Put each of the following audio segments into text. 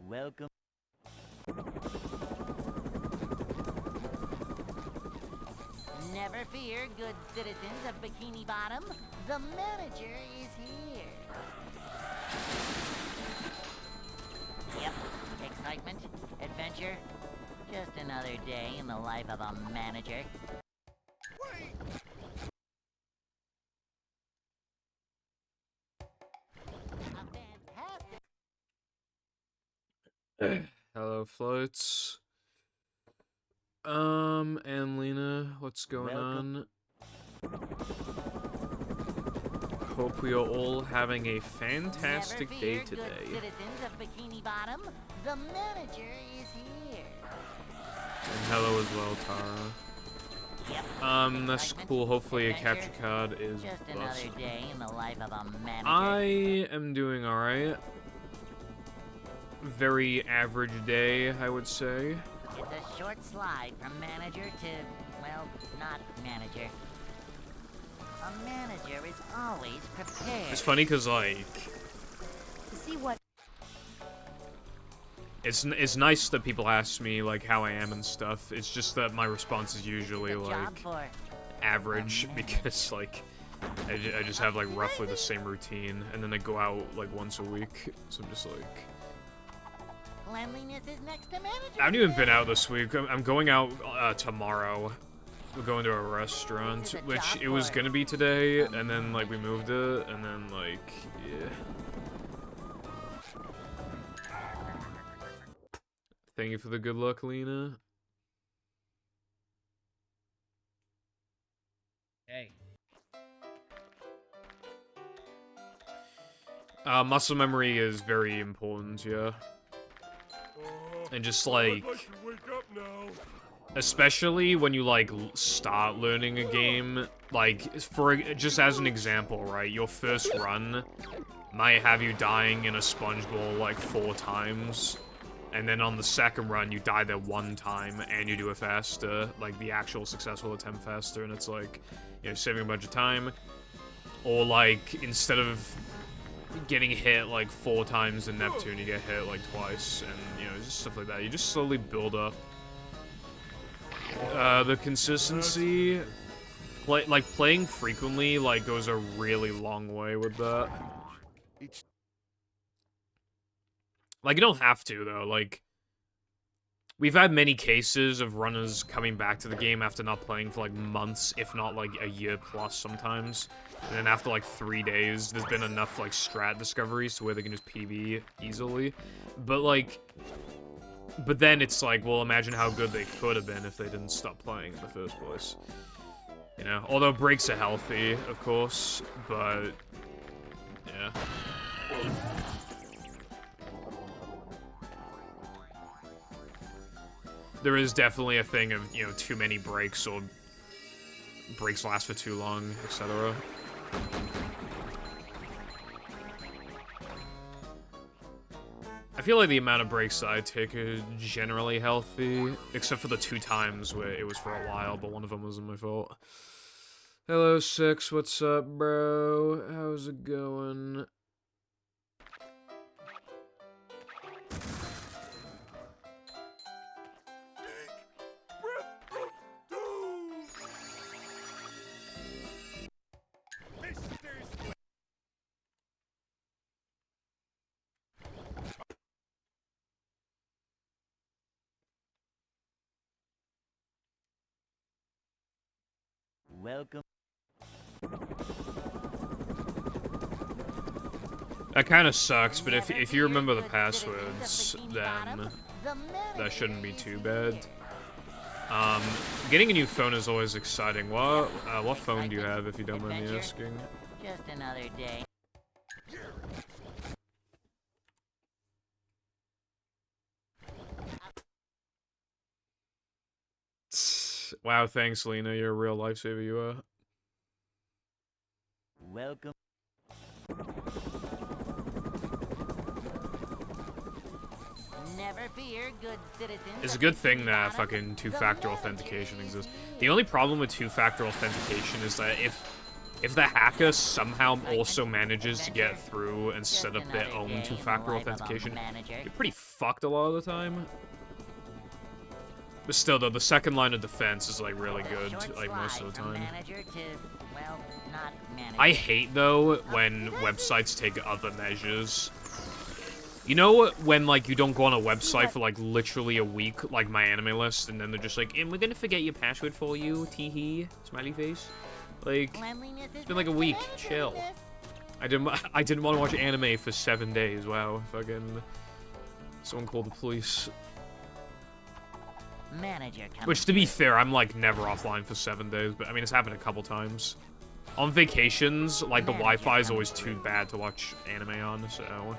Welcome. Never fear, good citizens of Bikini Bottom. The manager is here. Yep, excitement, adventure. Just another day in the life of a manager. Wait. Hello, floats. And Lena, what's going on? Hope we are all having a fantastic day today. Citizens of Bikini Bottom, the manager is here. And hello as well, Tara. Yep. That's cool. Hopefully a capture card is just busted. another day in the life of a manager. I am doing alright. Very average day, I would say. It's a short slide from manager to, well, not manager. A manager is always prepared. It's funny because, like, to see what it's nice that people ask me, like, how I am and stuff. It's just that my response is usually, like, average, because, like, I just have, like, roughly the same routine, and then I go out, like, once a week, so I'm just, like... Cleanliness is next to manager. I haven't even been out this week. I'm going out tomorrow. We're going to a restaurant, which it was gonna be today, and then, like, we moved it, and then, like, yeah. Thank you for the good luck, Lena. Hey. Muscle memory is very important, yeah. And just, like, especially when you, like, start learning a game, like, for just as an example, right, your first run might have you dying in a sponge bowl, like, 4 times, and then on the second run, you die there 1 time, and you do it faster, like, the actual successful attempt faster, and it's, like, you know, saving a bunch of time, or, like, instead of getting hit, like, 4 times in Neptune, you get hit, like, twice, and, you know, just stuff like that. You just slowly build up. The consistency, like, playing frequently, like, goes a really long way with that. Like, you don't have to, though, like, we've had many cases of runners coming back to the game after not playing for, like, months, if not, like, a year plus sometimes. And then after, like, 3 days, there's been enough, like, strat discoveries to where they can just PB easily. But, like... But then it's like, well, imagine how good they could have been if they didn't stop playing in the first place. You know? Although breaks are healthy, of course, but... Yeah. There is definitely a thing of, you know, too many breaks, or breaks last for too long, etc. I feel like the amount of breaks that I take are generally healthy, except for the 2 times where it was for a while, but one of them wasn't my fault. Hello, Six, what's up, bro? How's it going? Welcome. That kind of sucks, but if you remember the passwords, then that shouldn't be too bad. Getting a new phone is always exciting. What phone do you have, if you don't mind me asking? Just another day. Wow, thanks, Lena. You're a real lifesaver, you are. Welcome. Never fear, good citizens. It's a good thing that fucking 2-factor authentication exists. The only problem with 2-factor authentication is that if the hacker somehow also manages to get through and set up their own 2-factor authentication, you're pretty fucked a lot of the time. But still, though, the second line of defense is, like, really good, like, most of the time. I hate, though, when websites take other measures. You know when, like, you don't go on a website for, like, literally a week, like my anime list, and then they're just like, and we're gonna forget your password for you, tee-hee, smiley face? Like, it's been like a week, chill. I didn't want to watch anime for 7 days, wow, fucking... Someone called the police. Which, to be fair, I'm, like, never offline for 7 days, but, I mean, it's happened a couple times. On vacations, like, the Wi-Fi is always too bad to watch anime on, so...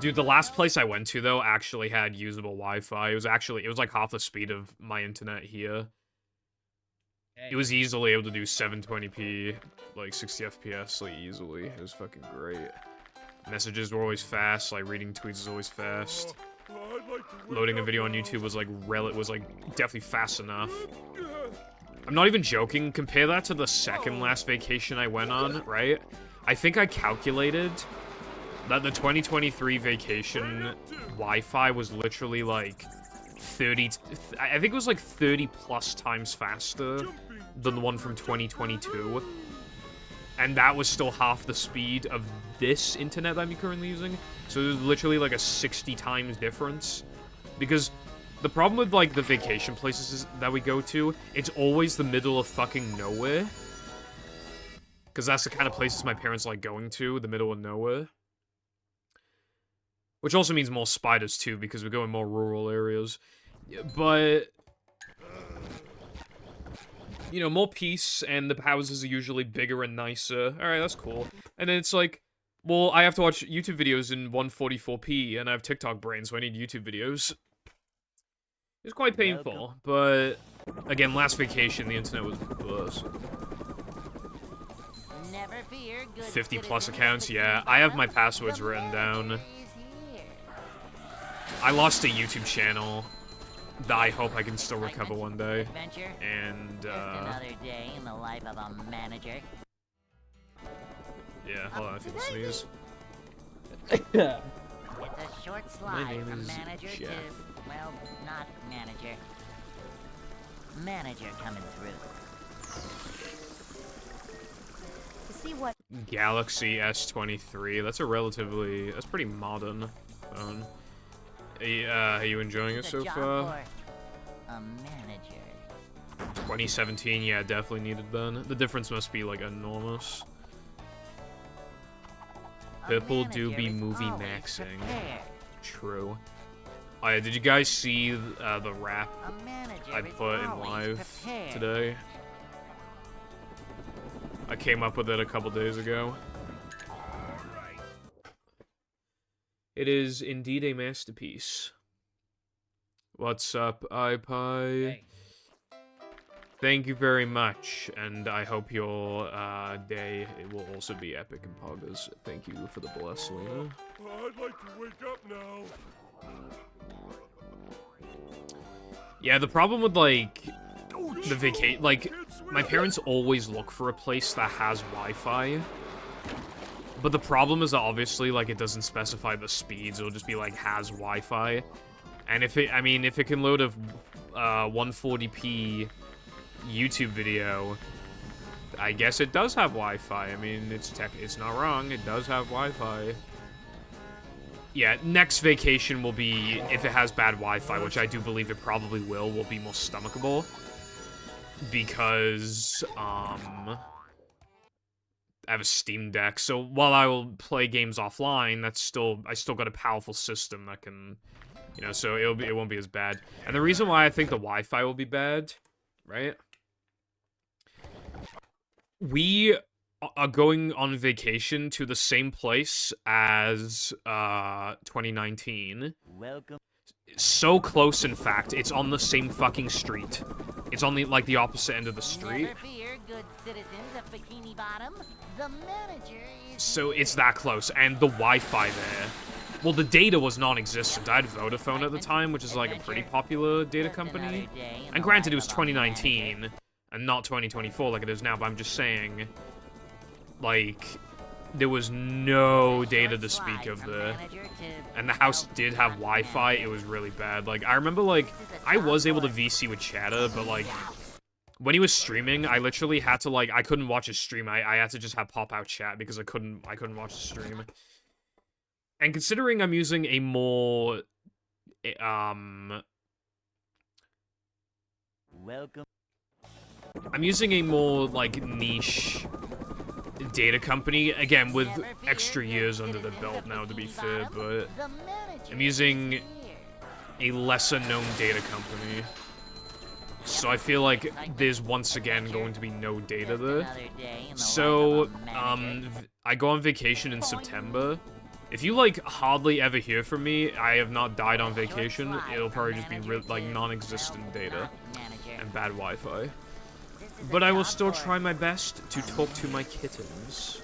Dude, the last place I went to, though, actually had usable Wi-Fi. It was like half the speed of my internet here. It was easily able to do 720p, like 60 FPS, like, easily. It was fucking great. Messages were always fast, like, reading tweets was always fast. Loading a video on YouTube was, like, definitely fast enough. I'm not even joking. Compare that to the second last vacation I went on, right? I think I calculated that the 2023 vacation Wi-Fi was literally, like, I think it was, like, 30 plus times faster than the one from 2022. And that was still half the speed of this internet that I'm currently using. So it was literally, like, a 60 times difference. Because the problem with, like, the vacation places that we go to, it's always the middle of fucking nowhere. Because that's the kind of places my parents like going to, the middle of nowhere. Which also means more spiders, too, because we go in more rural areas. But... you know, more peace, and the houses are usually bigger and nicer. Alright, that's cool. And then it's like, well, I have to watch YouTube videos in 144p, and I have TikTok brain, so I need YouTube videos. It's quite painful, but... again, last vacation, the internet was... 50 plus accounts, yeah. I have my passwords written down. I lost a YouTube channel that I hope I can still recover one day. And, another day in the life of a manager. Yeah, hold on, I think I'll sneeze. It's a short slide from manager to, well, not manager. Manager coming through. To see what Galaxy S23. That's pretty modern phone. Are you enjoying it so far? A manager. 2017, yeah, definitely needed then. The difference must be, like, enormous. Purple Doobie movie maxing. True. Oh yeah, did you guys see the rap I put in live today? I came up with it a couple days ago. It is indeed a masterpiece. What's up, iPie? Hey. Thank you very much, and I hope your day will also be epic and poggers. Thank you for the bless, Lena. I'd like to wake up now. Yeah, the problem with, like, like, my parents always look for a place that has Wi-Fi. But the problem is that obviously, like, it doesn't specify the speeds. It'll just be, like, has Wi-Fi. And if it can load a 140p YouTube video, I guess it does have Wi-Fi. I mean, it's not wrong. It does have Wi-Fi. Yeah, next vacation will be, if it has bad Wi-Fi, which I do believe it probably will be more stomachable. Because, I have a Steam Deck, so while I will play games offline, I still got a powerful system that can, you know, so it won't be as bad. And the reason why I think the Wi-Fi will be bad, right? We are going on vacation to the same place as 2019. Welcome. So close, in fact, it's on the same fucking street. It's on the opposite end of the street. Never fear, good citizens of Bikini Bottom. The manager is... So it's that close, and the Wi-Fi there. Well, the data was non-existent. I had Vodafone at the time, which is like a pretty popular data company. And granted, it was 2019, and not 2024 like it is now, but I'm just saying, like, there was no data to speak of there. And the house did have Wi-Fi. It was really bad. Like, I remember, like, I was able to VC with Chatter, but, like, when he was streaming, I literally had to, like, I couldn't watch his stream. I had to just have pop-out chat because I couldn't watch the stream. And considering I'm using a more, Welcome. I'm using a more, like, niche data company, again, with extra years under the belt now, to be fair, but I'm using a lesser-known data company. So I feel like there's once again going to be no data there. So, I go on vacation in September. If you, like, hardly ever hear from me, I have not died on vacation. It'll probably just be, like, non-existent data and bad Wi-Fi. But I will still try my best to talk to my kittens.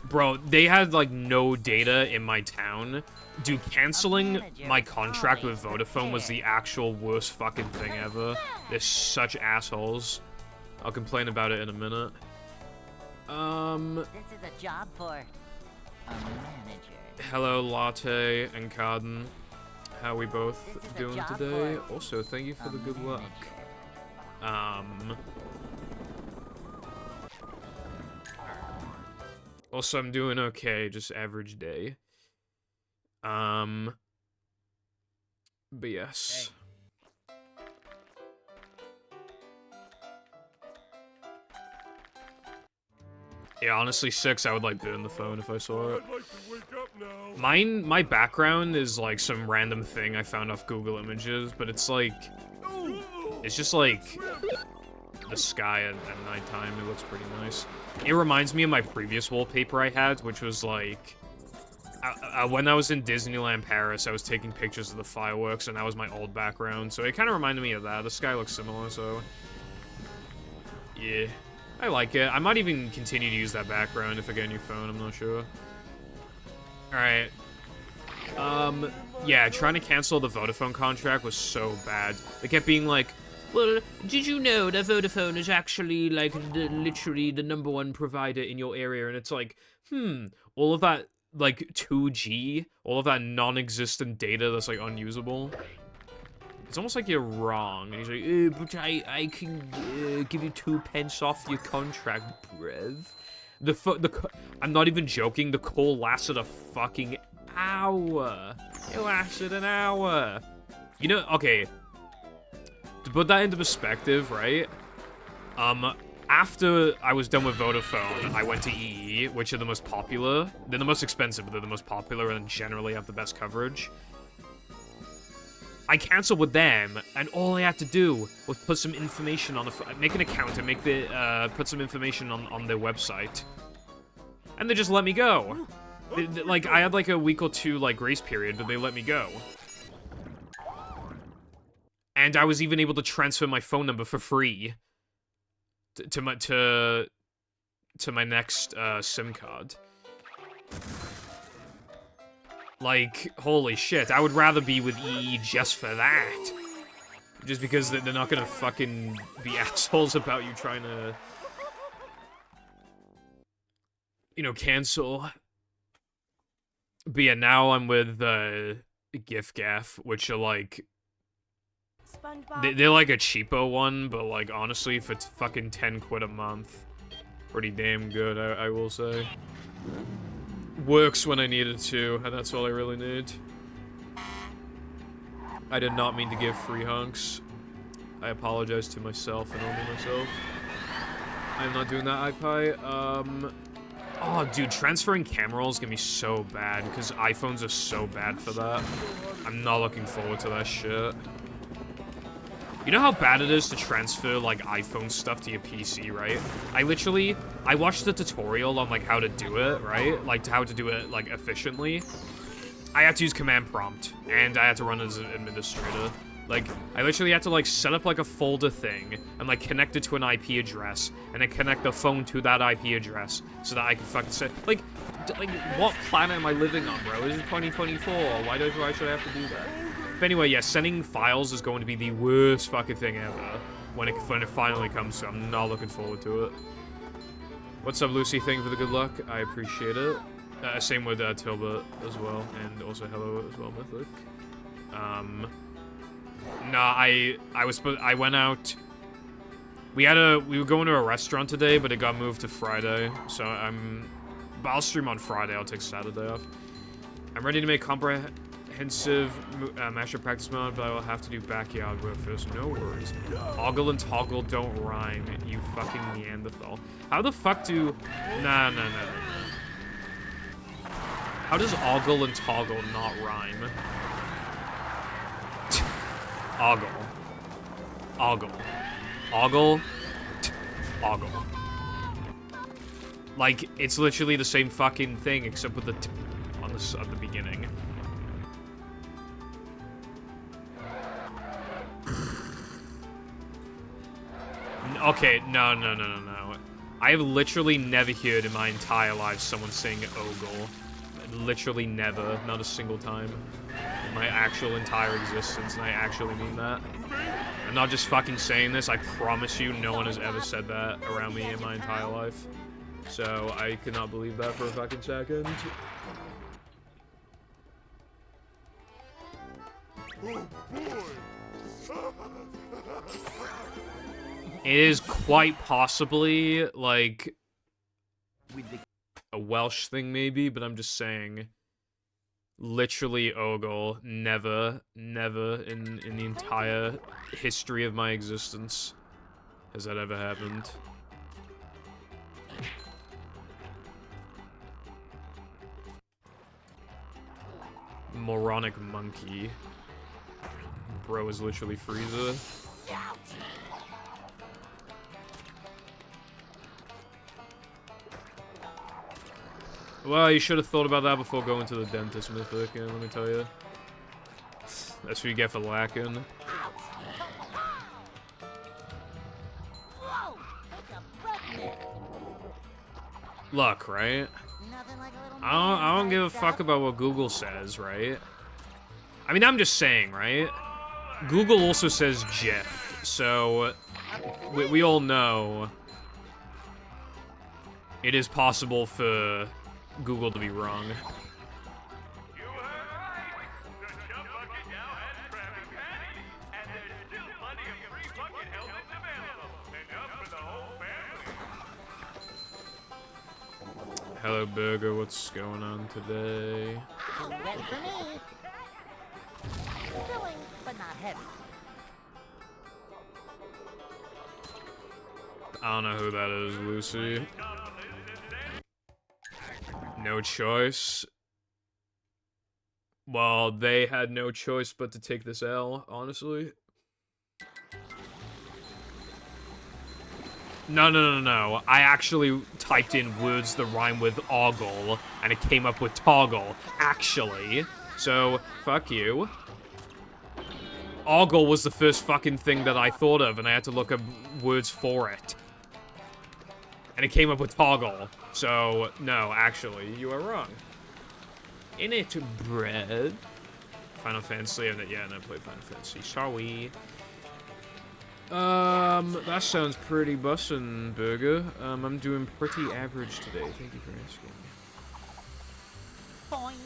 Bro, they had, like, no data in my town. Dude, canceling my contract with Vodafone was the actual worst fucking thing ever. They're such assholes. I'll complain about it in a minute. This is a job for a manager. Hello, Latte and Carden. How are we both doing today? Also, thank you for the good luck. Also, I'm doing okay, just average day. But yes. Yeah, honestly, 6, I would, like, burn the phone if I saw it. I'd like to wake up now. My background is, like, some random thing I found off Google Images, but it's, like... It's just, like, the sky at nighttime. It looks pretty nice. It reminds me of my previous wallpaper I had, which was, like... when I was in Disneyland Paris, I was taking pictures of the fireworks, and that was my old background, so it kind of reminded me of that. The sky looks similar, so... Yeah. I like it. I might even continue to use that background if I get a new phone, I'm not sure. Alright. Yeah, trying to cancel the Vodafone contract was so bad. They kept being like, well, did you know that Vodafone is actually, like, literally the #1 provider in your area? And it's like, all of that, like, 2G, all of that non-existent data that's, like, unusable. It's almost like you're wrong. And he's like, but I can give you 2 pence off your contract, bruv. I'm not even joking. The call lasted a fucking hour. It lasted an hour. You know, okay. To put that into perspective, right? After I was done with Vodafone, I went to EE, which are the most popular. They're the most expensive, but they're the most popular and generally have the best coverage. I canceled with them, and all I had to do was put some information on make an account and put some information on their website. And they just let me go. Like, I had like a week or 2, like, grace period, but they let me go. And I was even able to transfer my phone number for free to my next SIM card. Like, holy shit, I would rather be with EE just for that. Just because they're not gonna fucking be assholes about you trying to, you know, cancel. But yeah, now I'm with GifGaff, which are like, they're like a cheapo one, but like, honestly, for fucking 10 quid a month, pretty damn good, I will say. Works when I need it to, and that's all I really need. I did not mean to give free hunks. I apologize to myself and only myself. I'm not doing that, iPie. Oh, dude, transferring camera rolls gonna be so bad, because iPhones are so bad for that. I'm not looking forward to that shit. You know how bad it is to transfer, like, iPhone stuff to your PC, right? I watched the tutorial on, like, how to do it, right? Like, how to do it, like, efficiently. I had to use command prompt, and I had to run as an administrator. Like, I literally had to, like, set up, like, a folder thing, and, like, connect it to an IP address, and then connect the phone to that IP address, so that I could fucking say, like, what planet am I living on, bro? This is 2024. Why should I have to do that? But anyway, yeah, sending files is going to be the worst fucking thing ever. when it finally comes to. I'm not looking forward to it. What's up, Lucy? Thank you for the good luck. I appreciate it. Same with Tilbert as well, and also hello as well, Mythic. Nah, I went out. We were going to a restaurant today, but it got moved to Friday. So but I'll stream on Friday. I'll take Saturday off. I'm ready to make comprehensive mashup practice mode, but I will have to do backyard work first. No worries. Ogle and toggle don't rhyme, you fucking Neanderthal. How the fuck do... Nah. How does ogle and toggle not rhyme? Ogle. Ogle. Ogle. Ogle. Like, it's literally the same fucking thing, except with the t on the at the beginning. Okay, no. I have literally never heard in my entire life someone saying ogle. Literally never, not a single time in my actual entire existence, and I actually mean that. I'm not just fucking saying this, I promise you no one has ever said that around me in my entire life. So I could not believe that for a fucking second. Oh boy! It is quite possibly, like, a Welsh thing maybe, but I'm just saying, literally ogle, never in the entire history of my existence has that ever happened. Moronic monkey. Bro is literally Frieza. Well, you should have thought about that before going to the dentist, Mythic, and let me tell you. That's what you get for lacking. Look, right? I don't give a fuck about what Google says, right? I mean, I'm just saying, right? Google also says GIF, so we all know it is possible for Google to be wrong. Hello, Burger. What's going on today? Wet for me. Filling, but not heavy. I don't know who that is, Lucy. No choice. Well, they had no choice but to take this L, honestly. No. I actually typed in words that rhyme with ogle, and it came up with toggle, actually. So, fuck you. Ogle was the first fucking thing that I thought of, and I had to look up words for it. And it came up with toggle. So, no, actually, you are wrong. In it, bread. Final Fantasy, yeah, I played Final Fantasy. Sorry. That sounds pretty bussin', Burger. I'm doing pretty average today. Thank you for asking. Boing.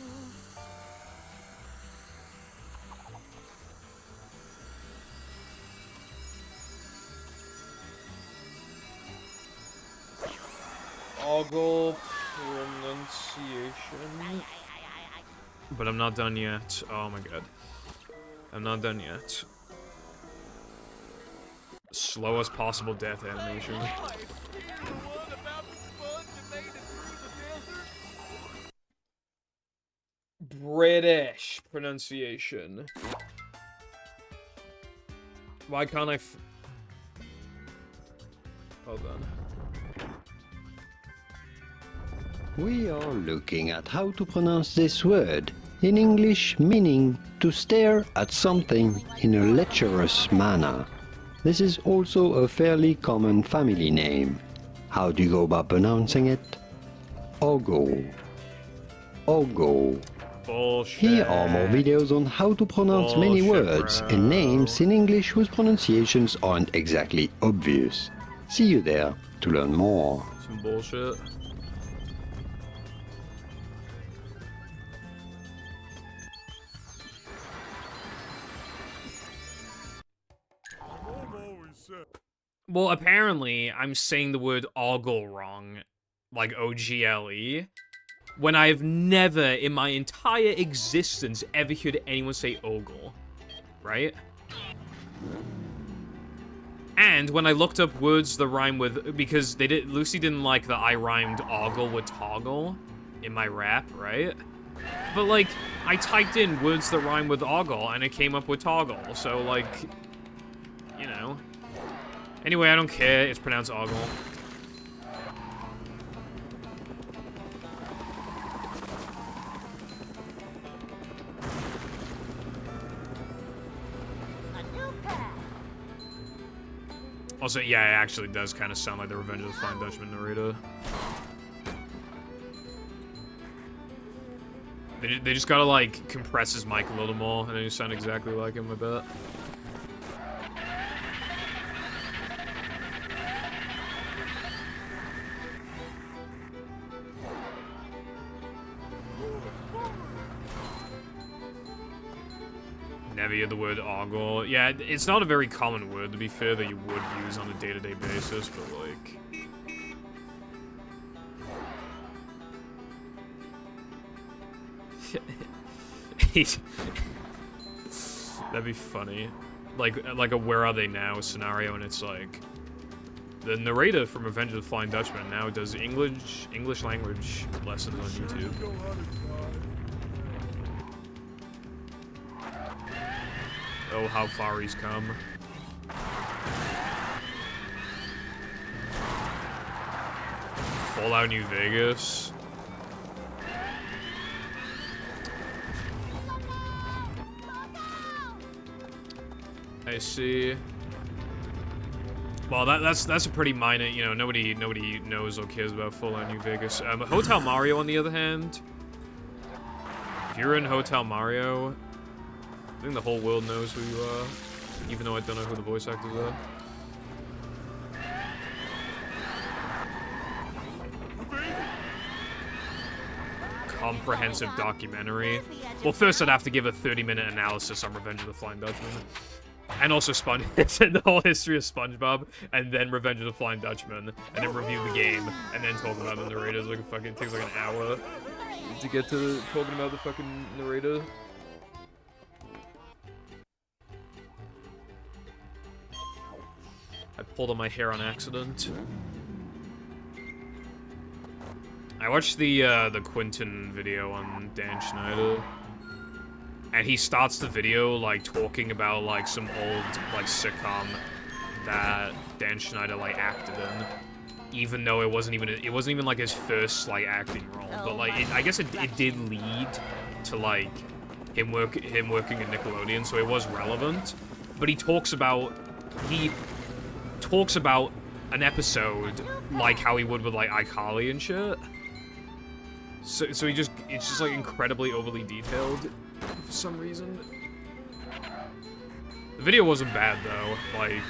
Ogle pronunciation. But I'm not done yet. Oh my god. I'm not done yet. Slowest possible death animation. British pronunciation. Why can't I hold on. We are looking at how to pronounce this word, in English meaning to stare at something in a lecherous manner. This is also a fairly common family name. How do you go about pronouncing it? Ogle. Ogle. Bullshit. Here are more videos on how to pronounce many Bullshit, words bro. and names in English whose pronunciations aren't exactly obvious. See you there to learn more. Some bullshit. Mom always said. Well, apparently, I'm saying the word ogle wrong. Like O-G-L-E. When I've never, in my entire existence, ever heard anyone say ogle. Right? And when I looked up words that rhyme with... Because Lucy didn't like that I rhymed ogle with toggle in my rap, right? But, like, I typed in words that rhyme with ogle, and it came up with toggle. So, like, you know. Anyway, I don't care. It's pronounced ogle. Also, yeah, it actually does kind of sound like the Revenge of the Flying Dutchman narrator. They just gotta, like, compress his mic a little more, and then you sound exactly like him, I bet. Never hear the word ogle. Yeah, it's not a very common word, to be fair, that you would use on a day-to-day basis, but, like... That'd be funny. Like a Where Are They Now scenario, and it's like... The narrator from Revenge of the Flying Dutchman now does English language lessons on YouTube. Oh, how far he's come. Fallout New Vegas. I see. Well, that's a pretty minor, you know, nobody knows or cares about Fallout New Vegas. Hotel Mario, on the other hand, if you're in Hotel Mario, I think the whole world knows who you are, even though I don't know who the voice actors are. Comprehensive documentary. Well, first I'd have to give a 30-minute analysis on Revenge of the Flying Dutchman. And also the whole history of SpongeBob, and then Revenge of the Flying Dutchman, and then review the game, and then talk about the narrators. Like, it takes like an hour to get to talking about the fucking narrator. I pulled on my hair on accident. I watched the Quentin video on Dan Schneider. And he starts the video, like, talking about, like, some old, like, sitcom that Dan Schneider, like, acted in. Even though it wasn't even, like, his first, like, acting role. But, like, I guess it did lead to, like, him working at Nickelodeon, so it was relevant. But he talks about an episode like how he would with, like, iCarly and shit. So it's just, like, incredibly overly detailed. For some reason. The video wasn't bad, though. Like...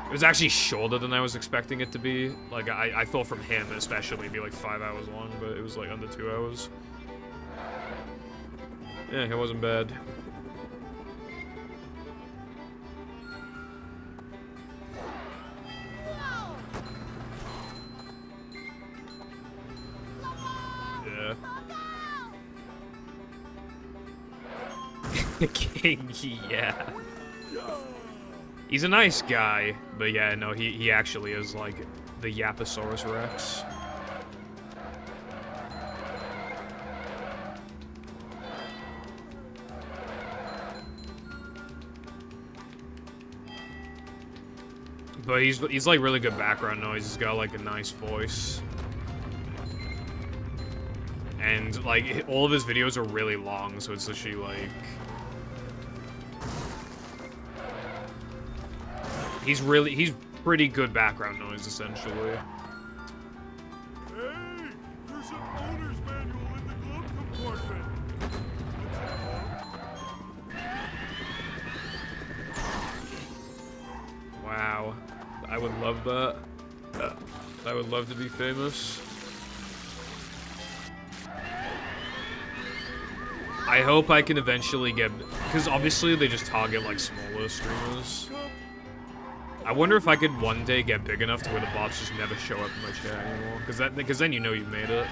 It was actually shorter than I was expecting it to be. Like, I thought from him, especially, it'd be like 5 hours long, but it was like under 2 hours. Yeah, it wasn't bad. Yeah. King, yeah. He's a nice guy, but yeah, no, he actually is like the Yaposaurus Rex. But he's like really good background noise. He's got like a nice voice. And like all of his videos are really long, so it's literally like he's pretty good background noise essentially. Hey, there's an owner's manual in the would love that. I would love to be famous. I hope I can eventually get... Because obviously they just target, like, smaller streamers. I wonder if I could one day get big enough to where the bots just never show up in my chat anymore. Because then you know you've made it.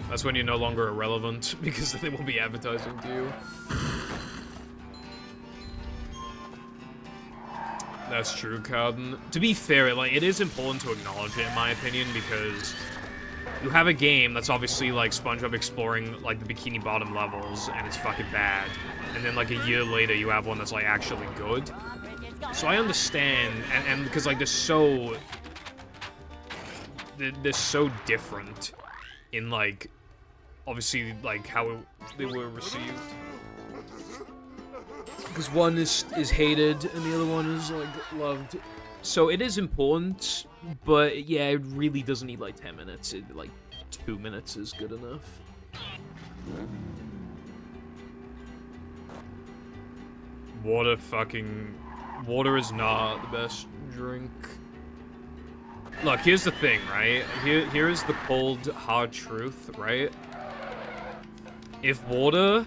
That's when you're no longer irrelevant, because they won't be advertising to you. That's true, Cowden. To be fair, like, it is important to acknowledge it, in my opinion, because you have a game that's obviously, like, SpongeBob exploring, like, the Bikini Bottom levels, and it's fucking bad. And then, like, a year later, you have one that's, like, actually good. So I understand, and because, like, they're so different in, like, obviously, like, how they were received. Because one is hated, and the other one is, like, loved. So it is important, but, yeah, it really doesn't need, like, 10 minutes. Like, 2 minutes is good enough. Water is not the best drink. Look, here's the thing, right? Here's the cold, hard truth, right? If water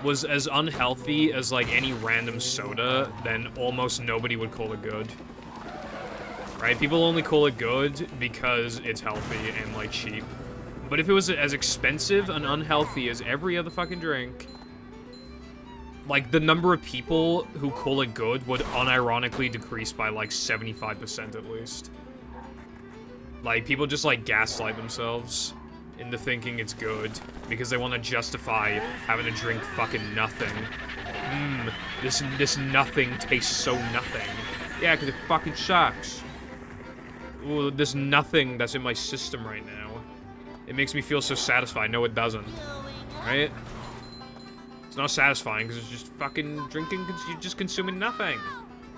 was as unhealthy as, like, any random soda, then almost nobody would call it good. Right? People only call it good because it's healthy and, like, cheap. But if it was as expensive and unhealthy as every other fucking drink, like, the number of people who call it good would unironically decrease by, like, 75% at least. Like, people just, like, gaslight themselves into thinking it's good because they want to justify having to drink fucking nothing. This nothing tastes so nothing. Yeah, because it fucking sucks. Ooh, this nothing that's in my system right now. It makes me feel so satisfied. No, it doesn't. Right? It's not satisfying because it's just fucking drinking, you're just consuming nothing.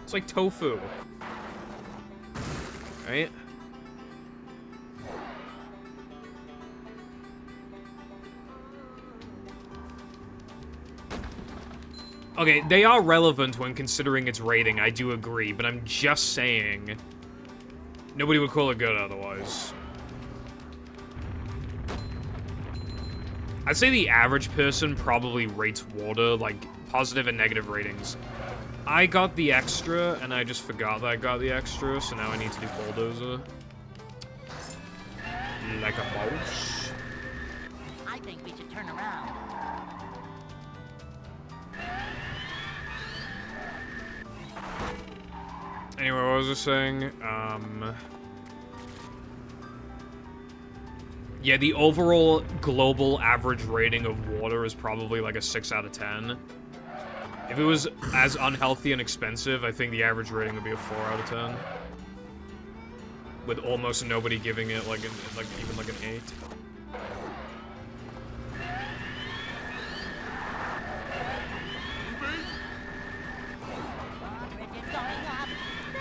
It's like tofu. Right? Okay, they are relevant when considering its rating, I do agree, but I'm just saying nobody would call it good otherwise. I'd say the average person probably rates water, like, positive and negative ratings. I got the extra, and I just forgot that I got the extra, so now I need to do bulldozer. Like a mouse. I think we should turn around. Anyway, what was I saying? Yeah, the overall global average rating of water is probably like a 6 out of 10. If it was as unhealthy and expensive, I think the average rating would be a 4 out of 10. With almost nobody giving it like even like an 8.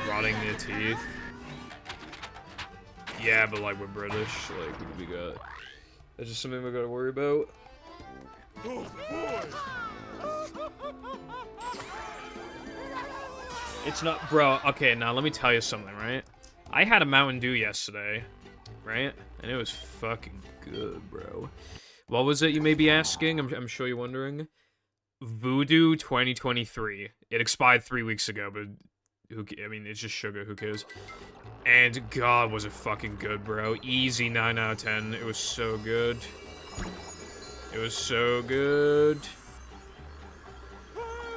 Rotting their teeth. Yeah, but like we're British, like who do we got? That's just something we gotta worry about. Oh boy! It's not, bro. Okay, now let me tell you something, right? I had a Mountain Dew yesterday, right? And it was fucking good, bro. What was it you may be asking? I'm sure you're wondering. Voodoo 2023. It expired 3 weeks ago, but I mean, it's just sugar. Who cares? And God, was it fucking good, bro. Easy 9 out of 10. It was so good. It was so good.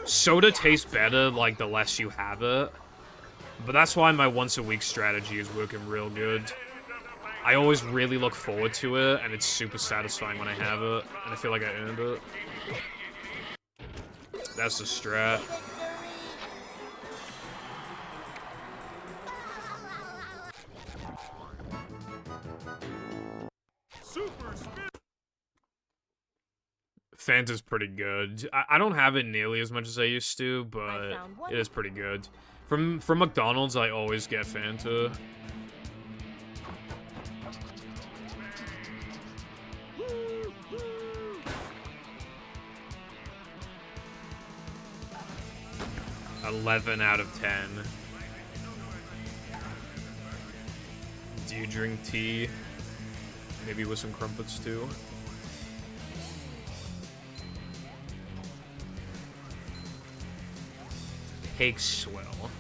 Soda tastes better, like, the less you have it. But that's why my once-a-week strategy is working real good. I always really look forward to it, and it's super satisfying when I have it. And I feel like I earned it. That's the strat. Fanta's pretty good. I don't have it nearly as much as I used to, but it is pretty good. From McDonald's, I always get Fanta. $11 out of 10. Do you drink tea? Maybe with some crumpets too? Cake swell.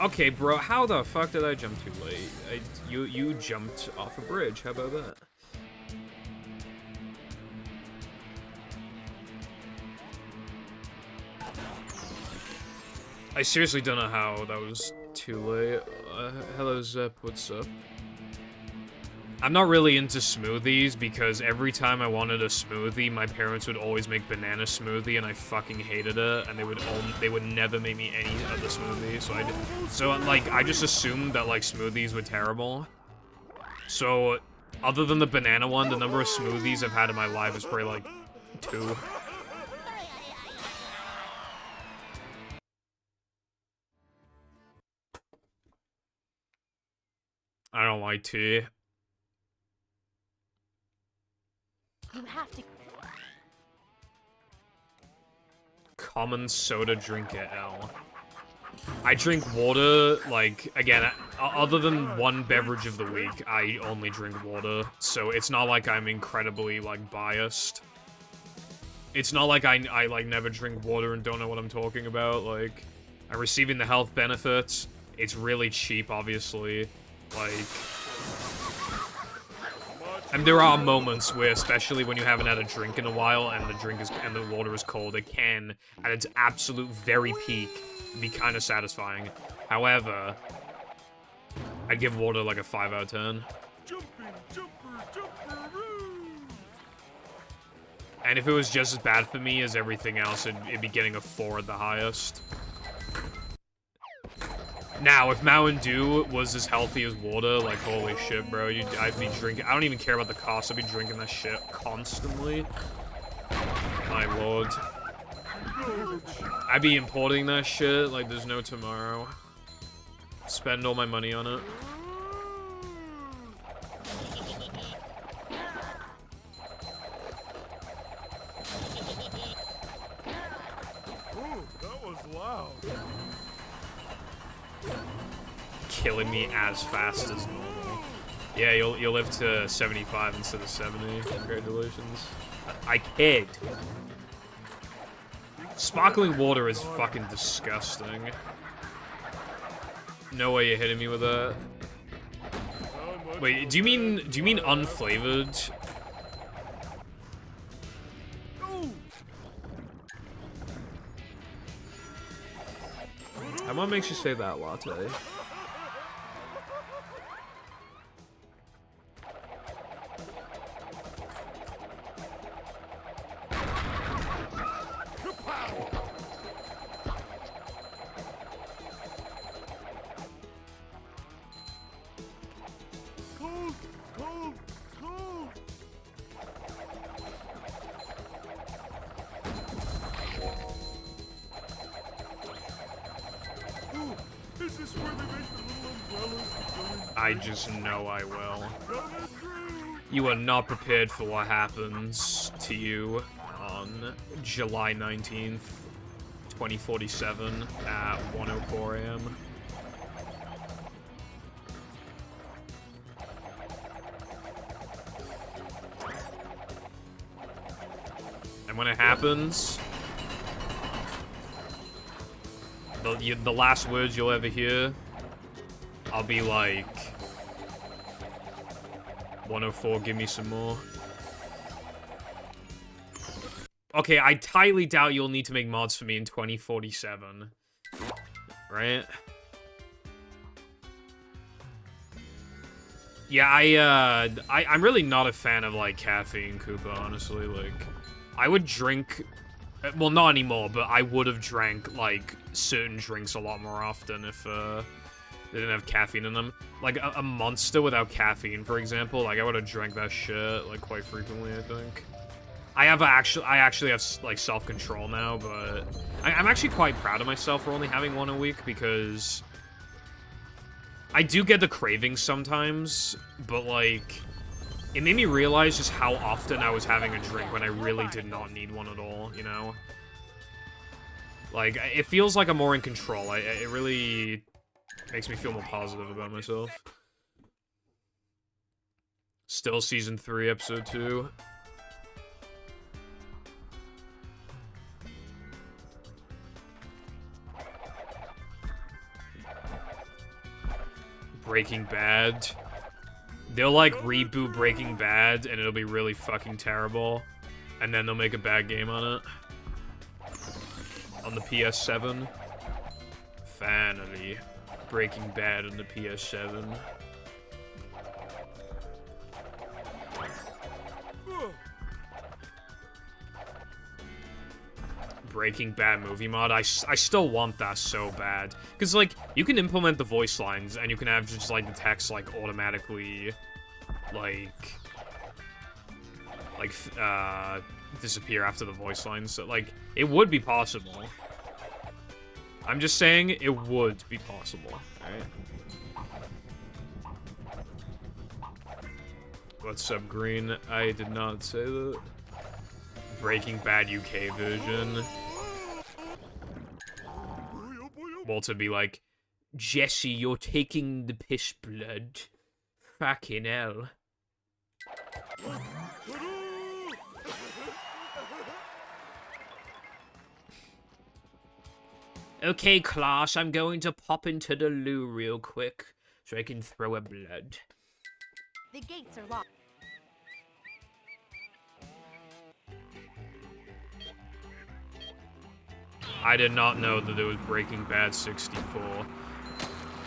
Okay, bro, how the fuck did I jump too late? You jumped off a bridge, how about that? I seriously don't know how that was too late. Hello, Zep, what's up? I'm not really into smoothies because every time I wanted a smoothie, my parents would always make banana smoothie, and I fucking hated it. And they would never make me any other smoothie. So I just assumed that like smoothies were terrible. So other than the banana one, the number of smoothies I've had in my life is probably like 2. I don't like tea. You have to. Common soda drinker L. I drink water, like, again, other than one beverage of the week, I only drink water, so it's not like I'm incredibly, like, biased. It's not like I like, never drink water and don't know what I'm talking about, like, I'm receiving the health benefits, it's really cheap, obviously, like... And there are moments where, especially when you haven't had a drink in a while and the water is cold, it can, at its absolute very peak, be kind of satisfying. However, I'd give water like a 5 out of 10. And if it was just as bad for me as everything else, it'd be getting a 4 at the highest. Now, if Mountain Dew was as healthy as water, like, holy shit, bro, I'd be drinking... I don't even care about the cost, I'd be drinking that shit constantly. My lord. I'd be importing that shit like there's no tomorrow. Spend all my money on it. Ooh, that was loud. Killing me as fast as normal. Yeah, you'll live to 75 instead of 70. Congratulations. I kid. Sparkling water is fucking disgusting. No way you're hitting me with that. Wait, do you mean unflavored? What makes you say that, latte? I just know I will. You are not prepared for what happens to you on July 19th, 2047 at 1:04 a.m. And when it happens, the last words you'll ever hear, I'll be like, 104, give me some more. Okay, I highly doubt you'll need to make mods for me in 2047. Right? Yeah, I'm really not a fan of, like, caffeine, Koopa, honestly. Like, I would drink... Well, not anymore, but I would have drank, like, certain drinks a lot more often if, they didn't have caffeine in them. Like, a Monster without caffeine, for example. Like, I would have drank that shit, like, quite frequently, I think. I actually have, like, self-control now, but... I'm actually quite proud of myself for only having one a week, because... I do get the cravings sometimes, but, like... It made me realize just how often I was having a drink when I really did not need one at all, you know? Like, it feels like I'm more in control. It really... Makes me feel more positive about myself. Still season 3, episode 2. Breaking Bad. They'll like reboot Breaking Bad and it'll be really fucking terrible. And then they'll make a bad game on it. On the PS7. Finally. Breaking Bad on the PS7. Breaking Bad movie mod. I still want that so bad. Because, like, you can implement the voice lines, and you can have just, like, the text, like, automatically, disappear after the voice lines. So, like, it would be possible. I'm just saying it would be possible, alright? What's up, Green? I did not say that. Breaking Bad UK version. Walter be like, Jesse, you're taking the piss blood. Fucking hell. Okay, class, I'm going to pop into the loo real quick so I can throw a blood. The gates are locked. I did not know that there was Breaking Bad 64.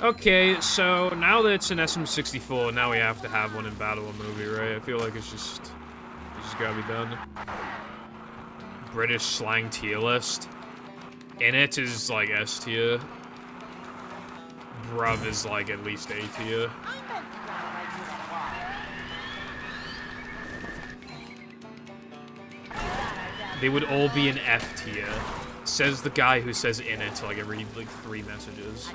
Okay, so now that it's an SM64, now we have to have one in Battle of Movie, right? I feel like it's just gotta be done. British slang tier list. In it is like S tier. Bruv is like at least A tier. They would all be an F tier. Says the guy who says in it like every like 3 messages.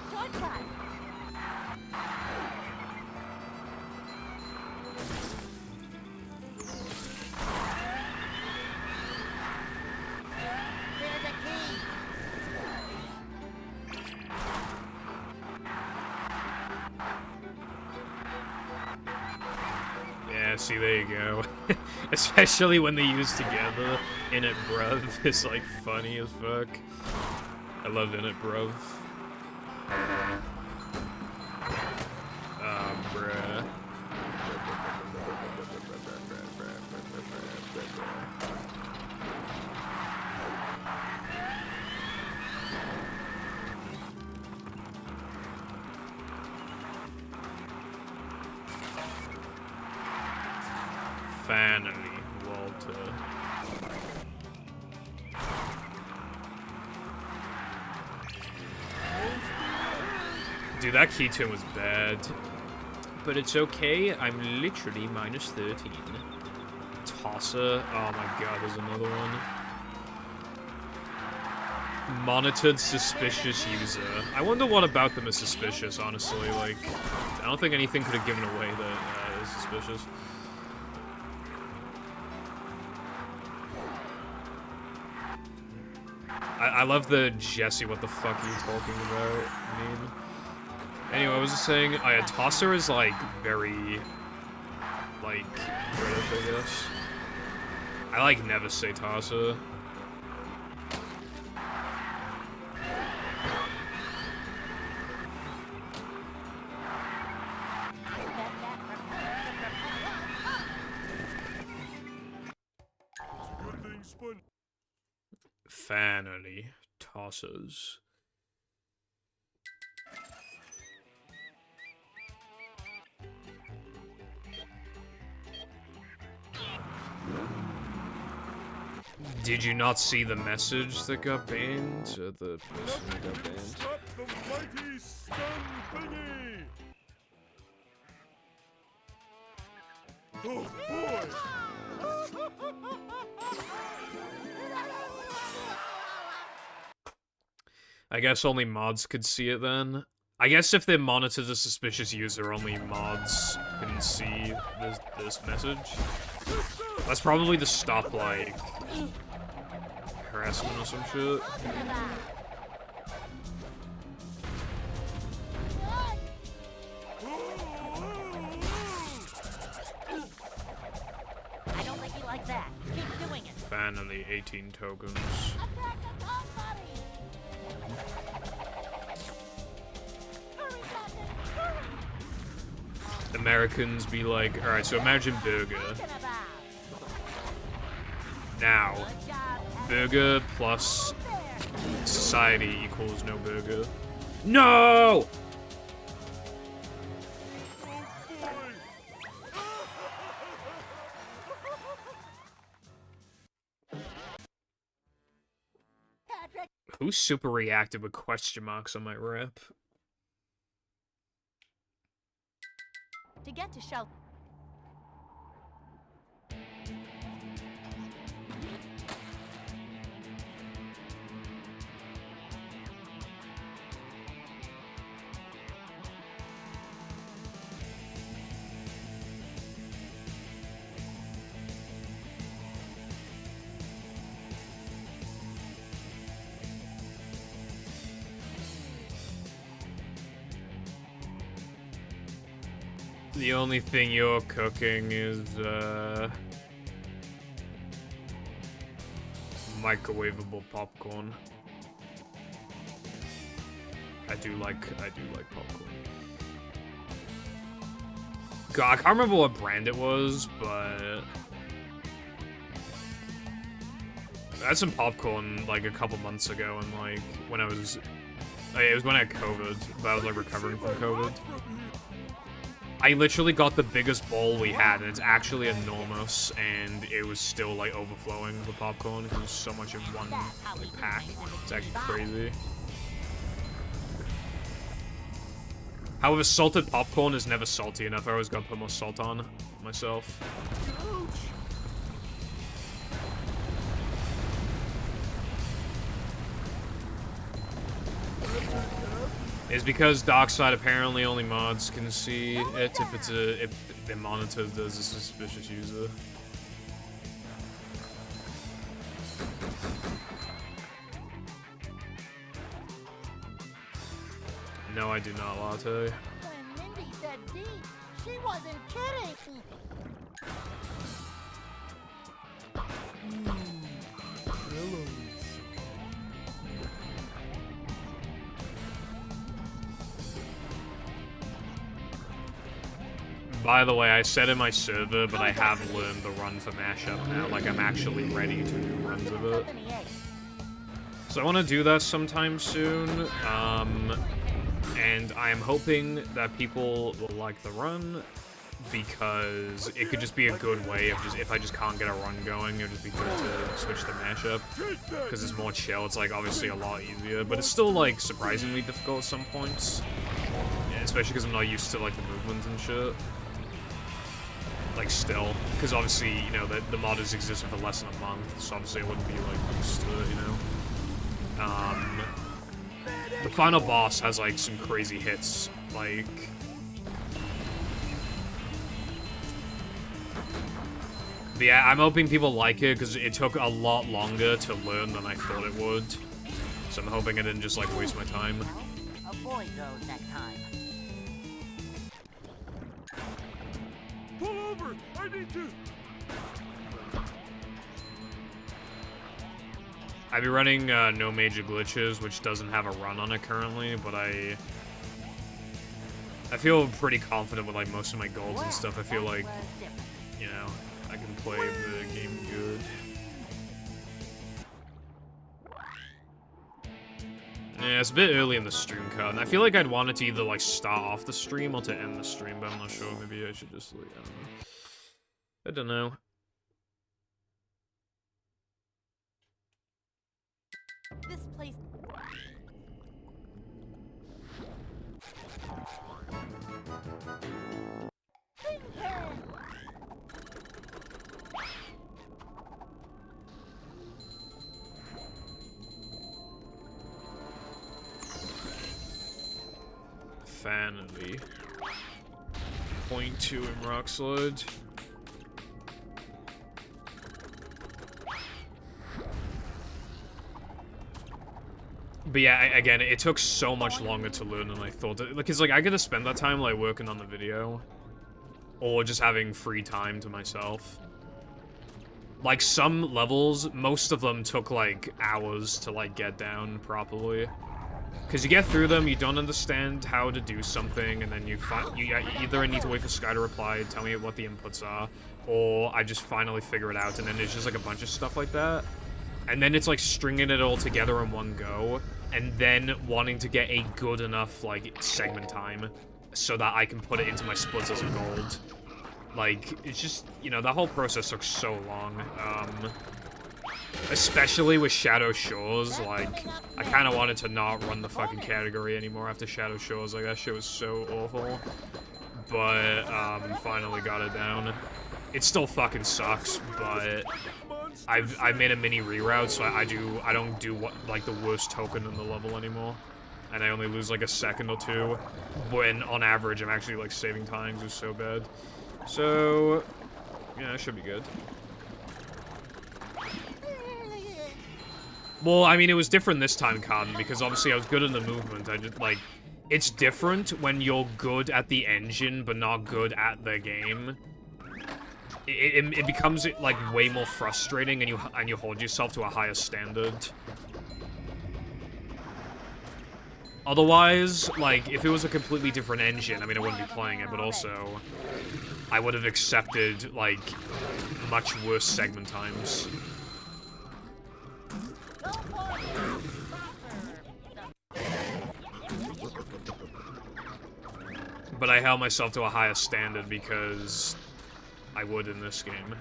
Yeah, see, there you go. Especially when they use together. In it, bruv. It's like funny as fuck. I love in it, bruv. Bruh. Finally, Walter. Dude, that key tune was bad. But it's okay, I'm literally minus 13. Tosser. Oh my god, there's another one. Monitored suspicious user. I wonder what about them is suspicious, honestly. Like, I don't think anything could have given away that is suspicious. I love the Jesse, what the fuck are you talking about meme. Anyway, I was just saying, oh yeah, Tosser is like very, like, British, I guess. I like never say Tosser. Finally, Tossers. Did you not see the message that got banned? Or the person that got banned? Stop the mighty stun thingy! Oh boy! I guess only mods could see it then. I guess if they monitored a suspicious user, only mods couldn't see this message. That's probably to stop, like, harassment or some shit. Finally, 18 tokens. Attack the top buddy! Hurry, Captain, hurry! Americans be like, alright, so imagine burger. Talking about. Now, Good job, Captain. burger plus There. society equals no burger. No! Patrick, Who super reacted with question marks on my rep? To get to shelter. The only thing you're cooking is, microwavable popcorn. I do like popcorn. God, I can't remember what brand it was, but I had some popcorn like a couple months ago, and like when I was, it was when I had COVID, but I was like recovering from COVID. I literally got the biggest bowl we had, and it's actually enormous, and it was still like overflowing with popcorn because there's so much in one like, pack. It's actually crazy. However, salted popcorn is never salty enough. I always gotta put more salt on myself. Is because Darkside apparently only mods can see it if they're monitored as a suspicious user. No, I do not, Latte. when Mindy said D, she wasn't kidding. By the way, I said in my server, but I have learned the run for mashup now. Like, I'm actually ready to do runs of it. Something he ate. So I want to do that sometime soon. And I am hoping that people will like the run, because it could just be a good way of just, if I just can't get a run going, it would just be good to switch to mashup, because it's more chill. It's like obviously a lot easier, but it's still like surprisingly difficult at some points, yeah, especially because I'm not used to like the movement and shit. Like still, because obviously, you know, the mod has existed for less than a month, so obviously I wouldn't be like used to it, you know. The final boss has like some crazy hits, like but yeah, I'm hoping people like it because it took a lot longer to learn than I thought it would. So I'm hoping I didn't just like waste my time. Avoid those next time. Pull over! I need to. I've been running no major glitches, which doesn't have a run on it currently, but I feel pretty confident with like most of my goals and stuff. I feel like, you know, I can play the game good. Yeah, it's a bit early in the stream cut, and I feel like I'd want it to either like start off the stream or to end the stream, but I'm not sure. Maybe I should just like, I don't know. This place. Finally. Point 2 in Rock Sludge. But yeah, again, it took so much longer to learn than I thought. Because like I could have spent that time like working on the video, or just having free time to myself. Like, some levels, most of them took, like, hours to, like, get down properly. Because you get through them, you don't understand how to do something, and then you either need to wait for Sky to reply, tell me what the inputs are, or I just finally figure it out, and then there's just, like, a bunch of stuff like that. And then it's, like, stringing it all together in one go, and then wanting to get a good enough, like, segment time so that I can put it into my splits as a gold. Like, it's just, you know, that whole process took so long. Especially with Shadow Shores, like, I kind of wanted to not run the fucking category anymore after Shadow Shores. Like, that shit was so awful. But, finally got it down. It still fucking sucks, but I've made a mini reroute, so I don't do what, like, the worst token in the level anymore. And I only lose, like, a second or two. When, on average, I'm actually, like, saving times is so bad. So, yeah, it should be good. Well, I mean, it was different this time, Cotton, because obviously I was good in the movement. I just, like, it's different when you're good at the engine, but not good at the game. It becomes, like, way more frustrating, and you hold yourself to a higher standard. Otherwise, like, if it was a completely different engine, I mean, I wouldn't be playing it, but also, I would have accepted, like, much worse segment times. But I held myself to a higher standard because I would in this game.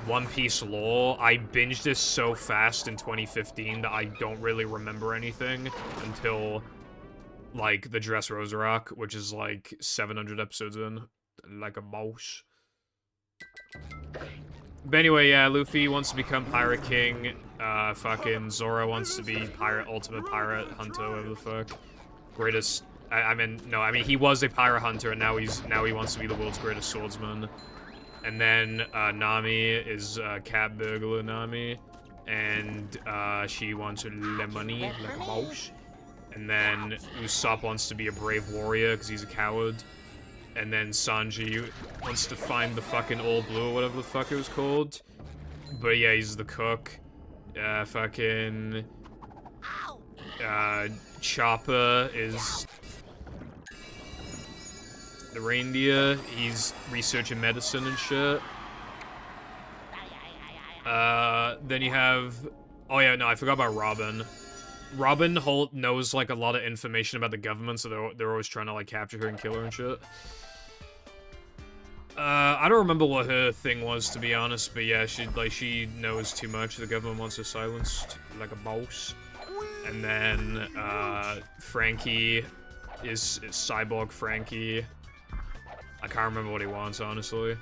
One Piece lore, I binged this so fast in 2015 that I don't really remember anything until, like, the Dressrosa arc, which is, like, 700 episodes in. Like a mouse. But anyway, yeah, Luffy wants to become Pirate King. Fucking Zoro wants to be Ultimate Pirate Hunter, whatever the fuck. Greatest... I mean, he was a pirate hunter, and now he wants to be the world's greatest swordsman. And then, Nami is, cat burglar Nami. And, she wants money, like a mouse. And then, Usopp wants to be a brave warrior, because he's a coward. And then Sanji wants to find the fucking All Blue, or whatever the fuck it was called. But yeah, he's the cook. Fucking... Chopper is... the reindeer. He's researching medicine and shit. Then you have... oh yeah, no, I forgot about Robin. Robin knows, like, a lot of information about the government, so they're always trying to, like, capture her and kill her and shit. I don't remember what her thing was, to be honest, but yeah, she knows too much. The government wants her silenced, like a boss. And then, Frankie is Cyborg Frankie. I can't remember what he wants, honestly.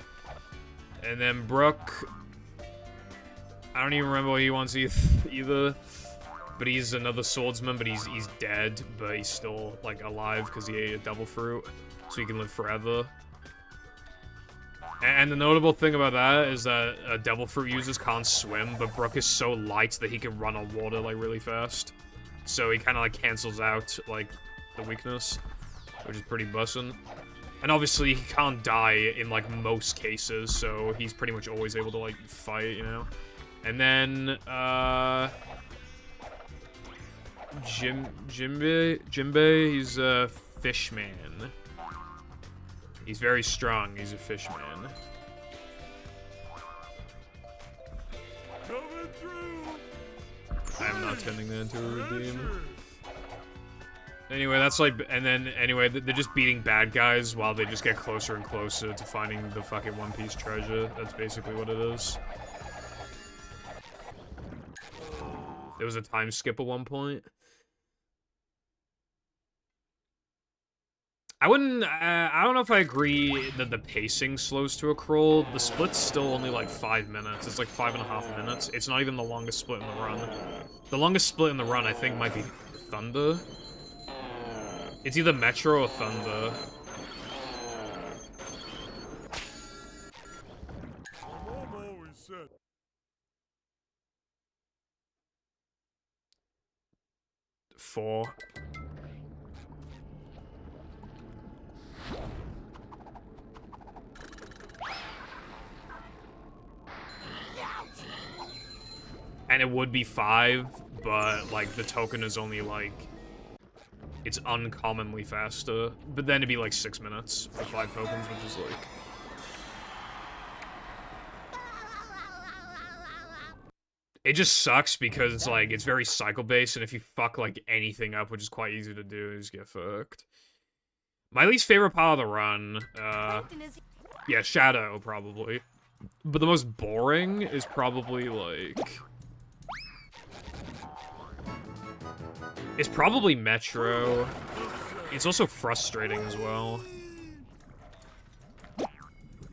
And then Brook, I don't even remember what he wants either. But he's another swordsman, but he's dead, but he's still, like, alive because he ate a devil fruit, so he can live forever. And the notable thing about that is that devil fruit users can't swim, but Brook is so light that he can run on water, like, really fast. So he kind of, like, cancels out, like, the weakness, which is pretty bussin'. And obviously, he can't die in, like, most cases, so he's pretty much always able to, like, fight, you know? And then, Jinbei, he's a fishman. He's very strong, he's a fishman. Coming through. I am not turning that into a redeem. Anyway, that's like, and then, anyway, they're just beating bad guys while they just get closer and closer to finding the fucking One Piece treasure. That's basically what it is. There was a time skip at one point. I don't know if I agree that the pacing slows to a crawl. The split's still only like 5 minutes. It's like 5.5 minutes. It's not even the longest split in the run. The longest split in the run, I think, might be Thunder. It's either Metro or Thunder. Mom always said. Four. And it would be 5, but, like, the token is only, like... It's uncommonly faster. But then it'd be, like, 6 minutes for 5 tokens, which is, like... It just sucks because it's, like, it's very cycle-based, and if you fuck, like, anything up, which is quite easy to do, you just get fucked. My least favorite part of the run, yeah, Shadow, probably. But the most boring is probably, like... It's probably Metro. It's also frustrating as well.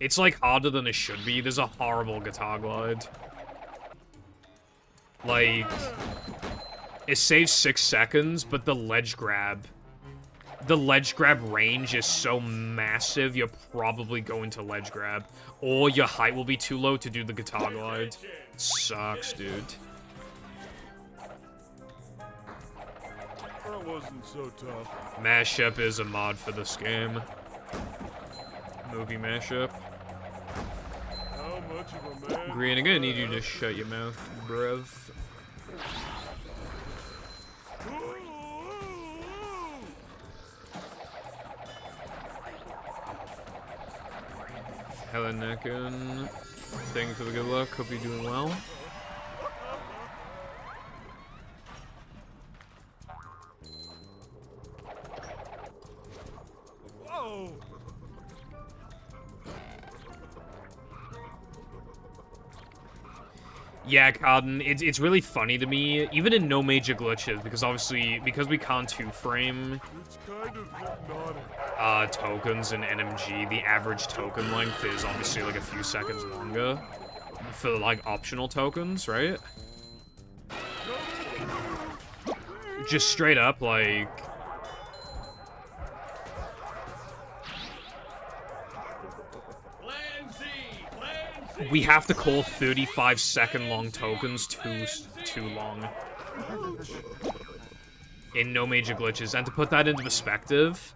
It's, like, harder than it should be. There's a horrible guitar glide. Like... It saves 6 seconds, but the ledge grab... The ledge grab range is so massive, you're probably going to ledge grab. Or your height will be too low to do the guitar glide. Sucks, dude. That wasn't so tough. Mashup is a mod for this game. Movie mashup. How much of a man? Green, I'm gonna need you to shut your mouth, bruv. Helen Necken. Thank you for the good luck. Hope you're doing well. Whoa! Yeah, Carden, it's really funny to me, even in no major glitches, because obviously, because we can't 2-frame It's kind of hypnotic. Tokens in NMG, the average token length is obviously like a few seconds longer for like optional tokens, right? Just straight up, like... We have to call 35-second long tokens too long. In no major glitches. And to put that into perspective,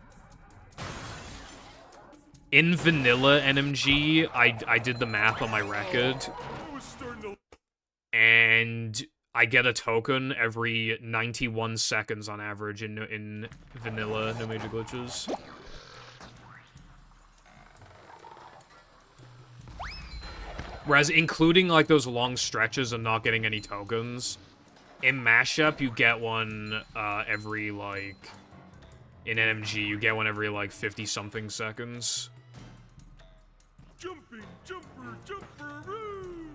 in vanilla NMG, I did the math on my record, and I get a token every 91 seconds on average in vanilla no major glitches. Whereas including, like, those long stretches and not getting any tokens, in Mashup, you get one, every, like... In NMG, you get one every, like, 50-something seconds. Jumping, jumper, jumper-oo!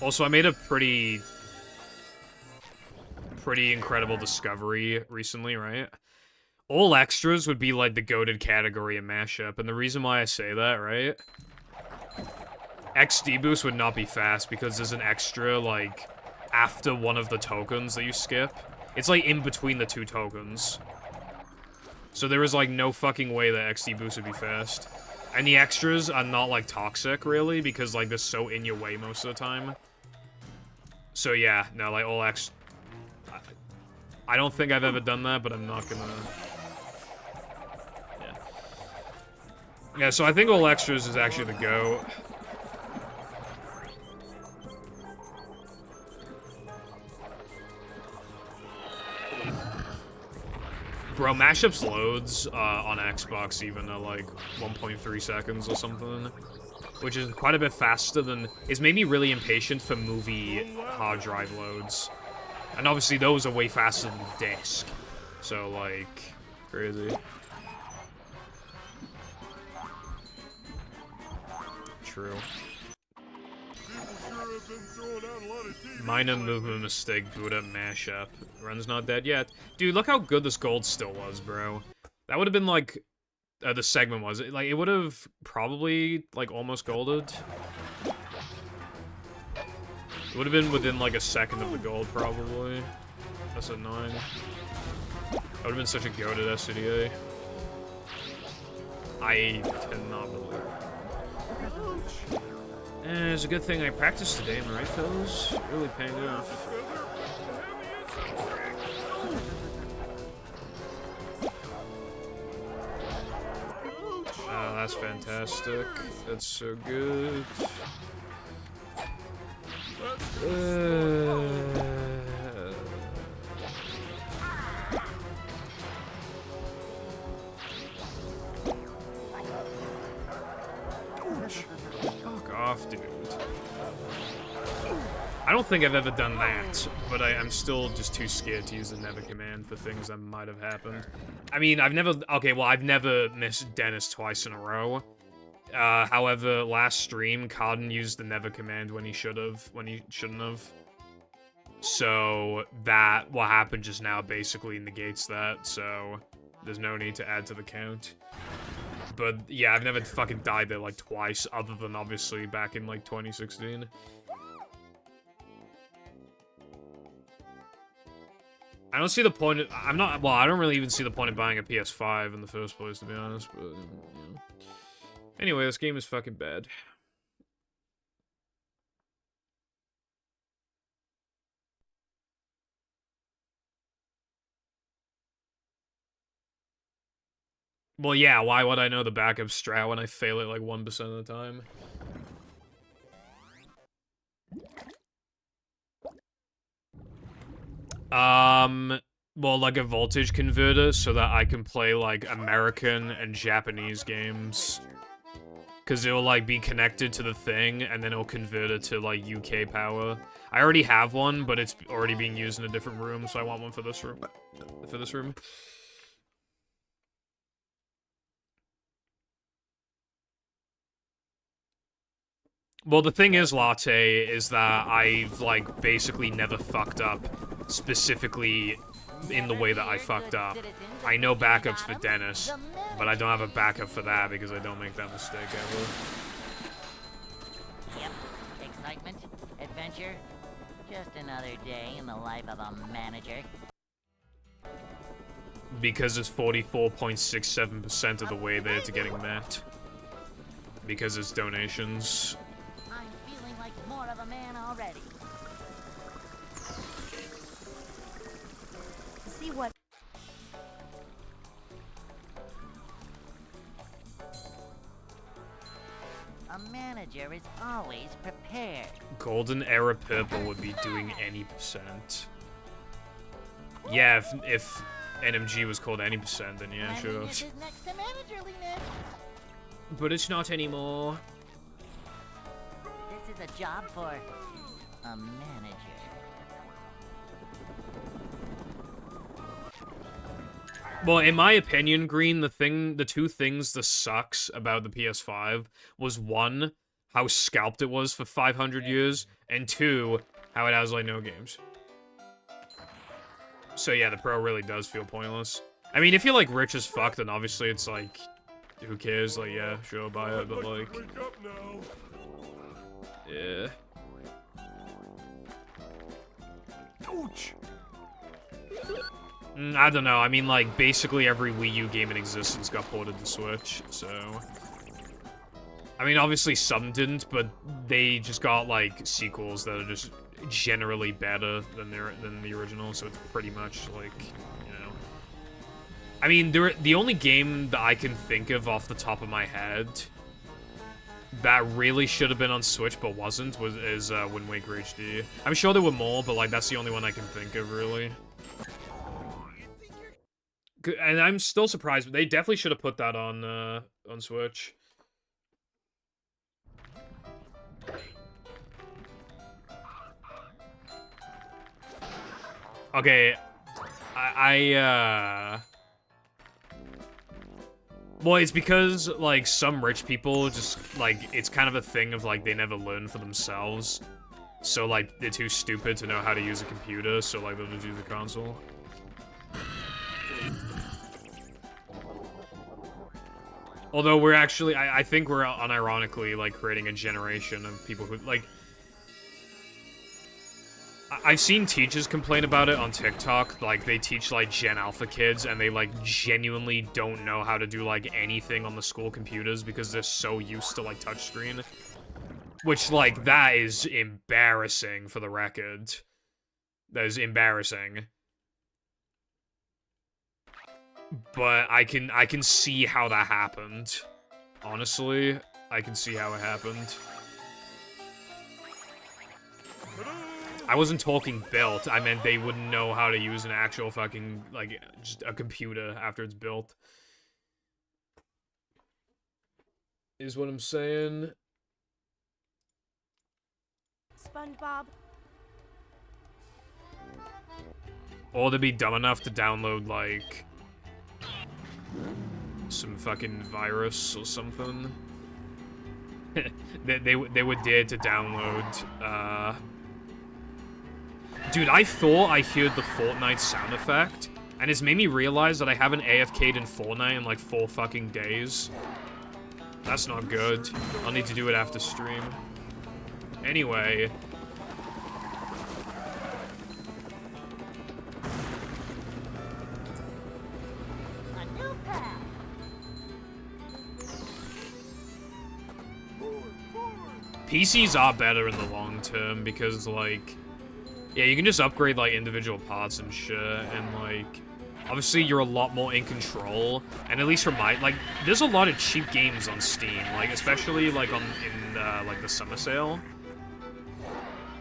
Also, I made a pretty incredible discovery recently, right? All extras would be, like, the goated category in Mashup, and the reason why I say that, right? XD boost would not be fast, because there's an extra, like, after one of the tokens that you skip. It's, like, in between the 2 tokens. So there is, like, no fucking way that XD boost would be fast. And the extras are not, like, toxic, really, because, like, they're so in your way most of the time. So, yeah, no, like, all X... I don't think I've ever done that, but I'm not gonna... Yeah, so I think all extras is actually the go. Bro, Mashup's loads on Xbox even are like 1.3 seconds or something, which is quite a bit faster than... It's made me really impatient for movie hard drive loads. And obviously those are way faster than the disc. So, like, crazy. True. Minor movement mistake, boot up mashup. Run's not dead yet. Dude, look how good this gold still was, bro. That would have been like... the segment was. Like, it would have probably, like, almost golded. It would have been within, like, a second of the gold, probably. That's a 9. That would have been such a goated SCDA. I cannot believe it. It's a good thing I practiced today, am I right, fellas? Really paying off. Oh, that's fantastic. That's so good. Fuck off, dude. I don't think I've ever done that, but I'm still just too scared to use the never command for things that might have happened. I mean, I've never missed Dennis twice in a row. However, last stream, Carden used the never command when he shouldn't have. So, what happened just now basically negates that, so there's no need to add to the count. But, yeah, I've never fucking died there, like, twice, other than, obviously, back in, like, 2016. I don't see the point I don't really even see the point of buying a PS5 in the first place, to be honest, but, you know. Anyway, this game is fucking bad. Well, yeah, why would I know the backup strat when I fail it like 1% of the time? Well, like a voltage converter so that I can play, like, American and Japanese games. Because it'll, like, be connected to the thing, and then it'll convert it to, like, UK power. I already have one, but it's already being used in a different room, so I want one for this room. Well, the thing is, Latte, is that I've, like, basically never fucked up specifically in the way that I fucked up. I know backups for Dennis, but I don't have a backup for that because I don't make that mistake ever. Yep. Excitement, adventure, just another day in the life of a manager. Because it's 44.67% of the way there to getting met. Because it's donations. I'm feeling like more of a man already. See what? A manager is always prepared. Golden Era Purple would be doing any percent. Yeah, if NMG was called any percent, then yeah, sure. This is next to managerliness. But it's not anymore. This is a job for a manager. Well, in my opinion, Green, the two things that sucks about the PS5 was one, how scalped it was for 500 years, and two, how it has, like, no games. So yeah, the Pro really does feel pointless. I mean, if you're, like, rich as fuck, then obviously it's, like, who cares? Like, yeah, sure, buy it, but, like... Yeah. Ouch! I don't know, I mean, like, basically every Wii U game in existence got ported to Switch, so... I mean, obviously some didn't, but they just got, like, sequels that are just generally better than the original, so it's pretty much, like, you know... I mean, the only game that I can think of off the top of my head that really should have been on Switch but wasn't is Wind Waker HD. I'm sure there were more, but, like, that's the only one I can think of, really. And I'm still surprised, but they definitely should have put that on Switch. Okay, well, it's because, like, some rich people just, like, it's kind of a thing of, like, they never learn for themselves. So, like, they're too stupid to know how to use a computer, so, like, they'll just use a console. Although we're actually, I think we're unironically, like, creating a generation of people who, like... I've seen teachers complain about it on TikTok, like, they teach, like, Gen Alpha kids, and they, like, genuinely don't know how to do, like, anything on the school computers because they're so used to, like, touchscreen. Which, like, that is embarrassing, for the record. That is embarrassing. But I can see how that happened. Honestly, I can see how it happened. I wasn't talking built. I meant they wouldn't know how to use an actual fucking, like, just a computer after it's built. Is what I'm saying. SpongeBob. Or to be dumb enough to download, like, some fucking virus or something. they would dare to download, Dude, I thought I heard the Fortnite sound effect, and it's made me realize that I haven't AFK'd in Fortnite in like 4 fucking days. That's not good. I'll need to do it after stream. Anyway. A new path. PCs are better in the long term because, like, yeah, you can just upgrade, like, individual parts and shit, and, like, obviously you're a lot more in control, and at least for my, like, there's a lot of cheap games on Steam, like, especially, like, like, the summer sale.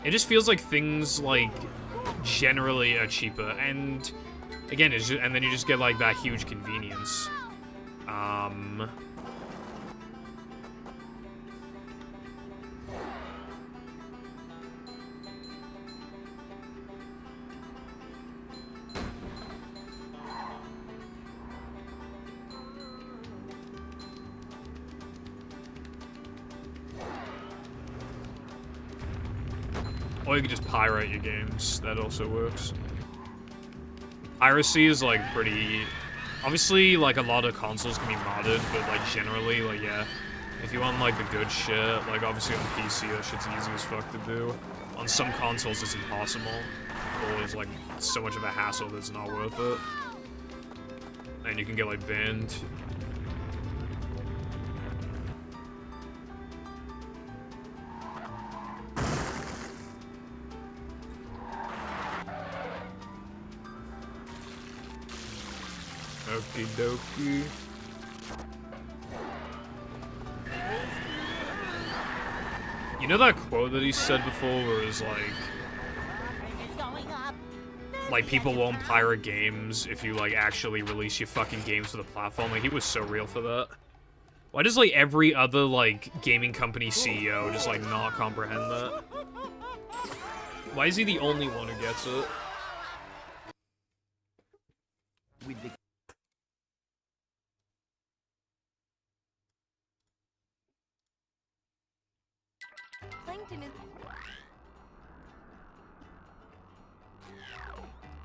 It just feels like things, like, generally are cheaper, and, again, it's just, and then you just get, like, that huge convenience. Or you can just pirate your games. That also works. Piracy is, like, pretty... Obviously, like, a lot of consoles can be modded, but, like, generally, like, yeah. If you want, like, the good shit, like, obviously on PC, that shit's easy as fuck to do. On some consoles, it's impossible. Or it's, like, so much of a hassle that it's not worth it. And you can get, like, banned. Okie dokie. You know that quote that he said before where it was like people won't pirate games if you like actually release your fucking games to the platform? Like, he was so real for that. Why does like every other like gaming company CEO just like not comprehend that? Why is he the only one who gets it? Plankton is...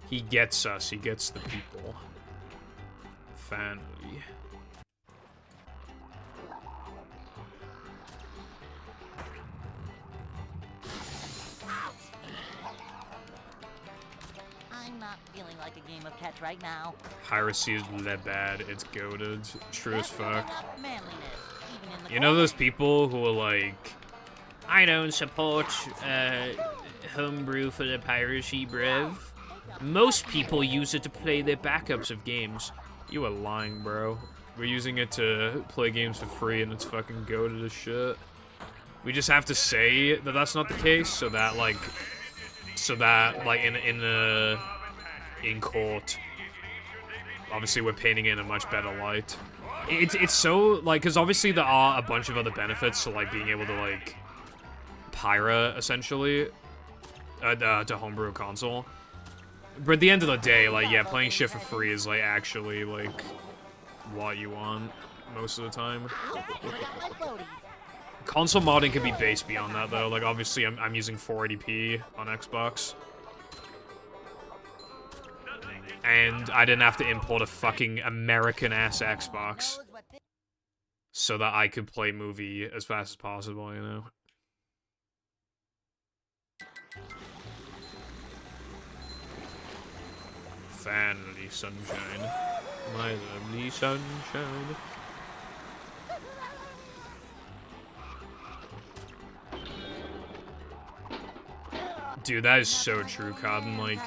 He gets us, he gets the people. Family. I'm not feeling like a game of catch right now. Piracy is that bad, it's goated. True as fuck. Enough manliness, even in the You know those people who are like, I don't support homebrew for the piracy, bruv. Most people use it to play their backups of games. You are lying, bro. We're using it to play games for free and it's fucking goated as shit. We just have to say that that's not the case so that like in court, obviously we're painting it in a much better light. It's so, like, because obviously there are a bunch of other benefits to, like, being able to, like, pirate, essentially, to homebrew a console. But at the end of the day, like, yeah, playing shit for free is, like, actually, like, what you want most of the time. Console modding can be based beyond that, though. Like, obviously, I'm using 480p on Xbox. And I didn't have to import a fucking American-ass Xbox so that I could play movie as fast as possible, you know? Family sunshine. My lovely sunshine. Dude, that is so true, Cotton. Like,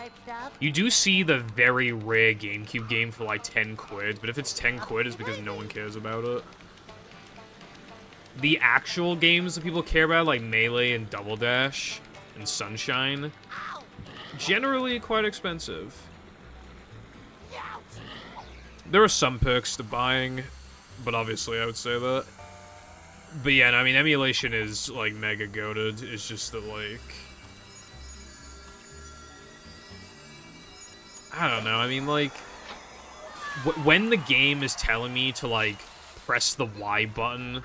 you do see the very rare GameCube game for like 10 quid, but if it's 10 quid, it's because no one cares about it. The actual games that people care about, like Melee and Double Dash, and Sunshine. Generally quite expensive. There are some perks to buying, but obviously I would say that. But yeah, no, I mean, emulation is, like, mega goated. It's just that, like... I don't know, I mean, like... when the game is telling me to, like, press the Y button...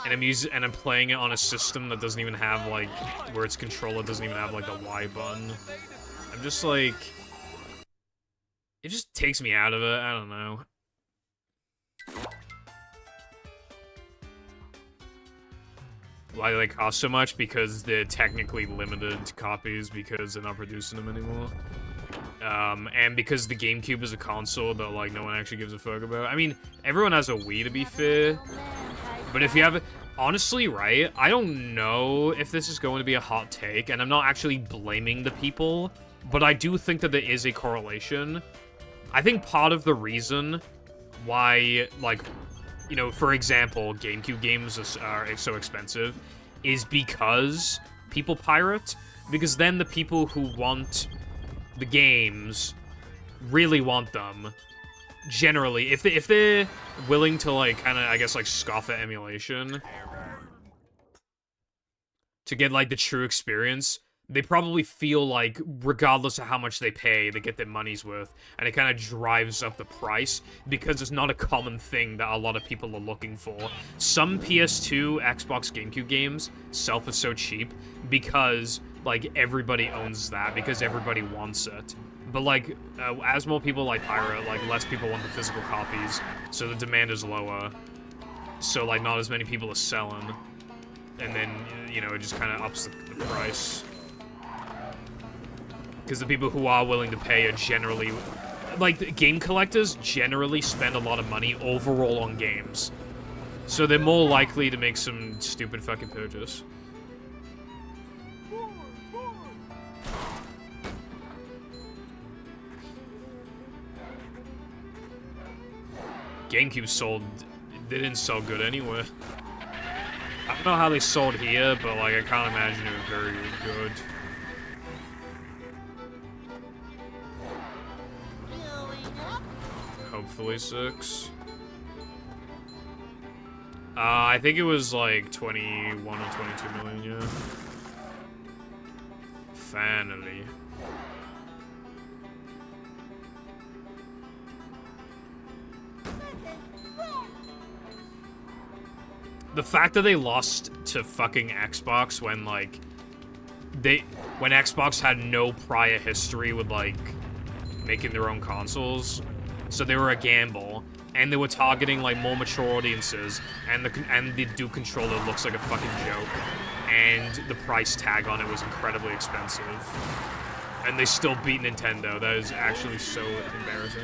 and I'm playing it on a system that doesn't even have, like... where its controller doesn't even have, like, the Y button. I'm just, like... it just takes me out of it, I don't know. Why do they cost so much? Because they're technically limited copies because they're not producing them anymore. And because the GameCube is a console that, like, no one actually gives a fuck about. I mean, everyone has a Wii, to be fair. But if you have... honestly, right, I don't know if this is going to be a hot take, and I'm not actually blaming the people, but I do think that there is a correlation. I think part of the reason why, like... you know, for example, GameCube games are so expensive is because people pirate. Because then the people who want the games really want them. Generally, if they're willing to, like, kind of, I guess, like, scoff at emulation to get, like, the true experience, they probably feel like, regardless of how much they pay, they get their money's worth, and it kind of drives up the price, because it's not a common thing that a lot of people are looking for. Some PS2, Xbox, GameCube games sell for so cheap, because, like, everybody owns that, because everybody wants it. But, like, as more people, like, pirate, like, less people want the physical copies, so the demand is lower, so, like, not as many people are selling, and then, you know, it just kind of ups the price. Because the people who are willing to pay are generally... like, game collectors generally spend a lot of money overall on games. So they're more likely to make some stupid fucking purchase. GameCube sold... they didn't sell good anywhere. I don't know how they sold here, but, like, I can't imagine it was very good. Hopefully 6. I think it was like 21 or 22 million, yeah. Finally. The fact that they lost to fucking Xbox when, like, when Xbox had no prior history with, like, making their own consoles, so they were a gamble, and they were targeting, like, more mature audiences, and the Duke controller looks like a fucking joke, and the price tag on it was incredibly expensive, and they still beat Nintendo. That is actually so embarrassing.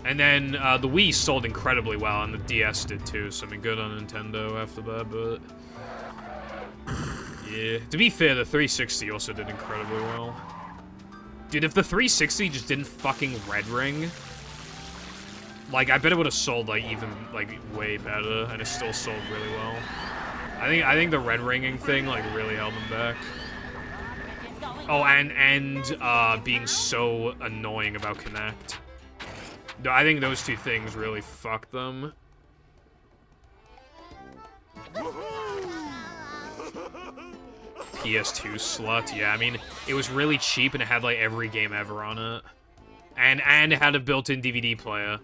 And then, the Wii sold incredibly well, and the DS did too, so I mean, good on Nintendo after that, but... yeah. To be fair, the 360 also did incredibly well. Dude, if the 360 just didn't fucking red ring... like, I bet it would have sold, like, even, like, way better, and it still sold really well. I think the red ringing thing, like, really held them back. Oh, and being so annoying about Kinect. I think those two things really fucked them. PS2 slut, yeah, I mean, it was really cheap and it had, like, every game ever on it. And it had a built-in DVD player.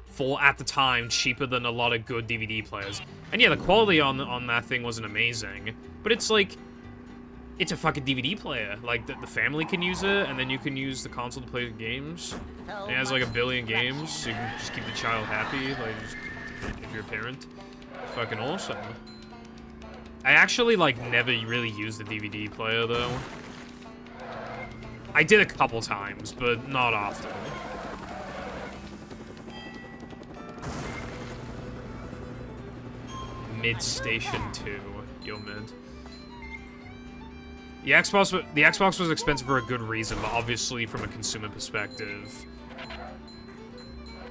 For, at the time, cheaper than a lot of good DVD players. And yeah, the quality on that thing wasn't amazing. But it's like... it's a fucking DVD player. Like, the family can use it, and then you can use the console to play games. And it has, like, 1 billion games, so you can just keep the child happy, like, just, if you're a parent. It's fucking awesome. I actually, like, never really used the DVD player, though. I did a couple times, but not often. Mid-Station 2. Yo, mid. The Xbox was expensive for a good reason, but obviously from a consumer perspective.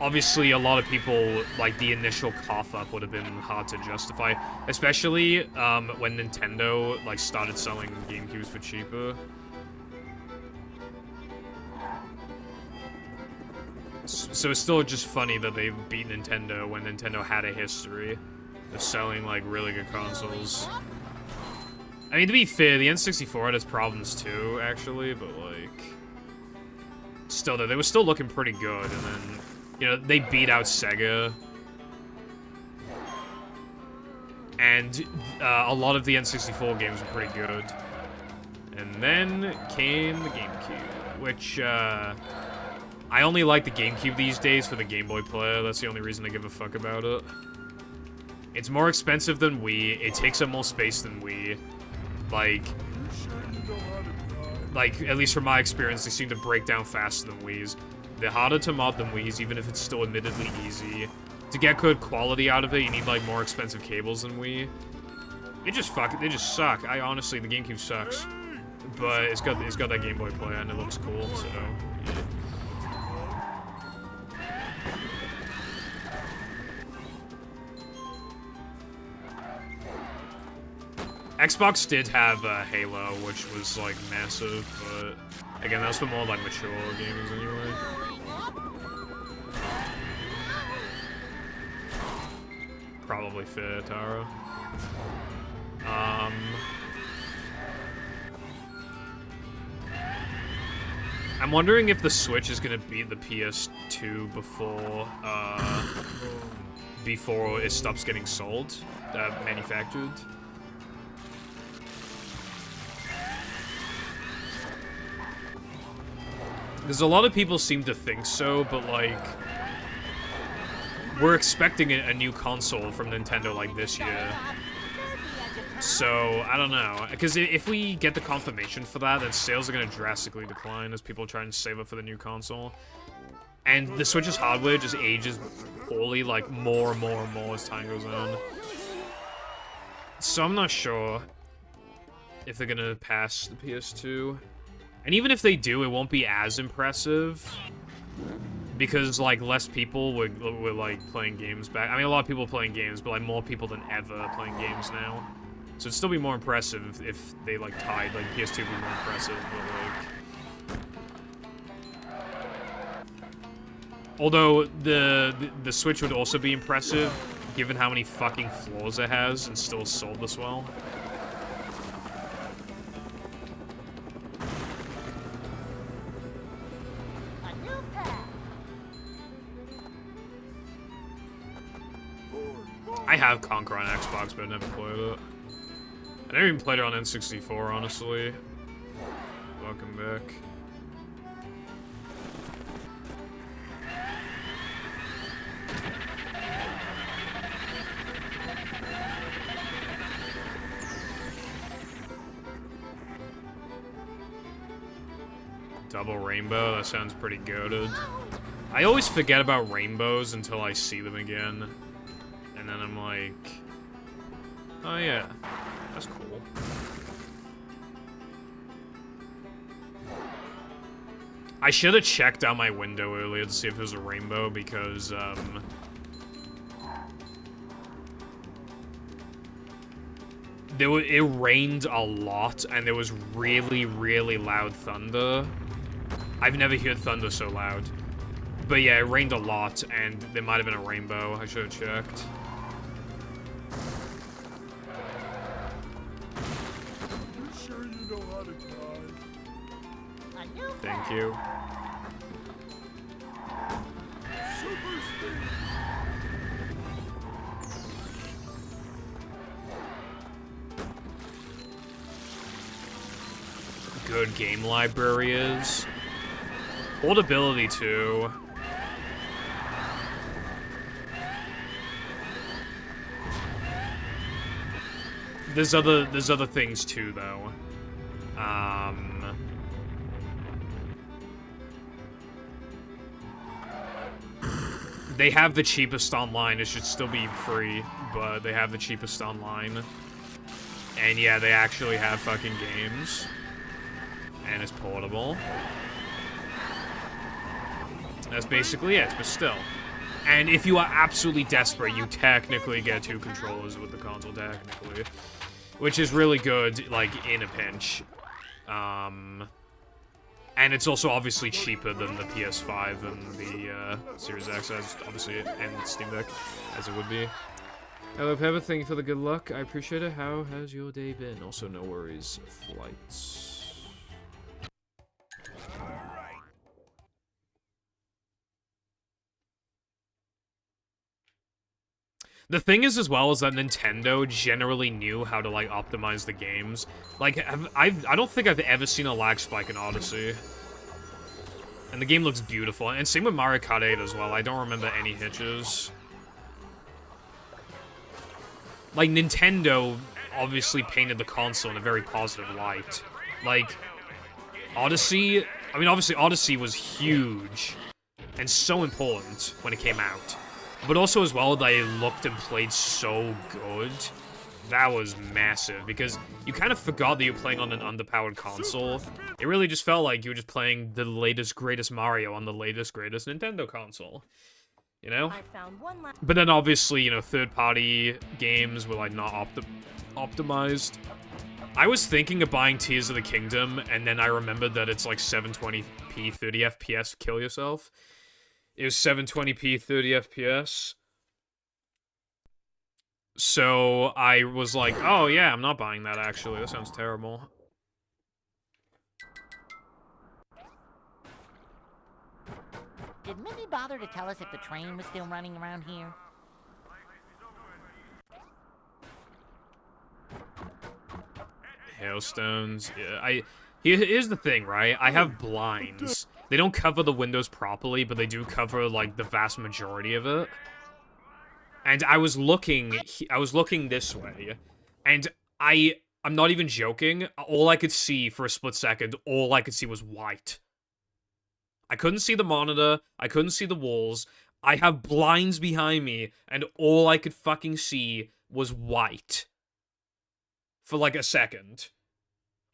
obviously a lot of people, like, the initial cough up would have been hard to justify, especially when Nintendo, like, started selling GameCubes for cheaper. So it's still just funny that they beat Nintendo when Nintendo had a history of selling, like, really good consoles. I mean, to be fair, the N64 had its problems too, actually, but, like, still, though, they were still looking pretty good, and then, you know, they beat out Sega. And a lot of the N64 games were pretty good. And then came the GameCube, which, I only like the GameCube these days for the Game Boy player. That's the only reason I give a fuck about it. It's more expensive than Wii. It takes up more space than Wii. Like, at least from my experience, they seem to break down faster than Wii's. They're harder to mod than Wii's, even if it's still admittedly easy. To get good quality out of it, you need, like, more expensive cables than Wii. They just suck. The GameCube sucks. But it's got that Game Boy player, and it looks cool, so, yeah. Xbox did have Halo, which was, like, massive, but again, that's for more, like, mature gamers anyway. Probably fair, Tara. I'm wondering if the Switch is gonna beat the PS2 before it stops getting sold, manufactured. There's a lot of people seem to think so, but, like, we're expecting a new console from Nintendo, like, this year. So, I don't know. Because if we get the confirmation for that, then sales are going to drastically decline as people try and save up for the new console. And the Switch's hardware just ages poorly, like, more and more and more as time goes on. So I'm not sure if they're going to pass the PS2. And even if they do, it won't be as impressive. Because, like, less people were like, playing games back. I mean, a lot of people playing games, but, like, more people than ever playing games now. So it'd still be more impressive if they, like, tied. Like, PS2 would be more impressive, but, like... Although, the Switch would also be impressive, given how many fucking flaws it has, and still sold this well. I have Conquer on Xbox, but I never played it. I never even played it on N64, honestly. Welcome back. Double rainbow, that sounds pretty goated. I always forget about rainbows until I see them again. And then I'm like, oh yeah, that's cool. I should have checked out my window earlier to see if it was a rainbow because, it rained a lot and there was really, really loud thunder. I've never heard thunder so loud. But yeah, it rained a lot and there might have been a rainbow. I should have checked. Thank you. Good game library is. Portability too. There's other things too though. They have the cheapest online. It should still be free, but they have the cheapest online. And yeah, they actually have fucking games. And it's portable. That's basically it, but still. And if you are absolutely desperate, you technically get 2 controllers with the console, technically. Which is really good, like, in a pinch. And it's also obviously cheaper than the PS5 and the Series X, as obviously, and Steam Deck, as it would be. Hello, Pepper, thank you for the good luck. I appreciate it. How has your day been? Also, no worries. Flights. The thing is, as well, is that Nintendo generally knew how to, like, optimize the games. Like, I don't think I've ever seen a lag spike in Odyssey. And the game looks beautiful. And same with Mario Kart 8 as well. I don't remember any hitches. Like, Nintendo obviously painted the console in a very positive light. Like, Odyssey... I mean, obviously, Odyssey was huge. And so important when it came out. But also, as well, they looked and played so good. That was massive, because you kind of forgot that you were playing on an underpowered console. It really just felt like you were just playing the latest, greatest Mario on the latest, greatest Nintendo console. You know? I found one But then, obviously, you know, third-party games were, like, not optimized. I was thinking of buying Tears of the Kingdom, and then I remembered that it's, like, 720p, 30 FPS, kill yourself. It was 720p, 30 FPS. So I was like, oh yeah, I'm not buying that actually. That sounds terrible. Did Minnie bother to tell us if the train was still running around here? Hailstones. Yeah, here's the thing, right? I have blinds. They don't cover the windows properly, but they do cover, like, the vast majority of it. And I was looking this way, and I'm not even joking, all I could see for a split second, all I could see was white. I couldn't see the monitor, I couldn't see the walls, I have blinds behind me, and all I could fucking see was white. For, like, a second.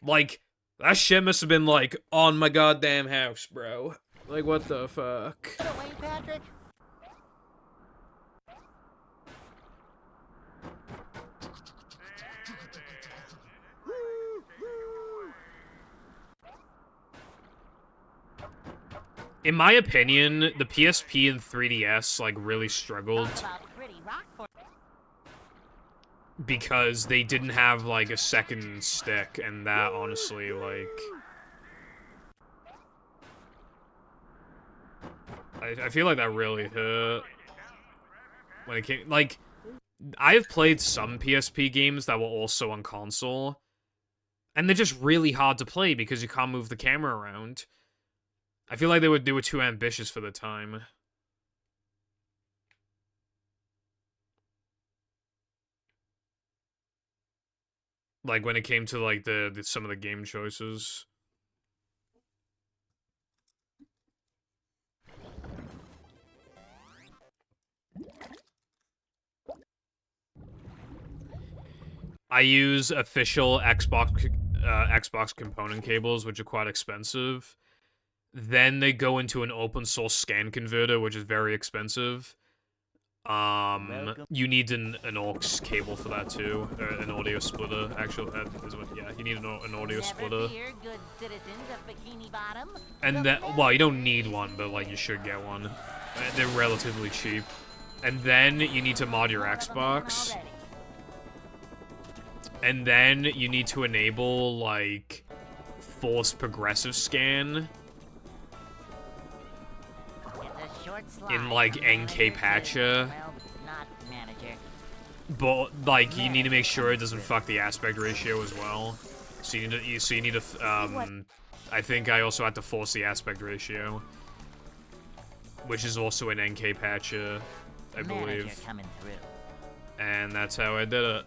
Like... that shit must have been, like, on my goddamn house, bro. Like, what the fuck? Get away, Patrick. In my opinion, the PSP and 3DS, like, really struggled. Because they didn't have, like, a second stick, and that, honestly, like... I feel like that really hurt. When it came... like, I've played some PSP games that were also on console, and they're just really hard to play because you can't move the camera around. I feel like they were too ambitious for the time. Like, when it came to, like, some of the game choices. I use official Xbox component cables, which are quite expensive. Then they go into an open source scan converter, which is very expensive. You need an aux cable for that too, or an audio splitter. Actually, yeah, you need an audio splitter. And then, well, you don't need one, but like you should get one. They're relatively cheap. And then you need to mod your Xbox. And then you need to enable like force progressive scan. In, like, NK Patcher. But, like, you need to make sure it doesn't fuck the aspect ratio as well. So you need to, I think I also had to force the aspect ratio. Which is also an NK Patcher, I believe. And that's how I did it.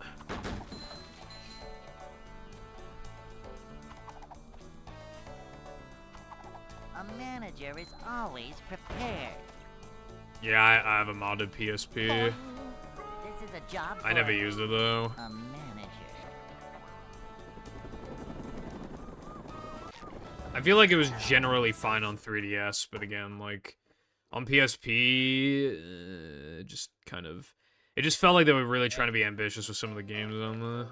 A manager is always prepared. Yeah, I have a modded PSP. This is a job I never used it though. A manager. I feel like it was generally fine on 3DS, but again, like, On PSP, just kind of... It just felt like they were really trying to be ambitious with some of the games on there.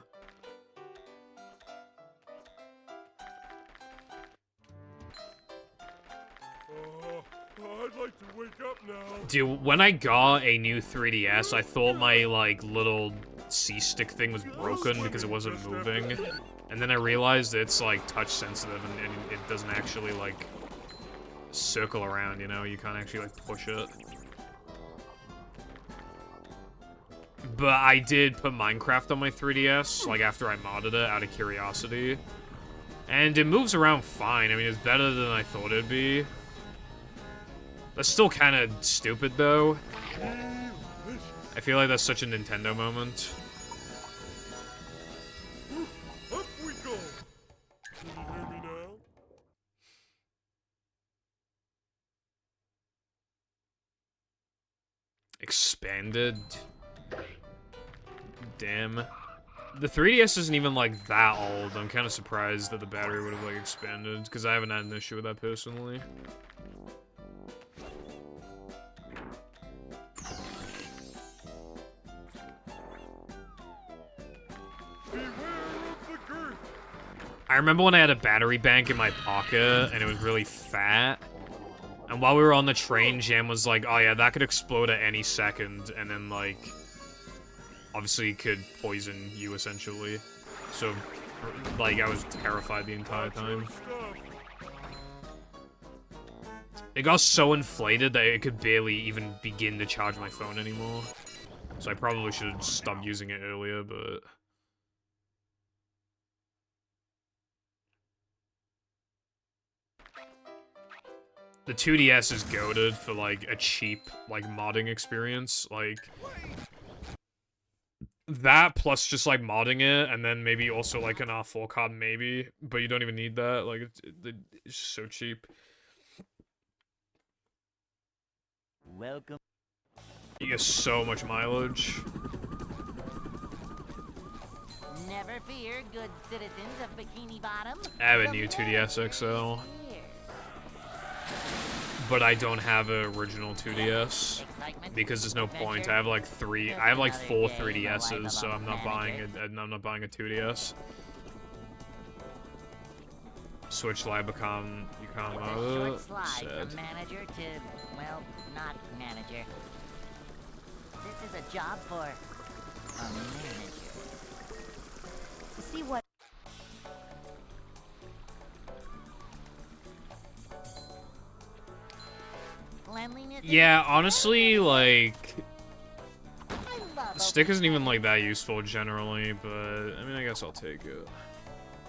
I'd like to wake up now. Dude, when I got a new 3DS, I thought my, like, little C-stick thing was broken because it wasn't moving. And then I realized it's, like, touch-sensitive and it doesn't actually, like, circle around, you know? You can't actually, like, push it. But I did put Minecraft on my 3DS, like, after I modded it out of curiosity. And it moves around fine. I mean, it's better than I thought it'd be. That's still kind of stupid, though. I feel like that's such a Nintendo moment. Up we go. Can you hear me now? Expanded. Damn. The 3DS isn't even, like, that old. I'm kind of surprised that the battery would have, like, expanded, because I haven't had an issue with that personally. I remember when I had a battery bank in my pocket, and it was really fat. And while we were on the train, Jam was like, oh yeah, that could explode at any second, and then, like, obviously could poison you, essentially. So, like, I was terrified the entire time. It got so inflated that it could barely even begin to charge my phone anymore. So I probably should have stopped using it earlier, but... The 2DS is goated for, like, a cheap, like, modding experience. Like, that plus just, like, modding it, and then maybe also, like, an R4 card, maybe. But you don't even need that. Like, it's so cheap. Welcome. You get so much mileage. Never fear, good citizens of Bikini Bottom. I have a The new manager 2DS is XL. here. But I don't have an original 2DS. Excitement, Because there's no point. adventure, I have like three. just I have like another 4 day in the life 3DSs, of so a I'm not buying manager. I'm not buying a 2DS. Switch Libacom, you can't It's a mod short it. slide Sad. from manager to, well, not manager. This is a job for a manager. See what? Cleanliness is Yeah, honestly, like, I love the stick isn't even like that useful generally, but I mean, I guess I'll take it.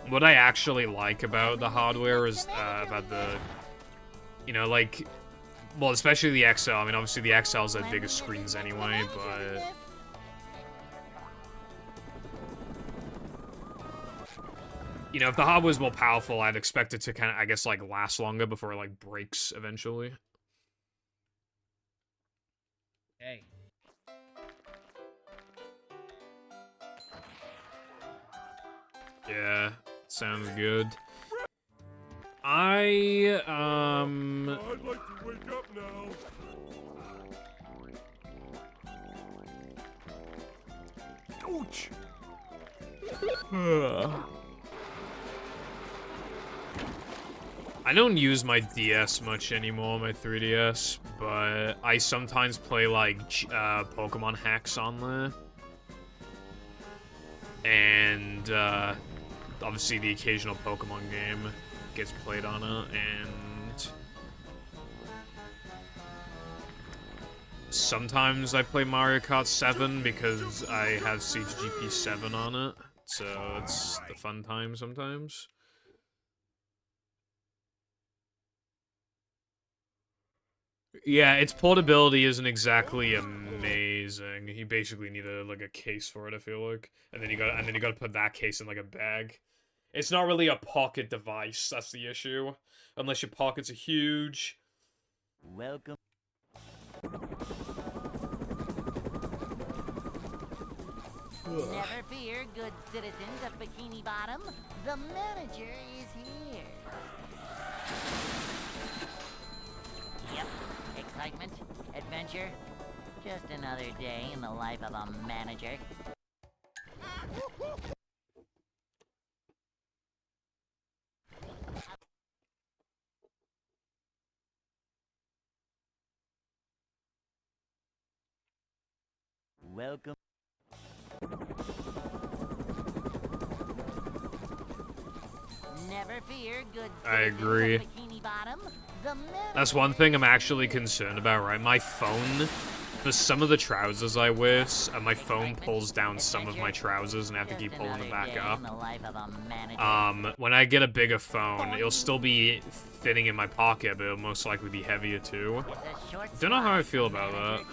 What I actually like about the hardware is about the, you know, like, well, especially the XL. I mean, obviously the XL's at bigger screens anyway, but you know, if the hardware's more powerful, I'd expect it to kind of, I guess, like, last longer before it, like, breaks eventually. Hey. Yeah, sounds good. I'd like to wake up now. Ouch! I don't use my DS much anymore, my 3DS, but I sometimes play, like, Pokemon hacks on there. And, obviously the occasional Pokemon game gets played on it, and sometimes I play Mario Kart 7 because I have Siege GP 7 on it, so it's the fun time sometimes. Yeah, its portability isn't exactly amazing. You basically need a case for it, I feel like. And then you gotta put that case in like a bag. It's not really a pocket device, that's the issue. Unless your pockets are huge. Welcome. Never fear, good citizens of Bikini Bottom. The manager is here. Yep, Excitement, adventure, just another day in the life of a manager. Welcome. Never fear, good I citizens of agree. Bikini Bottom. The That's one thing I'm actually concerned about, right? My phone, for some of the trousers I wear, my phone pulls down some of my trousers and I have to keep pulling them back up. When I get a bigger phone, it'll still be fitting in my pocket, but it'll most likely be heavier too. Don't know how I feel about that.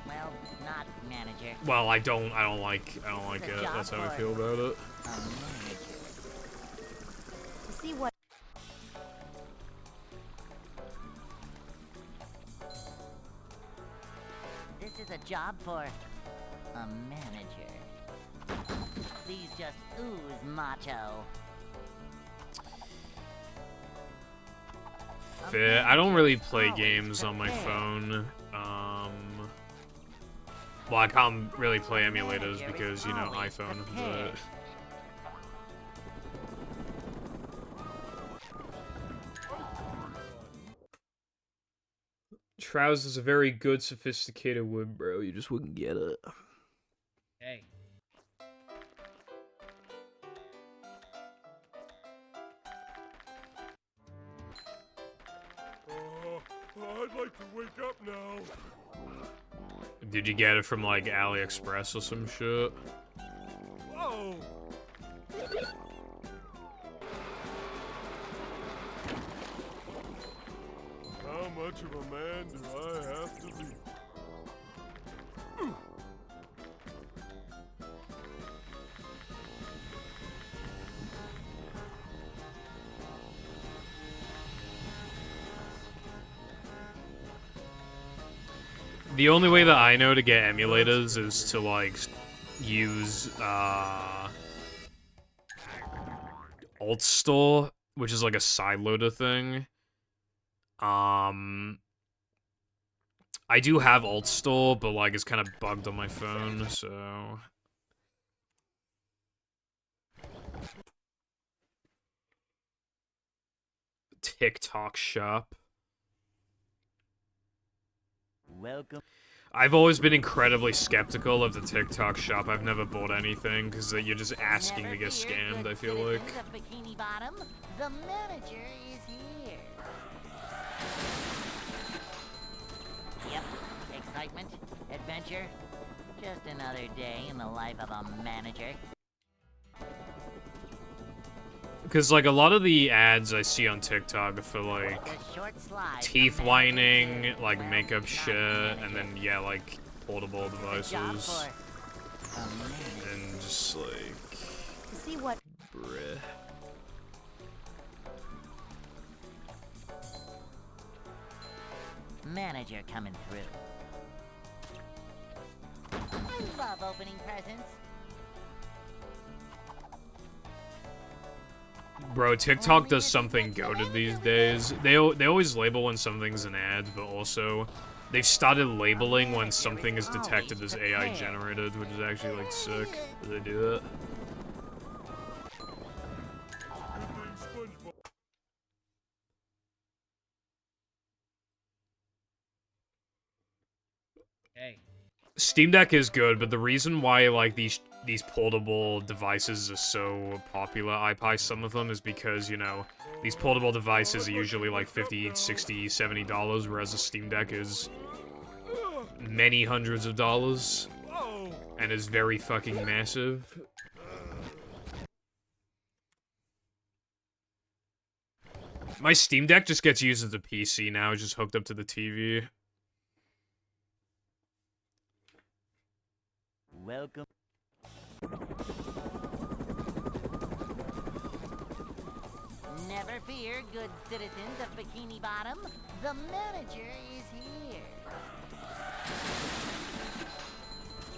Well, not manager. Well, I don't like it. That's how I feel about it. See what? This is a job for a manager. Please just ooze macho. Fair. I don't really play games on my phone. Well, I can't really play emulators because, you know, iPhone, but... Trousers is a very good, sophisticated word, bro. You just wouldn't get it. Hey. I'd like to wake up now. Did you get it from, like, AliExpress or some shit? Whoa! How much of a man do I have to be? The only way that I know to get emulators is to, like, use, Alt Store, which is like a sideloader thing. I do have Alt Store, but, like, it's kind of bugged on my phone, so... TikTok shop. Welcome. I've always been incredibly skeptical of the TikTok shop. I've never bought anything, because you're just asking to get scammed, I feel like. Bikini Bottom, the manager is here. Yep, excitement, adventure, just another day in the life of a manager. Because, like, a lot of the ads I see on TikTok are for, like, teeth whitening, like, makeup shit, and then, yeah, like, portable devices. And just, like... See what? Bruh. Manager coming through. I love opening presents. Bro, TikTok does something goated these days. They always label when something's an ad, but also they've started labeling when something is detected as AI generated, which is actually, like, sick that they do that. Hey. Steam Deck is good, but the reason why, like, these portable devices are so popular, I buy some of them, is because, you know, these portable devices are usually like $50, $60, $70, whereas a Steam Deck is many hundreds of dollars and is very fucking massive. My Steam Deck just gets used as a PC now, it's just hooked up to the TV. Welcome. Never fear, good citizens of Bikini Bottom. The manager is here.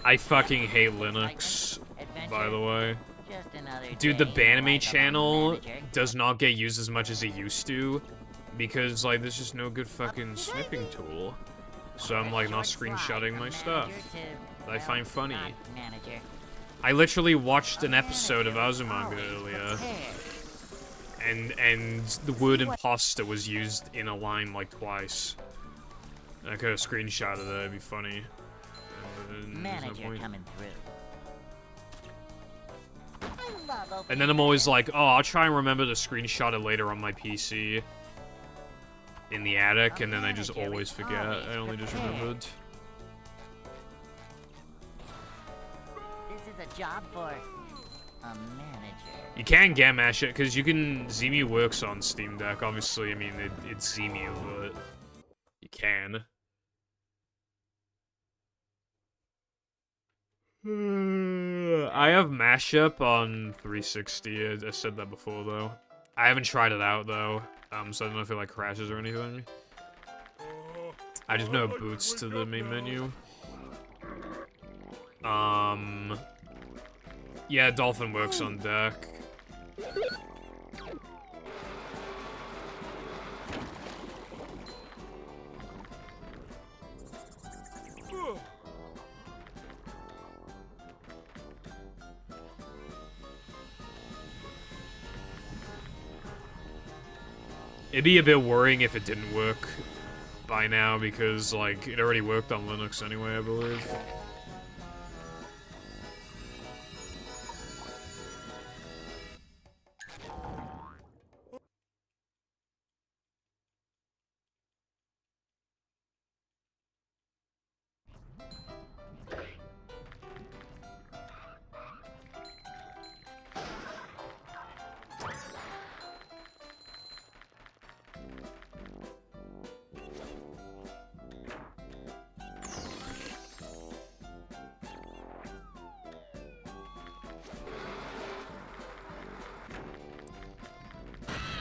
I fucking hate Linux, by the way. Dude, the Banime channel does not get used as much as it used to, because, like, there's just no good fucking snipping tool. So I'm like not Short slide screenshotting from my manager stuff to, that I well, find funny. not manager. I literally watched an A episode of manager is Azumanga always earlier, prepared. and the word imposter was used in a line like twice. I could have screenshotted it, it'd be funny. And there's no Manager point. coming through. I love And then I'm always like, oh, I'll try and remember to screenshot it later on my PC in the attic, and then I just always forget. I only just remembered. This is a job for a manager. You can get mashup because you can. Zemu works on Steam Deck. Obviously, I mean it's Zemu, but you can. I have mashup on 360. I said that before though. I haven't tried it out though, so I don't know if it like crashes or anything. I just know it boots to the main menu. Yeah, Dolphin works on deck. It'd be a bit worrying if it didn't work by now, because, like, it already worked on Linux anyway, I believe.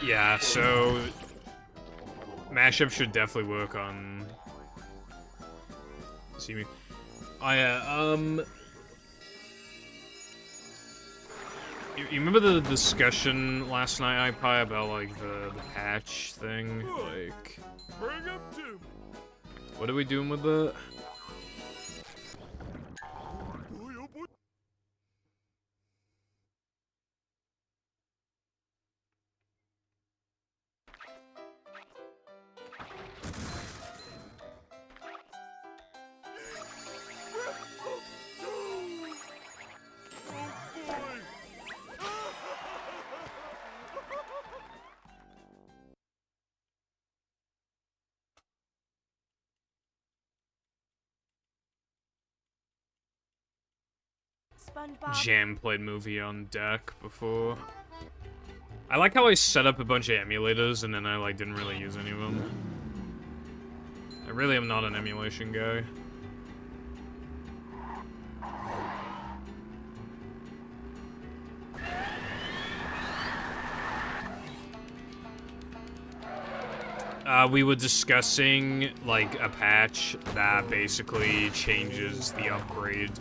Yeah, so mashup should definitely work on. See me. Oh yeah, you remember the discussion last night, iPie, about like the patch thing? Like, Bring up Tim. what are we doing with it? Boy, oh boy. SpongeBob. Jam played movie on deck before. I like how I set up a bunch of emulators and then I like didn't really use any of them. I really am not an emulation guy. We were discussing like a patch that basically changes the upgrade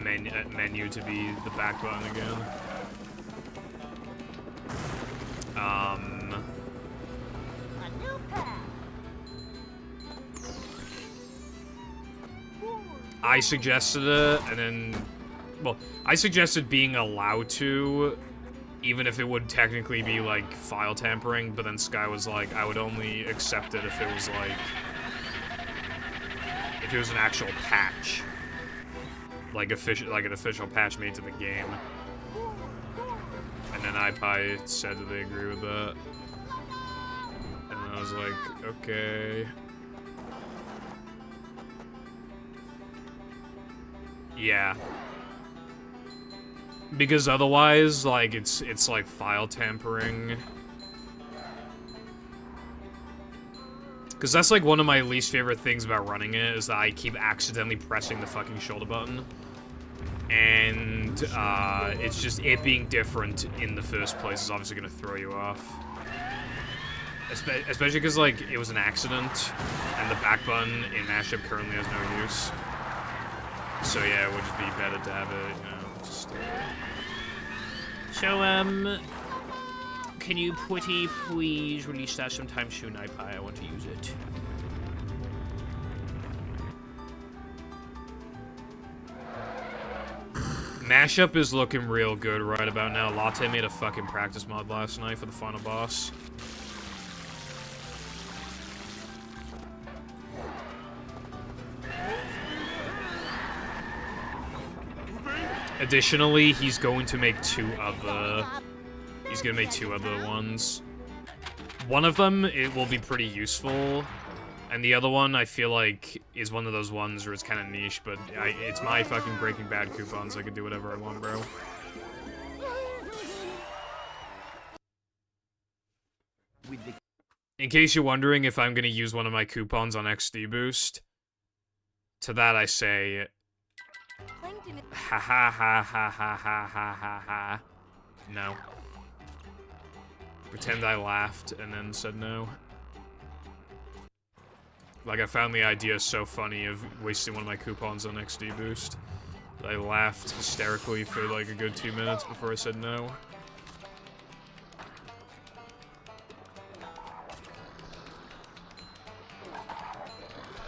menu to be the back button again. A new path. I suggested it, and then, well, I suggested being allowed to, even if it would technically be like file tampering, but then Sky was like, I would only accept it if it was like, if it was an actual patch. Like an official patch made to the game. And then iPie said that they agree with that. And then I was like, okay. Yeah. Because otherwise, like, it's like file tampering. Because that's like one of my least favorite things about running it, is that I keep accidentally pressing the fucking shoulder button. And it's just, it being different in the first place is obviously going to throw you off. Especially because, like, it was an accident, and the back button in mashup currently has no use. So yeah, it would just be better to have it, you know, just... So, can you please release that sometime soon, iPie? I want to use it. Mashup is looking real good right about now. Latte made a fucking practice mod last night for the final boss. Additionally, he's going to make two other ones. One of them, it will be pretty useful. And the other one, I feel like, is one of those ones where it's kind of niche, but it's my fucking Breaking Bad coupons. I can do whatever I want, bro. In case you're wondering if I'm gonna use one of my coupons on XD Boost, to that I say, ha ha ha ha ha ha ha ha ha. No. Pretend I laughed and then said no. Like, I found the idea so funny of wasting one of my coupons on XD Boost. I laughed hysterically for like a good 2 minutes before I said no.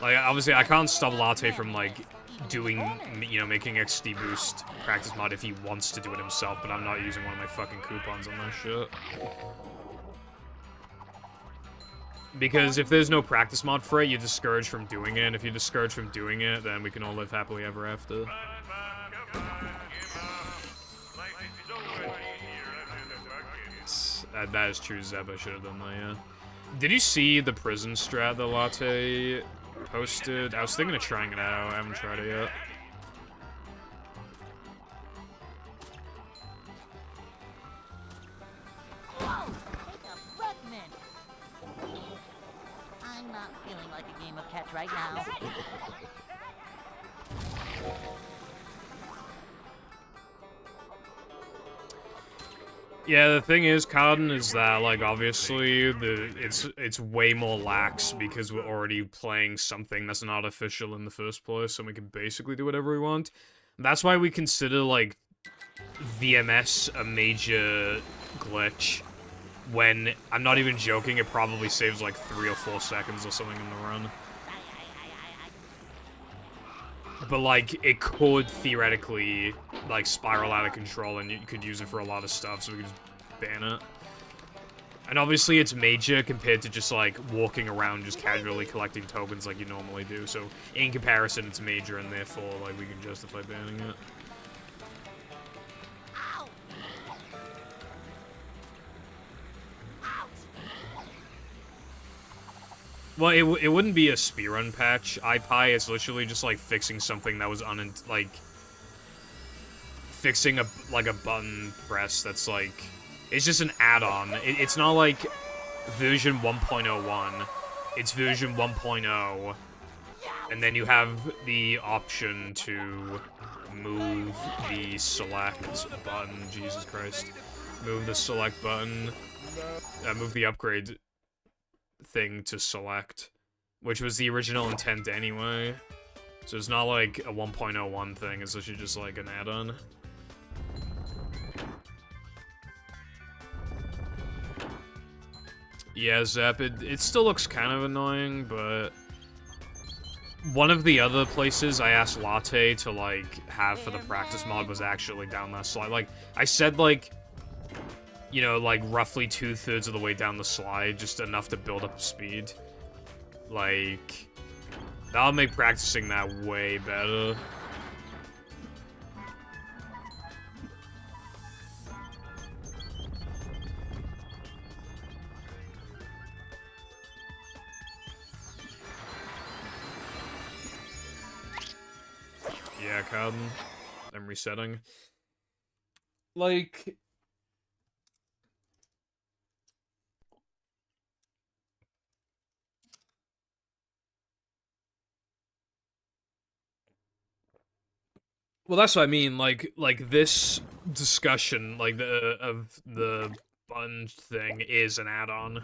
Like, obviously, I can't stop Latte from, like, doing, you know, making XD Boost practice mod if he wants to do it himself, but I'm not using one of my fucking coupons on that shit. Because if there's no practice mod for it, you're discouraged from doing it, and if you're discouraged from doing it, then we can all live happily ever after. That is true, Zeb. I should have done that, yeah. Did you see the prison strat that Latte posted? I was thinking of trying it out. I haven't tried it yet. I'm not feeling like a game of catch right now. Yeah, the thing is, Cotton, is that, like, obviously, it's way more lax because we're already playing something that's not official in the first place, and we can basically do whatever we want. That's why we consider, like, VMS a major glitch, when, I'm not even joking, it probably saves, like, 3 or 4 seconds or something in the run. But, like, it could theoretically, like, spiral out of control, and you could use it for a lot of stuff, so we could just ban it. And obviously it's major compared to just, like, walking around just casually collecting tokens like you normally do, so in comparison it's major, and therefore, like, we can justify banning it. Well, it wouldn't be a speedrun patch, iPie. It's literally just, like, fixing something that was fixing a button press that's, like... It's just an add-on. It's not, like, version 1.01. It's version 1.0. And then you have the option to move the select button. Jesus Christ. Move the select button. Move the upgrade thing to select, which was the original intent anyway. So it's not like a 1.01 thing, it's literally just like an add-on. Yeah, Zep, it still looks kind of annoying, but one of the other places I asked Latte to, like, have for the practice mod was actually down that slide. Like, I said, like, you know, like, roughly 2/3 of the way down the slide, just enough to build up speed. Like, that'll make practicing that way better. Yeah, Cotton. I'm resetting. Like... Well, that's what I mean, like this discussion, like, of the button thing is an add-on.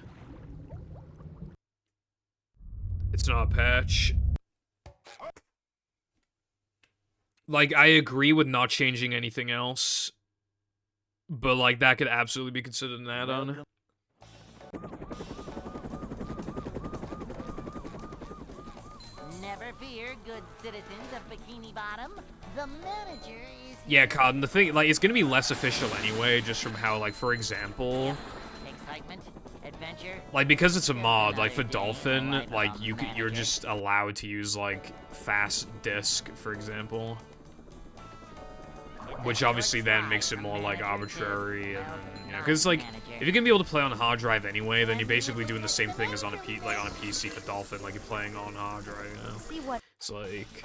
It's not a patch. Like, I agree with not changing anything else, but, like, that could absolutely be considered an add-on. Never fear. fear, good citizens of Bikini Bottom. The manager is Yeah, Cotton, the thing, like, it's gonna be less official anyway, just from how, like, for example, excitement, adventure. like, because it's a Just mod, like, for another day in the Dolphin, life of like, a you're manager. just allowed to use, like, fast disc, for example. Which obviously then makes it more, like, arbitrary, and then, you know, because, like, if you're gonna be able to play on a hard drive anyway, then you're basically doing the same thing as on a PC for Dolphin, like, you're playing on hard drive, you know? See what It's like...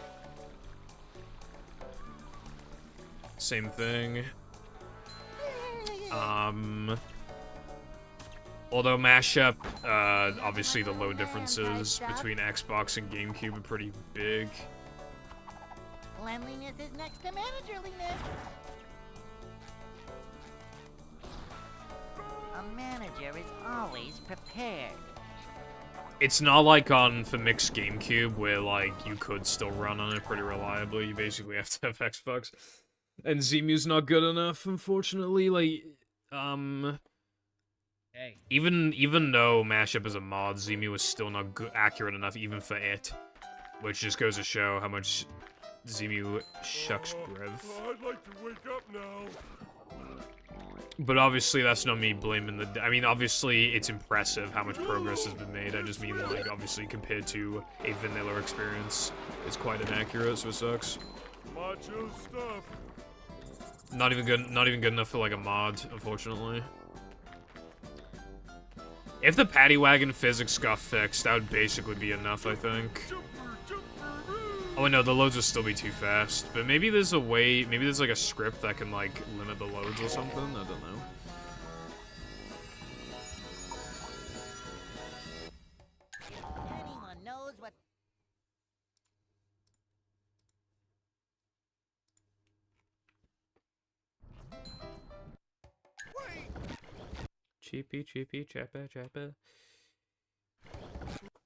Same thing. Although mashup, obviously the load differences between Xbox and GameCube are pretty big. Cleanliness is next to managerliness. A manager is always prepared. It's not like for mixed GameCube where, like, you could still run on it pretty reliably. You basically have to have Xbox. And Zemu's not good enough, unfortunately. Like, Hey. even though mashup is a mod, Zemu is still not accurate enough even for it. Which just goes to show how much Zemu shucks brev. I'd like to wake up now. But obviously that's not me blaming the... I mean, obviously it's impressive how much progress has been made. I just mean, like, obviously compared to a vanilla experience, it's quite inaccurate, so it sucks. Macho stuff. Not even good enough for, like, a mod, unfortunately. If the paddy wagon physics got fixed, that would basically be enough, I think. Oh, no, the loads would still be too fast. But maybe there's a way, maybe there's, like, a script that can, like, limit the loads or something? I don't know. Anyone knows what... Cheapy, chappa, chappa.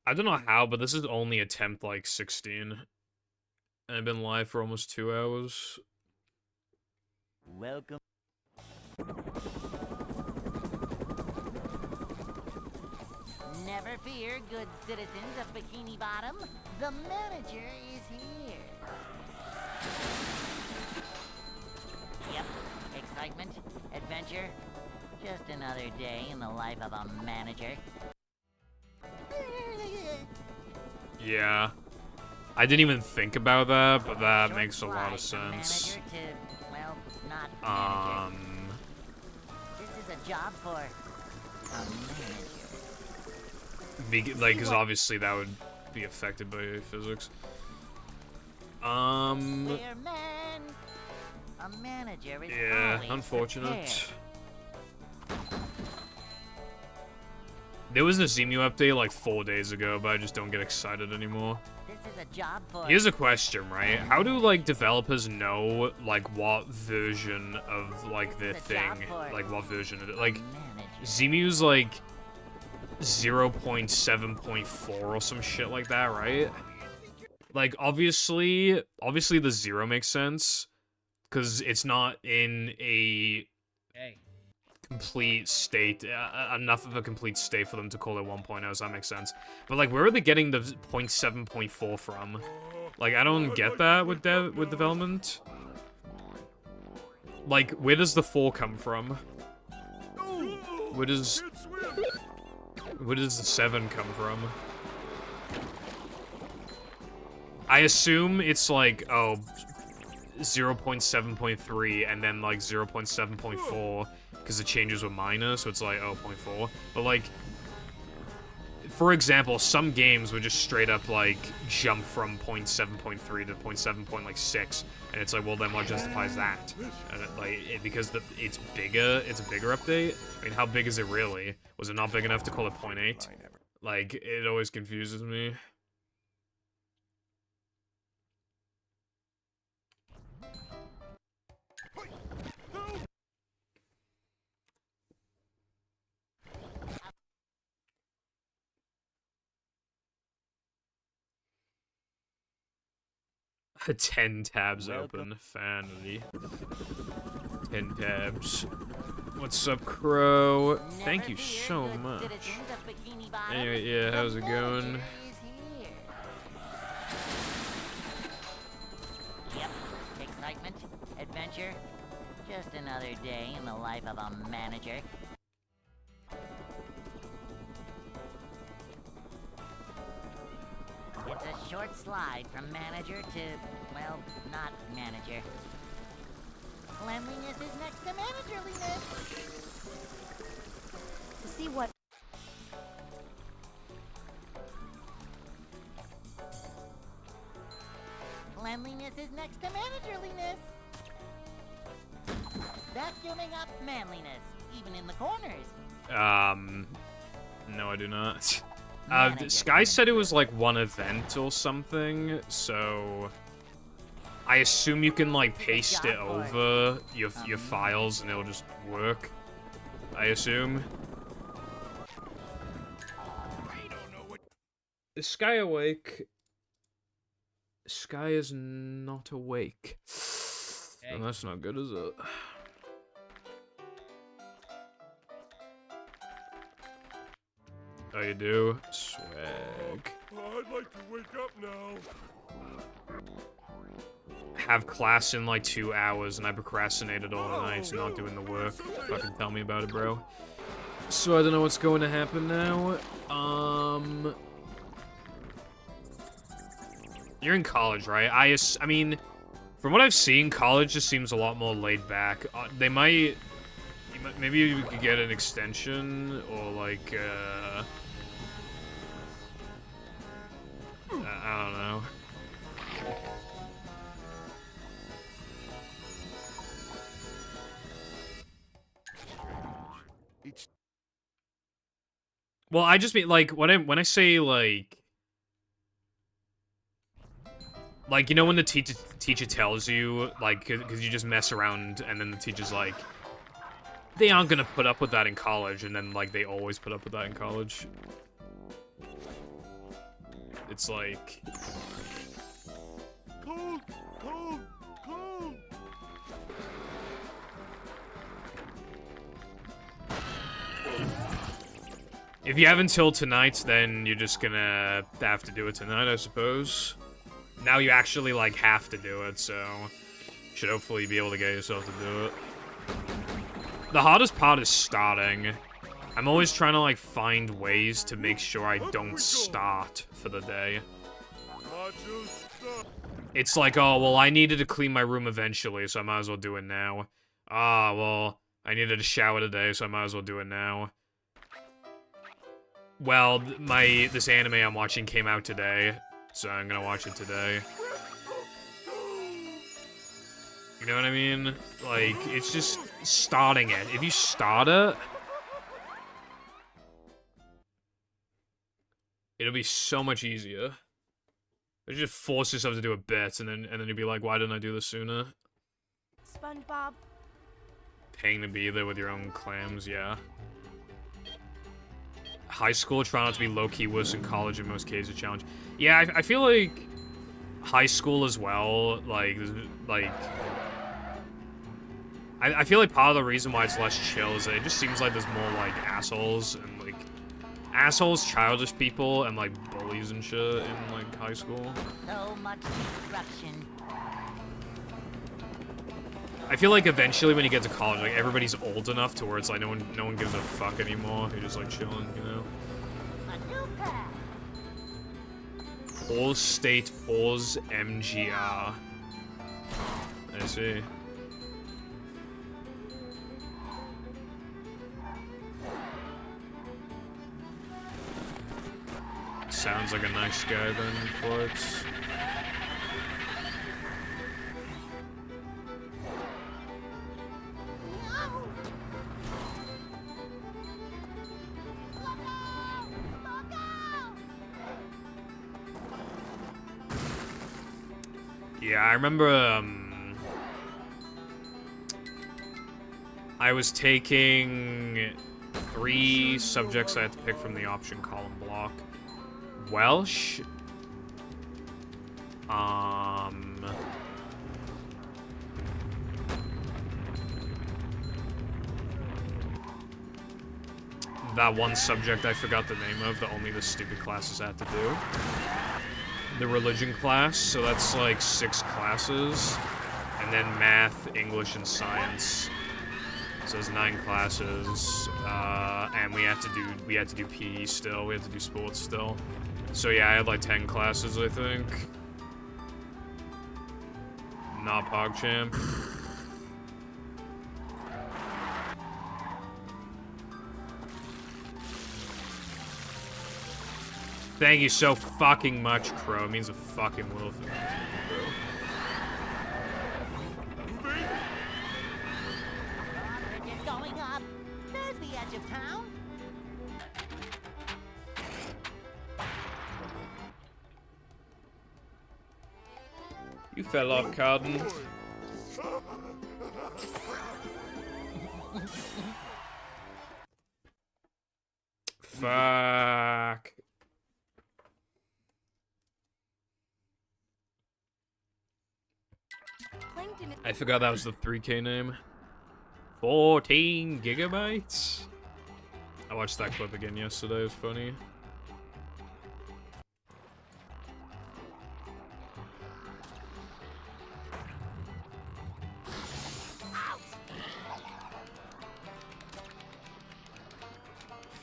I don't know how, but this is only attempt, like, 16. And I've been live for almost 2 hours. Welcome. Never fear, good citizens of Bikini Bottom. The manager is here. Yep, excitement, adventure. Just another day in the life of a manager. Yeah. I didn't even think about that, but that Short makes a lot of slide from sense. manager to, well, not manager. This is a job for a manager. Like, because obviously that would be affected by physics. Fair man. A manager is Yeah, always unfortunate. prepared. There was a Zemu update like 4 days ago, but I just don't get excited anymore. This is a job for Here's a question, right? How do, like, developers know, like, what version of, like, their thing, like, what version of it? Like, manager. Zemu's, like, 0.7.4 or some shit like that, right? Like, obviously the 0 makes sense, because it's not in a Hey. complete state, enough of a complete state for them to call it 1.0, so that makes sense. But, like, where are they getting the 0.7.4 from? Like, I don't get that with development. Like, where does the 4 come from? Where does the 7 come from? I assume it's like, oh, 0.7.3 and then like 0.7.4 because the changes were minor, so it's like, oh, 0.4. But like, for example, some games would just straight up like jump from 0.7.3 to 0.7.6, and it's like, well, then what justifies that? And because it's bigger, it's a bigger update. I mean, how big is it really? Was it not big enough to call it 0.8? Like, it always confuses me. Oh. 10 tabs open, finally. 10 tabs. What's up, Crow? Thank you so much. Anyway, yeah, how's it going? adventure. Just another day in the life of a manager. It's a short slide from manager to, well, not manager. Cleanliness is next to managerliness. To see what Cleanliness is next to managerliness. Vacuuming up manliness, even in the corners. No, I do not. Manager Sky said it was like one event or something, so I assume you can like paste it over your files and it'll just work. I assume. Is Sky awake? Sky is not awake. Hey. And that's not good, is it? Oh, you do? Swag. I'd like to wake up now. Have class in like 2 hours and I procrastinated all night, not doing the work. Fucking tell me about it, bro. So I don't know what's going to happen now. You're in college, right? I mean, from what I've seen, college just seems a lot more laid back. Maybe you could get an extension or like, I don't know. Well, I just mean like when I say like you know when the teacher tells you like because you just mess around and then the teacher's like they aren't gonna put up with that in college, and then like they always put up with that in college. It's like Cold, cold, cold. if you have until tonight, then you're just gonna have to do it tonight, I suppose. Now you actually like have to do it, so you should hopefully be able to get yourself to do it. The hardest part is starting. I'm always trying to like find ways to make sure I don't start for the day. It's like, oh, well, I needed to clean my room eventually, so I might as well do it now. Ah, well, I needed a shower today, so I might as well do it now. Well, this anime I'm watching came out today, so I'm gonna watch it today. You know what I mean? Like, it's just starting it. If you start it, it'll be so much easier. You just force yourself to do a bit, and then you'll be like, why didn't I do this sooner? SpongeBob. Paying to be there with your own clams, yeah. High school, try not to be low-key worse than college in most cases, challenge. Yeah, I feel like high school as well, I feel like part of the reason why it's less chill is that it just seems like there's more, like, assholes and, like, childish people and, like, bullies and shit in, like, high school. So much destruction. I feel like eventually when you get to college, like, everybody's old enough to where it's like no one gives a fuck anymore. You're just, like, chilling, you know? A new path. All state Oz MGR. I see. Sounds like a nice guy then, Floats. Yeah, I remember, I was taking 3 subjects I had to pick from the option column block. Welsh, that one subject I forgot the name of that only the stupid classes had to do. The religion class, so that's like 6 classes. And then math, English, and science. So there's 9 classes, and we had to do PE still. We had to do sports still. So yeah, I had like 10 classes, I think. Not PogChamp. Thank you so fucking much, Crow. It means a fucking world for me. Bridge is going up. There's the edge of town. You fell off, Carden. Fuck. Plankton. I forgot that was the 3K name. 14 gigabytes? I watched that clip again yesterday, it was funny.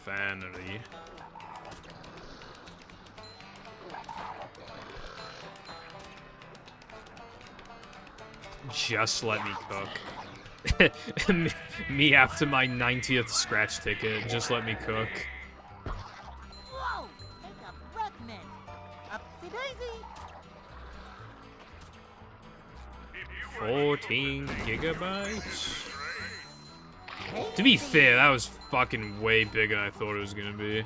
Vanity. Just let me cook. Me after my 90th scratch ticket. Just let me cook. Whoa! Take a breath, mint. Upsy daisy. 14 gigabytes? To be fair, that was fucking way bigger than I thought it was gonna be.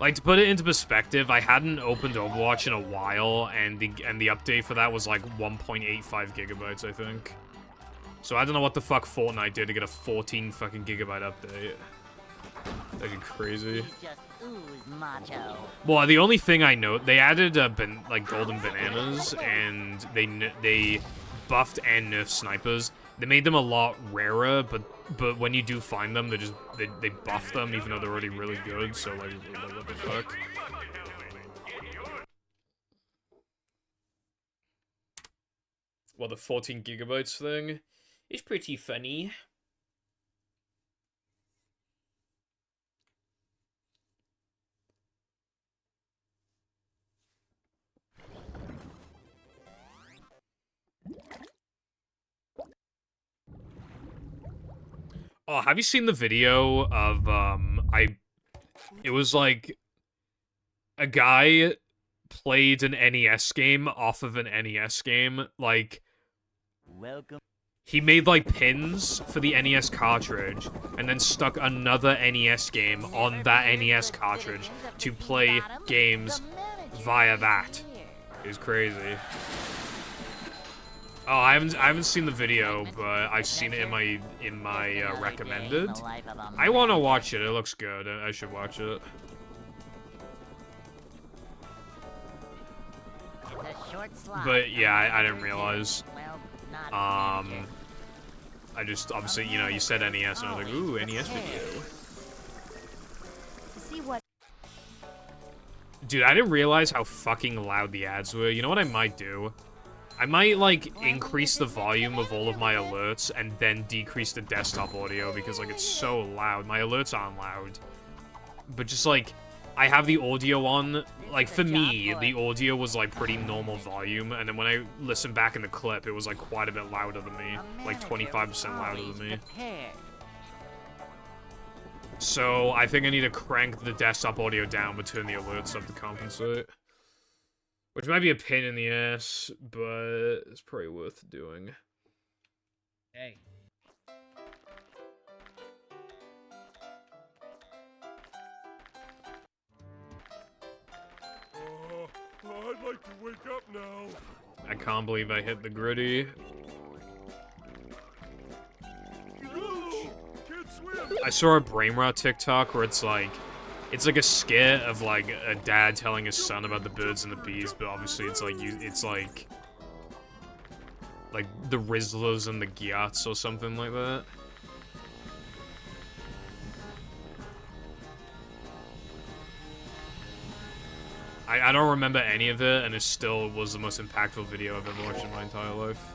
Like, to put it into perspective, I hadn't opened Overwatch in a while, and the update for that was like 1.85 gigabytes, I think. So I don't know what the fuck Fortnite did to get a 14 fucking gigabyte update. That'd be crazy. You just ooze macho. Well, the only thing I know, they added like golden bananas, and they buffed and nerfed snipers. They made them a lot rarer, but when you do find them, they buff them even though they're already really good. So like what the fuck? Well, the 14 gigabytes thing is pretty funny. Oh, have you seen the video of, it was like, a guy played an NES game off of an NES game, like, Welcome. he made, like, pins for the NES cartridge, and then stuck another NES game on that NES cartridge to play games via that. It was crazy. Oh, I haven't seen the video, but I've seen it in my recommended. I want to watch it. It looks good. I should watch it. But yeah, I didn't realize. I just obviously, you know, you said NES, and I was like, ooh, NES video. See what? Dude, I didn't realize how fucking loud the ads were. You know what I might do? I might, like, increase the volume of all of my alerts and then decrease the desktop audio because, like, it's so loud. My alerts aren't loud. But just, like, I have the audio on. Like, for me, the audio was, like, pretty normal volume. And then when I listened back in the clip, it was, like, quite a bit louder than me. Like, 25% louder than me. So, I think I need to crank the desktop audio down but turn the alerts up to compensate. Which might be a pain in the ass, but it's probably worth doing. Hey. I'd like to wake up now. I can't believe I hit the gritty. Can't swim. I saw a brainrot TikTok where it's like a skit of like a dad telling his son about the birds and the bees, but obviously it's like the Rizzlers and the Gyats or something like that. I don't remember any of it, and it still was the most impactful video I've ever watched in my entire life.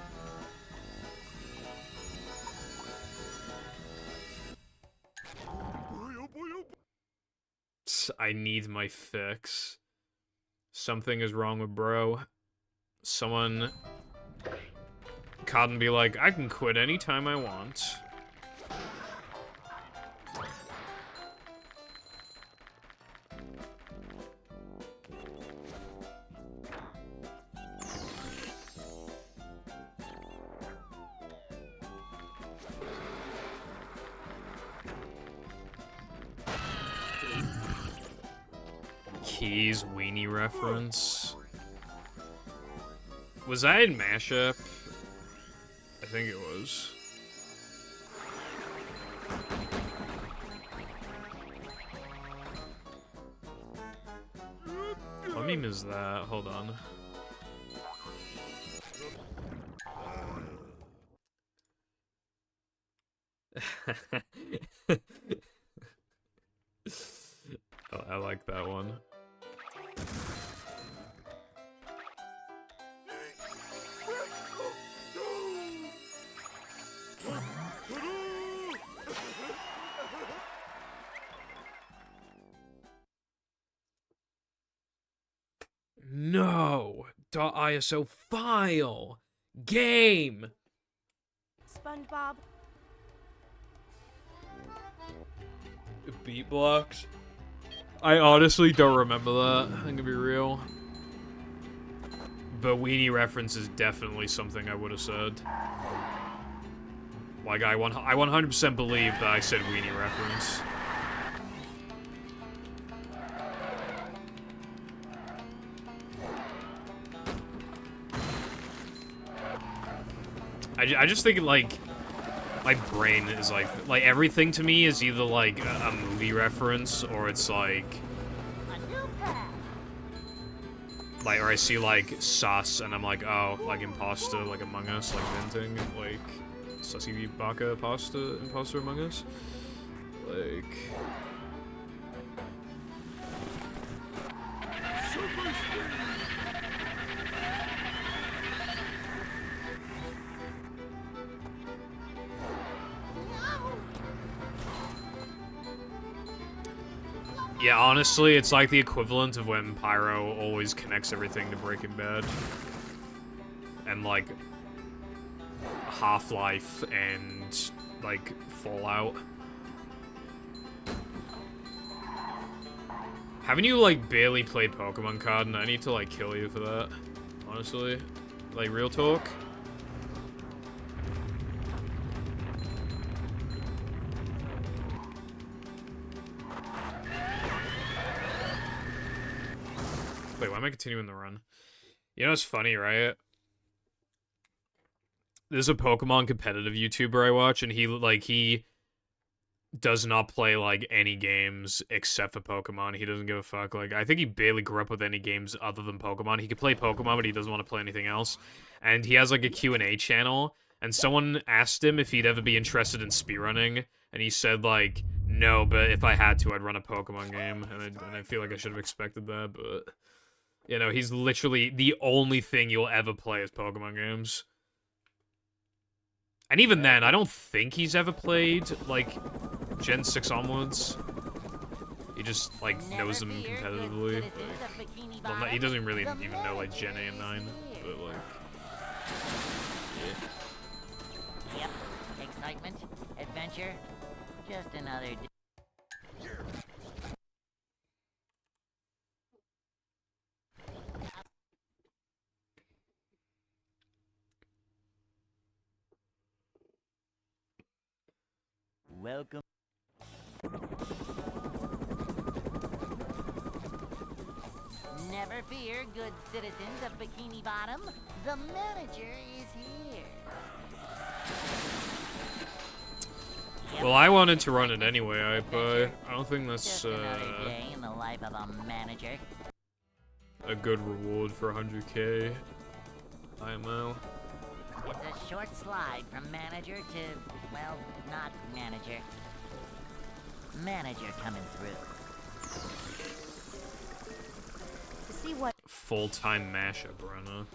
I need my fix. Something is wrong with bro. Someone can't be like, I can quit anytime I want. Keys weenie reference. Was that in Mashup? I think it was. What meme is that? Hold on. Oh, I like that one. No! .iso file! Game! SpongeBob. Beat blocks? I honestly don't remember that. I'm gonna be real. But weenie reference is definitely something I would have said. Like, I 100% believe that I said weenie reference. I just think, like, my brain is like everything to me is either like a movie reference or it's like or I see like sus and I'm like, oh, like imposter, like Among Us, like venting, like Sussy Baka pasta imposter Among Us, like. Yeah, honestly, it's like the equivalent of when Pyro always connects everything to Breaking Bad. And, like, Half-Life and, like, Fallout. Haven't you, like, barely played Pokemon Card, and I need to, like, kill you for that? Honestly. Like, real talk? Wait, why am I continuing the run? You know what's funny, right? There's a Pokemon competitive YouTuber I watch, and he does not play, like, any games except for Pokemon. He doesn't give a fuck. Like, I think he barely grew up with any games other than Pokemon. He could play Pokemon, but he doesn't want to play anything else. And he has, like, a Q&A channel, and someone asked him if he'd ever be interested in speedrunning, and he said, like, no, but if I had to, I'd run a Pokemon game. And I feel like I should have expected that, but... You know, he's literally the only thing you'll ever play is Pokemon games. And even then, I don't think he's ever played, like, Gen 6 onwards. He just, like, knows them competitively. Like, well, he doesn't really even know, like, Gen 8 and 9, but, like... Yeah. Yep. Excitement, adventure, just another day. Welcome. Never fear, good citizens of Bikini Bottom. The manager is here. Yep. Well, I wanted to run it anyway, but I don't think that's, Just another day in the life of a manager. a good reward for 100k IMO. It's a short slide from manager to, well, not manager. Manager coming through. To see what Full-time mashup runner.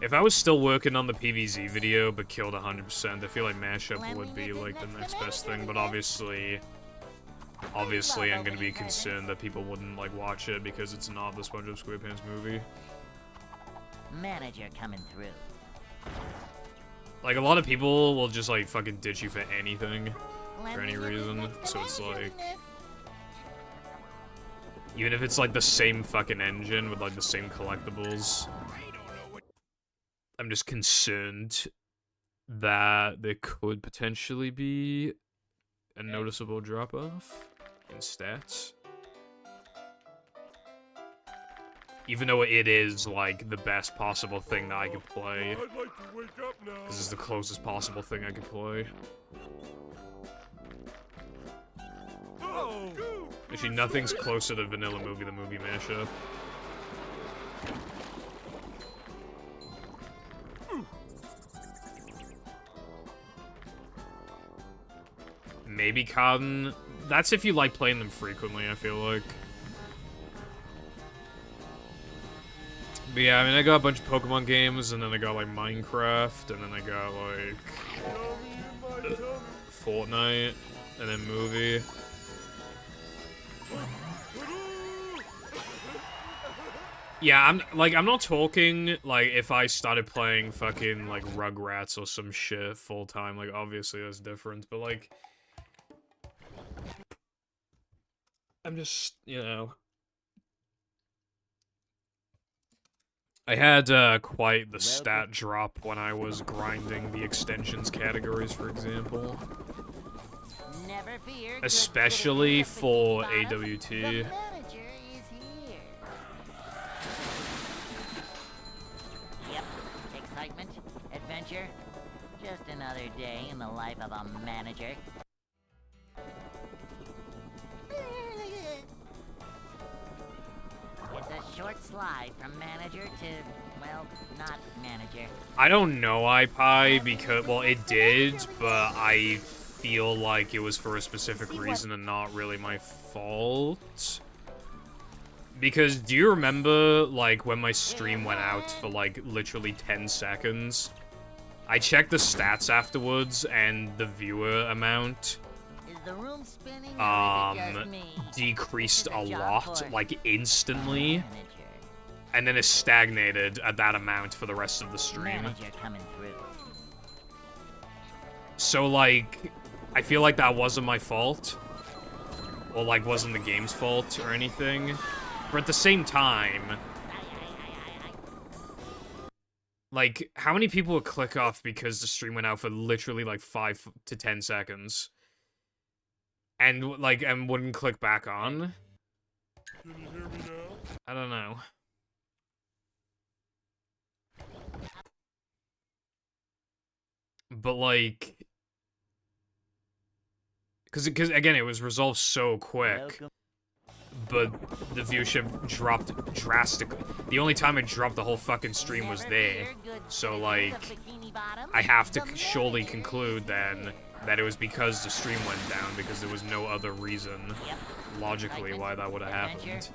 If I was still working on the PVZ video but killed 100%, I feel like mashup would be like the next best thing, but obviously obviously I'm gonna be concerned that people wouldn't, like, watch it because it's not the SpongeBob SquarePants movie. Manager coming through. Like, a lot of people will just, like, fucking ditch you for anything, for any Cleanliness reason, makes the so it's like... manager Even if it's, like, the same fucking engine with, like, the same collectibles, I'm just concerned that there could potentially be a noticeable drop-off in stats. Even though it is, like, the best possible thing that I could play. I'd like to wake up now. This is the closest possible thing I could play. Oh, Actually, nothing's closer to Vanilla Movie, the movie mashup. Maybe Cotton. That's if you like playing them frequently, I feel like. But yeah, I mean, I got a bunch of Pokemon games, and then I got, like, Minecraft, and then I got, like, Fortnite, and then movie. Yeah, I'm not talking, like, if I started playing fucking, like, Rugrats or some shit full-time, like, obviously that's different, but, like... I'm just, you know... I had, quite the stat drop when I was grinding the extensions categories, for example. Never fear, good Especially citizens of for Bikini Bottom, AWT. The manager is here. Yep, excitement, adventure, just another day in the life of a manager. It's a short slide from manager to, well, not manager. I don't know iPie because, well, it did, but I feel like it was for a specific reason and not really my fault. Because do you remember, like, when my stream went out for, like, literally 10 seconds? I checked the stats afterwards, and the viewer amount Is the room spinning or is it just me? decreased This a is job lot, for like, instantly. Manager. And then it stagnated at that amount for the rest of the stream. Manager coming through. So, like, I feel like that wasn't my fault. Or, like, wasn't the game's fault or anything. But at the same time, like, how many people would click off because the stream went out for literally, like, 5 to 10 seconds? And, like, and wouldn't click back on? Can you hear me now? I don't know. But, like... Because, again, it was resolved so quick. Welcome. But the viewership dropped drastically. The only time it dropped the whole fucking stream was there. So, like, I have to surely conclude, then, that it was because the stream went down, because there was no other reason, logically, why that would have happened.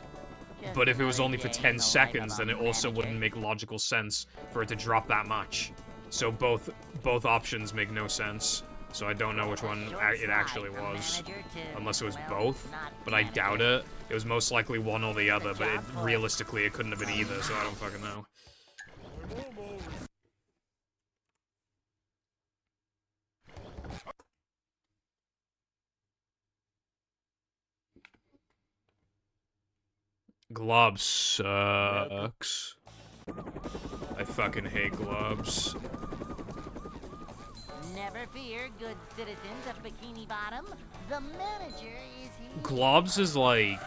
But if it was only for 10 seconds, then it also wouldn't make logical sense for it to drop that much. So both options make no sense. So I don't know which one it actually was. Unless it was both, but I doubt it. It was most likely one or the other, but realistically it couldn't have been either, so I don't fucking know. Glob sucks. I fucking hate globs. Never fear, good citizens of Bikini Bottom. The manager is here. Globs is like...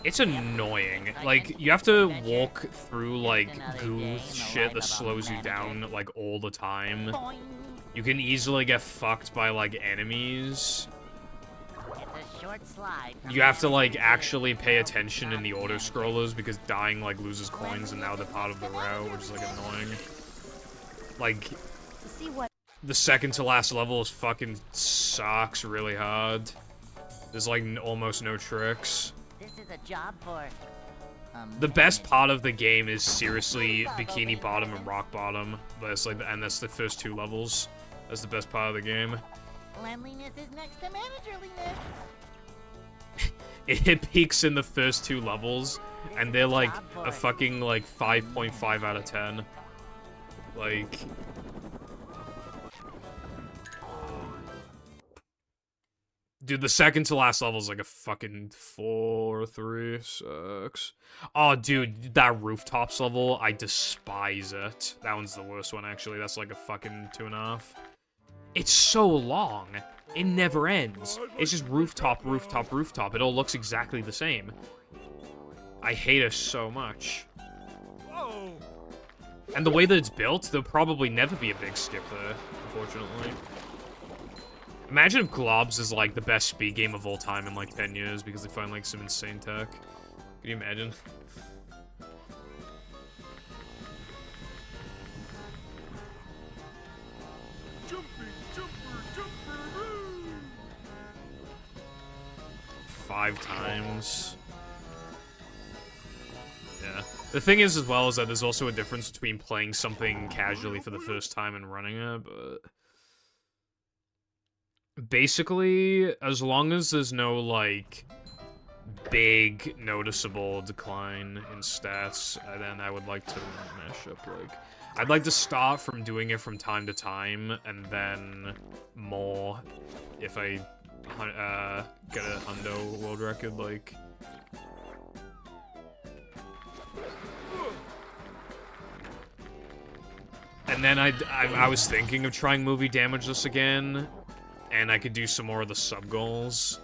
It's annoying. Like, you have to walk through, like, goo shit that slows you down, like, all the time. Boing. You can easily get fucked by, like, enemies. It's a short slide from You have to, like, manager actually pay to, attention in the not auto-scrollers because dying, like, loses coins and now they're part of the route, which is, like, annoying. Like, To see what the second to last level is fucking sucks really hard. There's, like, almost no tricks. This is a job for. The best part of the game is seriously Bikini Bottom and Rock Bottom. That's like, and that's the first 2 levels. That's the best part of the game. Cleanliness is next to managerliness. It peaks in the first 2 levels, and they're like a fucking like 5.5 out of 10. Like, dude, the second to last level is like a fucking 4 or 3. Sucks. Oh, dude, that rooftops level, I despise it. That one's the worst one, actually. That's like a fucking 2.5. It's so long. It never ends. It's just rooftop, rooftop, rooftop. It all looks exactly the same. I hate it so much. And the way that it's built, there'll probably never be a big skip there, unfortunately. Imagine if Globs is like the best speed game of all time in like 10 years because they find like some insane tech. Can you imagine? Jumping, jumper, 5 times. Yeah. The thing is, as well, is that there's also a difference between playing something casually for the first time and running it, but... Basically, as long as there's no, like, big, noticeable decline in stats, then I would like to mash up, like... I'd like to start from doing it from time to time, and then more if I get a Hundo world record, like... And then I was thinking of trying movie damageless again, and I could do some more of the sub-goals.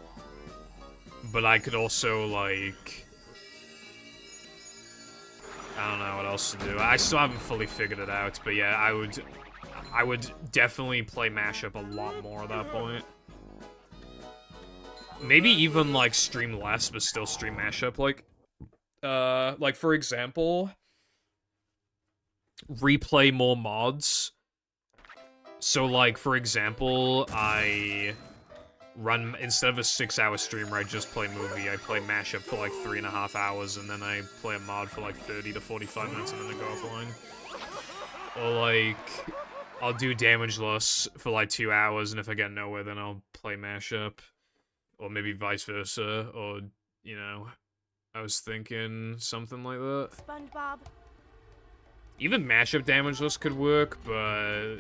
But I could also, like... I don't know what else to do. I still haven't fully figured it out, but yeah, I would definitely play mashup a lot more at that point. Maybe even, like, stream less, but still stream mashup, like, for example... replay more mods. So, like, for example, I run, instead of a 6-hour stream where I just play movie, I play mashup for like 3.5 hours, and then I play a mod for like 30 to 45 minutes, and then I go offline. Or, like, I'll do damageless for like 2 hours, and if I get nowhere, then I'll play mashup. Or maybe vice versa, or, you know, I was thinking something like that. SpongeBob. Even mashup damageless could work, but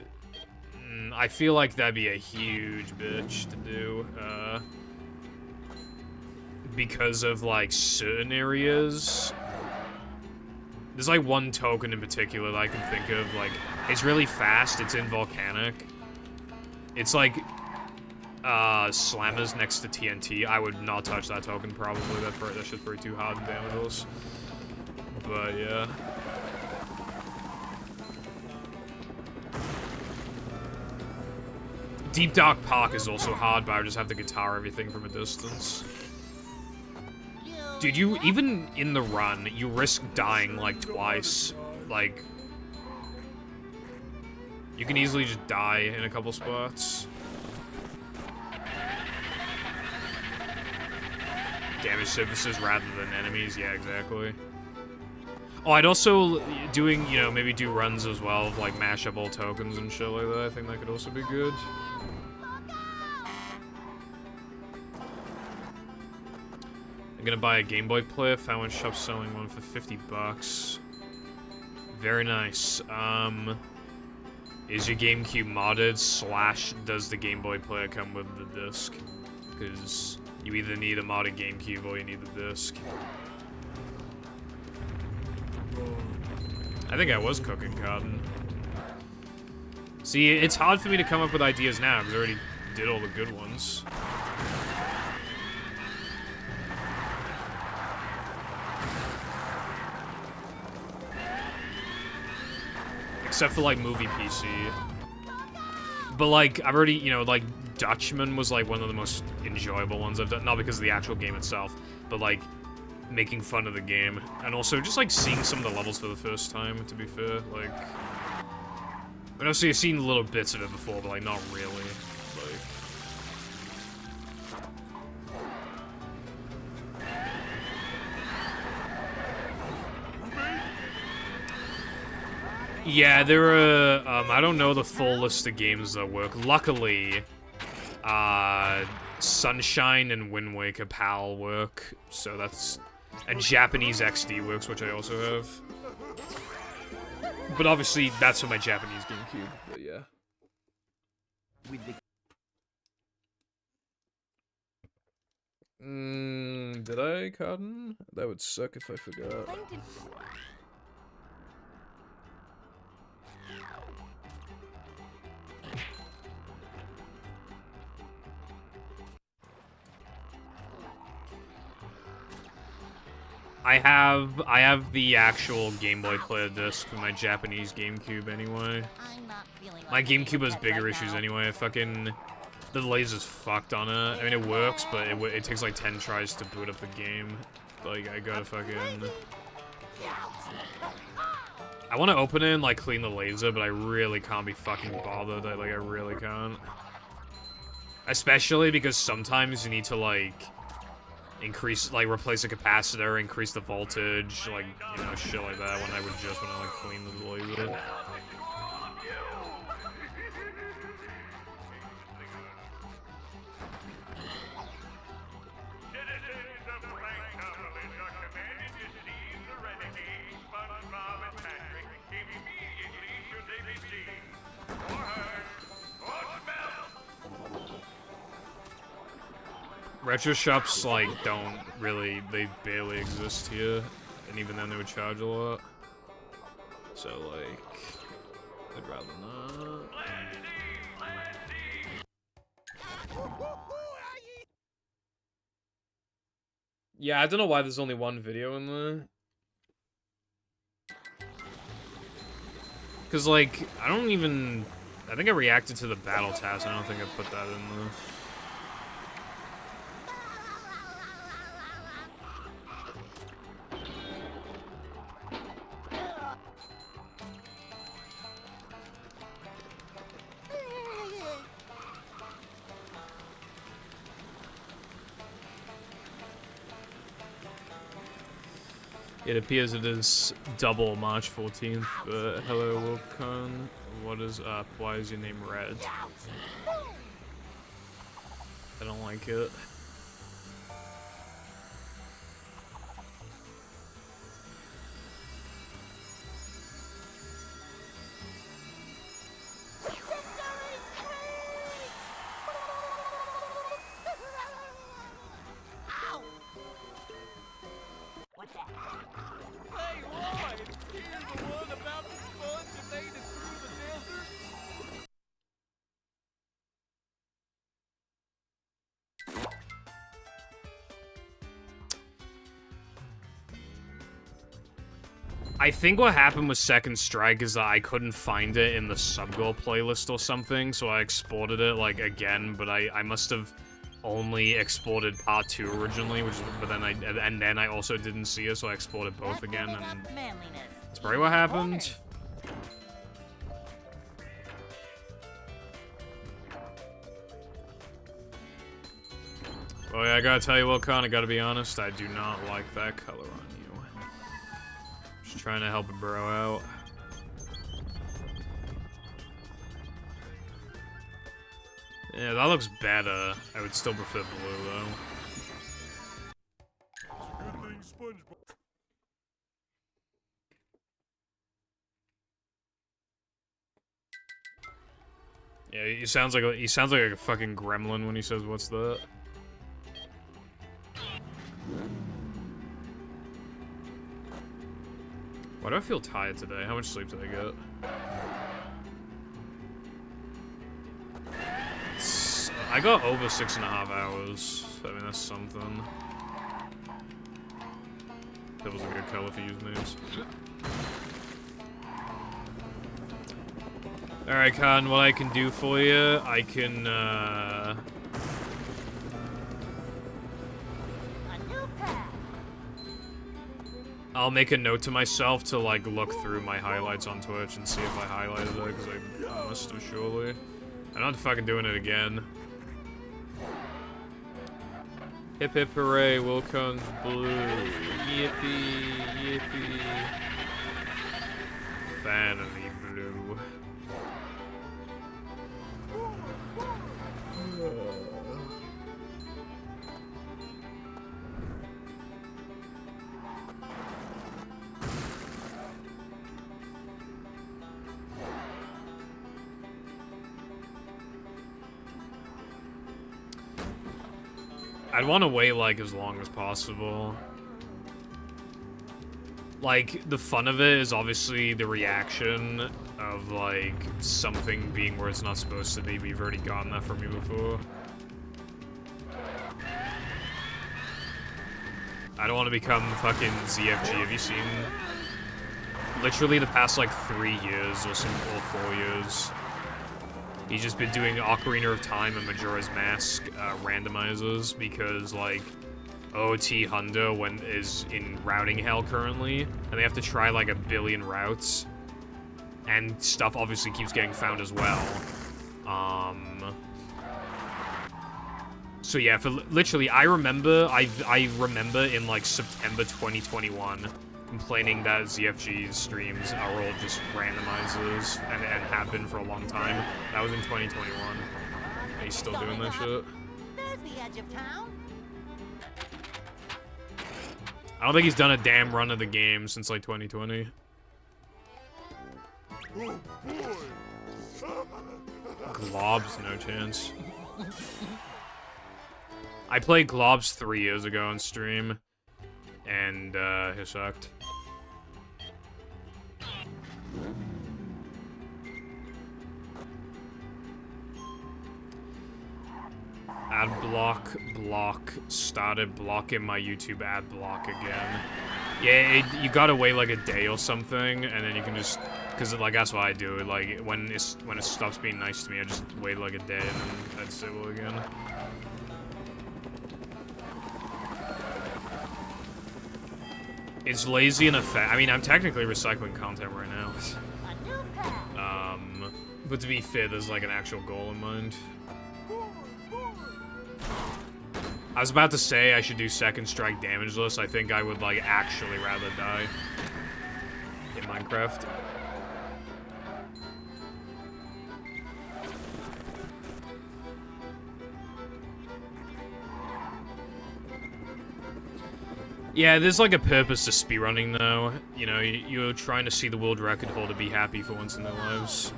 I feel like that'd be a huge bitch to do, because of, like, certain areas. There's, like, one token in particular that I can think of, like, it's really fast, it's in Volcanic. It's, like, Slammers next to TNT. I would not touch that token, probably. That shit's pretty too hard and damageless. But, yeah. Deep Dark Park is also hard, but I just have to guitar everything from a distance. Dude, you, even in the run, you risk dying, like, twice. Like, you can easily just die in a couple spots. Damage surfaces rather than enemies, yeah, exactly. Oh, I'd also, doing, you know, maybe do runs as well, of, like, mash up all tokens and shit like that. I think that could also be good. I'm gonna buy a Game Boy player. Found one shop selling one for $50. Very nice. Is your GameCube modded / does the Game Boy player come with the disc? Because you either need a modded GameCube or you need the disc. I think I was cooking cotton. See, it's hard for me to come up with ideas now because I already did all the good ones. Except for, like, movie PC. But, like, I've already, you know, like, Dutchman was, like, one of the most enjoyable ones I've done. Not because of the actual game itself, but, like, making fun of the game. And also, just, like, seeing some of the levels for the first time, to be fair. Like, I mean, obviously, I've seen little bits of it before, but, like, not really. Like... Yeah, there are, I don't know the full list of games that work. Luckily, Sunshine and Wind Waker PAL work, so that's... And Japanese XD works, which I also have. But obviously, that's for my Japanese GameCube, but yeah. Did I, Cotton? That would suck if I forgot. I have the actual Game Boy Player disc for my Japanese GameCube anyway. My GameCube has bigger issues anyway. Fucking the laser's fucked on it. I mean, it works, but it takes like 10 tries to boot up the game. Like, I gotta fucking... I want to open it and like clean the laser, but I really can't be fucking bothered. I really can't. Especially because sometimes you need to like increase, like replace a capacitor, increase the voltage, like, you know, shit like that when I would just want to like clean the laser. Retro shops, like, don't really, they barely exist here, and even then they would charge a lot. So, like, I'd rather not. Yeah, I don't know why there's only one video in there. Cause, like, I think I reacted to the battle task, I don't think I put that in there. It appears it is double March 14th, but hello, Wilcon. What is up? Why is your name red? I don't like it. I think what happened with Second Strike is that I couldn't find it in the sub-goal playlist or something, so I exported it, like, again, but I must have only exported part 2 originally, but then I also didn't see it, so I exported both again, and that's probably what happened. Oh yeah, I gotta tell you, Wilcon, I gotta be honest, I do not like that color on you. Just trying to help a bro out. Yeah, that looks better. I would still prefer blue, though. Good thing SpongeBob. Yeah, he sounds like a fucking gremlin when he says, "What's that?" Why do I feel tired today? How much sleep did I get? I got over 6.5 hours. I mean, that's something. That was a good color for usernames. Alright, Con, what I can do for you, I can, I'll make a note to myself to, like, look through my highlights on Twitch and see if I highlighted it, because I must have surely. I'm not fucking doing it again. Hip hip hooray, Wilcon's blue. Yippee, yippee. Fantasy blue. I'd want to wait, like, as long as possible. Like, the fun of it is obviously the reaction of, like, something being where it's not supposed to be, but you've already gotten that from me before. I don't want to become fucking ZFG. Have you seen... Literally the past, like, 3 years or 4 years, he's just been doing Ocarina of Time and Majora's Mask randomizers because, like, OT Hundo is in routing hell currently, and they have to try, like, 1 billion routes, and stuff obviously keeps getting found as well. So yeah, for literally, I remember in, like, September 2021, complaining that ZFG's streams are all just randomizers, and have been for a long time. That was in 2021. And he's still doing that shit. There's the edge of town. I don't think he's done a damn run of the game since, like, 2020. Oh boy! Globs, no chance. I played Globs 3 years ago on stream, and it sucked. Ad block started blocking my YouTube ad block again. Yeah, you gotta wait like a day or something, and then you can just, cause like that's what I do. Like when it stops being nice to me, I just wait like a day and then I disable again. It's lazy and effect. I mean, I'm technically recycling content right now. But to be fair, there's like an actual goal in mind. I was about to say I should do second strike damageless. I think I would like actually rather die in Minecraft. Yeah, there's like a purpose to speedrunning though. You know, you're trying to see the world record holder be happy for once in their lives.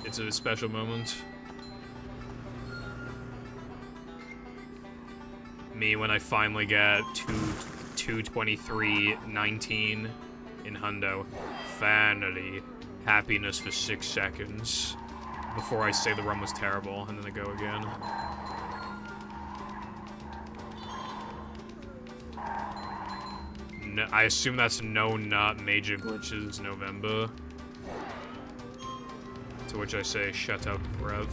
It's a special moment. Me when I finally get 2:23:19 in Hundo. Finally, happiness for 6 seconds before I say the run was terrible, and then I go again. No, I assume that's no not major glitches November. To which I say, shut up, Rev.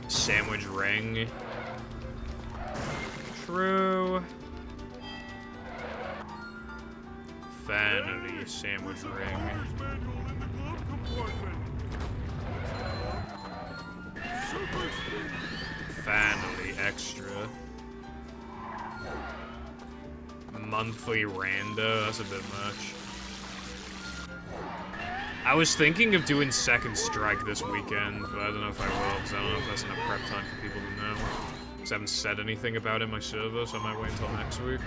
Sandwich ring. True. Vanity sandwich ring. Family extra. Monthly rando, that's a bit much. I was thinking of doing second strike this weekend, but I don't know if I will, because I don't know if that's enough prep time for people to know. Because I haven't said anything about it in my server, so I might wait until next week.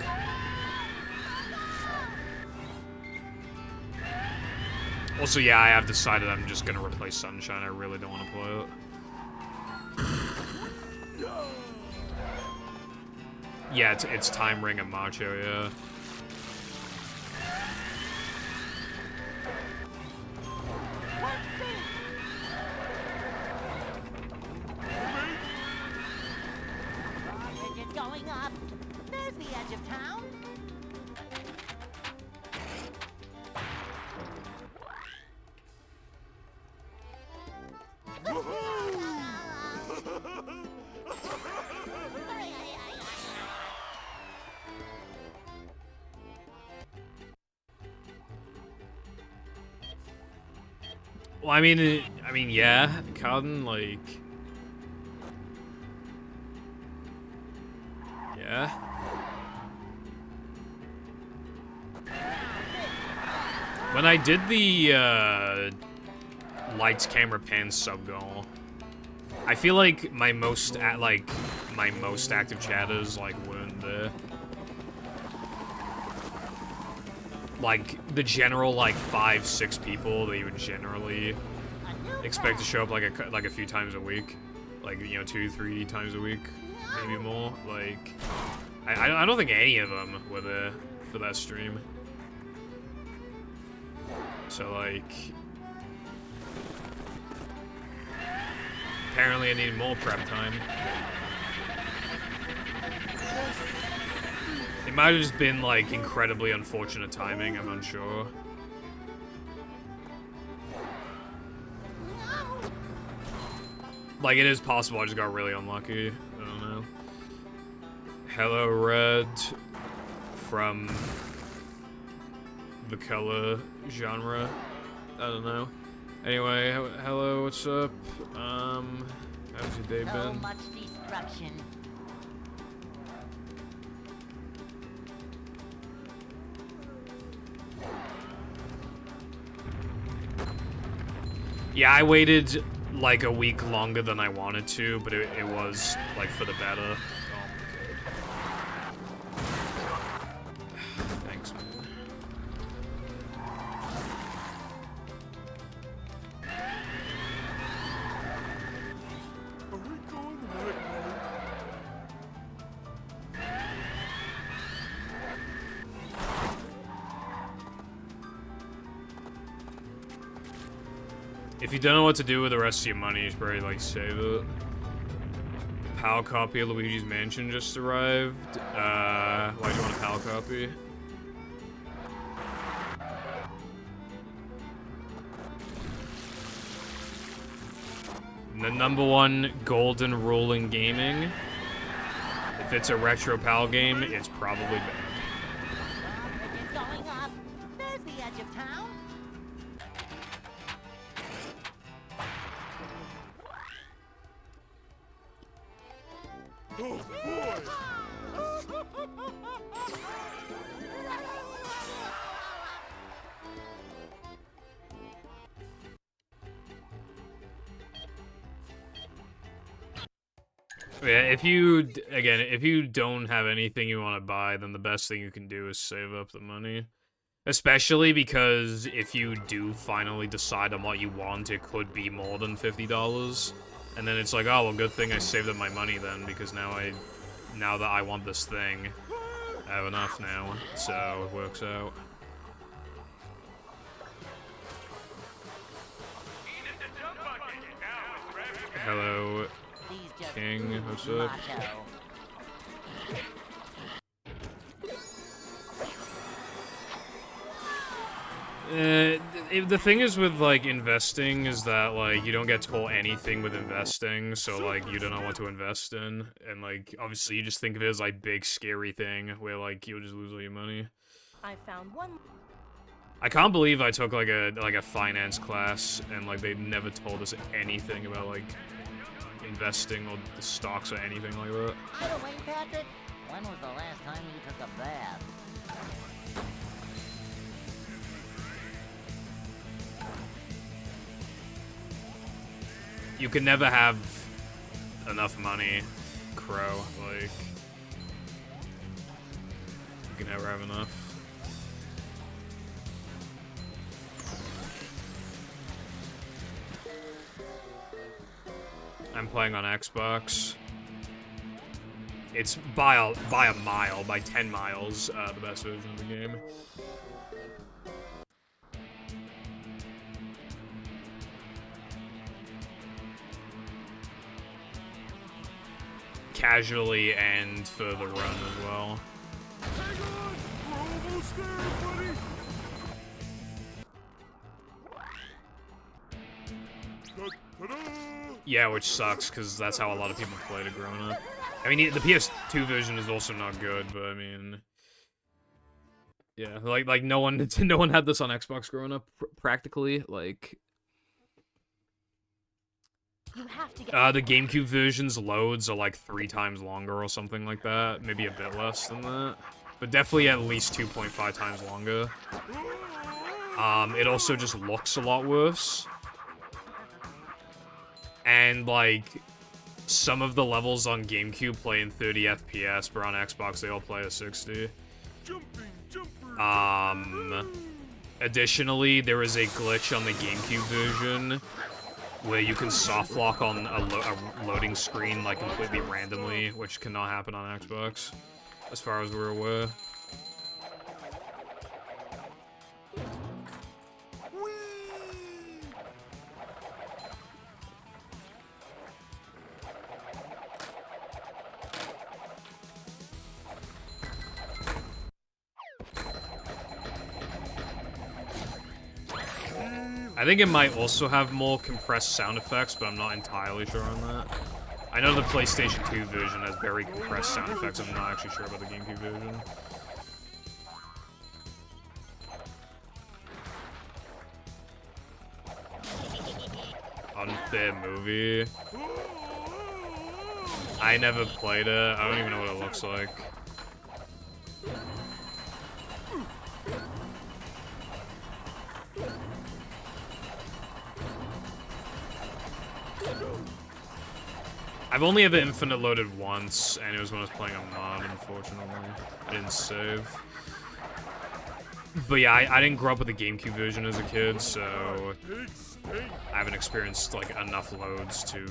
Also, yeah, I have decided I'm just gonna replace Sunshine. I really don't want to play it. Yeah, it's Time Ring and Macho, yeah. It's going up. There's the edge of town. Well, I mean, yeah, Carden, like, yeah. When I did the lights, camera, pan sub goal, I feel like my most active chatters like weren't there. Like the general like 5-6 people that you would generally expect to show up like a few times a week, like, you know, 2-3 times a week, maybe more. Like, I don't think any of them were there for that stream. So like, apparently I needed more prep time. It might have just been like incredibly unfortunate timing, I'm unsure. Like, it is possible I just got really unlucky. I don't know. Hello, Red, from the color genre. I don't know. Anyway, hello, what's up? How's your day So been? much destruction. Yeah, I waited like a week longer than I wanted to, but it was like for the better. Thanks, man. Are we going right now? If you don't know what to do with the rest of your money, you should probably like save it. PAL copy of Luigi's Mansion just arrived. Why do you want a PAL copy? The #1 golden rule in gaming. If it's a retro PAL game, it's probably bad. It's going up. There's the edge of town. Oh boy! Yeah, if you don't have anything you want to buy, then the best thing you can do is save up the money. Especially because if you do finally decide on what you want, it could be more than $50. And then it's like, oh, well, good thing I saved up my money then, because now that I want this thing, I have enough now, so it works out. Hello, These just King, what's up? macho. The thing is with, like, investing is that, like, you don't get told anything with investing, so, like, you don't know what to invest in, and, like, obviously you just think of it as, like, big, scary thing, where, like, you'll just lose all your money. I found one. I can't believe I took, like a finance class, and, like, they never told us anything about, like, investing or the stocks or anything like that. By the way, Patrick, when was the last time you took a bath? You can never have enough money, Crow, like, you can never have enough. I'm playing on Xbox. It's by a mile, by 10 miles, the best version of the game. Casually and for the run as well. Hang on! We're almost there, buddy! Ta-da! Yeah, which sucks, because that's how a lot of people played it growing up. I mean, the PS2 version is also not good, but I mean... Yeah, like no one had this on Xbox growing up, practically, like... You have to get. The GameCube version's loads are like 3 times longer or something like that. Maybe a bit less than that. But definitely at least 2.5 times longer. It also just looks a lot worse. And, like, some of the levels on GameCube play in 30 FPS, but on Xbox they all play at 60. Additionally, there is a glitch on the GameCube version where you can soft lock on a loading screen like completely randomly, which cannot happen on Xbox, as far as we're aware. I think it might also have more compressed sound effects, but I'm not entirely sure on that. I know the PlayStation 2 version has very compressed sound effects. I'm not actually sure about the GameCube version. Unfair movie. I never played it. I don't even know what it looks like. I've only ever infinite loaded once, and it was when I was playing a mod, unfortunately. I didn't save. But yeah, I didn't grow up with the GameCube version as a kid, so I haven't experienced like enough loads to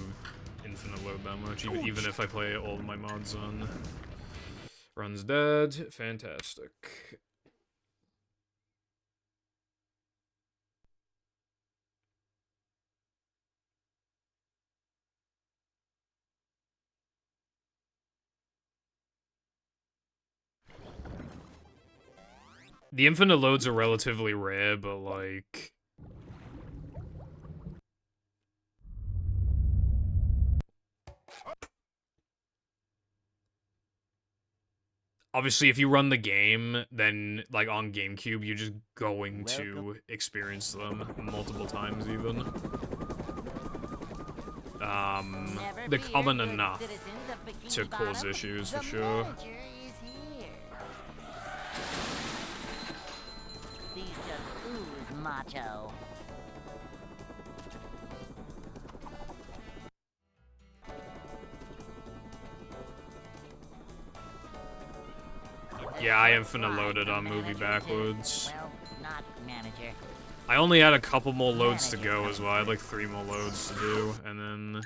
infinite load that much, even if I play all of my mods on. Runs dead, fantastic. The infinite loads are relatively rare, but like... Obviously, if you run the game, then, like, on GameCube, you're just going to experience them multiple times, even. They're common enough to cause issues, for sure. These just ooze macho. Yeah, I infinite loaded on movie backwards. Well, not manager. I only had a couple more loads to go as well. I had like 3 more loads to do, and then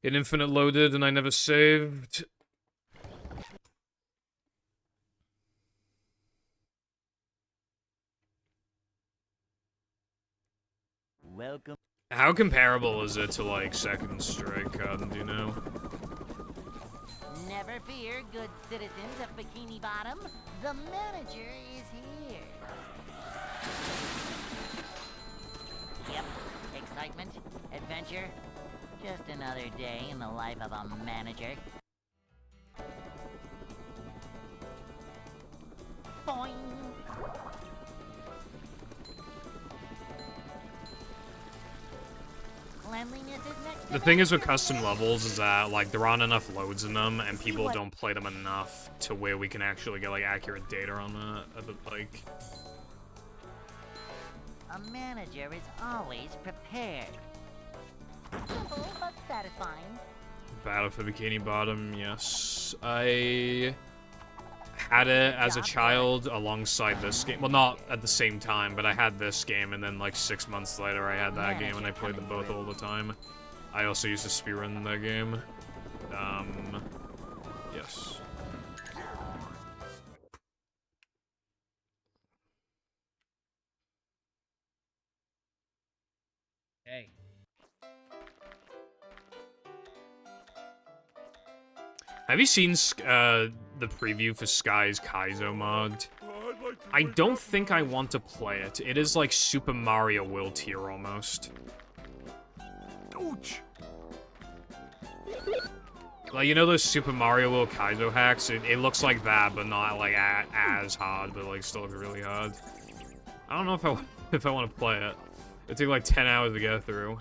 it infinite loaded, and I never saved. Welcome. How comparable is it to like Second Strike, do you know? Never fear, good citizens of Bikini Bottom. The manager is here. Yep, excitement, adventure. Just another day in the life of a manager. Boing. Cleanliness is next to The thing is with custom levels is that, like, there aren't enough loads in them, and people don't play them enough to where we can actually get, like, accurate data on that. Like... A manager is always prepared. Simple but satisfying. Battle for Bikini Bottom, yes. I had it as a child alongside this game. Well, not at the same time, but I had this game, and then like 6 months later I had that game, and I played them both all the time. I also used to speedrun that game. Yes. Hey. Have you seen the preview for Sky's Kaizo mod? I don't think I want to play it. It is like Super Mario World tier almost. Ouch! Like, you know those Super Mario World Kaizo hacks? It looks like that, but not like as hard, but like still looks really hard. I don't know if I want to play it. It took like 10 hours to get through.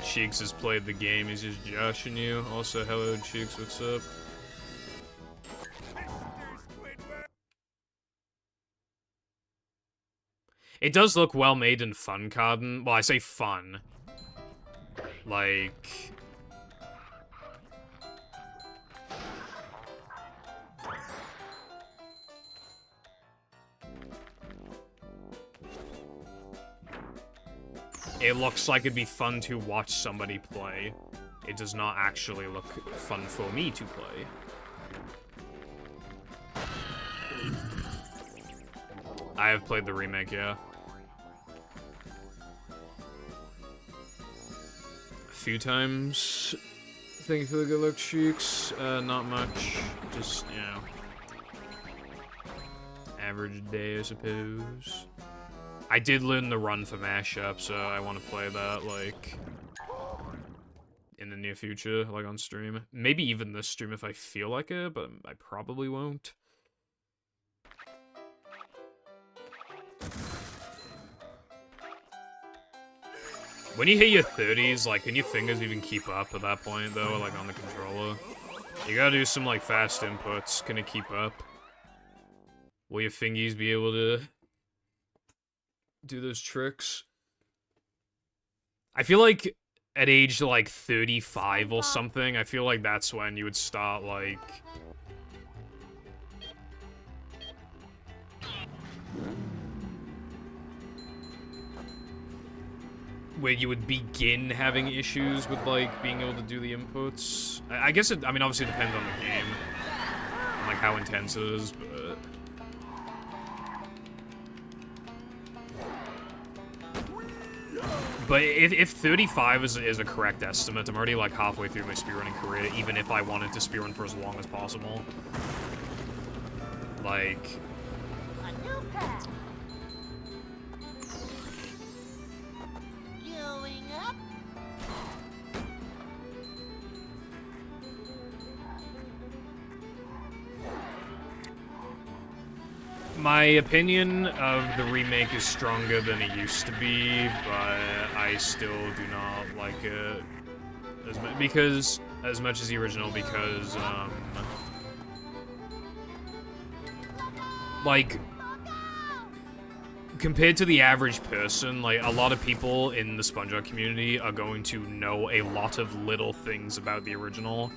Cheeks has played the game, he's just joshing you. Also, hello Cheeks, what's up? It does look well made and fun, Carden. Well, I say fun. Like... it looks like it'd be fun to watch somebody play. It does not actually look fun for me to play. I have played the remake, yeah. A few times. Thank you for the good luck, Cheeks. Not much. Just, you know. Average day, I suppose. I did learn the run for mashup, so I want to play that, like, in the near future, like, on stream. Maybe even this stream if I feel like it, but I probably won't. When you hit your 30s, like, can your fingers even keep up at that point, though, like, on the controller? You gotta do some, like, fast inputs. Can it keep up? Will your fingies be able to do those tricks? I feel like at age, like, 35 or something, I feel like that's when you would start, like... where you would begin having issues with, like, being able to do the inputs. I guess it, I mean, obviously it depends on the game. And, like, how intense it is, but... But if 35 is a correct estimate, I'm already, like, halfway through my speedrunning career, even if I wanted to speedrun for as long as possible. Like... A new path. Going up. My opinion of the remake is stronger than it used to be, but I still do not like it as much as the original because, like, compared to the average person, like, a lot of people in the SpongeBob community are going to know a lot of little things about the original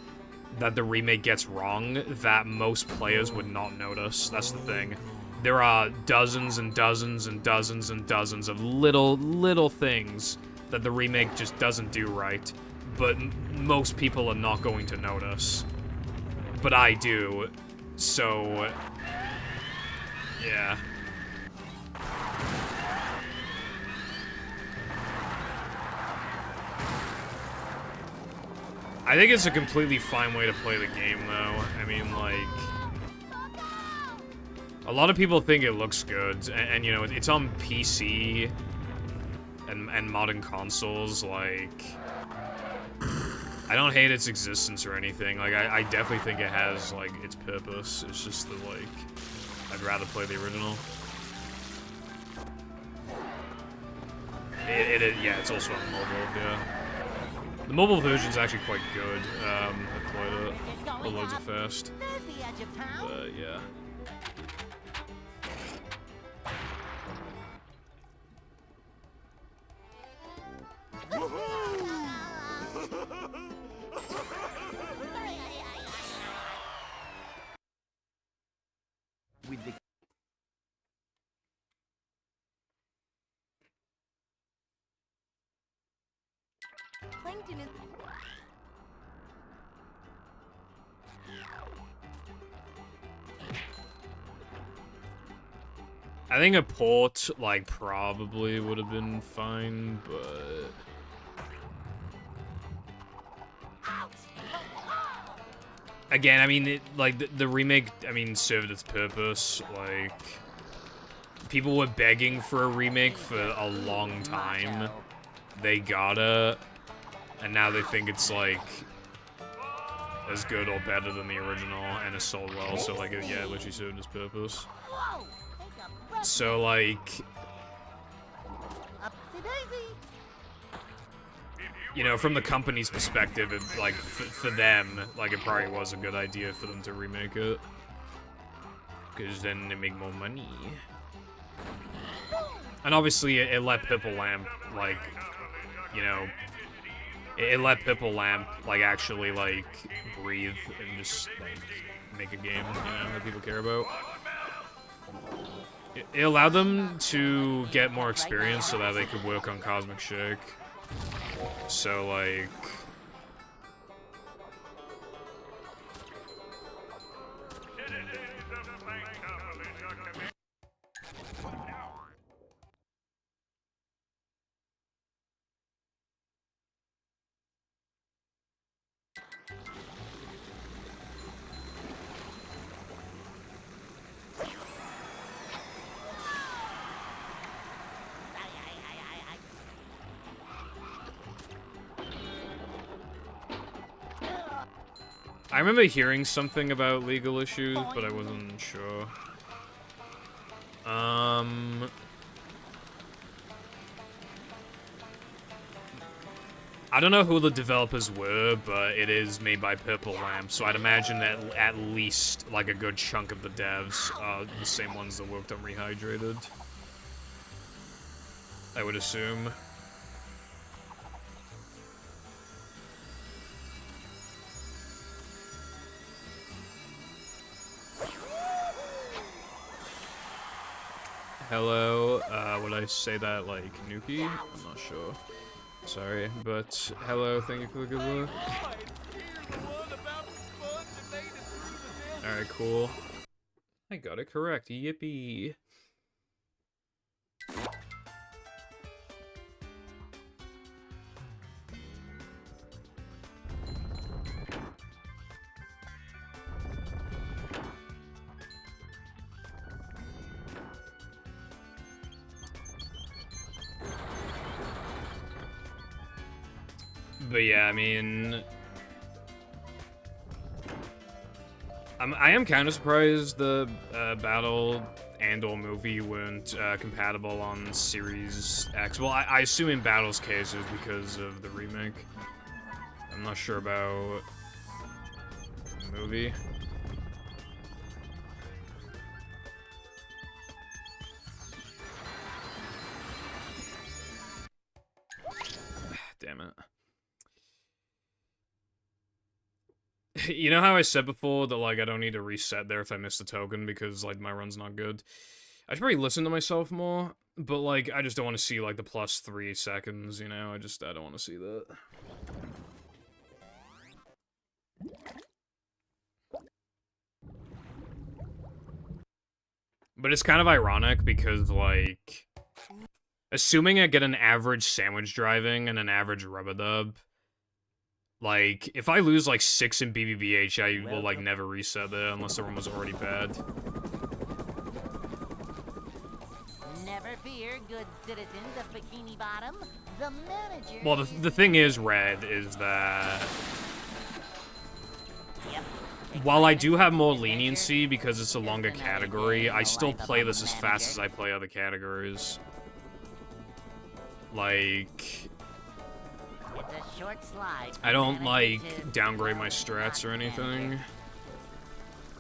that the remake gets wrong that most players would not notice. That's the thing. There are dozens and dozens and dozens and dozens of little things that the remake just doesn't do right, but most people are not going to notice. But I do, so... yeah. I think it's a completely fine way to play the game, though. I mean, like... a lot of people think it looks good, and you know, it's on PC and modern consoles, like... I don't hate its existence or anything, like, I definitely think it has, like, its purpose. It's just that, like, I'd rather play the original. Yeah, it's also on mobile, yeah. The mobile version's actually quite good. I played it. It loads it fast. There's the edge of town. But, yeah. With the Plankton is. I think a port, like, probably would have been fine, but... again, I mean, the remake, I mean, served its purpose. Like, people were begging for a remake for a long time. They got it, and now they think it's, like, as good or better than the original, and it's sold well, so, like, yeah, it literally served its purpose. whoa! Take a breath. So, like, Upsy daisy. you know, from the company's perspective, it, like, for them, like, it probably was a good idea for them to remake it. Because then they make more money. And obviously, it let Pipple Lamp, like, you know, it let Pipple Lamp, like, actually, like, breathe and just, like, make a game, you know, that people care about. It allowed them to get more experience so that they could work on Cosmic Shake. So, like... I remember hearing something about legal issues, but I wasn't sure. I don't know who the developers were, but it is made by Purple Lamp, so I'd imagine that at least, like, a good chunk of the devs are the same ones that worked on Rehydrated. I would assume. Hello, would I say that like Nuki? I'm not sure. Sorry, but hello, thank you for the good luck. Alright, cool. I got it correct, yippee. But yeah, I mean... I am kind of surprised the Battle and/or movie weren't compatible on Series X. Well, I assume in Battle's case it was because of the remake. I'm not sure about the movie. Damn it. You know how I said before that, like, I don't need to reset there if I miss the token because, like, my run's not good? I should probably listen to myself more, but, like, I just don't want to see, like, the +3 seconds, you know? I don't want to see that. But it's kind of ironic because, like, assuming I get an average sandwich driving and an average rub-a-dub, like, if I lose, like, 6 in BBBH, I will, like, never reset there unless the room was already bad. Never fear, good citizens of Bikini Bottom. The manager... Well, the thing is, Red, is that... Yep. While I do have more leniency because it's a longer category, I still play this as fast as I play other categories. Like... It's a short slide. I don't, like, downgrade my strats or anything.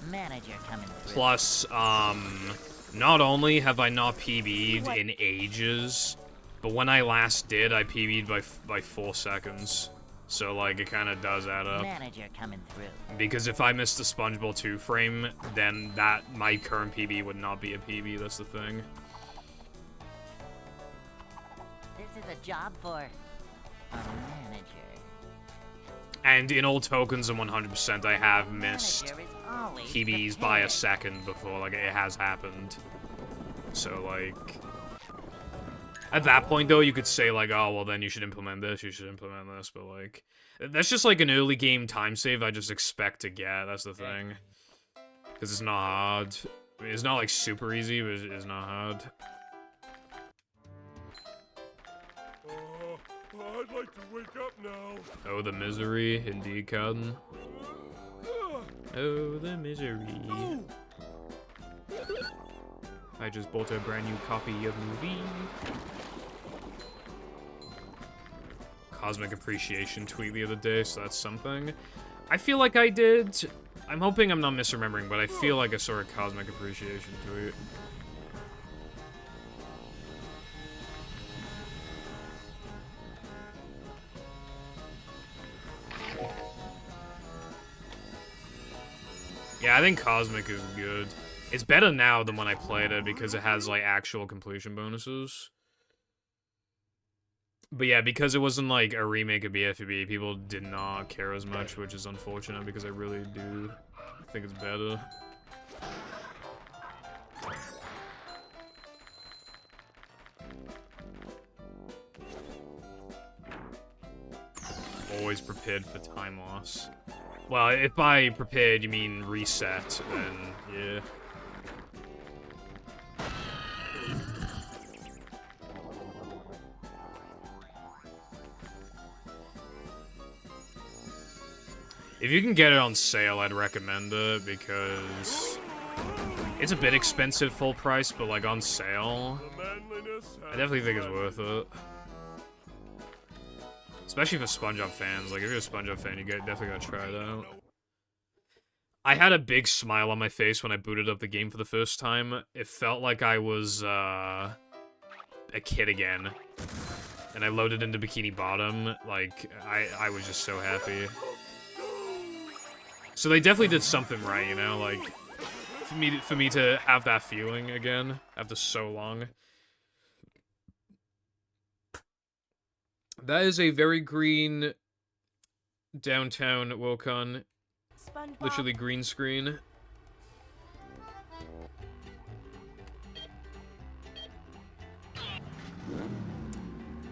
Manager coming through. Plus, not only have I not PB'd in ages, but when I last did, I PB'd by 4 seconds. So, like, it kind of does add up. Manager coming through. Because if I missed the SpongeBob 2 frame, then my current PB would not be a PB, that's the thing. This is a job for a manager. And in all tokens and 100%, I have missed Manager is always PBs by a prepared. second before, like, it has happened. So, like... At that point, though, you could say, like, oh, well, then you should implement this, but, like... That's just, like, an early game time save I just expect to get, that's the thing. Because it's not hard. I mean, it's not, like, super easy, but it's not hard. I'd like to wake up now. Oh, the misery, indeed, Cotton. Oh, the misery. I just bought a brand new copy of Movie. Cosmic Appreciation tweet the other day, so that's something. I feel like I did. I'm hoping I'm not misremembering, but I feel like I saw a Cosmic Appreciation tweet. Yeah, I think Cosmic is good. It's better now than when I played it because it has, like, actual completion bonuses. But yeah, because it wasn't, like, a remake of BFB, people did not care as much, which is unfortunate because I really do think it's better. Always prepared for time loss. Well, if by prepared you mean reset, then yeah. If you can get it on sale, I'd recommend it because it's a bit expensive full price, but like on sale, I definitely think it's worth it. Especially for SpongeBob fans. Like, if you're a SpongeBob fan, you definitely gotta try it out. I had a big smile on my face when I booted up the game for the first time. It felt like I was, a kid again. And I loaded into Bikini Bottom. Like, I was just so happy. So they definitely did something right, you know? Like, for me to have that feeling again after so long. That is a very green downtown Wokon. SpongeBob. Literally green screen.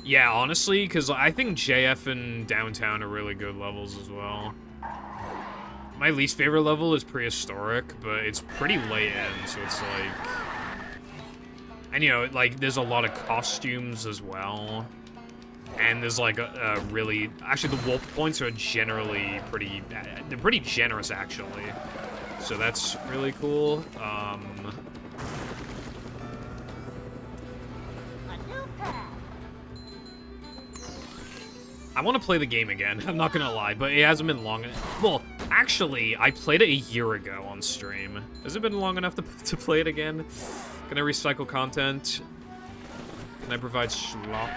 Yeah, honestly, because I think JF and downtown are really good levels as well. My least favorite level is prehistoric, but it's pretty late in, so it's like... And you know, like, there's a lot of costumes as well. And there's like a really... Actually, the warp points are generally pretty... They're pretty generous, actually. So that's really cool. A new path. I want to play the game again, I'm not gonna lie, but it hasn't been long enough. Well, actually, I played it a year ago on stream. Has it been long enough to play it again? Can I recycle content? Can I provide slop?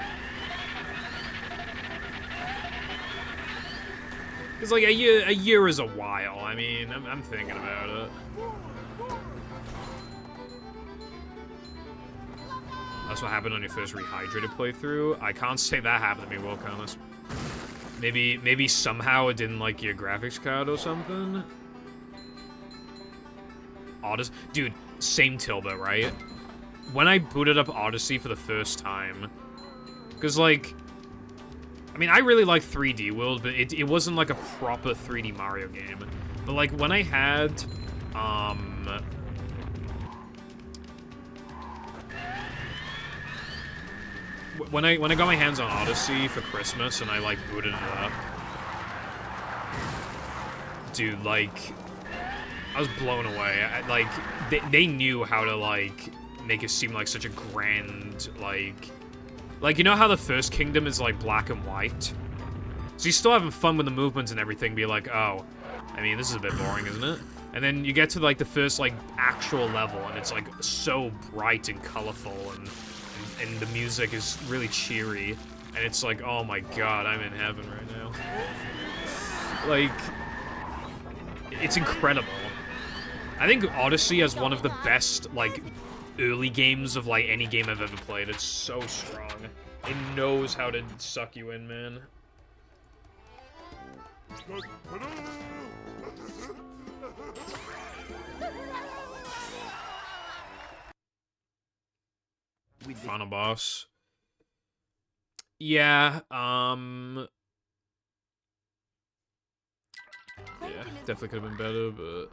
Because, like, a year is a while. I mean, I'm thinking about it. That's what happened on your first Rehydrated playthrough. I can't say that happened to me, well, honest. Maybe somehow it didn't like your graphics card or something? Odyssey? Dude, same Tilda, right? When I booted up Odyssey for the first time, because, like... I mean, I really like 3D World, but it wasn't like a proper 3D Mario game. But like when I had, when I got my hands on Odyssey for Christmas and I like booted it up, dude, like I was blown away. They knew how to like make it seem like such a grand Like, you know how the first kingdom is, like, black and white? So you're still having fun with the movements and everything, be like, oh, I mean, this is a bit boring, isn't it? And then you get to, like, the first, like, actual level, and it's, like, so bright and colorful, and the music is really cheery. And it's like, oh my god, I'm in heaven right now. Like, it's incredible. I think Odyssey has one of the best, like, early games of, like, any game I've ever played. It's so strong. It knows how to suck you in, man. Final boss. Yeah, yeah, definitely could have been better, but...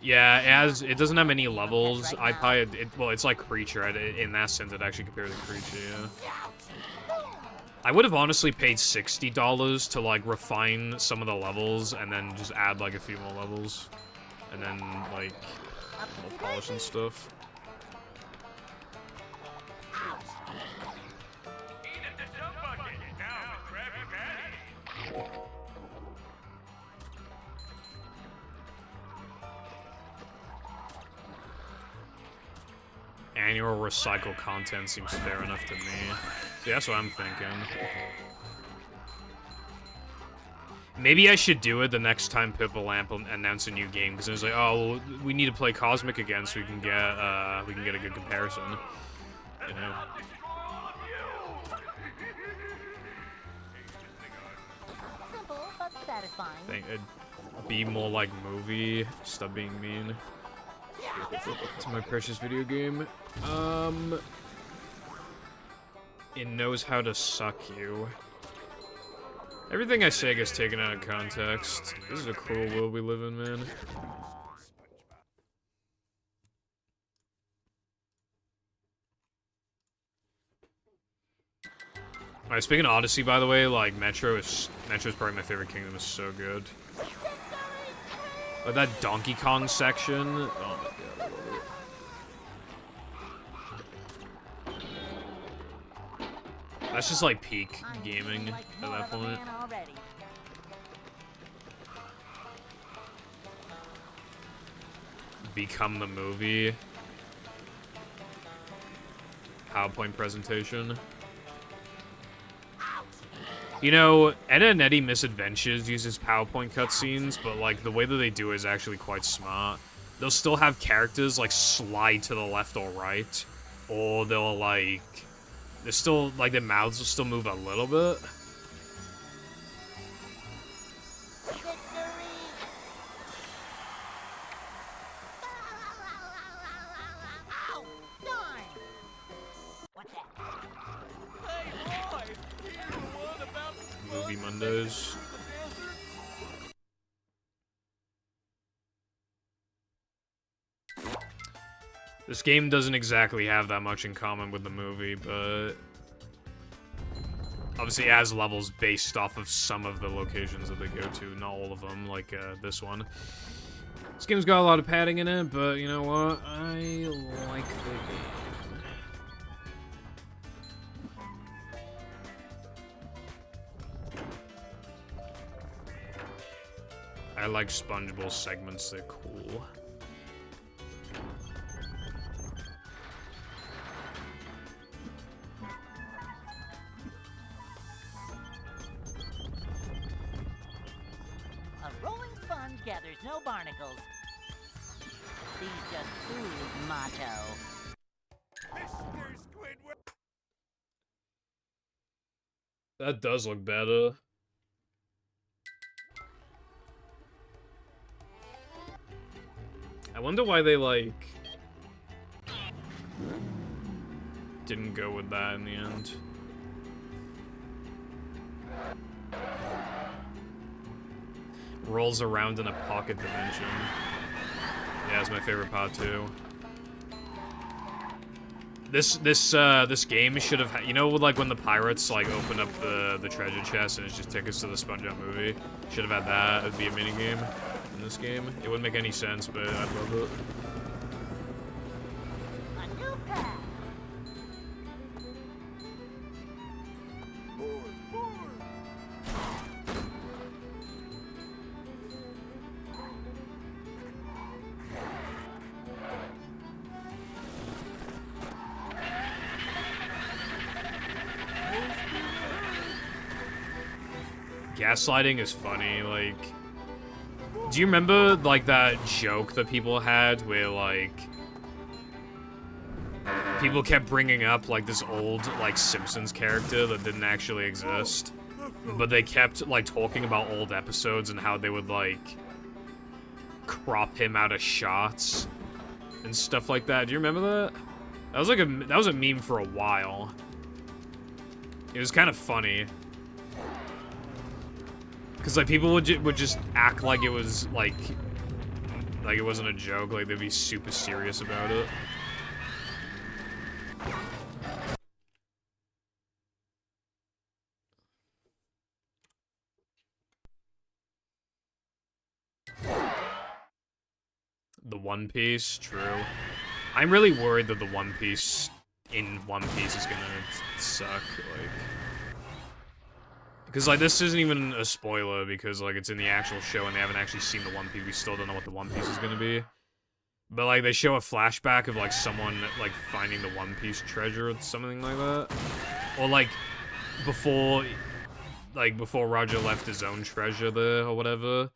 Yeah, it doesn't have any levels. Well, it's like Creature. In that sense, it actually compares to Creature, yeah. I would have honestly paid $60 to, like, refine some of the levels and then just add, like, a few more levels. And then, like, more polish and stuff. Annual recycle content seems fair enough to me. See, that's what I'm thinking. Maybe I should do it the next time Purple Lamp announce a new game, because it's like, oh, well, we need to play Cosmic again so we can get a good comparison. You know. Simple but satisfying. Think it'd be more like movie. Stop being mean. It's my precious video game. It knows how to suck you. Everything I say gets taken out of context. This is a cruel world we live in, man. Alright, speaking of Odyssey, by the way, like, Metro's probably my favorite kingdom. It's so good. Like, that Donkey Kong section. Oh my god, I love it. That's just, like, peak gaming at that point. Become the movie. PowerPoint presentation. You know, Ed and Eddie Misadventures uses PowerPoint cutscenes, but, like, the way that they do it is actually quite smart. They'll still have characters, like, slide to the left or right, or they'll, like... They're still, like, their mouths will still move a little bit. Movie Mondays. This game doesn't exactly have that much in common with the movie, but obviously it has levels based off of some of the locations that they go to, not all of them, like this one. This game's got a lot of padding in it, but you know what? I like the game. I like SpongeBob segments, they're cool. A rolling sponge gathers no barnacles. These just ooze motto. Mr. Squidward. That does look better. I wonder why they, like, didn't go with that in the end. Rolls around in a pocket dimension. Yeah, it's my favorite part too. This game should have, you know, like when the pirates like open up the treasure chest and it's just tickets to the SpongeBob movie. Should have had that. It'd be a mini game in this game. It wouldn't make any sense, but I'd love it. A new path. Gaslighting is funny, like... Do you remember, like, that joke that people had where, like... people kept bringing up, like, this old, like, Simpsons character that didn't actually exist? But they kept, like, talking about old episodes and how they would, like... crop him out of shots and stuff like that. Do you remember that? That was a meme for a while. It was kind of funny. Because, like, people would just act like it was, like it wasn't a joke. Like, they'd be super serious about it. The One Piece, true. I'm really worried that the One Piece in One Piece is gonna suck, like... Because, like, this isn't even a spoiler, because, like, it's in the actual show and they haven't actually seen the One Piece. We still don't know what the One Piece is gonna be. But, like, they show a flashback of, like, someone, like, finding the One Piece treasure or something like that. Or like before Roger left his own treasure there or whatever.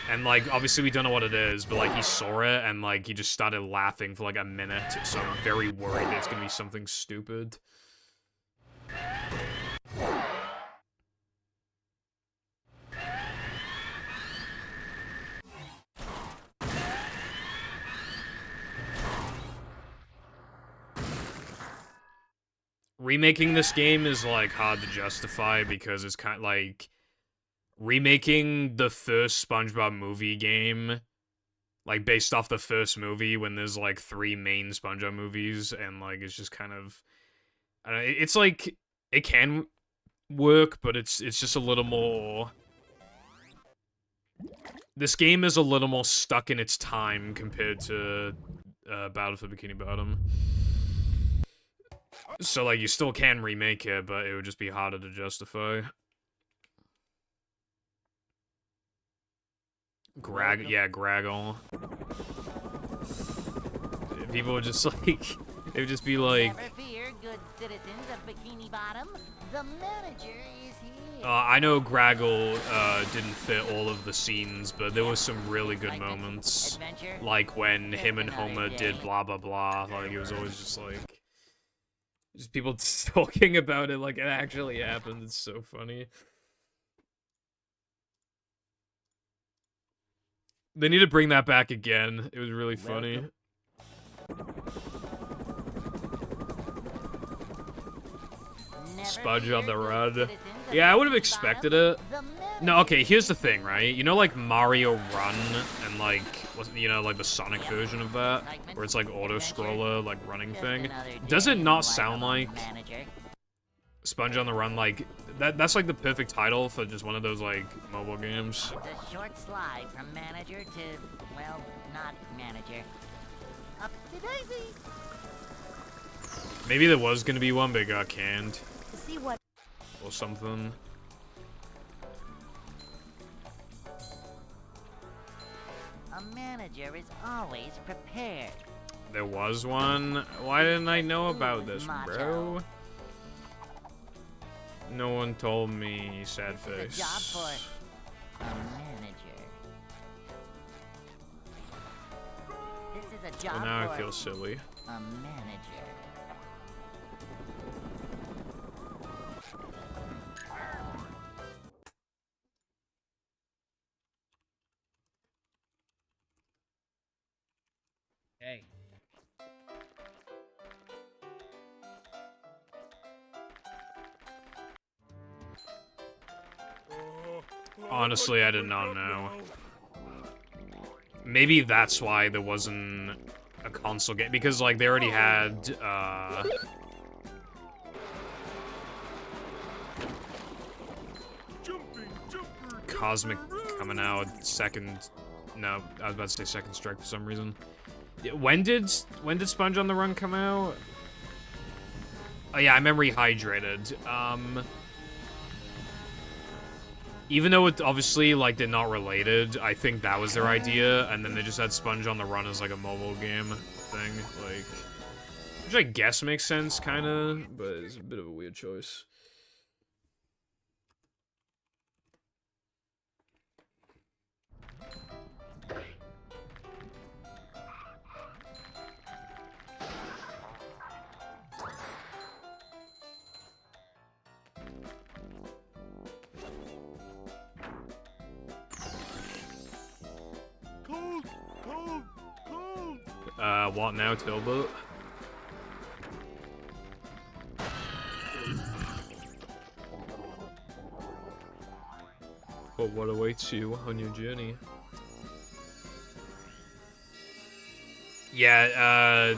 And like obviously we don't know what it is, but like he saw it and like he just started laughing for like a minute. So I'm very worried that it's gonna be something stupid. Remaking this game is like hard to justify because it's kind of like remaking the first SpongeBob movie game, like based off the first movie when there's like 3 main SpongeBob movies, and like it's just kind of, I don't know, it's like it can work, but it's just a little more. This game is a little more stuck in its time compared to Battle for Bikini Bottom. So, like, you still can remake it, but it would just be harder to justify. Graggle. People would just, like, it would just be like... Never fear, good citizens of Bikini Bottom. The manager is here. I know Graggle didn't fit all of the scenes, but there was some really good moments. Like when him and Homer did blah blah blah. Like, it was always just like... Just people talking about it like it actually happened. It's so funny. They need to bring that back again. It was really funny. Spudge on the run. Yeah, I would have expected it. No, okay, here's the thing, right? You know, like, Mario Run and, like, you know, like, the Sonic version of that? Where it's, like, auto-scroller, like, running thing? Does it not sound like Sponge on the Run? Like, that's, like, the perfect title for just one of those, like, mobile games. It's a short slide from manager to, well, not manager. Up to Daisy! Maybe there was gonna be one, but it got canned. See what? Or something. A manager is always prepared. There was one? Why didn't I know about this, bro? No one told me, sad face. This is a job for a manager. This is a job Well, now for I feel silly. a manager. Hey. Honestly, I did not know. Maybe that's why there wasn't a console game, because, like, they already had, Cosmic coming out second... No, I was about to say Second Strike for some reason. When did Sponge on the Run come out? Oh yeah, I remember Rehydrated. Even though it obviously, like, they're not related, I think that was their idea, and then they just had Sponge on the Run as, like, a mobile game thing, like... Which I guess makes sense, kinda, but it's a bit of a weird choice. What now, Tilbert? But what awaits you on your journey? Yeah,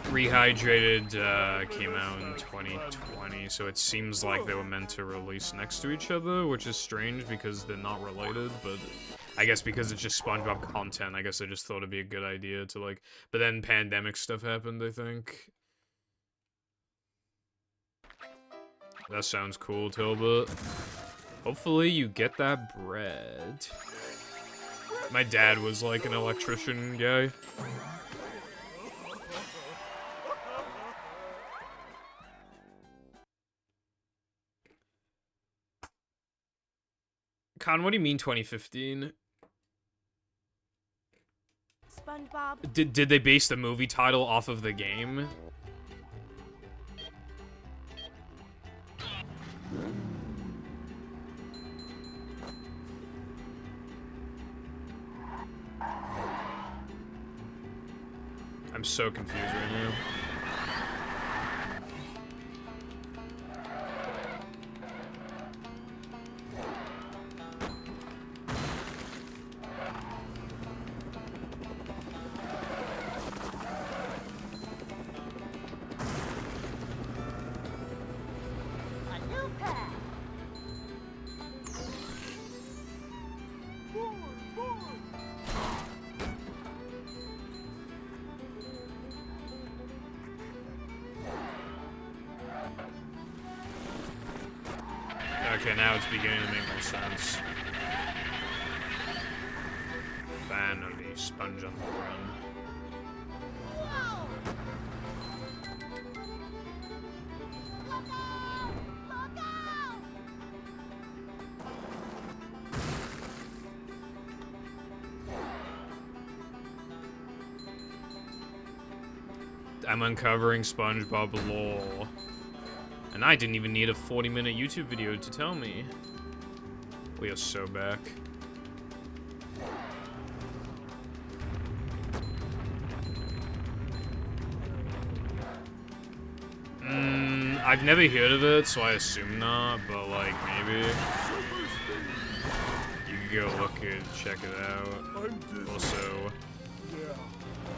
Rehydrated came out in 2020, so it seems like they were meant to release next to each other, which is strange because they're not related, but I guess because it's just SpongeBob content, I guess I just thought it'd be a good idea to, like... But then pandemic stuff happened, I think. That sounds cool, Tilbert. Hopefully you get that bread. My dad was, like, an electrician guy. Han, what do you mean 2015? SpongeBob. Did they base the movie title off of the game? I'm so confused right now. A new path. Okay, now it's beginning to make more sense. Finally, Sponge on the run. I'm uncovering SpongeBob lore. And I didn't even need a 40-minute YouTube video to tell me. We are so back. I've never heard of it, so I assume not, but like, maybe. You can go look it, check it out. Also,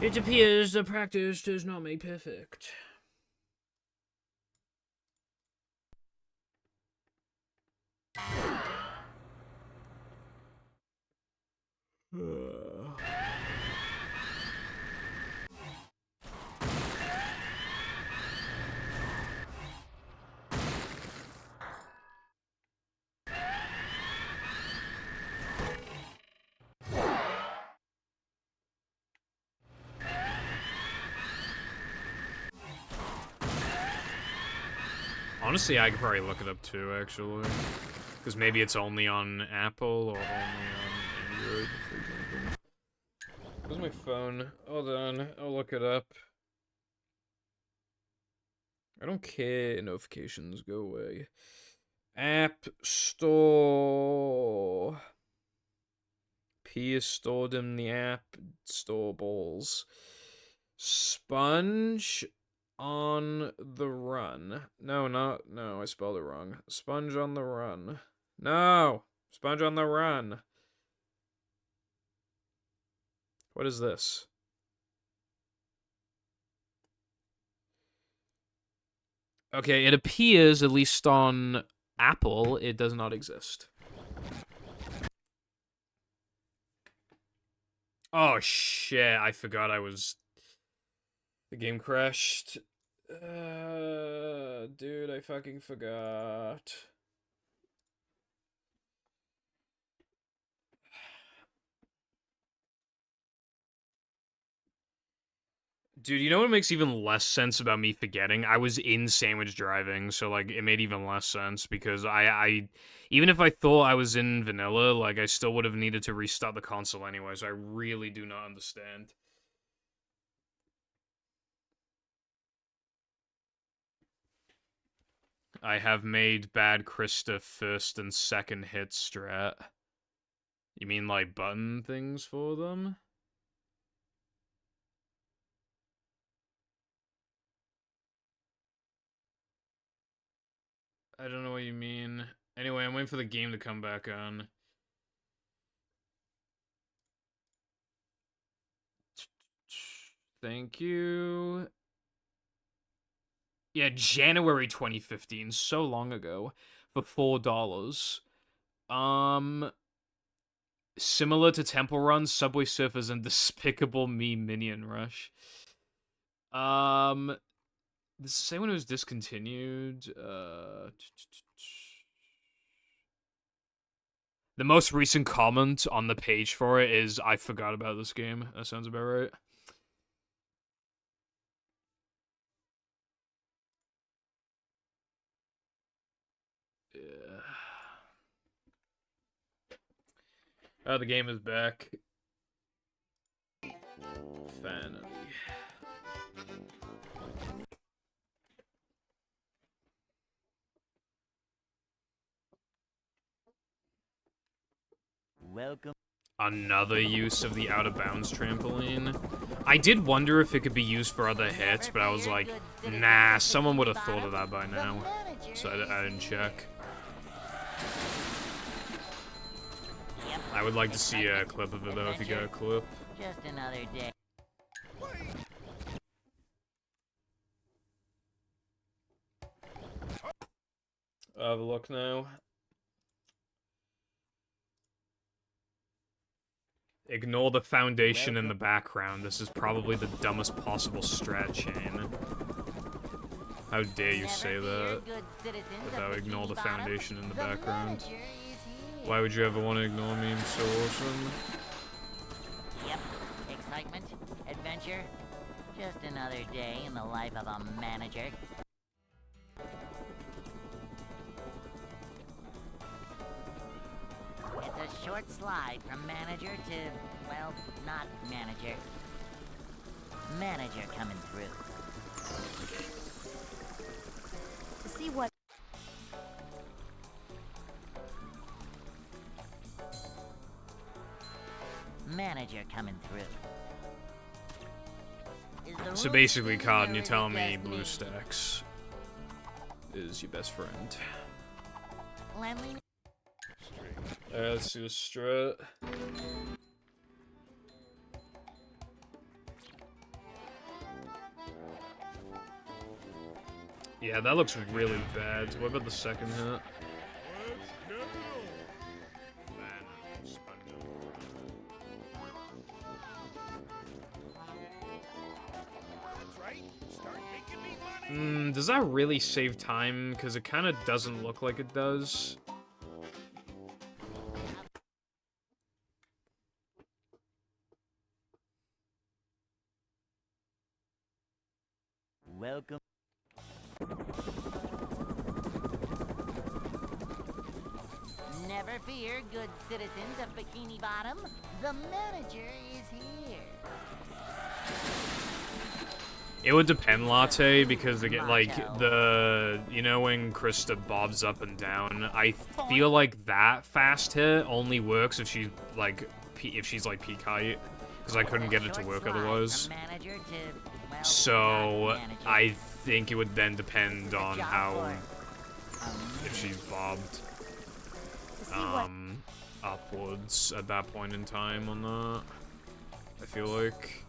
it appears the practice does not make perfect. Honestly, I could probably look it up too, actually. Because maybe it's only on Apple or only on Android, for example. Where's my phone? Hold on, I'll look it up. I don't care. Notifications, go away. App Store. P is stored in the App Store balls. Sponge on the Run. No, I spelled it wrong. Sponge on the Run. No! Sponge on the Run. What is this? Okay, it appears, at least on Apple, it does not exist. Oh shit, I forgot I was... The game crashed. Dude, I fucking forgot. Dude, you know what makes even less sense about me forgetting? I was in sandwich driving, so, like, it made even less sense, because I even if I thought I was in vanilla, like, I still would have needed to restart the console anyway, so I really do not understand. I have made Bad Krista first and second hit strat. You mean, like, button things for them? I don't know what you mean. Anyway, I'm waiting for the game to come back on. Thank you. Yeah, January 2015, so long ago, for $4. Similar to Temple Run, Subway Surfers, and Despicable Me Minion Rush. Does it say when it was discontinued? The most recent comment on the page for it is, I forgot about this game. That sounds about right. Oh, the game is back. Finally. Welcome. Another use of the out-of-bounds trampoline. I did wonder if it could be used for other hits, but I was like, nah, someone would have thought of that by now. So I didn't check. I would like to see a clip of it though, if you got a clip. Just another day. I'll have a look now. Ignore the foundation in the background. This is probably the dumbest possible strat chain. How dare you say that without ignore the foundation in the background? Why would you ever want to ignore me? I'm so awesome. Yep. Excitement, adventure, just another day in the life of a manager. It's a short slide from manager to, well, not manager. Manager coming through. To see what Manager coming through. Is the So room basically, clean Cod, or you're is it telling me just BlueStacks is your best friend. Cleanliness? Let's do a strat. Yeah, that looks really bad. What about the second hit? Let's get it That's right. Start making me money. Does that really save time? Because it kind of doesn't look like it does. Welcome. Never fear, good citizens of Bikini Bottom. The manager is here. It would depend, Latte, because they get, like, the... You know when Krista bobs up and down? I feel like that fast hit only works if she's, like, peak height. Because I couldn't get it to work otherwise. So, I think it would then depend on how... If she's bobbed, upwards at that point in time on that. I feel like...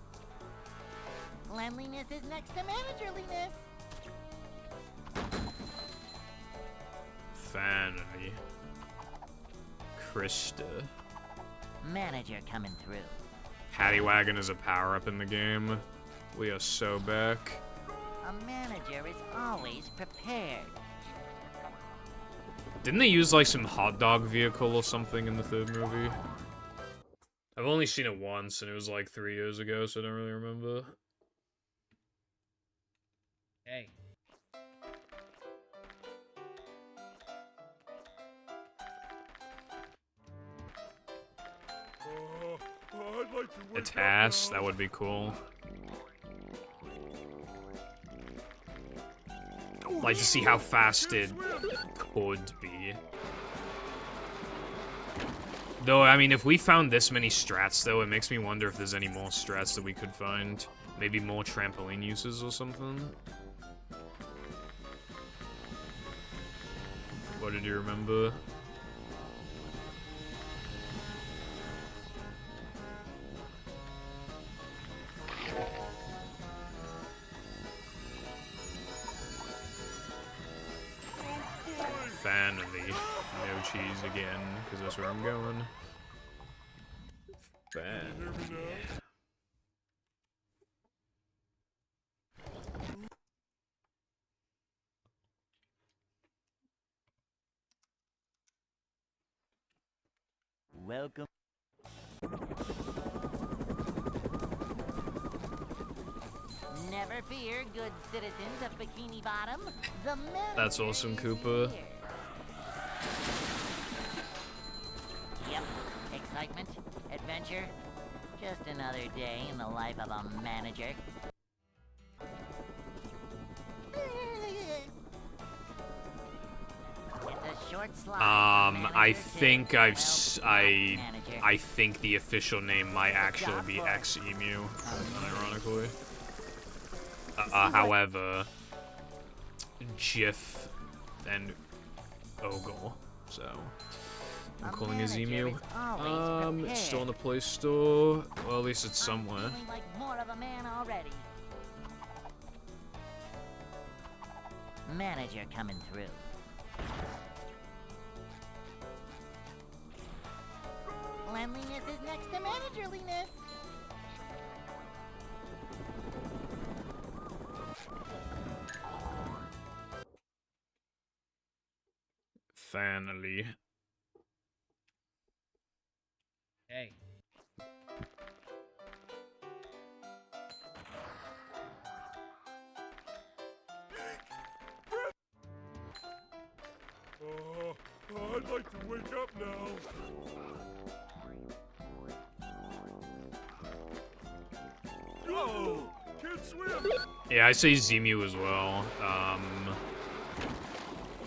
Cleanliness is next to managerliness. Fanny. Krista. Manager coming through. Paddy Wagon is a power-up in the game. We are so back. A manager is always prepared. Didn't they use, like, some hot dog vehicle or something in the third movie? I've only seen it once, and it was, like, 3 years ago, so I don't really remember. Hey. I'd like to A wake up task, now. that would be cool. Like to see how fast it could be. Though, I mean, if we found this many strats, though, it makes me wonder if there's any more strats that we could find. Maybe more trampoline uses or something. What did you remember? Finally, no cheese again, because that's where I'm going. Finally. Welcome. Never fear, good citizens of Bikini Bottom. The manager That's awesome, is Koopa. here. Yep. Excitement. excitement, adventure, just another day in the life of a manager. It's a short slide. I think I think the official name might actually be X-Emu, ironically. However, Jif and Ogle, so I'm calling it Emu. It's still in the Play Store. Well, at least it's somewhere. Like more of a man already. Manager coming through. Cleanliness is next to managerliness. Finally. Hey. I'd like to wake up now. Whoa! Can't swim! Yeah, I say Zemu as well.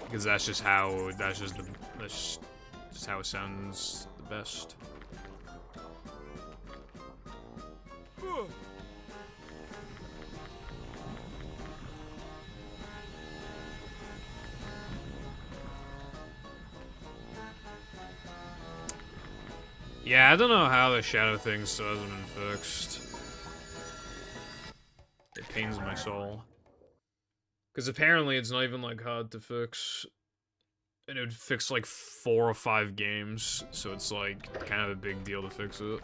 Because that's just how it sounds the best. Yeah, I don't know how the shadow thing still hasn't been fixed. It pains my soul. Because apparently it's not even, like, hard to fix. And it would fix, like, 4 or 5 games. So it's, like, kind of a big deal to fix it.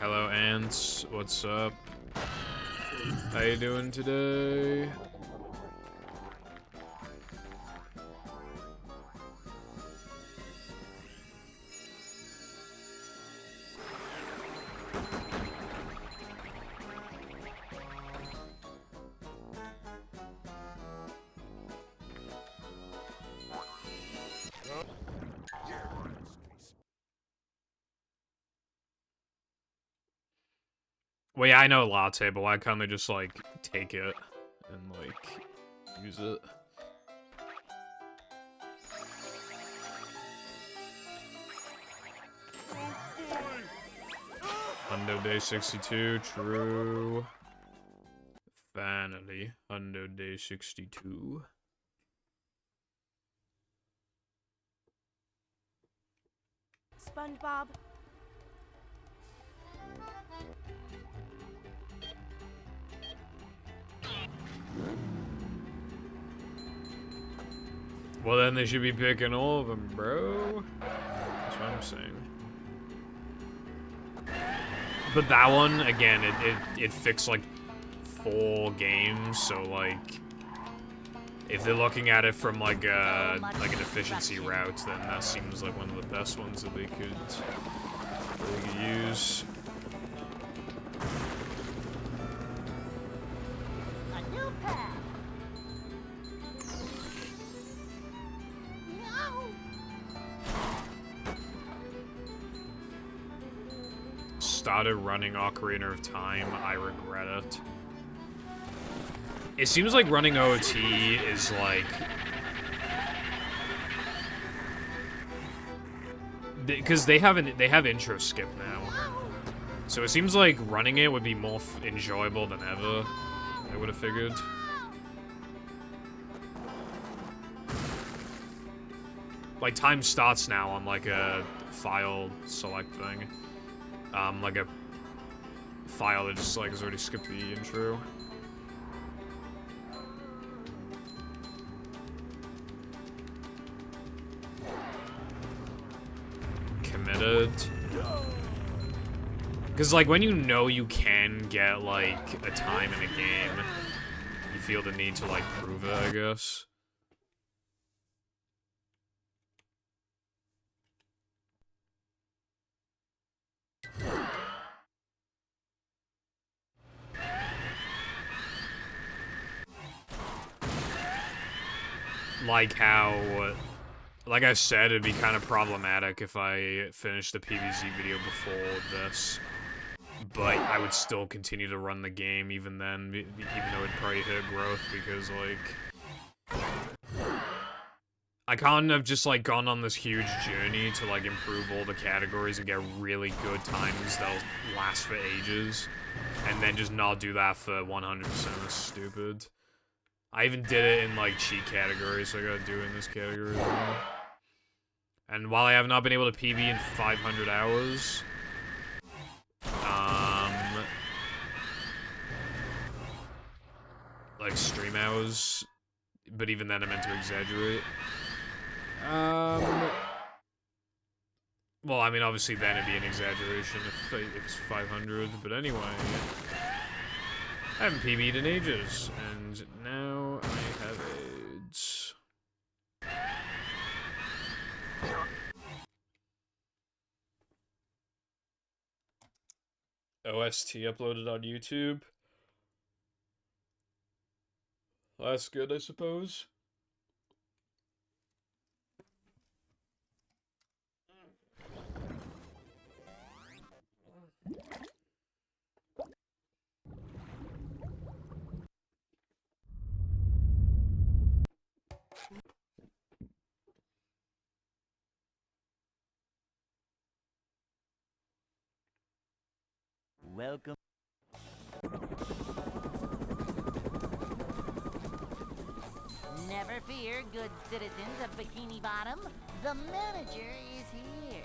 Hello, ants. What's up? How you doing today? Well, yeah, I know latte, but why can't they just, like, take it and, like, use it? Hundo Day 62, true. Finally, Hundo Day 62. SpongeBob. Well, then they should be picking all of them, bro. That's what I'm saying. But that one, again, it fixed, like, 4 games, so, like, if they're looking at it from, like, an efficiency route, then that seems like one of the best ones that they could use. A new path. No. Started running Ocarina of Time. I regret it. It seems like running OT is like... Because they have intro skip now. So it seems like running it would be more enjoyable than ever. I would have figured. Like, time starts now on, like, a file select thing. Like a file that just, like, has already skipped the intro. Committed. Because, like, when you know you can get, like, a time in a game, you feel the need to, like, prove it, I guess. Like how, like I said, it'd be kind of problematic if I finished the PvZ video before this. But I would still continue to run the game even then, even though it'd probably hit growth, because, like, I can't have just, like, gone on this huge journey to, like, improve all the categories and get really good times that'll last for ages, and then just not do that for 100%. That's stupid. I even did it in, like, cheat categories, so I gotta do it in this category as well. And while I have not been able to PB in 500 hours, like, stream hours, but even then I meant to exaggerate. Well, I mean, obviously then it'd be an exaggeration if it's 500, but anyway. I haven't PB'd in ages, and now I have AIDS. OST uploaded on YouTube. That's good, I suppose. Welcome. Never fear, good citizens of Bikini Bottom. The manager is here.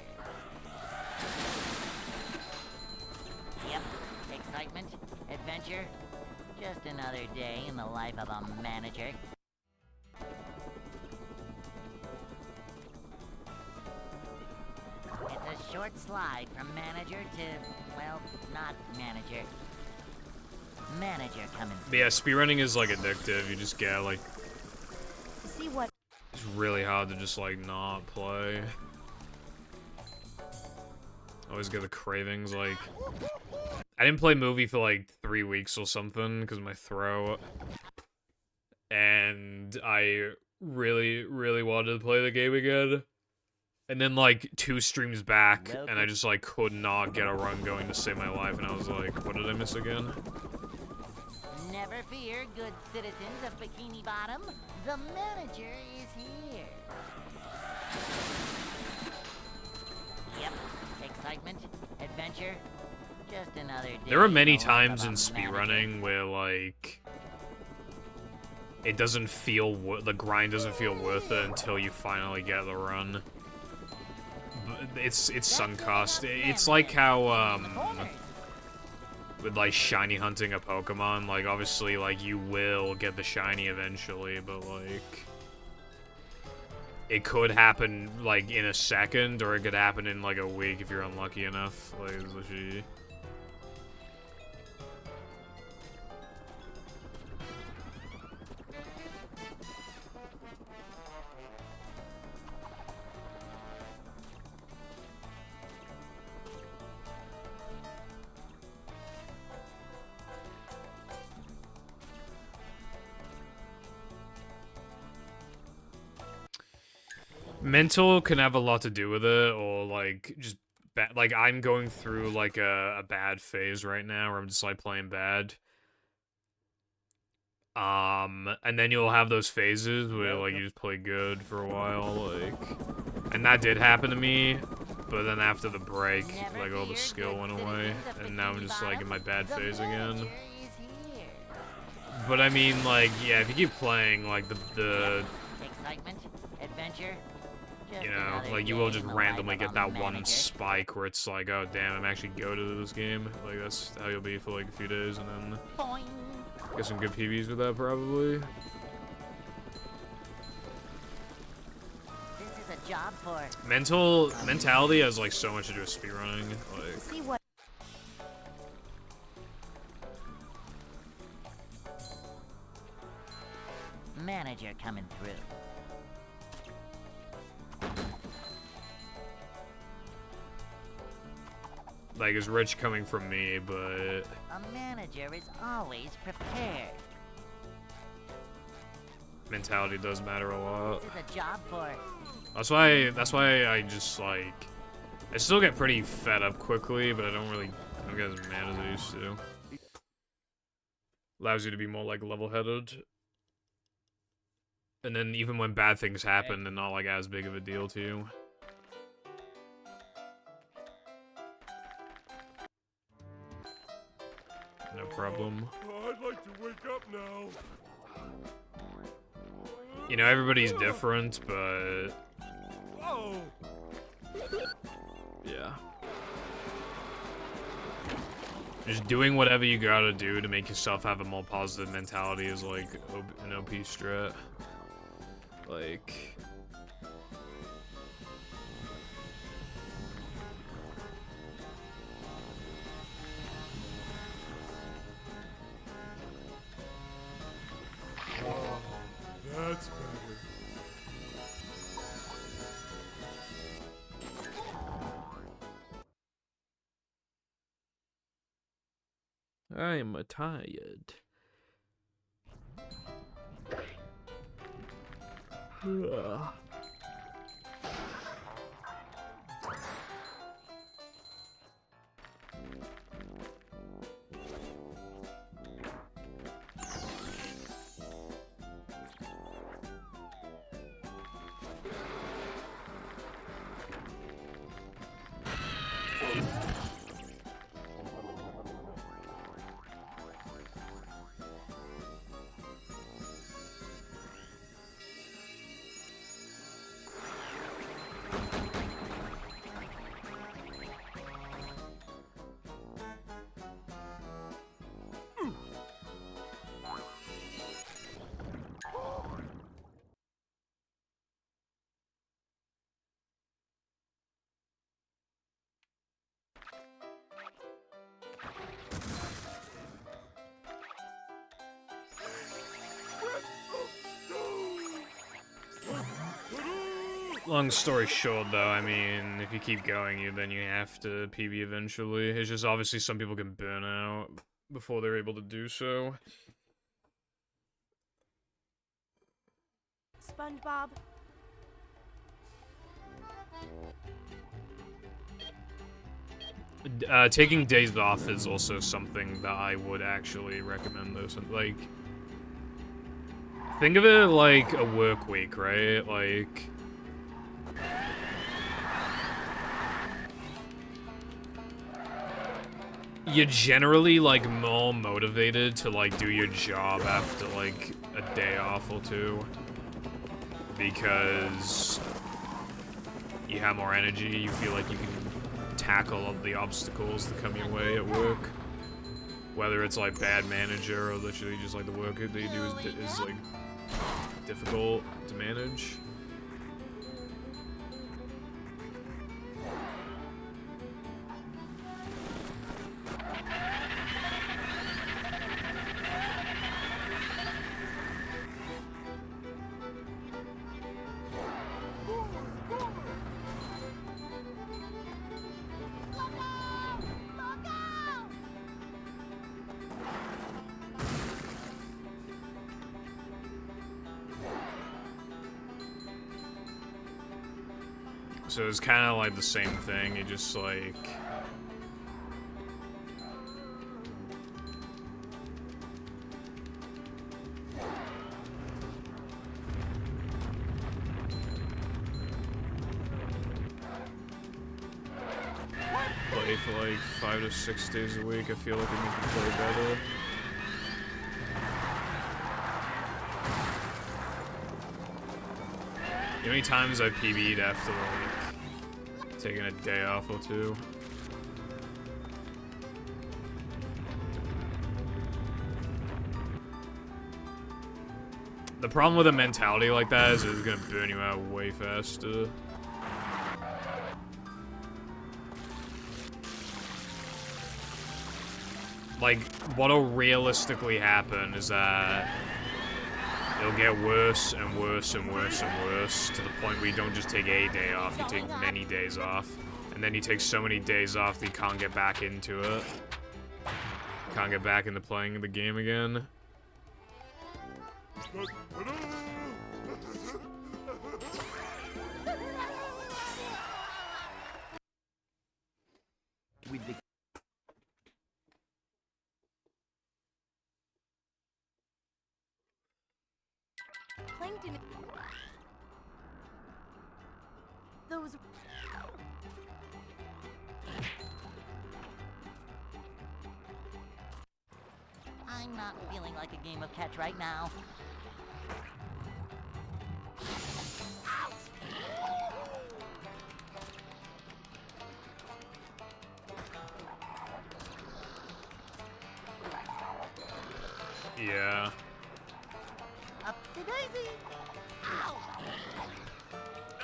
Yep, excitement, adventure. Just another day in the life of a manager. It's a short slide from manager to, well, not manager. Manager coming. But yeah, speedrunning is, like, addictive. You just get, like... See what? It's really hard to just, like, not play. Always get the cravings, like... I didn't play Movie for, like, 3 weeks or something, because of my throat. And I really, really wanted to play the game again. And then, like, 2 streams back, and I just, like, could not get a run going to save my life, and I was like, what did I miss again? Never fear, good citizens of Bikini Bottom. The manager is here. Yep, excitement, adventure. Just another day. There are many in the life times of in a speedrunning where, like, it doesn't feel the grind doesn't feel worth it until you finally get the run. It's sunk cost. It's like how with like shiny hunting a Pokemon, like obviously like you will get the shiny eventually, but like it could happen like in a second, or it could happen in like a week if you're unlucky enough. Like it's literally... Mental can have a lot to do with it, or like just like I'm going through like a bad phase right now where I'm just like playing bad. And then you'll have those phases where like you just play good for a while, like, and that did happen to me, but then after the break, like all the skill went away, and now I'm just like in my bad phase again. But I mean, like, yeah, if you keep playing, like the excitement, adventure. you know, like, you will just randomly get that one spike where it's like, oh, damn, I'm actually goated to this game. Like, that's how you'll be for, like, a few days, and then get some good PBs with that, probably. This is a job for... Mentality has, like, so much to do with speedrunning. Like, See what? Manager coming through. like, is rich coming from me, but... A manager is always prepared. mentality does matter a lot. This is a job for... That's why I just, like... I still get pretty fed up quickly, but I don't get as mad as I used to. Allows you to be more, like, level-headed. And then even when bad things happen, they're not, like, as big of a deal to you. No problem. Oh, I'd like to wake up now. You know, everybody's different, but... Oh. Yeah. Just doing whatever you gotta do to make yourself have a more positive mentality is, like, an OP strat. Like... That's better. I'm tired. Ugh. Long story short, though, I mean, if you keep going, then you have to PB eventually. It's just obviously some people can burn out before they're able to do so. SpongeBob. Taking days off is also something that I would actually recommend, though. So, like, think of it like a work week, right? Like... you're generally, like, more motivated to, like, do your job after, like, a day off or two. Because you have more energy, you feel like you can tackle all the obstacles that come your way at work. Whether it's, like, bad manager or literally just, like, the work that you do is like, difficult to manage. So it's kind of like the same thing, you just like... play for like 5 to 6 days a week, I feel like I need to play better. How many times I've PB'd after, like, taking a day off or two? The problem with a mentality like that is it's gonna burn you out way faster. Like, what'll realistically happen is that it'll get worse and worse and worse and worse to the point where you don't just take a day off, you take many days off. And then he takes so many days off that he can't get back into it. Can't get back into playing the game again. Plankton. Those. I'm not feeling like a game of catch right now. Yeah. Up to Daisy! Ow!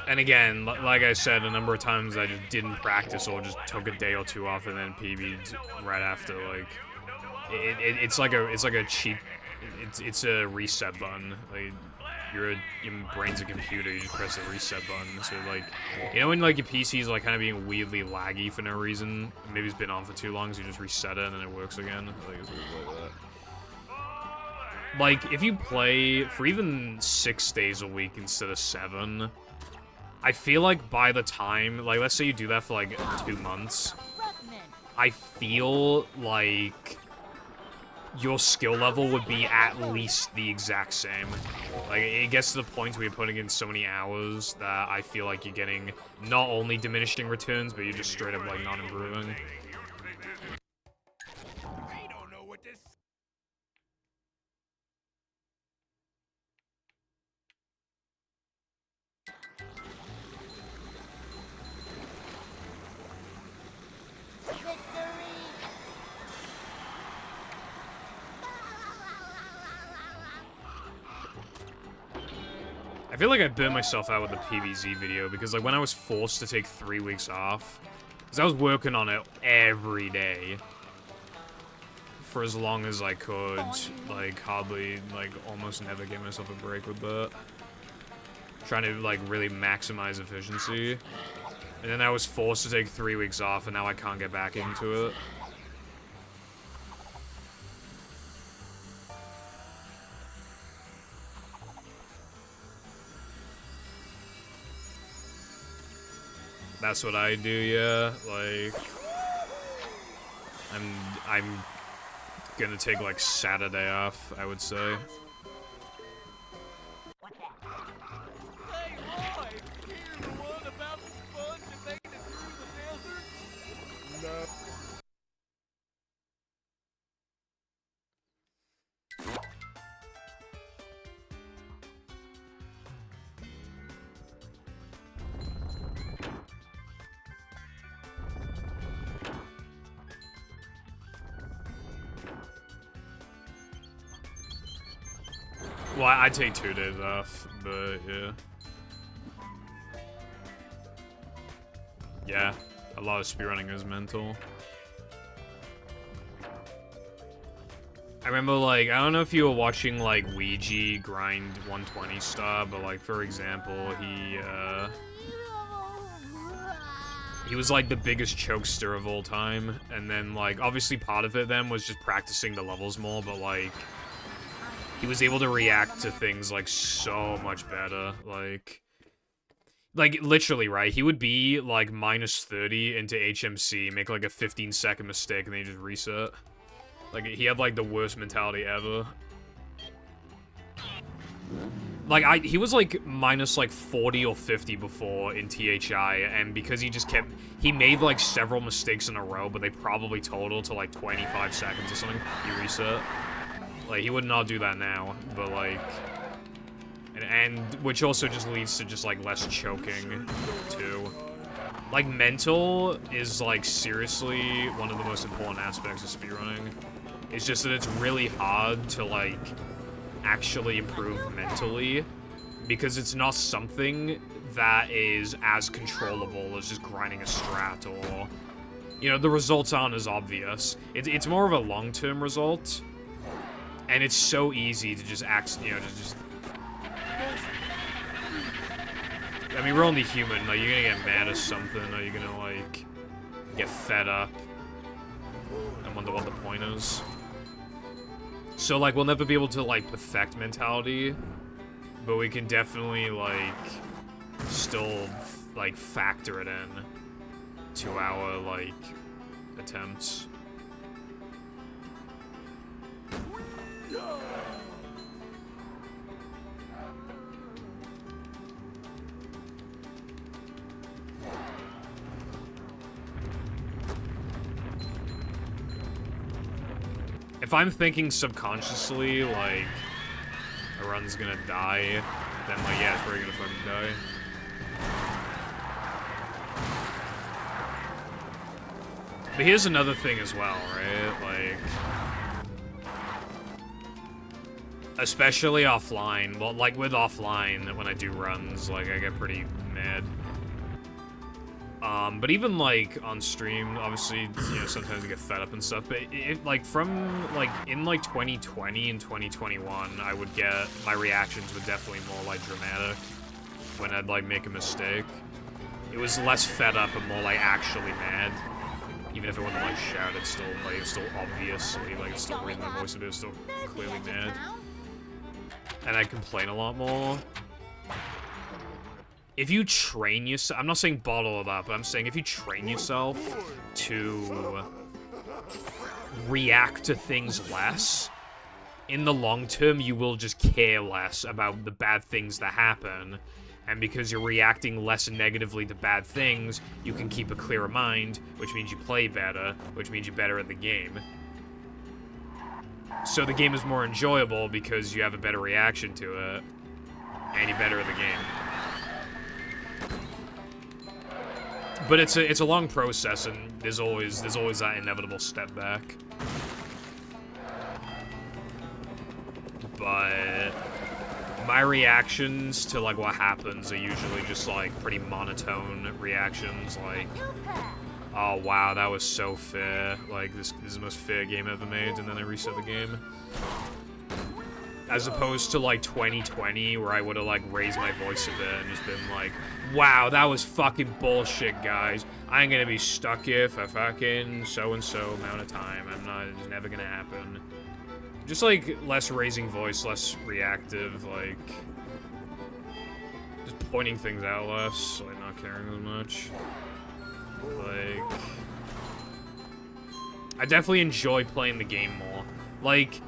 And again, like I said a number of times, I just didn't practice or just took a day or two off and then PB'd right after. Like, it's like a cheap, it's a reset button. Like, your brain's a computer, you just press the reset button. So like, you know when like your PC's like kind of being weirdly laggy for no reason, maybe it's been on for too long, so you just reset it and then it works again. Like, it's weird like that. Like, if you play for even 6 days a week instead of 7, I feel like by the time, like, let's say you do that for, like, 2 months, I feel like your skill level would be at least the exact same. Like, it gets to the point where you're putting in so many hours that I feel like you're getting not only diminishing returns, but you're just straight up, like, not improving. I don't know what this. I feel like I burned myself out with the PvZ video because, like, when I was forced to take 3 weeks off, because I was working on it every day for as long as I could, like, hardly, like, almost never gave myself a break with that. Trying to, like, really maximize efficiency. And then I was forced to take 3 weeks off, and now I can't get back into it. That's what I do, yeah. Like, I'm gonna take like Saturday off, I would say. Hey, Roy! Hear the one about the sponge that made it through the desert? No. Well, I'd take 2 days off, but yeah. Yeah, a lot of speedrunning is mental. I remember, like, I don't know if you were watching, like, Ouija grind 120 star, but, like, for example, he was, like, the biggest chokester of all time, and then, like, obviously part of it then was just practicing the levels more, but, like, he was able to react to things, like, so much better, like, literally, right, he would be, like, minus 30 into HMC, make, like, a 15-second mistake, and then he just reset. Like, he had, like, the worst mentality ever. Like, he was, like, minus, like, 40 or 50 before in THI, and because he just kept... He made, like, several mistakes in a row, but they probably totaled to, like, 25 seconds or something. He reset. Like, he would not do that now, but, like... And which also just leads to just, like, less choking, too. Like, mental is, like, seriously one of the most important aspects of speedrunning. It's just that it's really hard to, like, actually improve mentally, because it's not something that is as controllable as just grinding a strat, or, you know, the results aren't as obvious. It's more of a long-term result, and it's so easy to just you know, to just... I mean, we're only human. Like, you're gonna get mad at something, or you're gonna, like, get fed up. I wonder what the point is. So, like, we'll never be able to, like, perfect mentality, but we can definitely, like, still, like, factor it in to our, like, attempts. If I'm thinking subconsciously, like, a run's gonna die, then, like, yeah, it's probably gonna fucking die. But here's another thing as well, right? Like, especially offline. Well, like, with offline, when I do runs, like, I get pretty mad. But even, like, on stream, obviously, you know, sometimes I get fed up and stuff, but like, from, like, in, like, 2020 and 2021, I would get, my reactions were definitely more, like, dramatic when I'd, like, make a mistake. It was less fed up and more, like, actually mad. Even if it wasn't, like, shouted, still, like, it's still obviously, like, it's still reading my voice, but it's still clearly mad. And I complain a lot more. If you train yourself, I'm not saying bottle it up, but I'm saying if you train yourself to react to things less, in the long term, you will just care less about the bad things that happen. And because you're reacting less negatively to bad things, you can keep a clearer mind, which means you play better, which means you're better at the game. So the game is more enjoyable because you have a better reaction to it, and you're better at the game. But it's a long process, and there's always that inevitable step back. But my reactions to, like, what happens are usually just, like, pretty monotone reactions, like, oh wow, that was so fair, like, this is the most fair game ever made, and then I reset the game. As opposed to, like, 2020, where I would have, like, raised my voice a bit and just been like, wow, that was fucking bullshit, guys. I'm gonna be stuck here for fucking so-and-so amount of time. It's never gonna happen. Just, like, less raising voice, less reactive, like, just pointing things out less, like, not caring as much. Like, I definitely enjoy playing the game more. Like,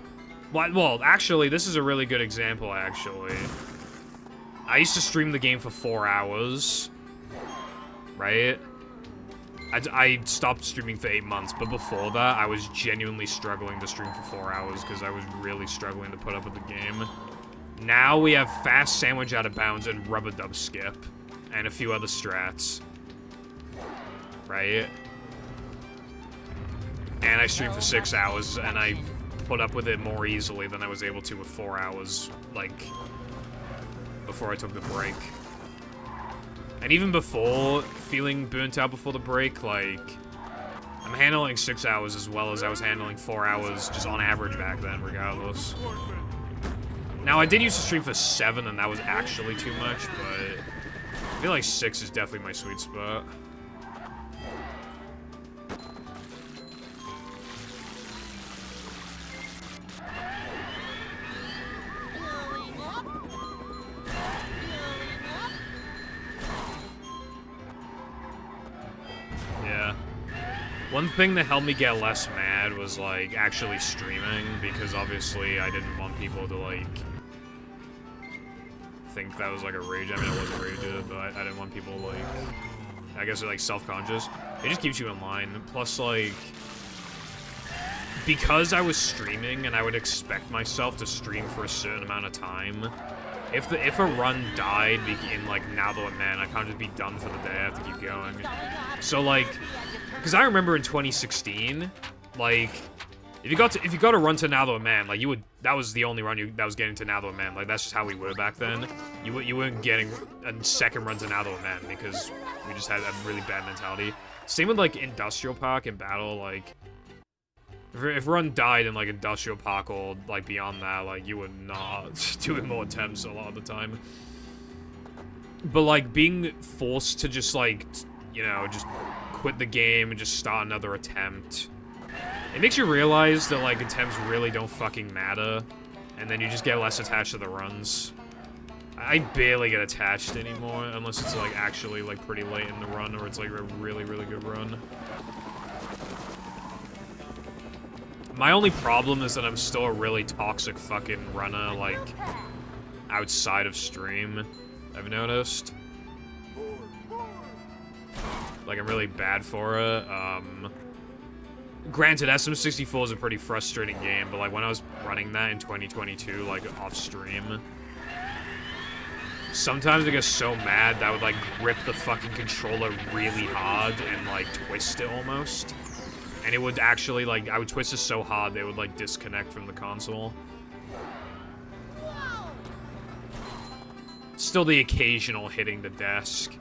well, actually, this is a really good example, actually. I used to stream the game for 4 hours, right? I stopped streaming for 8 months, but before that, I was genuinely struggling to stream for 4 hours because I was really struggling to put up with the game. Now we have fast sandwich out of bounds and rubber dub skip, and a few other strats, right? And I streamed for 6 hours, and I put up with it more easily than I was able to with 4 hours, like, before I took the break. And even before feeling burnt out before the break, like, I'm handling 6 hours as well as I was handling 4 hours just on average back then, regardless. Now, I did used to stream for 7, and that was actually too much, but I feel like 6 is definitely my sweet spot. One thing that helped me get less mad was, like, actually streaming, because obviously I didn't want people to, like, think that was, like, a rage. I mean, I wasn't raging, but I didn't want people, like, I guess they're, like, self-conscious. It just keeps you in line. Plus, like, because I was streaming and I would expect myself to stream for a certain amount of time, if a run died in, like, Now Though a Man, I can't just be done for the day. I have to keep going. So, like, because I remember in 2016, like, if you got a run to Now Though a Man, like, that was the only run that was getting to Now Though a Man. Like, that's just how we were back then. You weren't getting a second run to Now Though a Man because we just had a really bad mentality. Same with, like, Industrial Park and Battle, like, if run died in, like, Industrial Park or, like, beyond that, like, you were not doing more attempts a lot of the time. But, like, being forced to just, like, you know, just quit the game and just start another attempt. It makes you realize that, like, attempts really don't fucking matter. And then you just get less attached to the runs. I barely get attached anymore, unless it's, like, actually, like, pretty late in the run, or it's, like, a really, really good run. My only problem is that I'm still a really toxic fucking runner, like, outside of stream, I've noticed. Like, I'm really bad for it. Granted, SM64 is a pretty frustrating game, but, like, when I was running that in 2022, like, off-stream, sometimes I get so mad that I would, like, grip the fucking controller really hard and, like, twist it almost. And it would actually, like, I would twist it so hard they would, like, disconnect from the console. Still the occasional hitting the desk.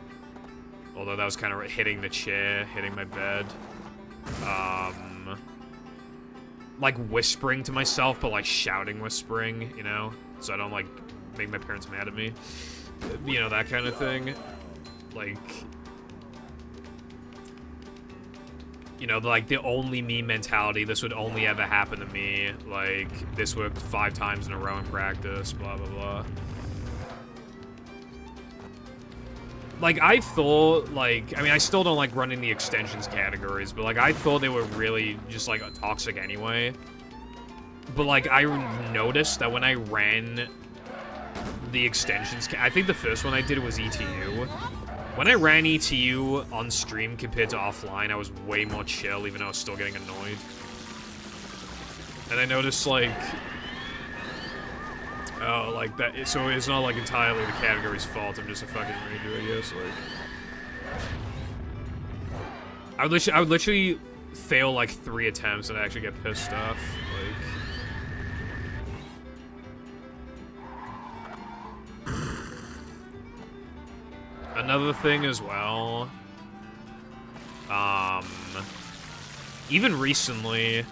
Although that was kind of hitting the chair, hitting my bed. Like, whispering to myself, but, like, shouting whispering, you know? So I don't, like, make my parents mad at me. You know, that kind of thing. Like... You know, like, the only me mentality, this would only ever happen to me. Like, this worked 5 times in a row in practice, blah, blah, blah. Like, I thought, like, I mean, I still don't like running the extensions categories, but, like, I thought they were really just, like, toxic anyway. But, like, I noticed that when I ran the extensions, I think the first one I did was ETU. When I ran ETU on stream compared to offline, I was way more chill, even though I was still getting annoyed. And I noticed, like... Oh, like, that... So it's not, like, entirely the category's fault, I'm just a fucking ranger, I guess, like... I would literally fail, like, 3 attempts and actually get pissed off, like... Another thing as well... Even recently...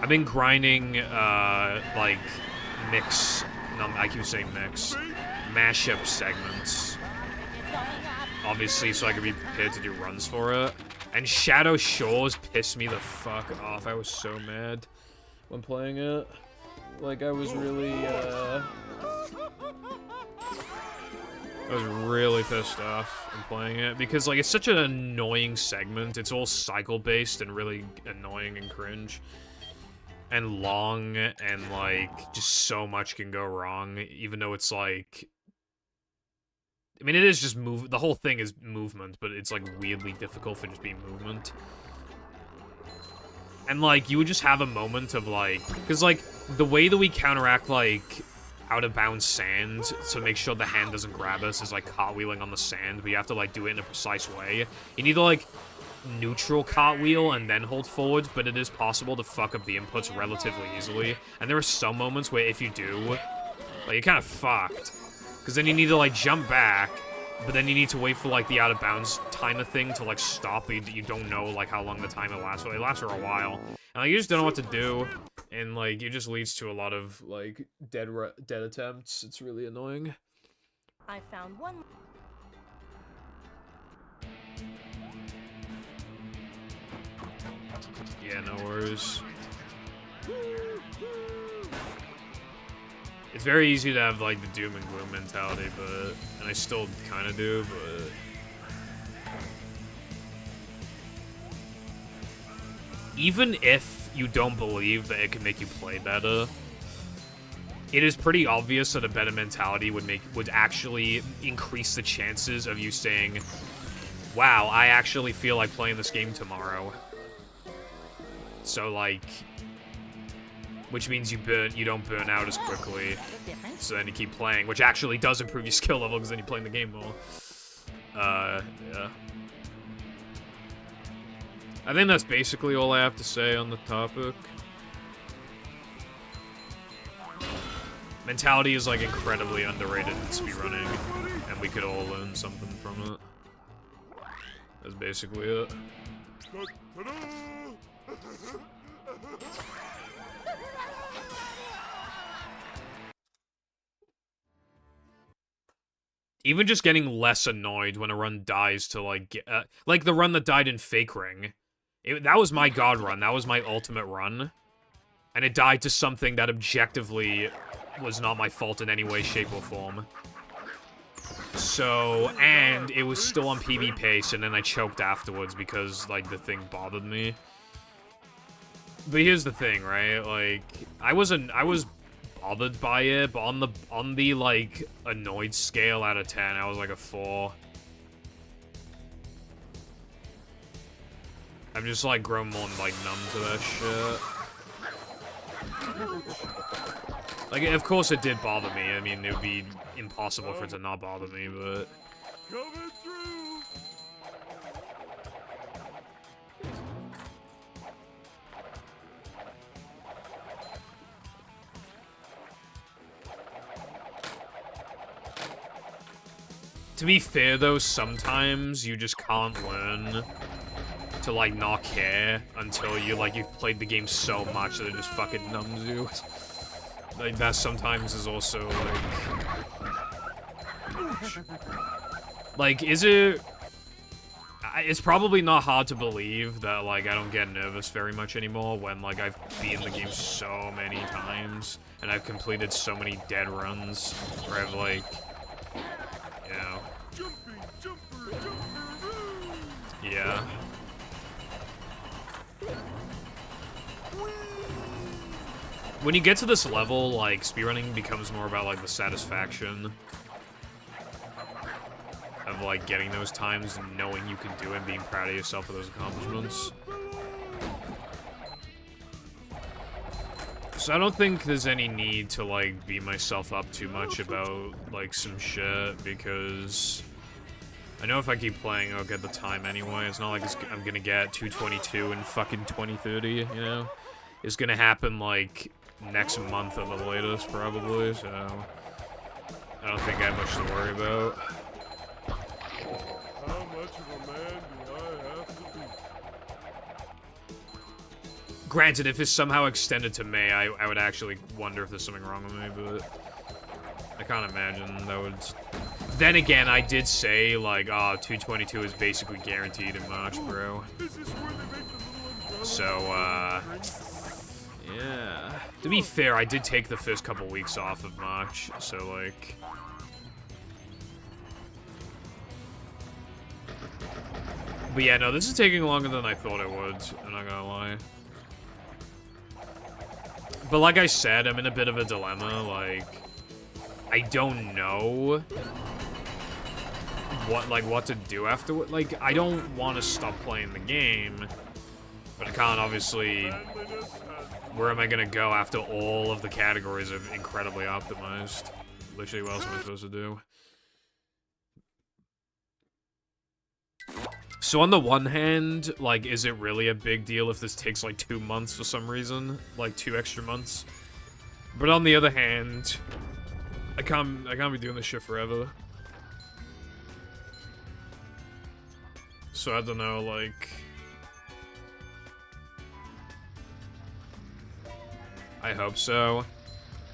I've been grinding, like... mix, no, I keep saying mix, mashup segments, obviously, so I could be prepared to do runs for it. And Shadow Shores pissed me the fuck off. I was so mad when playing it. Like, I was really pissed off when playing it, because, like, it's such an annoying segment. It's all cycle-based and really annoying and cringe. And long, and, like, just so much can go wrong, even though it's, like... I mean, it is just the whole thing is movement, but it's, like, weirdly difficult for just being movement. And, like, you would just have a moment of, like... Because, like, the way that we counteract, like, out-of-bounds sand to make sure the hand doesn't grab us is, like, cartwheeling on the sand, but you have to, like, do it in a precise way. You need to, like... neutral cartwheel and then hold forward, but it is possible to fuck up the inputs relatively easily. And there are some moments where if you do, like, you're kind of fucked. Because then you need to, like, jump back, but then you need to wait for, like, the out-of-bounds timer thing to, like, stop, but you don't know, like, how long the timer lasts. So it lasts for a while. And, like, you just don't know what to do, and, like, it just leads to a lot of, like, dead attempts. It's really annoying. I found one. Yeah, no worries. It's very easy to have, like, the doom and gloom mentality, but... And I still kind of do, but... Even if you don't believe that it can make you play better, it is pretty obvious that a better mentality would actually increase the chances of you saying, wow, I actually feel like playing this game tomorrow. So, like, which means you don't burn out as quickly, so then you keep playing, which actually does improve your skill level, because then you're playing the game more. Yeah. I think that's basically all I have to say on the topic. Mentality is, like, incredibly underrated in speedrunning, and we could all learn something from it. That's basically it. even just getting less annoyed when a run dies to, like, like the run that died in Fake Ring. That was my god run. That was my ultimate run. And it died to something that objectively was not my fault in any way, shape, or form. So, and it was still on PB pace, and then I choked afterwards because, like, the thing bothered me. But here's the thing, right? Like, I was bothered by it, but on the like annoyed scale out of 10, I was like a 4. I've just like grown more like numb to that shit. Like, of course it did bother me. I mean, it would be impossible for it to not bother me, but Coming through. to be fair, though, sometimes you just can't learn to, like, not care until you've played the game so much that it just fucking numbs you. Like, that sometimes is also, like, is it... It's probably not hard to believe that, like, I don't get nervous very much anymore when, like, I've beaten the game so many times, and I've completed so many dead runs where I've, like, you know... Yeah. When you get to this level, like, speedrunning becomes more about, like, the satisfaction of, like, getting those times and knowing you can do it and being proud of yourself for those accomplishments. So I don't think there's any need to, like, beat myself up too much about, like, some shit, because I know if I keep playing, I'll get the time anyway. It's not like I'm gonna get 222 in fucking 2030, you know? It's gonna happen, like, next month at the latest, probably, so I don't think I have much to worry about. How much of a man do I have to be? Granted, if it's somehow extended to May, I would actually wonder if there's something wrong with me, but I can't imagine that would... Then again, I did say, like, 222 is basically guaranteed in March, bro. Is this where they make the little umbrella? So, yeah. To be fair, I did take the first couple weeks off of March, so, like... But yeah, no, this is taking longer than I thought it would, I'm not gonna lie. But like I said, I'm in a bit of a dilemma, like... I don't know what to do afterward. Like, I don't want to stop playing the game, but I can't obviously... Where am I gonna go after all of the categories are incredibly optimized? Literally, what else am I supposed to do? So on the one hand, like, is it really a big deal if this takes, like, 2 months for some reason? Like, 2 extra months? But on the other hand, I can't be doing this shit forever. So I don't know, like... I hope so.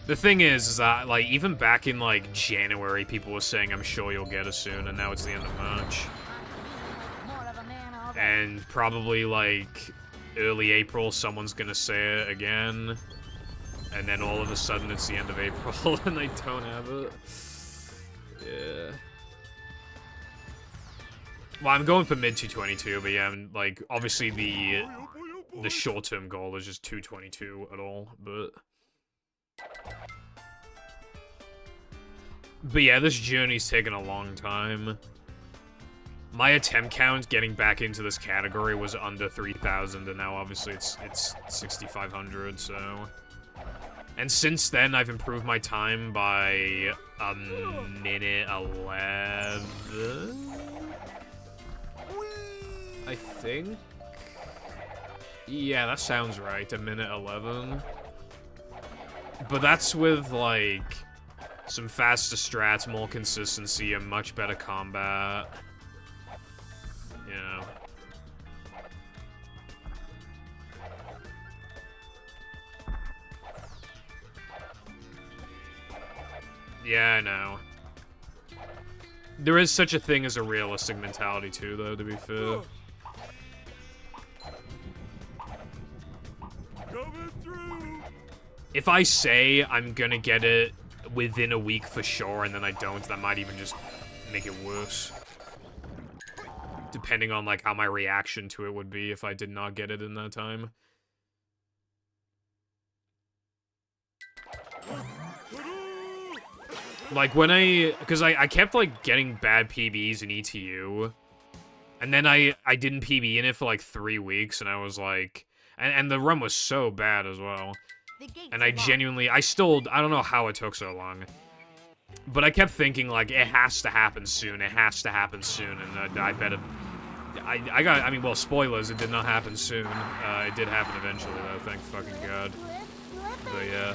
The thing is that, like, even back in, like, January, people were saying, I'm sure you'll get it soon, and now it's the end of March. And probably, like, early April, someone's gonna say it again. And then all of a sudden, it's the end of April, and I don't have it. Yeah. Well, I'm going for mid-222, but yeah, I'm, like, obviously the short-term goal is just 222 at all, but... But yeah, this journey's taken a long time. My attempt count getting back into this category was under 3,000, and now obviously it's 6,500, so... And since then, I've improved my time by a minute 11? I think? Yeah, that sounds right, a minute 11. But that's with, like, some faster strats, more consistency, and much better combat. You know. Yeah, I know. There is such a thing as a realistic mentality too, though, to be fair. Coming through. If I say I'm gonna get it within a week for sure, and then I don't, that might even just make it worse. Depending on, like, how my reaction to it would be if I did not get it in that time. Like, when because I kept, like, getting bad PBs in ETU, and then I didn't PB in it for, like, 3 weeks, and I was like... And the run was so bad as well. And I genuinely... I don't know how it took so long. But I kept thinking, like, it has to happen soon, it has to happen soon, and I bet it... I mean, well, spoilers, it did not happen soon. It did happen eventually, though, thank fucking God. But, yeah.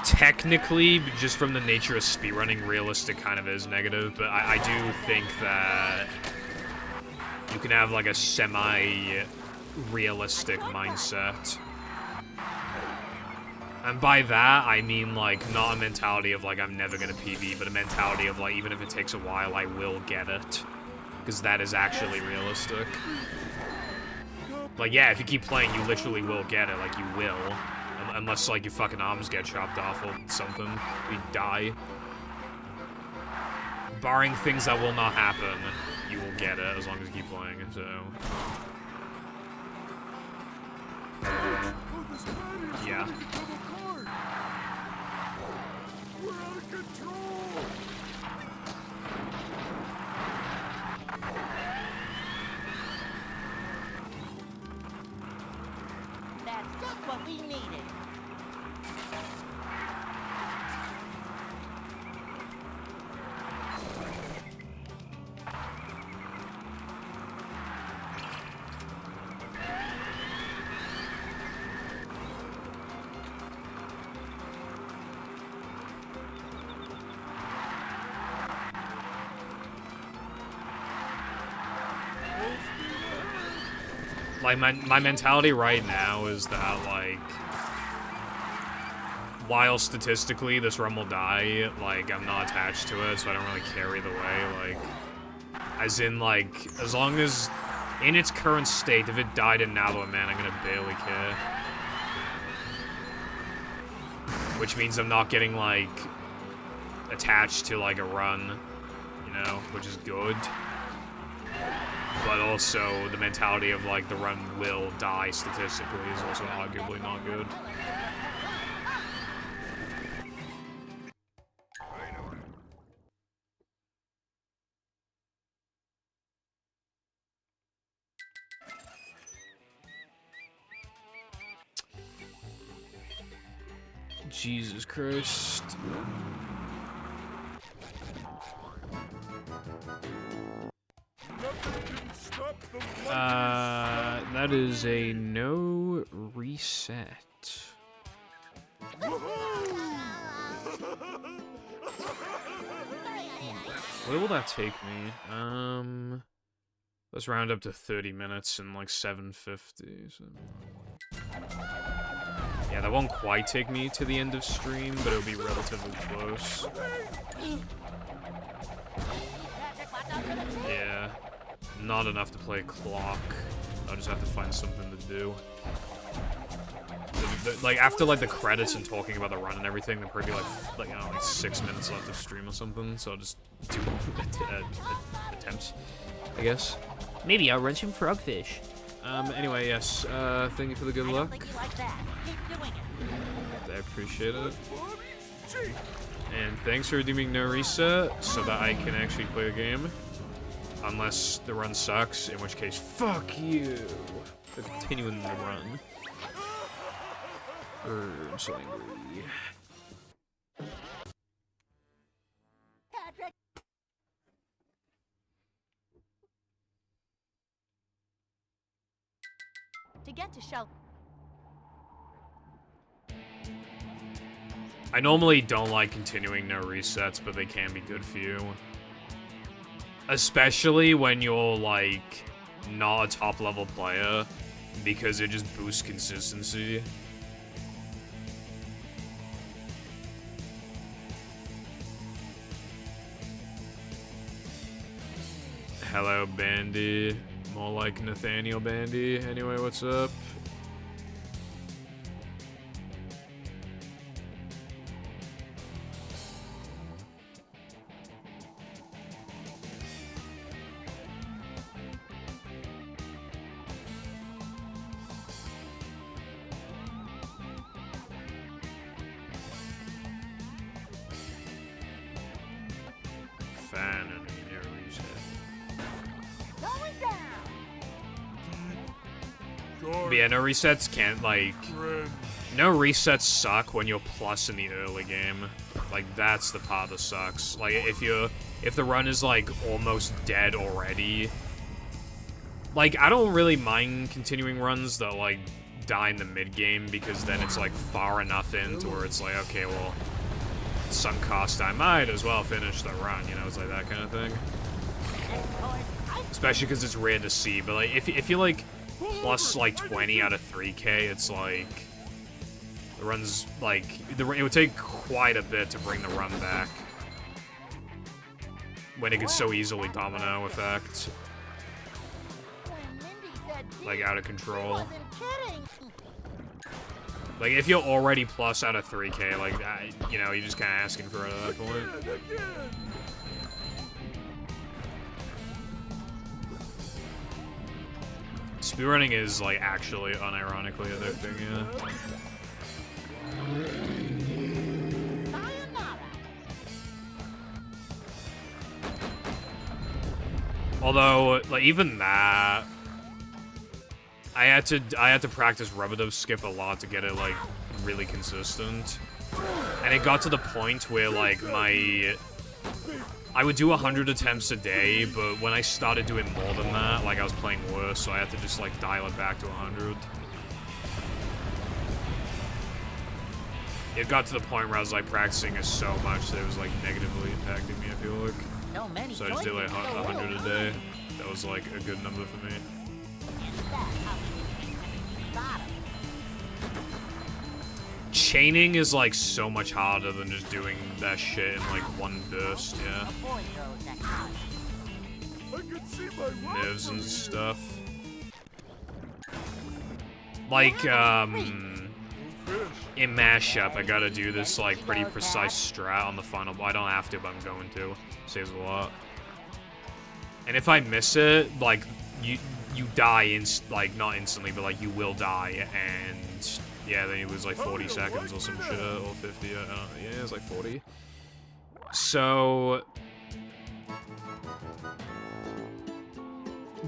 Technically, just from the nature of speedrunning, realistic kind of is negative, but I do think that you can have, like, a semi-realistic mindset. And by that, I mean, like, not a mentality of, like, I'm never gonna PB, but a mentality of, like, even if it takes a while, I will get it. Because that is actually realistic. Like, yeah, if you keep playing, you literally will get it, like, you will. Unless, like, your fucking arms get chopped off or something, you die. Barring things that will not happen, you will get it as long as you keep playing, so... Yeah. We're out of control. That's just what we needed. Like, my mentality right now is that, like, while statistically this run will die, like, I'm not attached to it, so I don't really care either way, like, as in, like, as long as, in its current state, if it died in Nabo, man, I'm gonna barely care. Which means I'm not getting, like, attached to, like, a run, you know, which is good. But also, the mentality of, like, the run will die statistically is also arguably not good. Jesus Christ. That is a no reset. Where will that take me? Let's round up to 30 minutes and like 750. So. Yeah, that won't quite take me to the end of stream, but it'll be relatively close. Yeah. Not enough to play clock. I'll just have to find something to do. Like, after, like, the credits and talking about the run and everything, there'll probably be, like, I don't know, like 6 minutes left of stream or something, so I'll just do attempts, I guess. Maybe I'll rent some frogfish. Anyway, yes, thank you for the good luck. I appreciate it. And thanks for redeeming no reset, so that I can actually play a game. Unless the run sucks, in which case, fuck you for continuing the run. I'm so angry. Patrick. To get to shelter. I normally don't like continuing no resets, but they can be good for you. Especially when you're, like, not a top-level player, because it just boosts consistency. Hello, Bandy. More like Nathaniel Bandy. Anyway, what's up? Fan and near reset. But yeah, no resets can't, like... No resets suck when you're plus in the early game. Like, that's the part that sucks. Like, if the run is, like, almost dead already... Like, I don't really mind continuing runs that, like, die in the mid-game, because then it's, like, far enough in to where it's like, okay, well... Sunk cost, I might as well finish the run, you know, it's like that kind of thing. Especially because it's rare to see, but, like, if you're, like... Plus, like, 20 out of 3K, it's like... The run's, like... it would take quite a bit to bring the run back. When it could so easily domino effect. Like, out of control. Like, if you're already plus out of 3K, like, you know, you're just kind of asking for it at that point. Speedrunning is, like, actually, unironically addicting, yeah. Although, like, even that... I had to practice rubber dub skip a lot to get it, like, really consistent. And it got to the point where, like, I would do 100 attempts a day, but when I started doing more than that, like, I was playing worse, so I had to just, like, dial it back to 100. It got to the point where I was, like, practicing it so much that it was, like, negatively impacting me, I feel like. So I just did, like, 100 a day. That was, like, a good number for me. Chaining is, like, so much harder than just doing that shit in, like, one burst, yeah. Nerves and stuff. Like, in Mashup, I gotta do this, like, pretty precise strat on the final. I don't have to, but I'm going to. Saves a lot. And if I miss it, like, you die, like, not instantly, but, like, you will die, and... Yeah, then you lose like 40 seconds or some shit, or 50, yeah, it's like 40. So...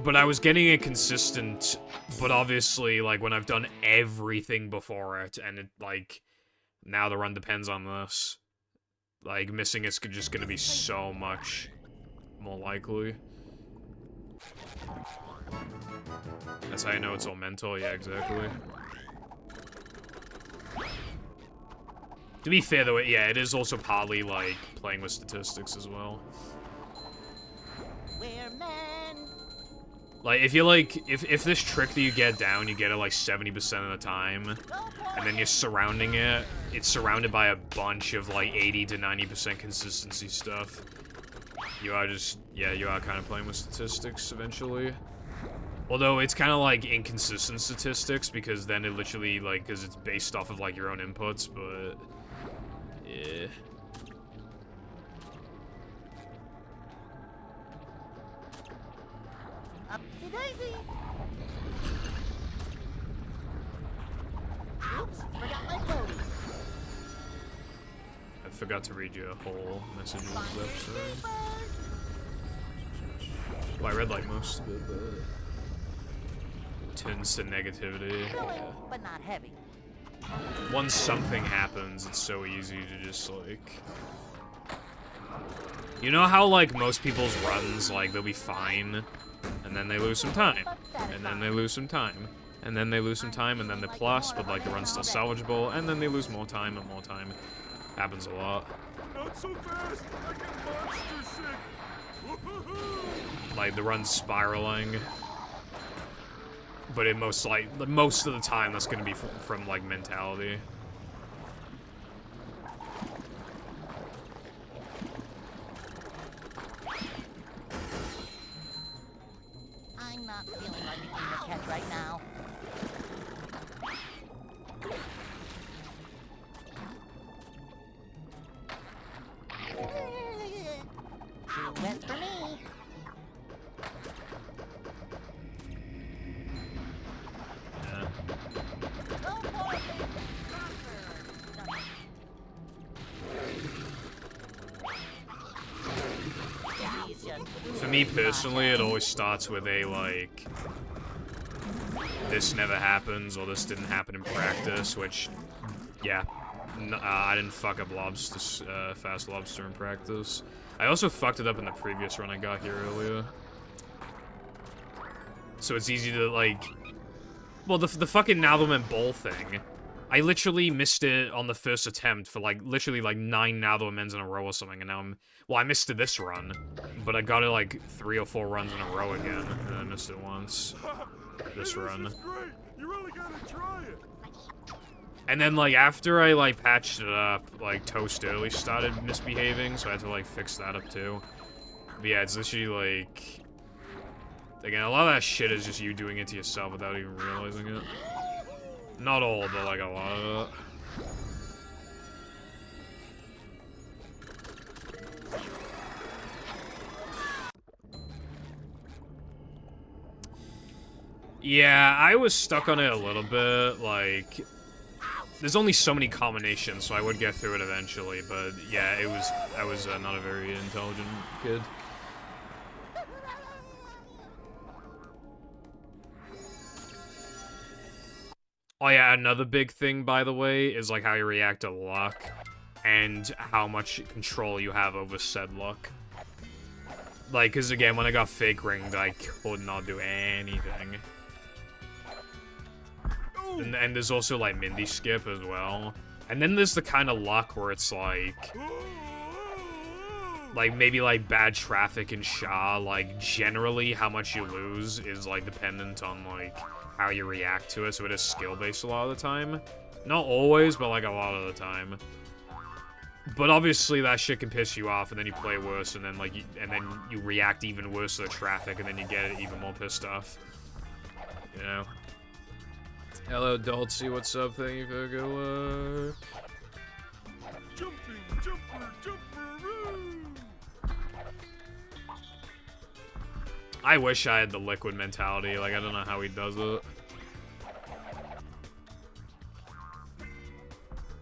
But I was getting it consistent, but obviously, like, when I've done everything before it, and it, like, now the run depends on this, like, missing it's just gonna be so much more likely. That's how you know it's all mental, yeah, exactly. To be fair, though, yeah, it is also partly, like, playing with statistics as well. Like, if you're, like, if this trick that you get down, you get it, like, 70% of the time, and then you're surrounding it, it's surrounded by a bunch of, like, 80 to 90% consistency stuff. You are just, yeah, you are kind of playing with statistics eventually. Although, it's kind of, like, inconsistent statistics, because then it literally, like, because it's based off of, like, your own inputs, but... Yeah. Upsy-daisy! Oops, forgot my booty. I forgot to read your whole messages episode. Well, I read, like, most of it, but... Tends to negativity. Yeah. But not heavy. Once something happens, it's so easy to just, like... You know how, like, most people's runs, like, they'll be fine, and then they lose some time, and then they lose some time, and then they lose some time, and then they plus, but, like, the run's still salvageable, and then they lose more time and more time. Happens a lot. Not so fast! I get monster sick! Like, the run's spiraling. But most of the time, that's gonna be from like, mentality. I'm not feeling like a game of catch right now. Too wet for me. Yeah. Go for it, He's just For me personally, it always starts with a, like, this never happens, or this didn't happen in practice, which, yeah, I didn't fuck up lobster, fast lobster in practice. I also fucked it up in the previous run I got here earlier. So it's easy to, like, well, the fucking Nalderman bowl thing, I literally missed it on the first attempt for, like, literally, like, 9 Naldermans in a row or something, and now well, I missed it this run, but I got it, like, 3 or 4 runs in a row again, and I missed it once. This run. This is great. You really gotta try it. And then, like, after I, like, patched it up, like, Toast Early started misbehaving, so I had to, like, fix that up, too. But yeah, it's literally, like... Again, a lot of that shit is just you doing it to yourself without even realizing it. Not all, but, like, a lot of it. Yeah, I was stuck on it a little bit, like... There's only so many combinations, so I would get through it eventually, but yeah, I was not a very intelligent kid. Oh yeah, another big thing, by the way, is like how you react to luck, and how much control you have over said luck. Like, because again, when I got fake ringed, I could not do anything. And there's also, like, Mindy Skip as well. And then there's the kind of luck where it's, like, maybe, like, bad traffic in Shah. Like, generally, how much you lose is, like, dependent on, like, how you react to it. So it is skill-based a lot of the time. Not always, but, like, a lot of the time. But obviously, that shit can piss you off, and then you play worse, and then, like, you react even worse to the traffic, and then you get even more pissed off. You know? Hello, Dolce, what's up? Thank you for good luck. Jumping, jumper, jumperoo. I wish I had the liquid mentality. Like, I don't know how he does it.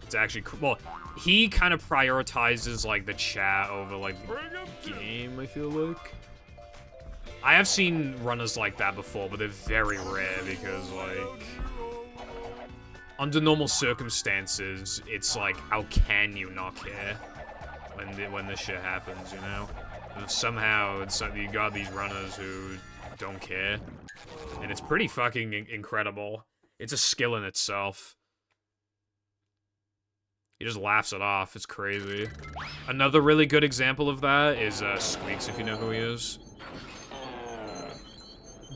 It's actually cool. Well, he kind of prioritizes, like, the chat over, like, the game, I feel like. I have seen runners like that before, but they're very rare because, like... Under normal circumstances, it's like, how can you not care when this shit happens, you know? And somehow, it's like you got these runners who don't care. And it's pretty fucking incredible. It's a skill in itself. He just laughs it off. It's crazy. Another really good example of that is Squeaks, if you know who he is.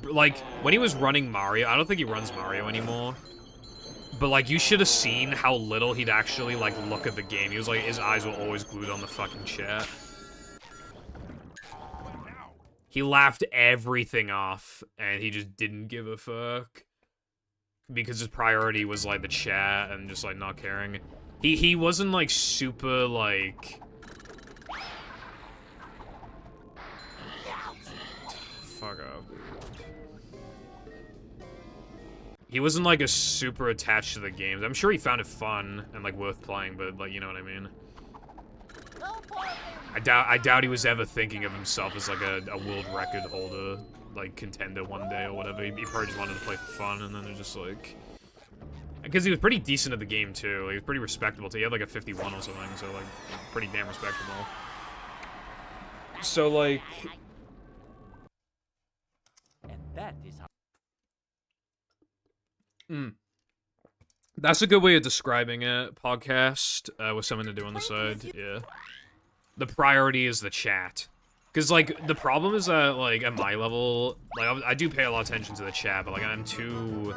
Like, when he was running Mario, I don't think he runs Mario anymore. But, like, you should have seen how little he'd actually, like, look at the game. He was, like, his eyes were always glued on the fucking chat. He laughed everything off, and he just didn't give a fuck. Because his priority was, like, the chat and just, like, not caring. He wasn't, like, super, like... Fuck up. He wasn't, like, a super attached to the games. I'm sure he found it fun and, like, worth playing, but, like, you know what I mean? I doubt he was ever thinking of himself as, like, a world record holder, like, contender one day or whatever. He probably just wanted to play for fun, and then it just, like... Because he was pretty decent at the game, too. He was pretty respectable, too. He had, like, a 51 or something, so, like, pretty damn respectable. So, like... And that is how. That's a good way of describing it. Podcast with something to do on the side. Yeah. The priority is the chat. Because, like, the problem is that, like, at my level, like, I do pay a lot of attention to the chat, but, like, I'm too,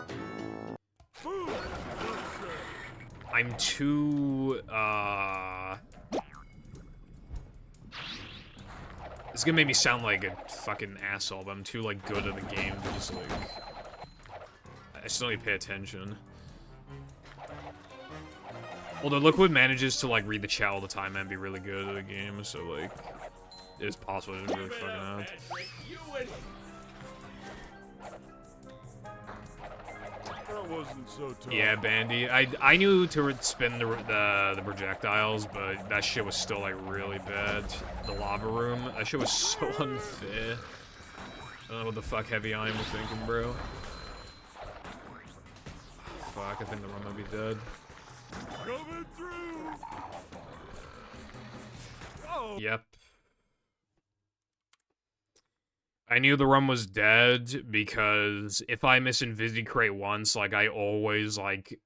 it's gonna make me sound like a fucking asshole, but I'm too, like, good at the game to just, like, I still need to pay attention. Although Liquid manages to, like, read the chat all the time and be really good at the game, so, like, it's possible to really fucking out. That wasn't so tough. Yeah, Bandy. I knew to spin the projectiles, but that shit was still, like, really bad. The lava room, that shit was so unfair. I don't know what the fuck Heavy Iron was thinking, bro. Fuck, I think the run might be dead. Coming through. Oh. Yep. I knew the run was dead because if I miss Invisi Crate once, like, I always, like...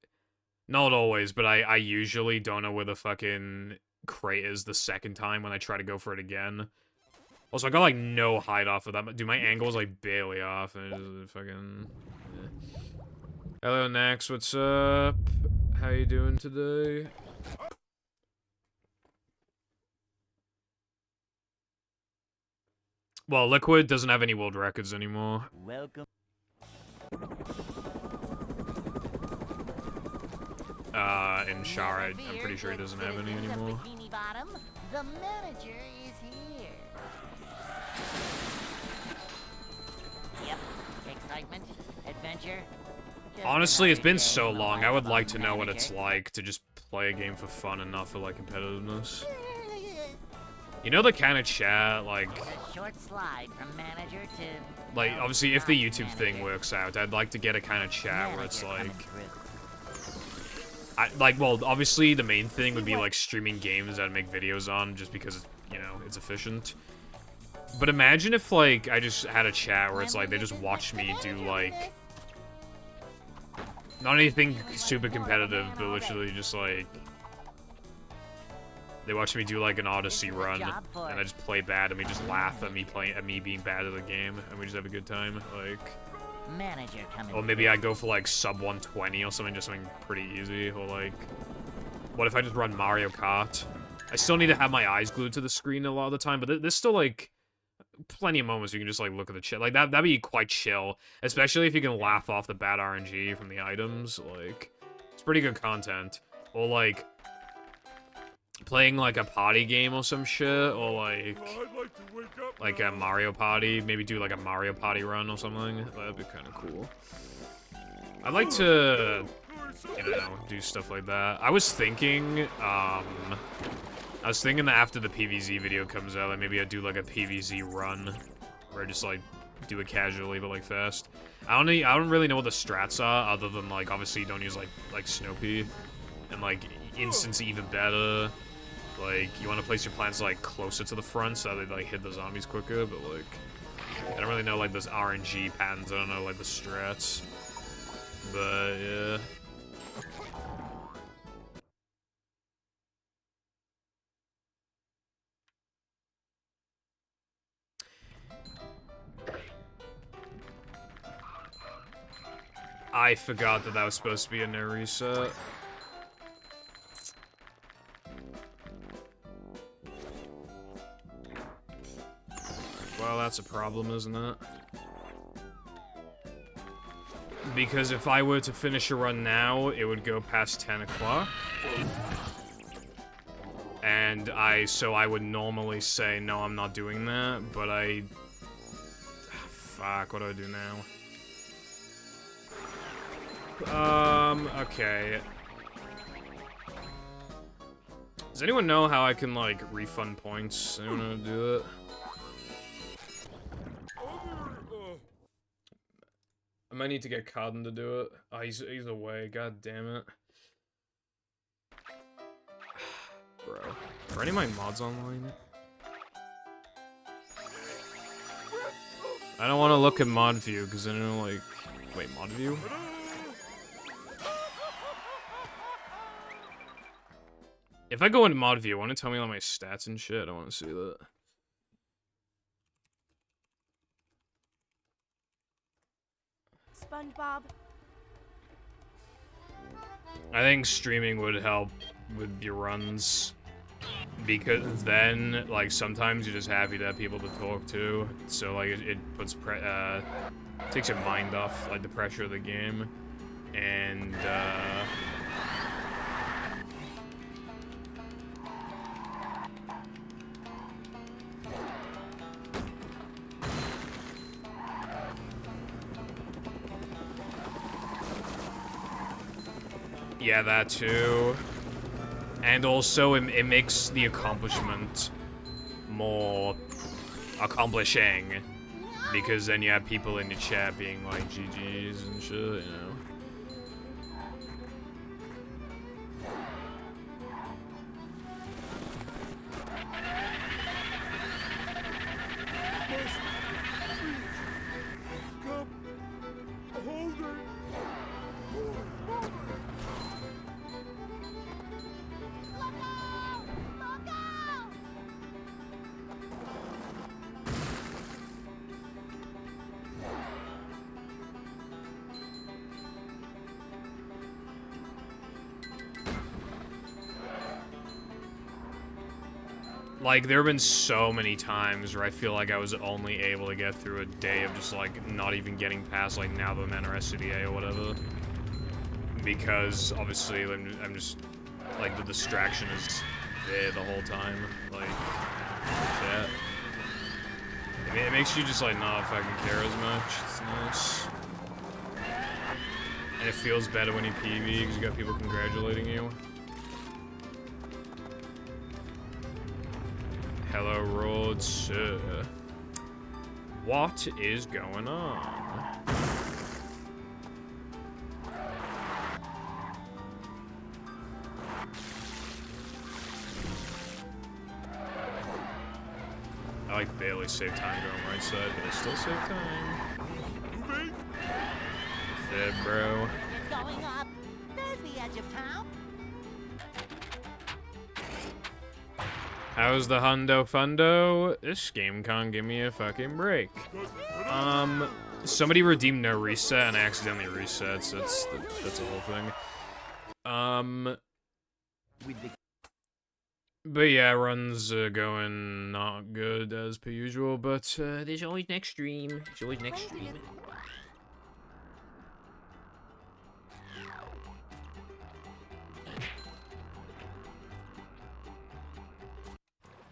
Not always, but I usually don't know where the fucking crate is the second time when I try to go for it again. Also, I got, like, no height off of that. Dude, my angle is, like, barely off. And it is fucking... Yeah. Hello, Nax. What's up? How you doing today? Well, Liquid doesn't have any world records anymore. Welcome. And Shara, I'm pretty sure he doesn't have any anymore. Bikini Bottom, the manager is here. Yep. Excitement, adventure. Just Honestly, it's another been day so in the long, life I would of a like to know what manager. it's like to just play a game for fun and not for, like, competitiveness. You know the kind of chat, like... A short slide from manager to... Like, well, obviously, if the not YouTube thing manager. works out, I'd like to get a kind of chat where it's Manager like... coming through. Well, obviously, the main thing would be, like, streaming games that I make videos on, just because, you know, it's efficient. But imagine if, like, I just had a chat where it's like, they just watch me do, like... Not anything super competitive, but literally just, like... They watch me do, like, an Odyssey run, and I just play bad, and we just laugh at me being bad at the game, and we just have a good time, like... Manager coming Or maybe I go for, like, sub 120 or something, just something pretty easy, or, like... What if I just run Mario Kart? I still need to have my eyes glued to the screen a lot of the time, but there's still, like, plenty of moments you can just, like, look at the chat. Like, that'd be quite chill, especially if you can laugh off the bad RNG from the items, like... It's pretty good content. Or, like... Playing, like, a party game or some shit, or, like... I'd like to wake up Like now. a Mario Party, maybe do like a Mario Party run or something. That'd be kind of cool. I'd like to, you know, do stuff like that. I was thinking that after the PvZ video comes out, like maybe I'd do like a PvZ run, where I just like do it casually but like fast. I don't really know what the strats are, other than like obviously you don't use like Snoopy, and like instance even better. Like, you want to place your plants, like, closer to the front so they, like, hit the zombies quicker, but, like, I don't really know, like, those RNG patterns. I don't know, like, the strats. But, yeah. I forgot that was supposed to be a no reset. Well, that's a problem, isn't it? Because if I were to finish a run now, it would go past 10 o'clock. And so I would normally say, no, I'm not doing that, but fuck, what do I do now? Okay. Does anyone know how I can, like, refund points? Anyone know how to do it? I might need to get Cotton to do it. Oh, he's away. God damn it. Bro. Are any of my mods online? I don't want to look at mod view, because I don't know, like... Wait, mod view? If I go into mod view, want to tell me all my stats and shit? I want to see that. SpongeBob? I think streaming would help with your runs. Because then, like, sometimes you're just happy to have people to talk to. So, like, it puts takes your mind off, like, the pressure of the game. And, yeah, that too. And also, it makes the accomplishment more accomplishing. Because then you have people in the chat being like, GG's and shit, you know? Like, there have been so many times where I feel like I was only able to get through a day of just, like, not even getting past, like, Navaman or SCDA or whatever. Because, obviously, I'm just, like, the distraction is there the whole time. Like, yeah. It makes you just, like, not fucking care as much. It's nice. And it feels better when you PB because you got people congratulating you. Hello, Rhodes, sir. What is going on? I like barely save time going right side, but I still save time. Fed, bro. It's going up. There's the edge of town. How's the Hundo Fundo? This game can't give me a fucking break. Somebody redeemed no reset and I accidentally reset, so that's the whole thing. But yeah, runs going not good as per usual, but there's always next stream. There's always next stream.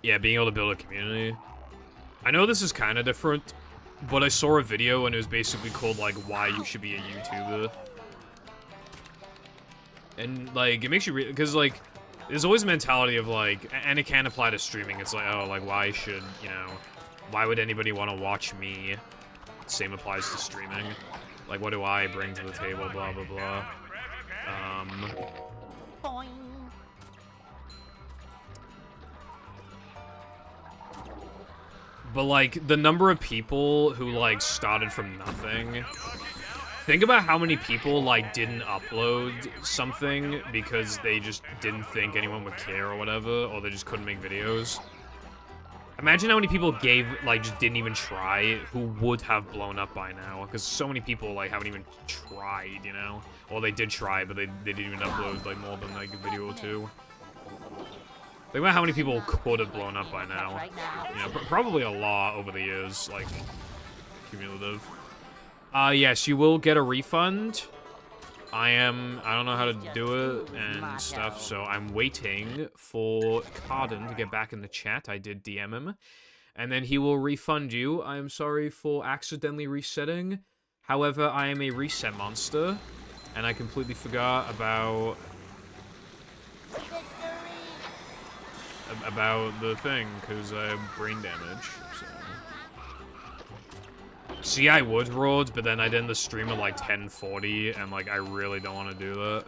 Yeah, being able to build a community. I know this is kind of different, but I saw a video and it was basically called, like, why you should be a YouTuber. And, like, it makes you because, like, there's always a mentality of, like, and it can apply to streaming. It's like, oh, like, why should, you know, why would anybody want to watch me? Same applies to streaming. Like, what do I bring to the table, blah, blah, blah. Boing. But, like, the number of people who, like, started from nothing. Think about how many people, like, didn't upload something because they just didn't think anyone would care or whatever, or they just couldn't make videos. Imagine how many people just didn't even try, who would have blown up by now, because so many people, like, haven't even tried, you know? Or they did try, but they didn't even upload, like, more than, like, a video or two. Think about how many people could have blown up by now. You know, probably a lot over the years, like, cumulative. Yes, you will get a refund. I don't know how to do it and stuff, so I'm waiting for Carden to get back in the chat. I did DM him. And then he will refund you. I am sorry for accidentally resetting. However, I am a reset monster, and I completely forgot about the thing, because I have brain damage, so. See, I would, Rhodes, but then I'd end the stream at, like, 10:40, and, like, I really don't want to do that.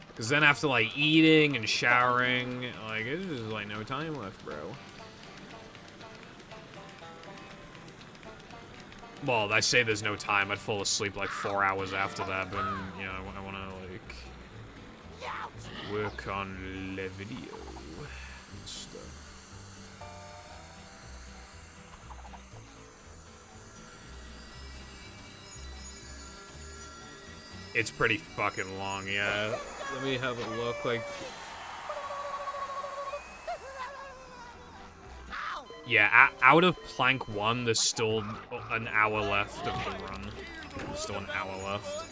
Because then after, like, eating and showering, like, it's just, like, no time left, bro. Well, I say there's no time. I'd fall asleep, like, 4 hours after that, but, you know, I want to, like, work on the video and stuff. It's pretty fucking long, yeah. Let me have a look, like... Yeah, out of plank 1, there's still an hour left of the run. Still an hour left.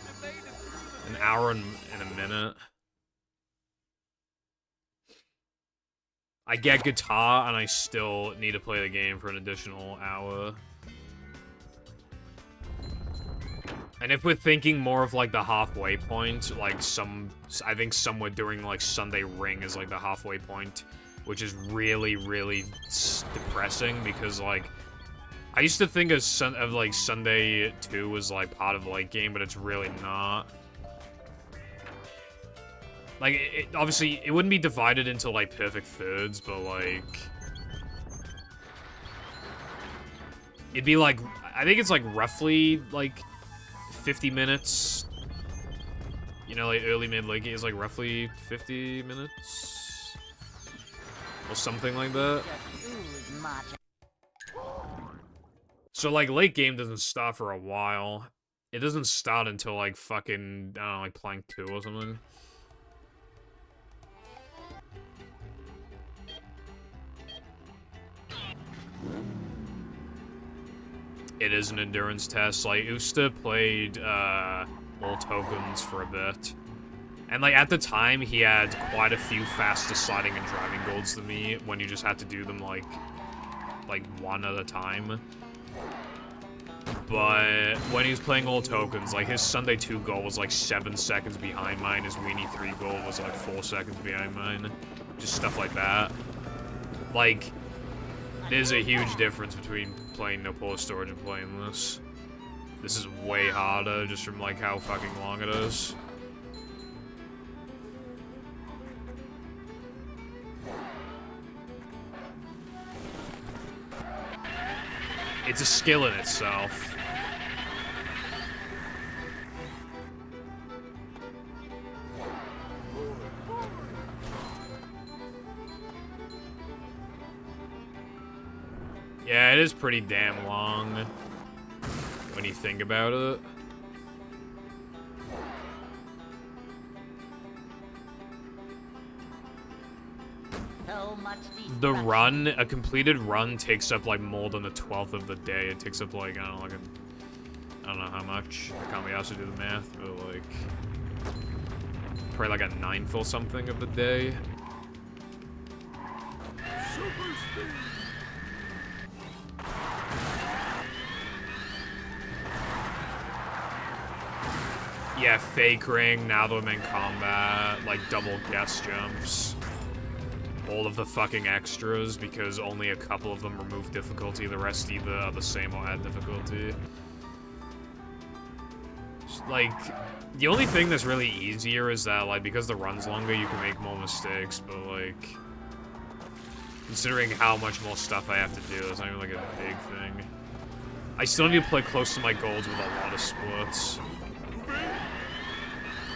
An hour and a minute. I get guitar, and I still need to play the game for an additional hour. And if we're thinking more of, like, the halfway point, like, I think somewhere during, like, Sunday Ring is, like, the halfway point, which is really, really depressing, because, like, I used to think of like, Sunday 2 was, like, part of the late game, but it's really not. Like, obviously, it wouldn't be divided into, like, perfect thirds, but, like... It'd be, like, I think it's, like, roughly, like, 50 minutes. You know, like, early, mid, late game is, like, roughly 50 minutes? Or something like that. So, like, late game doesn't start for a while. It doesn't start until, like, fucking, I don't know, like, plank 2 or something. It is an endurance test. Like, Usta played, all tokens for a bit. And, like, at the time, he had quite a few faster sliding and driving golds than me, when you just had to do them, like one at a time. But when he was playing all tokens, like, his Sunday 2 goal was, like, 7 seconds behind mine. His Weenie 3 goal was, like, 4 seconds behind mine. Just stuff like that. Like, there's a huge difference between playing No Polar Storage and playing this. This is way harder, just from, like, how fucking long it is. It's a skill in itself. Yeah, it is pretty damn long when you think about it. So much The run, a completed run takes up, like, more than a 12th of the day. It takes up, like, I don't know, like I don't know how much. I can't be asked to do the math, but, like, probably like a 9th or something of the day. Super speed. Yeah, fake ring, now that I'm in combat, like, double guest jumps. All of the fucking extras, because only a couple of them remove difficulty, the rest either are the same or add difficulty. Like, the only thing that's really easier is that, like, because the run's longer, you can make more mistakes, but, like, considering how much more stuff I have to do, it's not even, like, a big thing. I still need to play close to my goals with a lot of splits.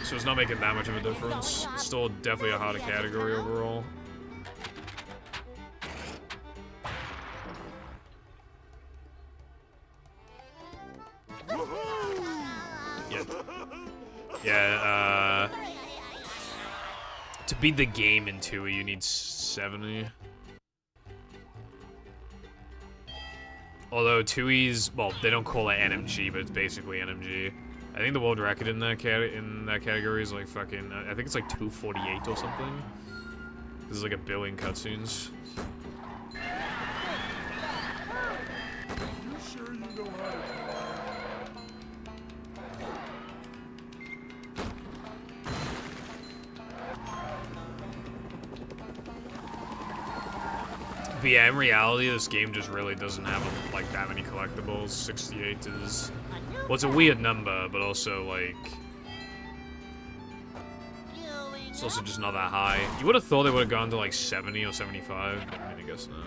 So it's not making that much of a difference. It's still definitely a harder category overall. Yeah, to beat the game in 2, you need 70. Although 2E's, well, they don't call it NMG, but it's basically NMG. I think the world record in that category is like fucking, I think it's like 248 or something. This is like a billion cutscenes. You sure you know how to But yeah, in reality, this game just really doesn't have, like, that many collectibles. 68 is... Well, it's a weird number, but also, like... It's also just not that high. You would have thought they would have gone to, like, 70 or 75, but I guess not.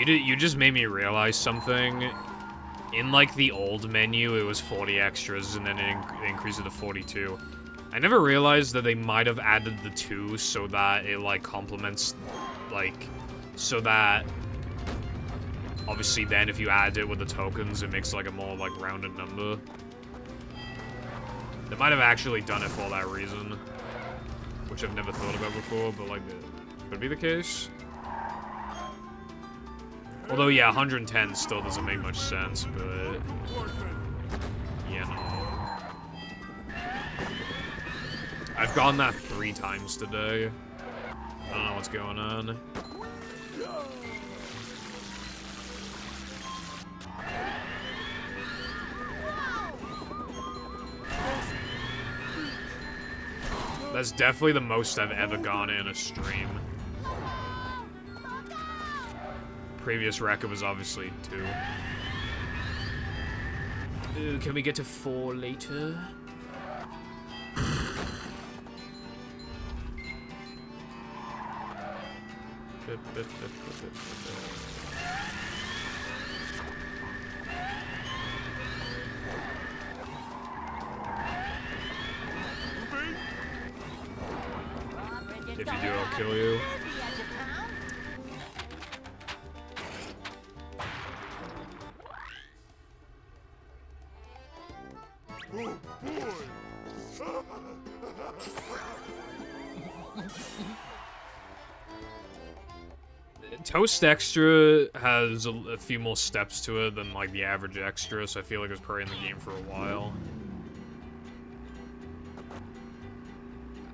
You just made me realize something. In, like, the old menu, it was 40 extras, and then it increased it to 42. I never realized that they might have added the 2 so that it, like, complements, like, so that... Obviously, then, if you add it with the tokens, it makes, like, a more, like, rounded number. They might have actually done it for that reason. Which I've never thought about before, but, like, could be the case. Although, yeah, 110 still doesn't make much sense, but... Yeah, no. I've gone that 3 times today. I don't know what's going on. That's definitely the most I've ever gone in a stream. Previous record was obviously 2. Ooh, can we get to 4 later? If you do, I'll kill you. Toast Extra has a few more steps to it than, like, the average extra, so I feel like it's probably in the game for a while.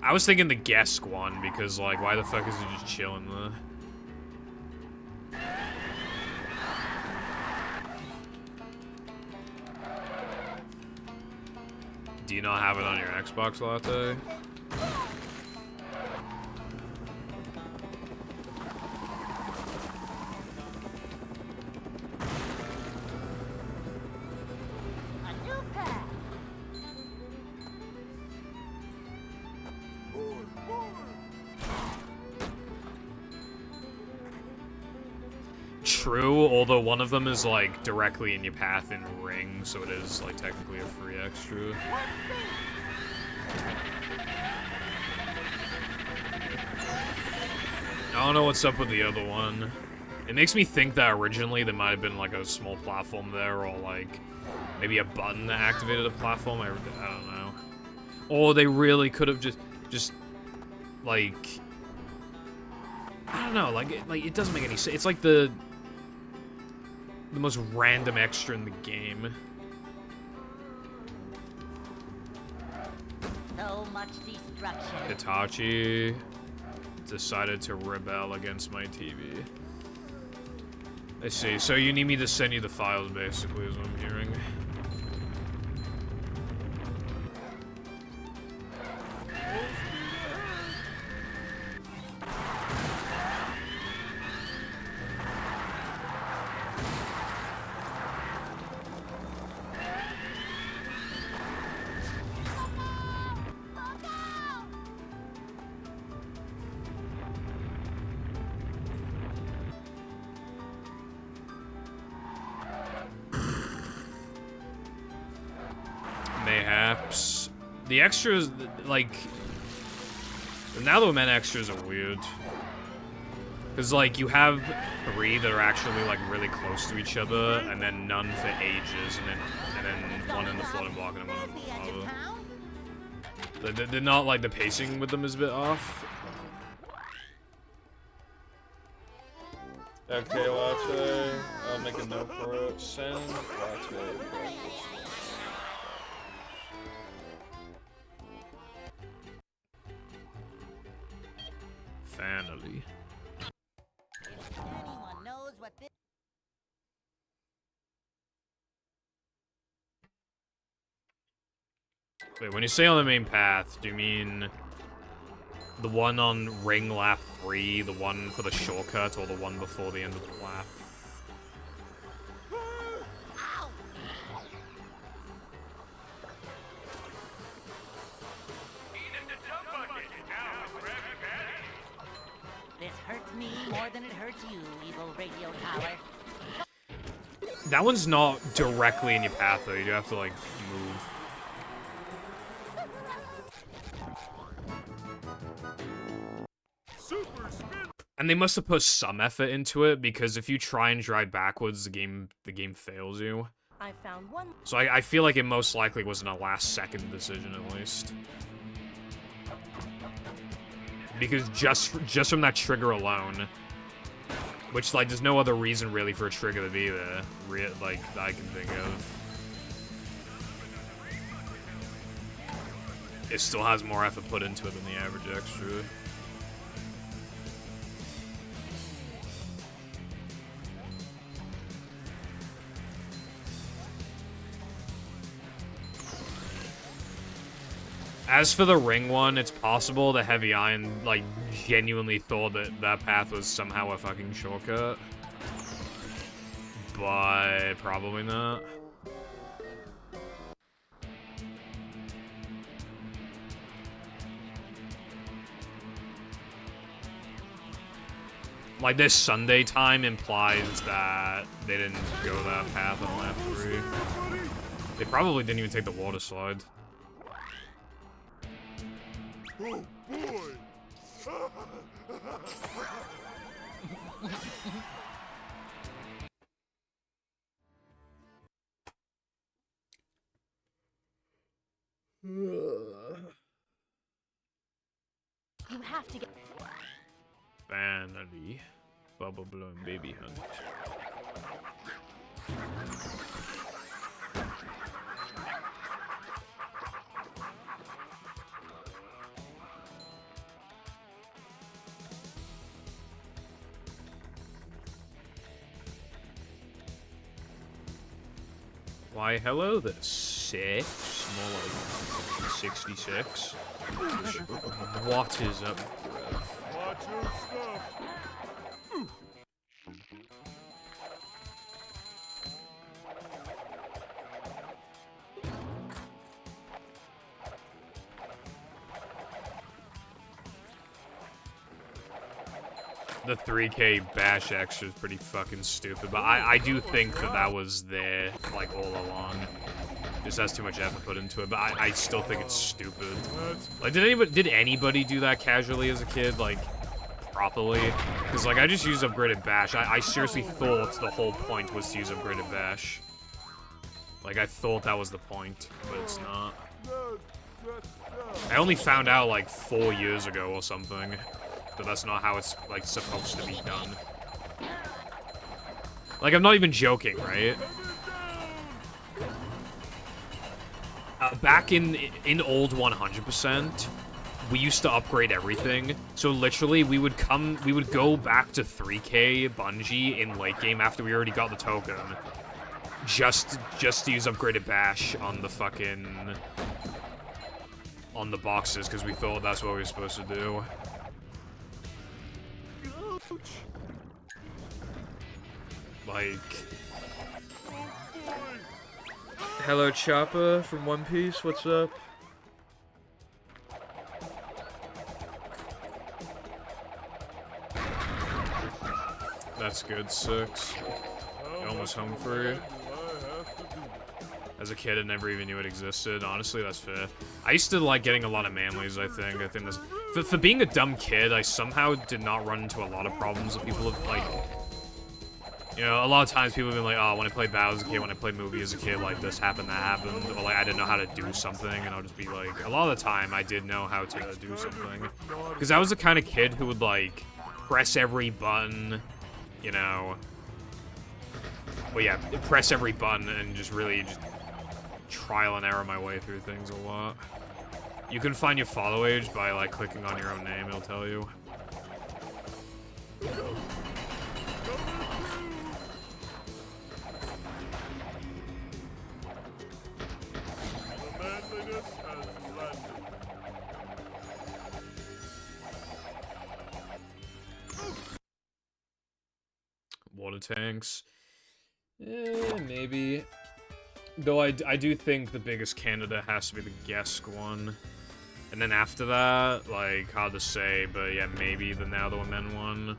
I was thinking the Gesk one, because, like, why the fuck is he just chilling there? Do you not have it on your Xbox Latte? True, although one of them is, like, directly in your path in Ring, so it is, like, technically a free extra. I don't know what's up with the other one. It makes me think that originally there might have been, like, a small platform there, or, like, maybe a button that activated a platform. I don't know. Or they really could have just, like... I don't know, like, it doesn't make any sense. It's like the most random extra in the game. So much destruction. Hitachi decided to rebel against my TV. I see. So you need me to send you the files, basically, is what I'm hearing. Mayhaps. The extras, like... Now the men extras are weird. Because, like, you have 3 that are actually, like, really close to each other, and then none for ages, and then one in the floating block and one in the lava. They're not, like, the pacing with them is a bit off. Okay, Latte. I'll make a note for it. Send Latte. Finally. Anyone knows what this... Wait, when you say on the main path, do you mean the one on Ring Lap 3, the one for the shortcut, or the one before the end of the lap? This hurts me more more than it hurts you, evil radio collar. That one's not directly in your path, though. You do have to, like, move. And they must have put some effort into it, because if you try and drive backwards, the game fails you. I found one. So I feel like it most likely wasn't a last-second decision, at least. Because just from that trigger alone, which, like, there's no other reason, really, for a trigger to be there, like, that I can think of. It still has more effort put into it than the average extra. As for the ring one, it's possible the Heavy Iron, like, genuinely thought that that path was somehow a fucking shortcut. But probably not. Like, this Sunday time implies that they didn't go that path on lap 3. They probably didn't even take the water slide. Oh boy! You have to get. Finally, bubble blowing baby hunt. Why, hello there, 6. More like 66. What is up, bruv? Watch your stuff! The 3K bash extra is pretty fucking stupid, but I do think that that was there, like, all along. Just has too much effort put into it, but I still think it's stupid. Like, did anybody do that casually as a kid, like, properly? Because, like, I just used upgraded bash. I seriously thought the whole point was to use upgraded bash. Like, I thought that was the point, but it's not. I only found out, like, 4 years ago or something. But that's not how it's, like, supposed to be done. Like, I'm not even joking, right? Back in old 100%, we used to upgrade everything. So literally, we would go back to 3K Bungie in late game after we already got the token. Just to use upgraded bash on the fucking... on the boxes, because we thought that's what we were supposed to do. Like... Hello, Chopper from One Piece, what's up? That's good, 6. Almost home for you. As a kid, I never even knew it existed. Honestly, that's fair. I used to like getting a lot of manlies, I think. I think this... For being a dumb kid, I somehow did not run into a lot of problems that people have, like... You know, a lot of times people have been like, oh, when I played Battle as a kid, when I played Movie as a kid, like, this happened, that happened. Or, like, I didn't know how to do something, and I'll just be like... A lot of the time, I did know how to do something. Because I was the kind of kid who would, like, press every button, you know... Well, yeah, press every button and just really just trial and error my way through things a lot. You can find your follow age by, like, clicking on your own name, it'll tell you. Water tanks. Maybe. Though I do think the biggest candidate has to be the Gesk one. And then after that, like, hard to say, but yeah, maybe the Now the Men one.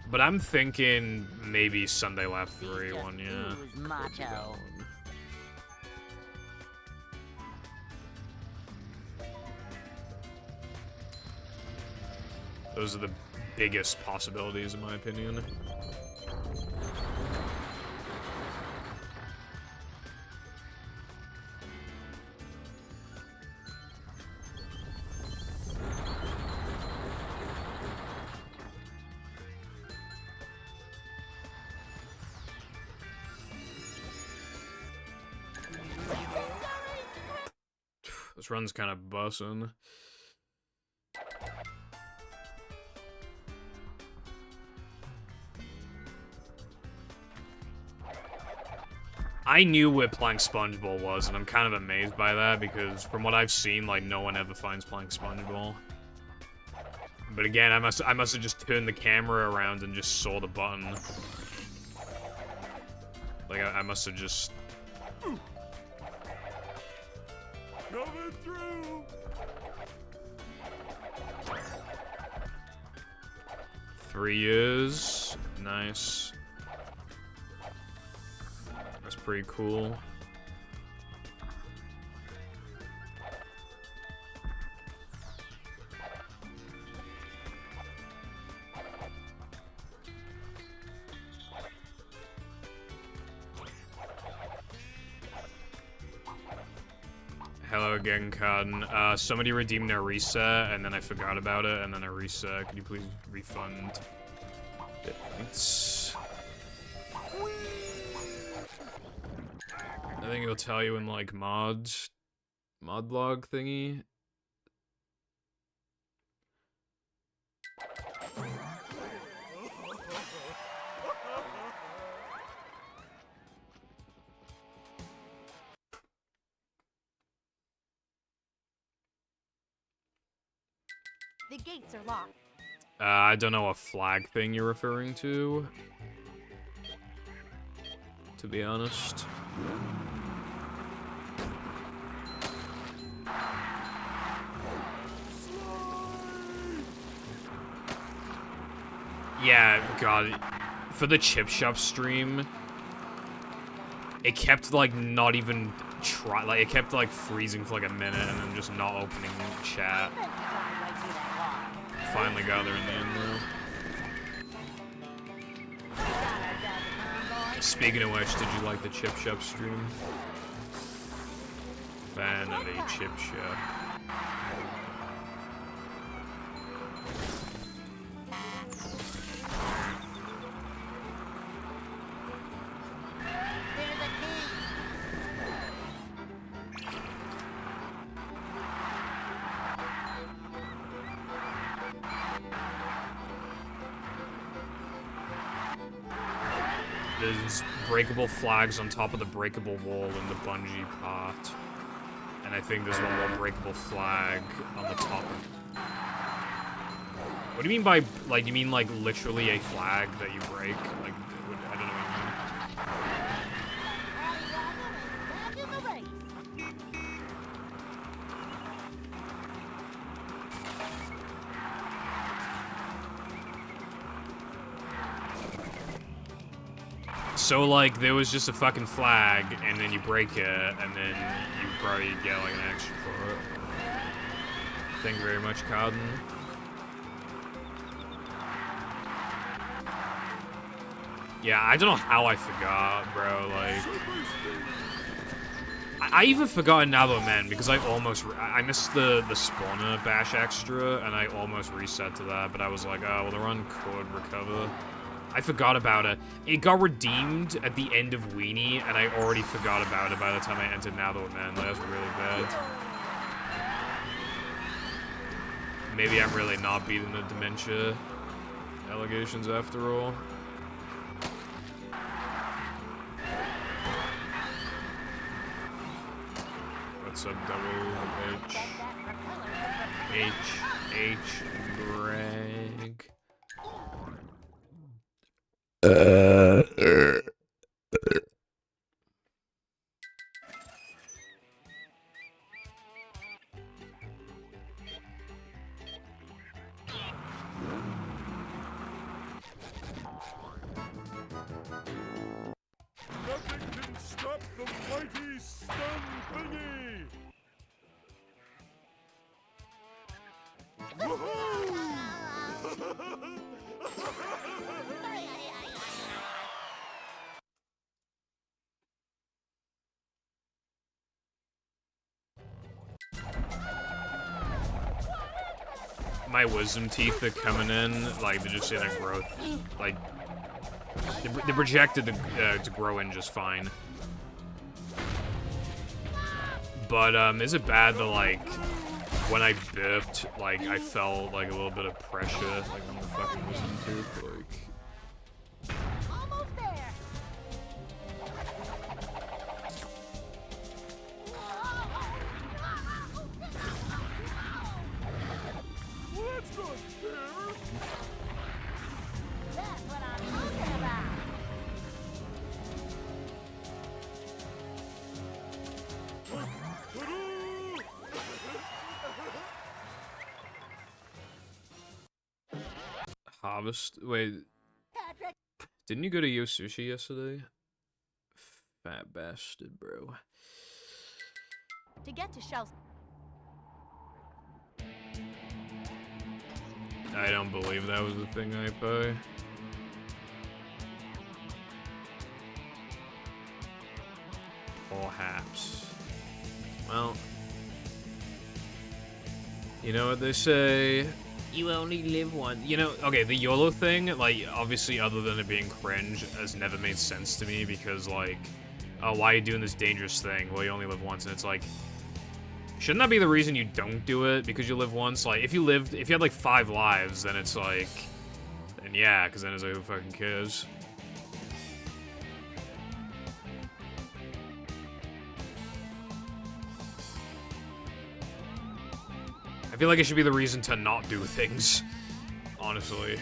But I'm thinking maybe Sunday Lap These 3 just one, yeah. ooze macho. Those are the biggest possibilities, in my opinion. This run's kind of bussin'. I knew where playing SpongeBob was, and I'm kind of amazed by that, because from what I've seen, like, no one ever finds playing SpongeBob. But again, I must have just turned the camera around and just saw the button. Like, I must have just... Coming through. 3 years. Nice. That's pretty cool. Hello again, Cotton. Somebody redeemed their reset, and then I forgot about it, and then I reset. Could you please refund? Thanks. I think it'll tell you in, like, mod log thingy. The gates are locked. I don't know what flag thing you're referring to be honest. Yeah, God. For the Chip Shop stream, it kept, like, not even like, it kept, like, freezing for, like, a minute and then just not opening chat. Finally got there in the end, though. Speaking of which, did you like the Chip Shop stream? Fan of a Chip Shop. There's breakable flags on top of the breakable wall in the bungee part. And I think there's one more breakable flag on the top of... What do you mean by, like, you mean, like, literally a flag that you break? Like, I don't know what you mean. So, like, there was just a fucking flag, and then you break it, and then you probably get, like, an action for it. Thank you very much, Cotton. Yeah, I don't know how I forgot, bro, like... I even forgot another man, because I almost... I missed the spawner bash extra, and I almost reset to that, but I was like, oh, well, the run could recover. I forgot about it. It got redeemed at the end of Weenie, and I already forgot about it by the time I entered Nether, man. Like, that's really bad. Maybe I'm really not beating the dementia allegations after all. What's up, double H, Greg. my wisdom teeth are coming in, like, they're just in a growth. Like, they're projected to grow in just fine. But, is it bad that, like, when I burped, like, I felt, like, a little bit of pressure, like, on the fucking wisdom tooth, like... Almost there. That's not fair. That's what I'm talking about. Harvest? Wait, Patrick. didn't you go to Yo Sushi yesterday? Fat bastard, bro. To get to Shell's. I don't believe that was the thing I pay. Perhaps. Well, you know what they say? You only live once. You know, okay, the YOLO thing, like, obviously, other than it being cringe, has never made sense to me because, like, oh, why are you doing this dangerous thing? Well, you only live once, and it's like, shouldn't that be the reason you don't do it? Because you live once? Like, if you had, like, 5 lives, then it's like, then yeah, because then it's like, who fucking cares? I feel like it should be the reason to not do things, honestly.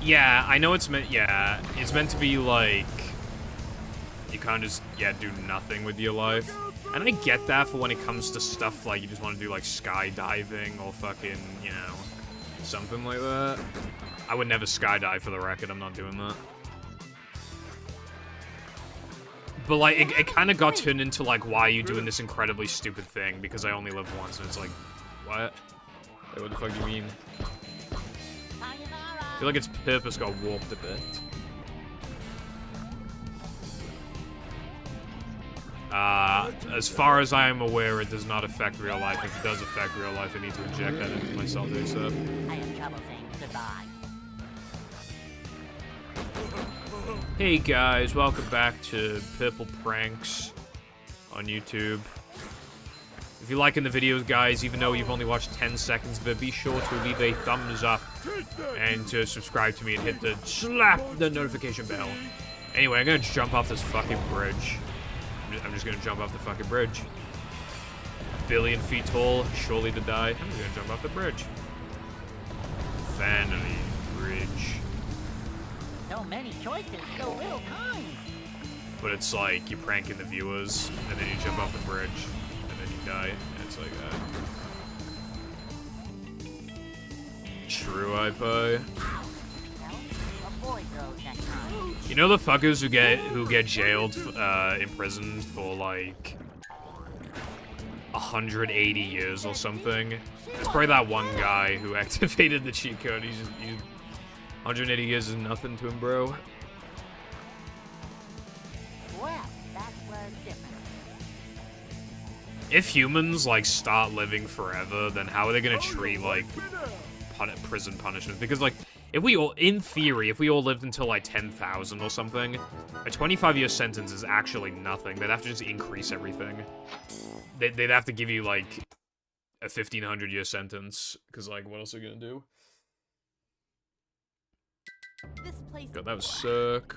Yeah, I know it's meant, yeah, it's meant to be like, you can't just, yeah, do nothing with your life. And I get that for when it comes to stuff like you just want to do like skydiving or fucking, you know, something like that. I would never skydive for the record, I'm not doing that. But like, it kind of got turned into like, why are you doing this incredibly stupid thing? Because I only live once, and it's like, what? Wait, what the fuck do you mean? I feel like its purpose got warped a bit. As far as I am aware, it does not affect real life. If it does affect real life, I need to inject that into myself ASAP. I have trouble saying goodbye. Hey guys, welcome back to Purple Pranks on YouTube. If you're liking the videos, guys, even though you've only watched 10 seconds of it, be sure to leave a thumbs up and to subscribe to me and hit the notification bell. Anyway, I'm gonna jump off this fucking bridge. I'm just gonna jump off the fucking bridge. A billion feet tall, surely to die. I'm just gonna jump off the bridge. Vanity Bridge. So many choices, so little time. But it's like, you're pranking the viewers, and then you jump off the bridge, and then you die, and it's like that. True, I pie. Well, avoid those next time. You know the fuckers who get jailed, imprisoned for like 180 years or something? It's probably that one guy who activated the cheat code. He's 180 years is nothing to him, bro. Well, that's where it's different. If humans, like, start living forever, then how are they gonna treat, like, prison punishment? Because, like, if we all, in theory, if we all lived until, like, 10,000 or something, a 25-year sentence is actually nothing. They'd have to just increase everything. They'd have to give you, like, a 1,500-year sentence, because, like, what else are you gonna do? This place. God, that was sick.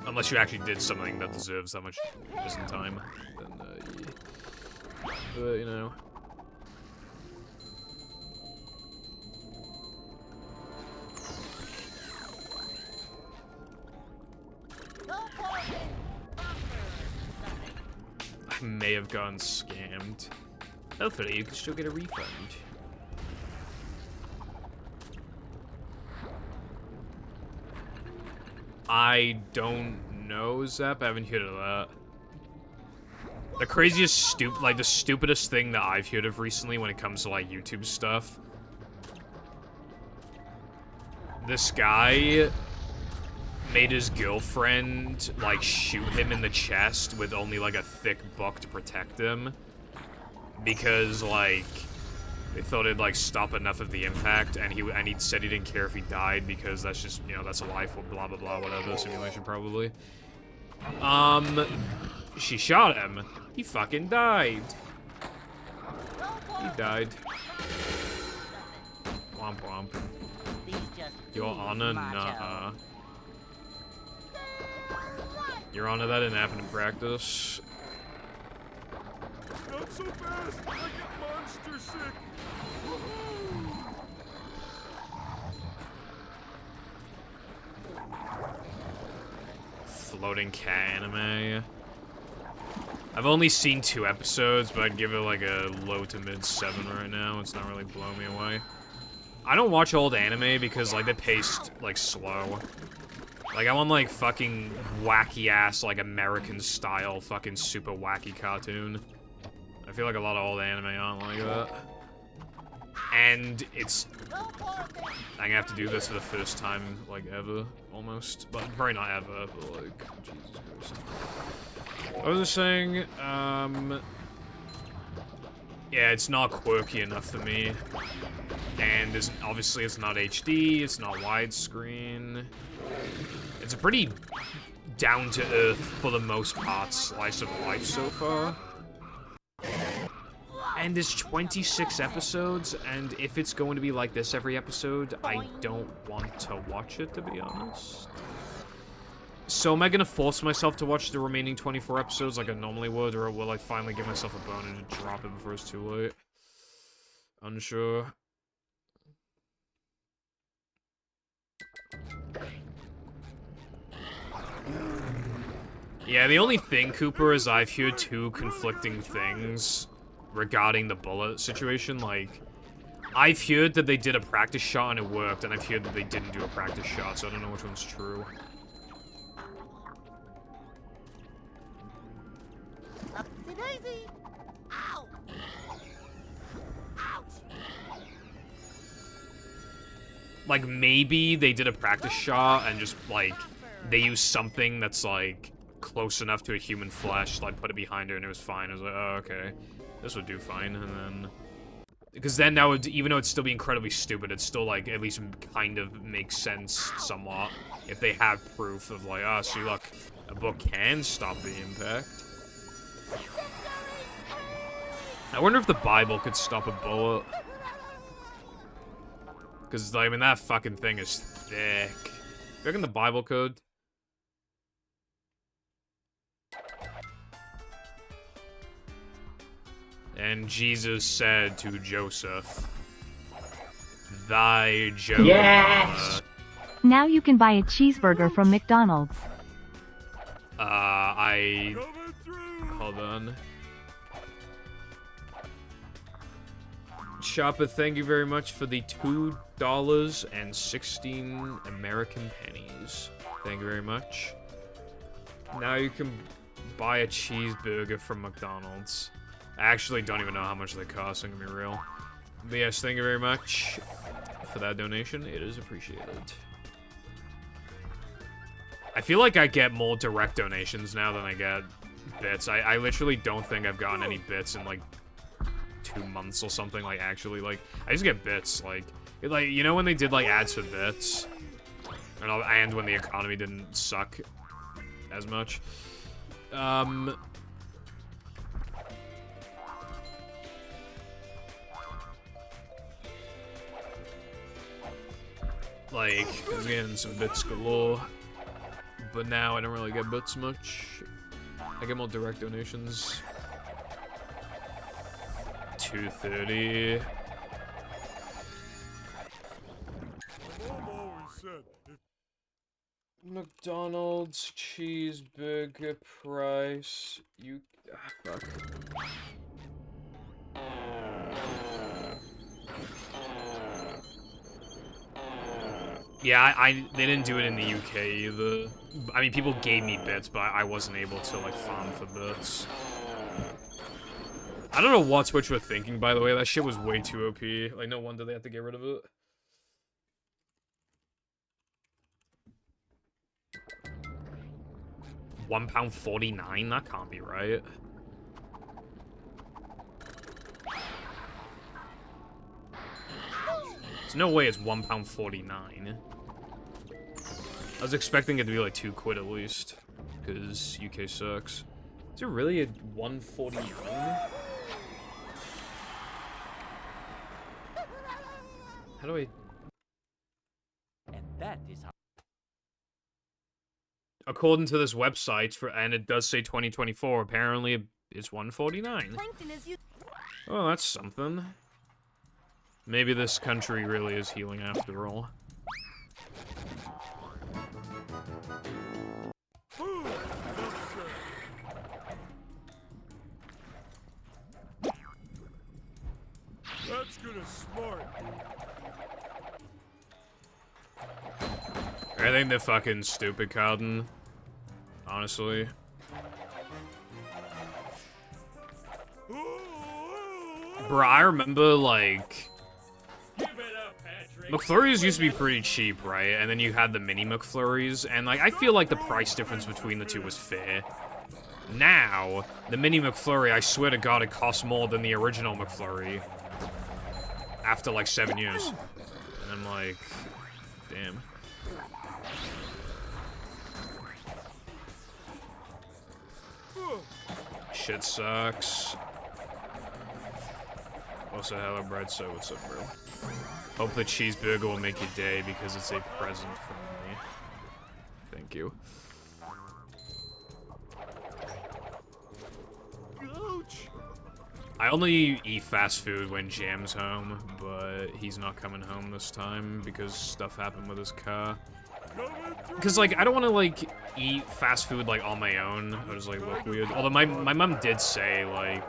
Unless you actually did something that deserves that much prison time, then, yeah. But, you know. may have gotten scammed. Hopefully, you can still get a refund. I don't know, Zap. I haven't heard of that. The craziest the stupidest thing that I've heard of recently when it comes to like YouTube stuff. This guy made his girlfriend like shoot him in the chest with only like a thick book to protect him. Because like they thought it'd like stop enough of the impact, and he said he didn't care if he died because that's just, you know, that's a life, blah blah blah, whatever, simulation probably. She shot him. He fucking died. He died. Womp womp. Your Honor, nah. Your Honor, that didn't happen in practice. Not so fast! I get monster sick! Floating cat anime. I've only seen 2 episodes, but I'd give it like a low to mid 7 right now. It's not really blowing me away. I don't watch old anime because like they're paced like slow. Like I want like fucking wacky ass like American style fucking super wacky cartoon. I feel like a lot of old anime aren't like that. And it's... I'm gonna have to do this for the first time, like, ever, almost. But probably not ever, but, like, Jesus Christ. What was I saying? Yeah, it's not quirky enough for me. And obviously it's not HD, it's not widescreen. It's a pretty down-to-earth, for the most part, slice of life so far. And there's 26 episodes, and if it's going to be like this every episode, I don't want to watch it, to be honest. So am I gonna force myself to watch the remaining 24 episodes like I normally would, or will I finally give myself a bone and drop it before it's too late? Unsure. Yeah, the only thing, Cooper, is I've heard 2 conflicting things regarding the bullet situation. Like, I've heard that they did a practice shot and it worked, and I've heard that they didn't do a practice shot, so I don't know which one's true. Upsy daisy! Ow! Ouch! Like, maybe they did a practice shot and just, like, they used something that's, like, close enough to a human flesh, like, put it behind her and it was fine. I was like, oh, okay. This would do fine, and then... Because then that would, even though it'd still be incredibly stupid, it'd still, like, at least kind of make sense somewhat. If they have proof of, like, oh, see, look, a book can stop the impact. I wonder if the Bible could stop a bullet. Because, I mean, that fucking thing is thick. You reckon the Bible could? And Jesus said to Joseph, "Thy Jonah." Yes! Now you can buy a cheeseburger from McDonald's. Hold on. Chopper, thank you very much for the $2.16 American pennies. Thank you very much. Now you can buy a cheeseburger from McDonald's. I actually don't even know how much they cost, I'm gonna be real. But yes, thank you very much for that donation. It is appreciated. I feel like I get more direct donations now than I get bits. I literally don't think I've gotten any bits in, like, 2 months or something, like, actually, like, I just get bits, like, you know when they did, like, ads for bits? And when the economy didn't suck as much? Like, I was getting some bits galore, but now I don't really get bits much. I get more direct donations. $2.30. Mom always said, if McDonald's cheeseburger price. Fuck. Yeah, they didn't do it in the UK either. I mean, people gave me bits, but I wasn't able to, like, farm for bits. I don't know what Twitch were thinking, by the way. That shit was way too OP. Like, no wonder they had to get rid of it. £1.49? That can't be right. There's no way it's £1.49. I was expecting it to be like £2 at least, because UK sucks. Is it really a $1.49? How do I? And that is how. According to this website, and it does say 2024. Apparently, it's $1.49. Oh, that's something. Maybe this country really is healing after all. That's gonna smart. I think they're fucking stupid, Cotton. Honestly. Bruh, I remember, like... McFlurries used to be pretty cheap, right? And then you had the mini McFlurries, and, like, I feel like the price difference between the two was fair. Now, the mini McFlurry, I swear to God, it costs more than the original McFlurry. After, like, 7 years. And I'm like... Damn. Shit sucks. Also, hello, Brad. So, what's up, bro? Hope the cheeseburger will make your day because it's a present from me. Thank you. I only eat fast food when Jam's home, but he's not coming home this time because stuff happened with his car. Because, like, I don't want to, like, eat fast food, like, on my own. I just, like, look weird. Although my mom did say, like,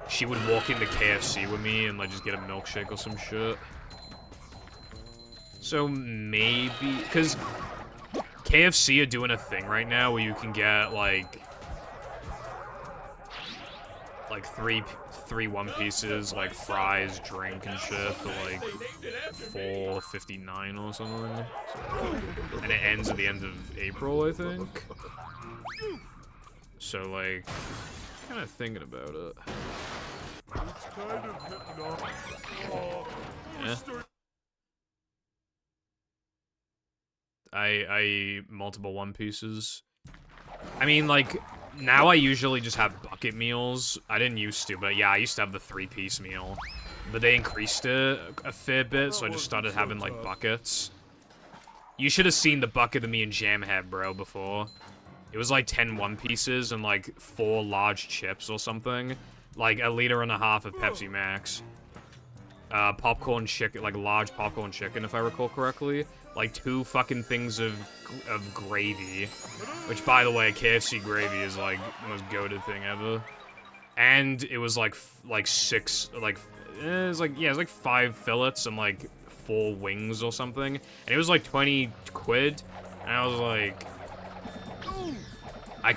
she would walk into KFC with me and, like, just get a milkshake or some shit. So, maybe... Because KFC are doing a thing right now where you can get, like three One Pieces, like, fries, drink, and shit for, like, $4.59 or something. So, and it ends at the end of April, I think. So, like, kind of thinking about it. Yeah. I eat multiple One Pieces. I mean, like, now I usually just have bucket meals. I didn't used to, but yeah, I used to have the 3-piece meal. But they increased it a fair bit, so I just started having, like, buckets. You should have seen the bucket that me and Jam had, bro, before. It was, like, 10 One Pieces and, like, 4 large chips or something. Like, 1.5 liters of Pepsi Max. Popcorn chicken, like, large popcorn chicken, if I recall correctly. Like, 2 fucking things of gravy. Which, by the way, KFC gravy is, like, the most goated thing ever. And it was, like 6, like, it was, like, yeah, it was, like, 5 fillets and, like, 4 wings or something. And it was, like, 20 quid. And I was, like...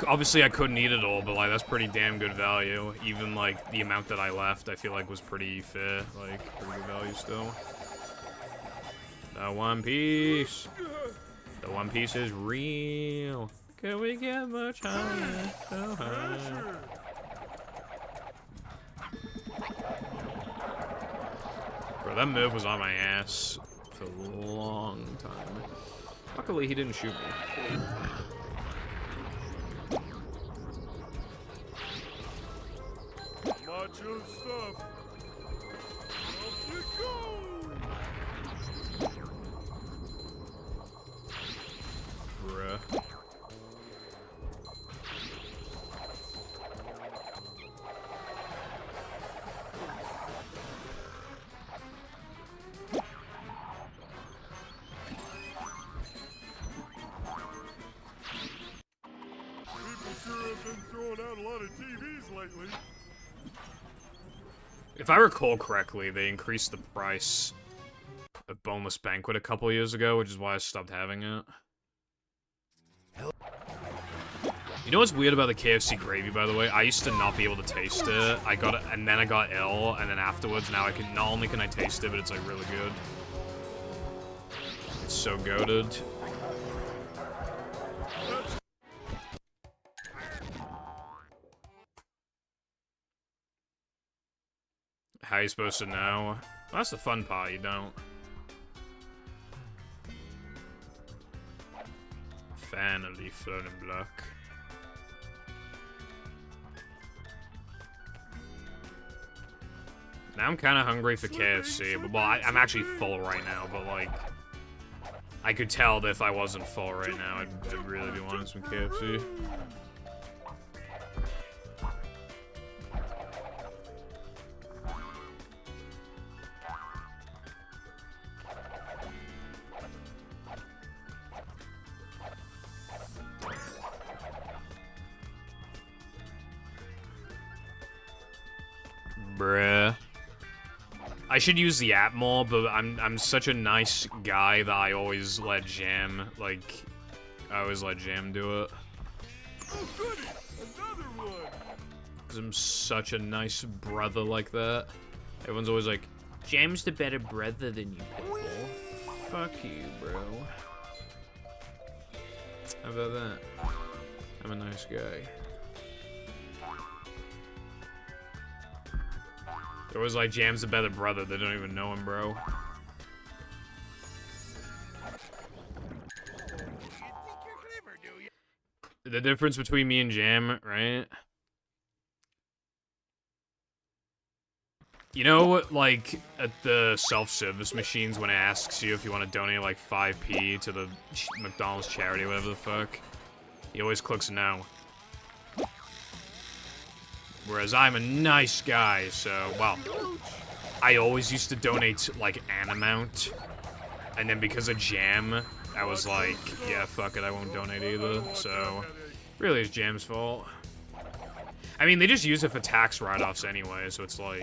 Obviously, I couldn't eat it all, but, like, that's pretty damn good value. Even, like, the amount that I left, I feel like was pretty fair. Like, pretty good value still. The One Piece. The One Piece is real. Can we get much higher? So high. Bro, that move was on my ass for a long time. Luckily, he didn't shoot me. Macho stuff. Off you go. Bruh. sure have been throwing out a lot of TVs lately. If I recall correctly, they increased the price of Boneless Banquet a couple years ago, which is why I stopped having it. You know what's weird about the KFC gravy, by the way? I used to not be able to taste it. I got it, and then I got ill, and then afterwards, now I can, not only can I taste it, but it's like really good. It's so goated. How are you supposed to know? Well, that's the fun part, you don't. Finally, floating block. Now I'm kind of hungry for KFC, but well, I'm actually full right now, but like, I could tell that if I wasn't full right now, I'd really be wanting some KFC. Bruh. I should use the app more, but I'm such a nice guy that I always let Jam, like, I always let Jam do it. Oh, goody! Another one! Because I'm such a nice brother like that. Everyone's always like, Jam's the better brother than you, people. Fuck you, bro. How about that? I'm a nice guy. They're always like, Jam's a better brother. They don't even know him, bro. You think you're clever, do you? The difference between me and Jam, right? You know, like, at the self-service machines when it asks you if you want to donate, like, 5p to the McDonald's charity, whatever the fuck, he always clicks no. Whereas I'm a nice guy, so, well, I always used to donate, like, an amount. And then because of Jam, I was like, yeah, fuck it, I won't donate either. So, really it's Jam's fault. I mean, they just use it for tax write-offs anyway, so it's like...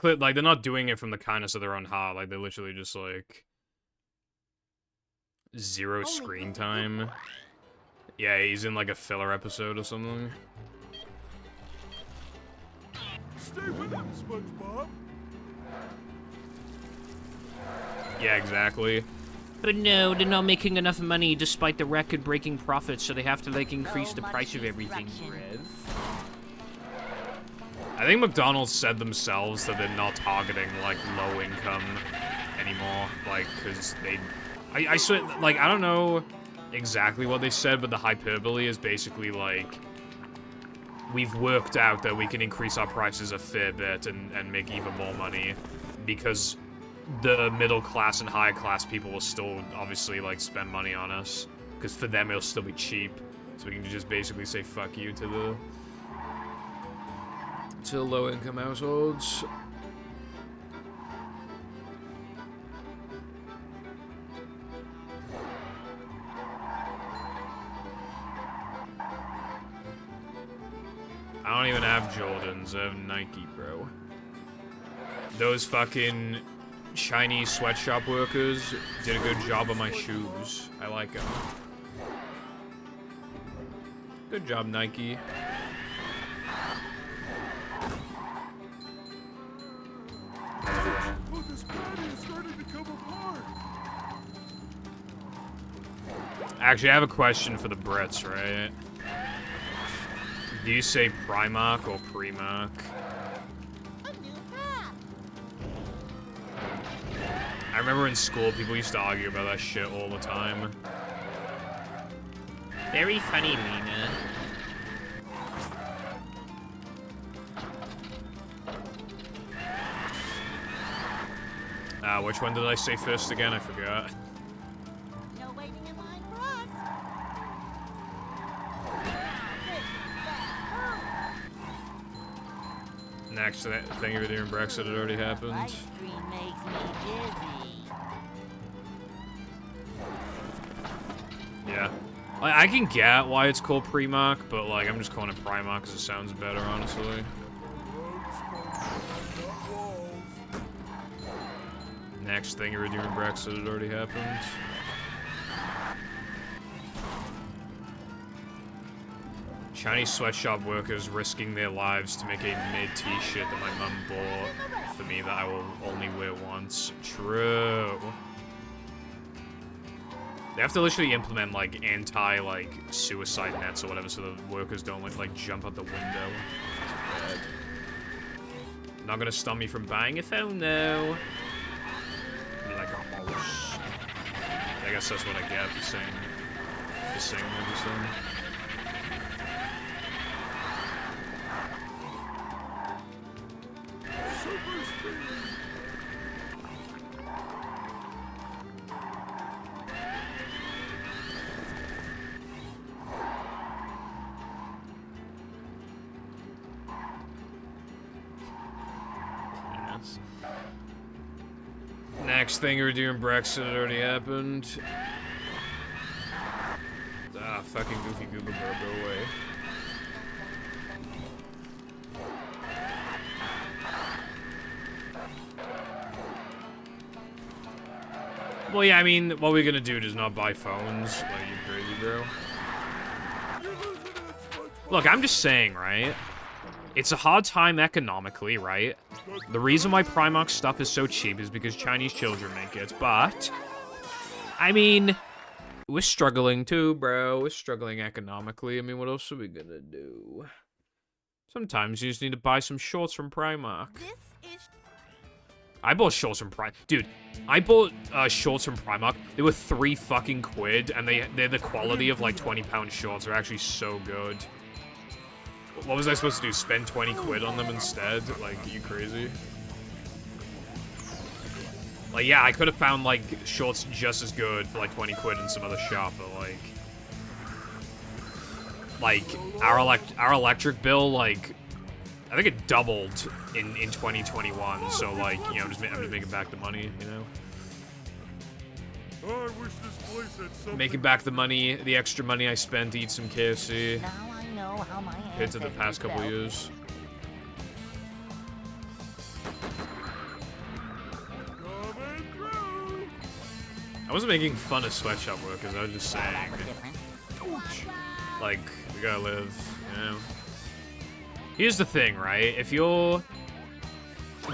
Like, they're not doing it from the kindness of their own heart. Like, they're literally just, like... Zero screen time. Yeah, he's in, like, a filler episode or something. Stay with him, SpongeBob. Yeah, exactly. But no, they're not making enough money despite the record-breaking profits, so they have to, like, increase the price of everything, Rev. I think McDonald's said themselves that they're not targeting, like, low income anymore. Like, because they... I swear, like, I don't know exactly what they said, but the hyperbole is basically, like... We've worked out that we can increase our prices a fair bit and make even more money. Because the middle class and higher class people will still, obviously, like, spend money on us. Because for them, it'll still be cheap. So we can just basically say fuck you to the... to low-income households. I don't even have Jordans, I have Nike, bro. Those fucking Chinese sweatshop workers did a good job on my shoes. I like them. Good job, Nike. Oh, this body is starting to come apart. Actually, I have a question for the Brits, right? Do you say Primark or Primark? A new path. I remember in school, people used to argue about that shit all the time. Very funny, Lena. Which one did I say first again? I forgot. No waiting in line for us. Next thing you're doing Brexit, it already happened. Ice cream makes me dizzy. Yeah. I can get why it's called Primark, but like I'm just calling it Primark because it sounds better, honestly. Next thing you're doing Brexit, it already happened. Chinese sweatshop workers risking their lives to make a mid t-shirt that my mum bought for me that I will only wear once. True. They have to literally implement, like, like, suicide nets or whatever so the workers don't, like jump out the window. Not gonna stop me from buying a phone, though. Like a horse. I guess that's what I get for saying everything. Next thing you're doing Brexit, it already happened. Ah, fucking Goofy Goober Bird, go away. Well, yeah, I mean, what we're gonna do is not buy phones. Like, you crazy, bro? Look, I'm just saying, right? It's a hard time economically, right? The reason why Primark stuff is so cheap is because Chinese children make it, but... I mean... We're struggling too, bro. We're struggling economically. I mean, what else are we gonna do? Sometimes you just need to buy some shorts from Primark. I bought shorts from Primark. Dude, I bought shorts from Primark. They were £3 fucking, and they're the quality of, like, 20-pound shorts. They're actually so good. What was I supposed to do? Spend 20 quid on them instead? Like, you crazy? Like, yeah, I could have found, like, shorts just as good for, like, 20 quid in some other shop, but, like, our electric bill, like, I think it doubled in 2021, so, like, you know, I'm just making back the money, you know? I wish this place had something. Making back the money, the extra money I spent to eat some KFC. Now I know how my Compared to the past couple years. I wasn't making fun of sweatshop workers, I was just saying. Like, we gotta live, you know? Here's the thing, right? If you're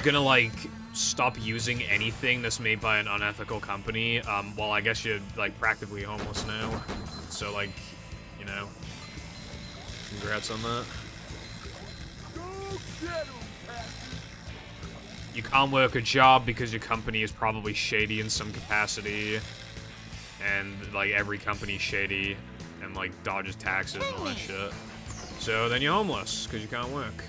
gonna, like, stop using anything that's made by an unethical company, well, I guess you're, like, practically homeless now. So, like, you know, congrats on that. You can't work a job because your company is probably shady in some capacity, and, like, every company's shady, and, like, dodges taxes and all that shit. So then you're homeless, because you can't work.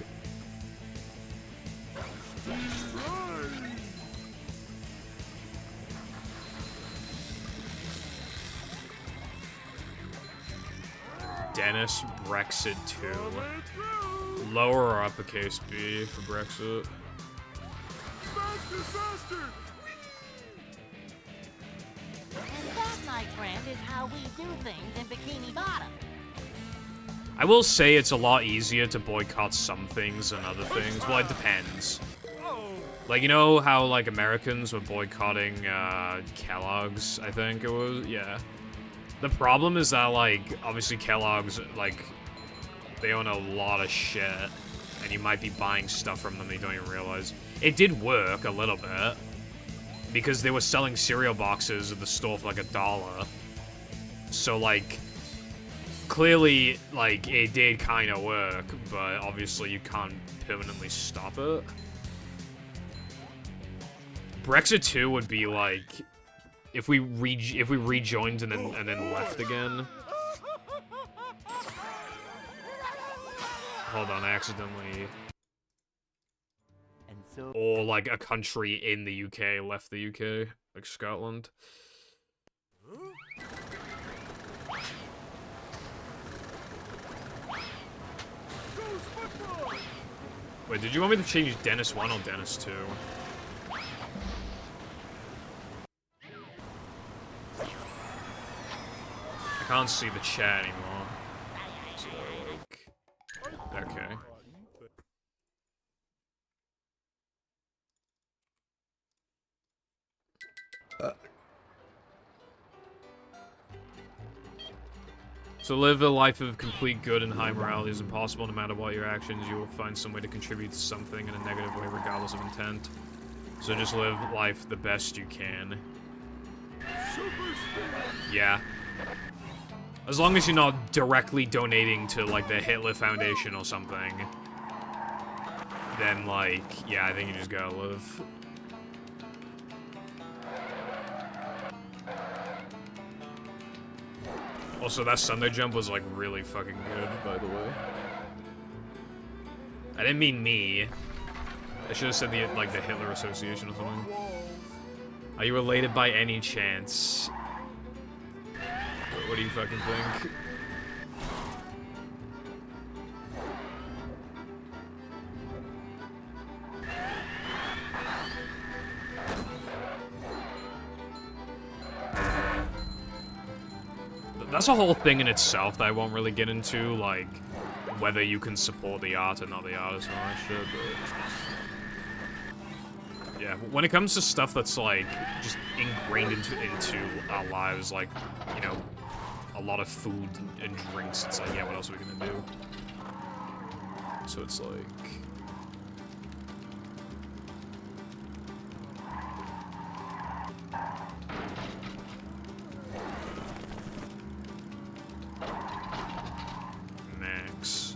Dennis, Brexit 2. Lower or uppercase B for Brexit. And that, my friend, is how we do things in Bikini Bottom. I will say it's a lot easier to boycott some things than other things. Well, it depends. Like, you know how, like, Americans were boycotting, Kellogg's, I think it was? Yeah. The problem is that, like, obviously Kellogg's, like, they own a lot of shit, and you might be buying stuff from them that you don't even realize. It did work a little bit, because they were selling cereal boxes at the store for, like, $1. So, like, clearly, like, it did kind of work, but obviously you can't permanently stop it. Brexit 2 would be, like, if we rejoined and then left again. Hold on, I accidentally... Or, like, a country in the UK left the UK, like Scotland. Wait, did you want me to change Dennis 1 or Dennis 2? I can't see the chat anymore. So, okay. To live a life of complete good and high morality is impossible. No matter what your actions, you will find some way to contribute to something in a negative way, regardless of intent. So just live life the best you can. Yeah. As long as you're not directly donating to, like, the Hitler Foundation or something, then, like, yeah, I think you just gotta live. Also, that Sunday jump was, like, really fucking good, by the way. I didn't mean me. I should have said the, like, the Hitler Association or something. Are you related by any chance? What do you fucking think? That's a whole thing in itself that I won't really get into, like, whether you can support the art or not the artist and all that shit, but... Yeah, when it comes to stuff that's, like, just ingrained into our lives, like, you know, a lot of food and drinks, it's like, yeah, what else are we gonna do? So it's like... Max.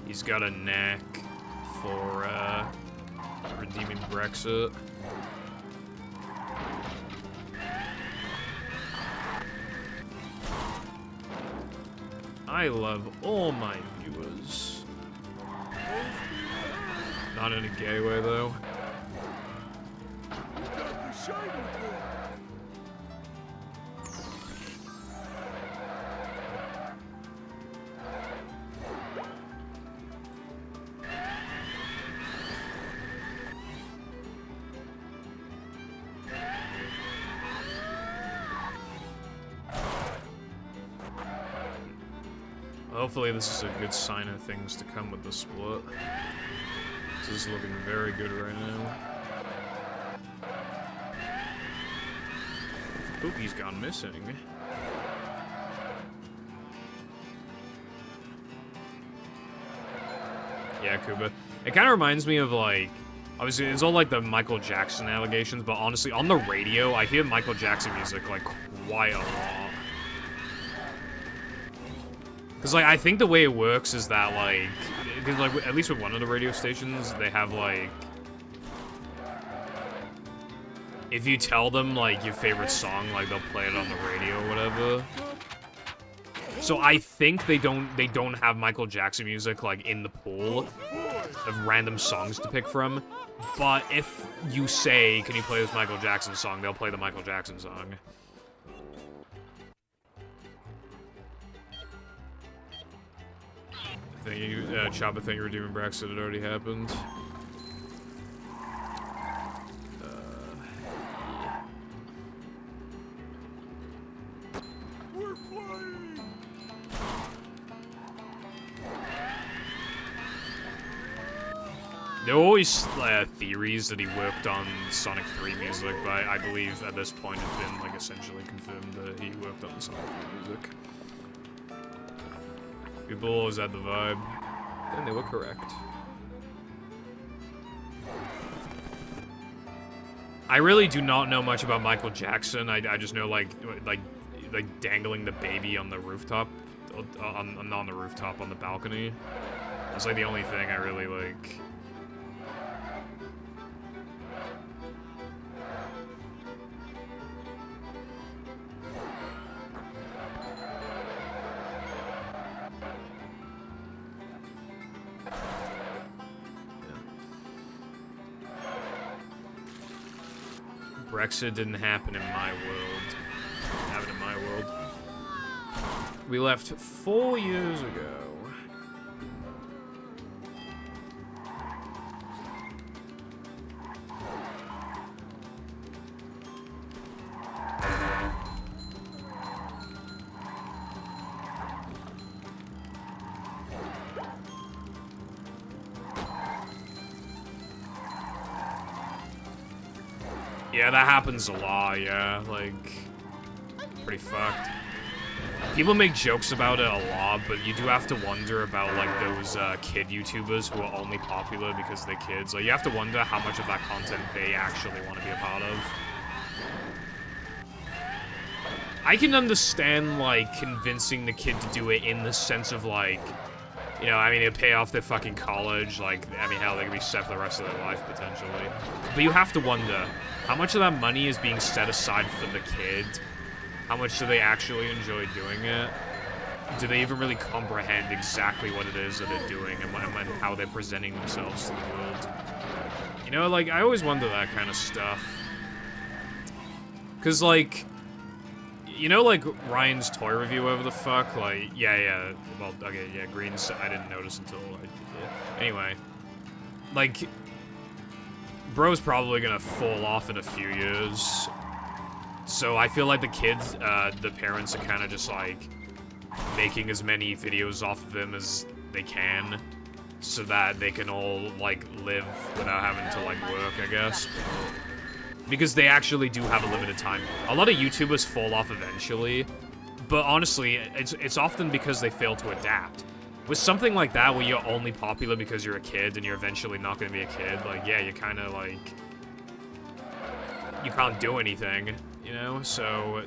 He's got a knack for, redeeming Brexit. I love all my viewers. Not in a gay way, though. Hopefully this is a good sign of things to come with the split. This is looking very good right now. Pookie's gone missing. Yeah, Kuba. It kind of reminds me of, like, obviously it's all like the Michael Jackson allegations, but honestly, on the radio, I hear Michael Jackson music, like, quite a lot. Because, like, I think the way it works is that, like, cause, like, at least with one of the radio stations, they have, like, if you tell them, like, your favorite song, like, they'll play it on the radio or whatever. So I think they don't have Michael Jackson music, like, in the pool of random songs to pick from. But if you say, can you play this Michael Jackson song, they'll play the Michael Jackson song. Thank you, Choppa, thank you for redeeming Brexit, it already happened. We're flying! There were always theories that he worked on Sonic 3 music, but I believe at this point it's been, like, essentially confirmed that he worked on the Sonic 3 music. People always had the vibe, and they were correct. I really do not know much about Michael Jackson. I just know, like dangling the baby on the rooftop, on the rooftop, on the balcony. That's, like, the only thing I really, like... Brexit didn't happen in my world. It happened in my world. We left 4 years ago. Yeah, that happens a lot, yeah, like, pretty fucked. People make jokes about it a lot, but you do have to wonder about, like, those, kid YouTubers who are only popular because they're kids. Like, you have to wonder how much of that content they actually want to be a part of. I can understand, like, convincing the kid to do it in the sense of, like, you know, I mean, it'd pay off their fucking college, like, I mean, hell, they could be set for the rest of their life, potentially. But you have to wonder, how much of that money is being set aside for the kid? How much do they actually enjoy doing it? Do they even really comprehend exactly what it is that they're doing and how they're presenting themselves to the world? You know, like, I always wonder that kind of stuff. Because, like, you know, like, Ryan's toy review, whatever the fuck? Like, yeah, well, okay, yeah, Green's, I didn't notice until I did it. Anyway, like, bro's probably gonna fall off in a few years. So I feel like the kids, the parents are kind of just, like, making as many videos off of him as they can so that they can all, like, live without having to, like, work, I guess. Because they actually do have a limited time. A lot of YouTubers fall off eventually, but honestly, it's often because they fail to adapt. With something like that, where you're only popular because you're a kid and you're eventually not going to be a kid, like, yeah, you're kind of, like, you can't do anything, you know? So,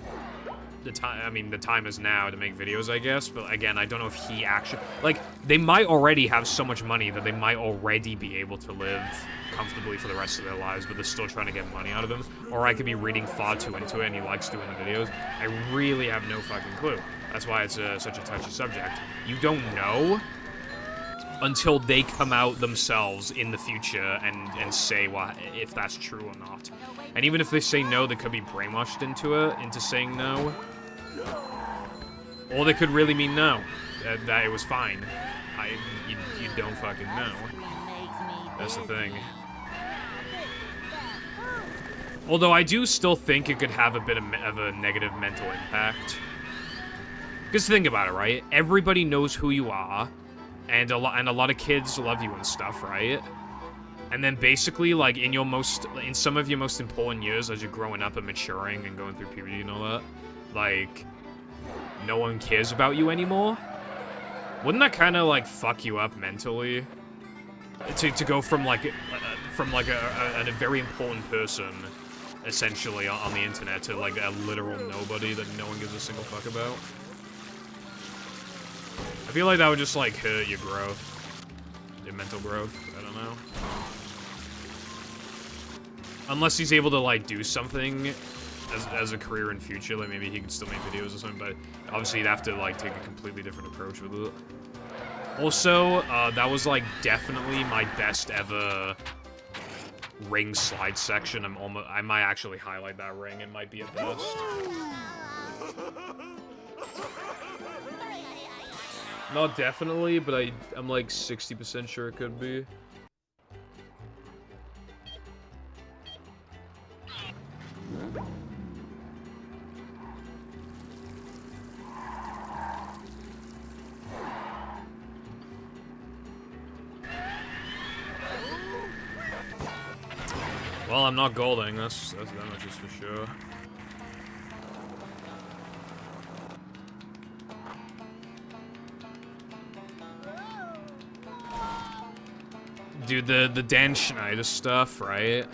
the time is now to make videos, I guess, but again, I don't know if he actually, like, they might already have so much money that they might already be able to live comfortably for the rest of their lives, but they're still trying to get money out of him, or I could be reading far too into it and he likes doing the videos. I really have no fucking clue. That's why it's such a touchy subject. You don't know until they come out themselves in the future and say if that's true or not. And even if they say no, they could be brainwashed into saying no. Or they could really mean no, that it was fine. You don't fucking know. That's the thing. Although I do still think it could have a bit of a negative mental impact. Because think about it, right? Everybody knows who you are, and a lot of kids love you and stuff, right? And then basically, like, in some of your most important years as you're growing up and maturing and going through puberty and all that, like, no one cares about you anymore? Wouldn't that kind of, like, fuck you up mentally? To go from, like, a very important person, essentially, on the internet to, like, a literal nobody that no one gives a single fuck about? I feel like that would just, like, hurt your growth. Your mental growth. I don't know. Unless he's able to, like, do something as a career in future, like, maybe he could still make videos or something, but obviously he'd have to, like, take a completely different approach with it. Also, that was, like, definitely my best ever ring slide section. I might actually highlight that ring. It might be a best. Not definitely, but I'm like 60% sure it could be. Well, I'm not golding. That's that much is for sure. Dude, the Dan Schneider stuff, right?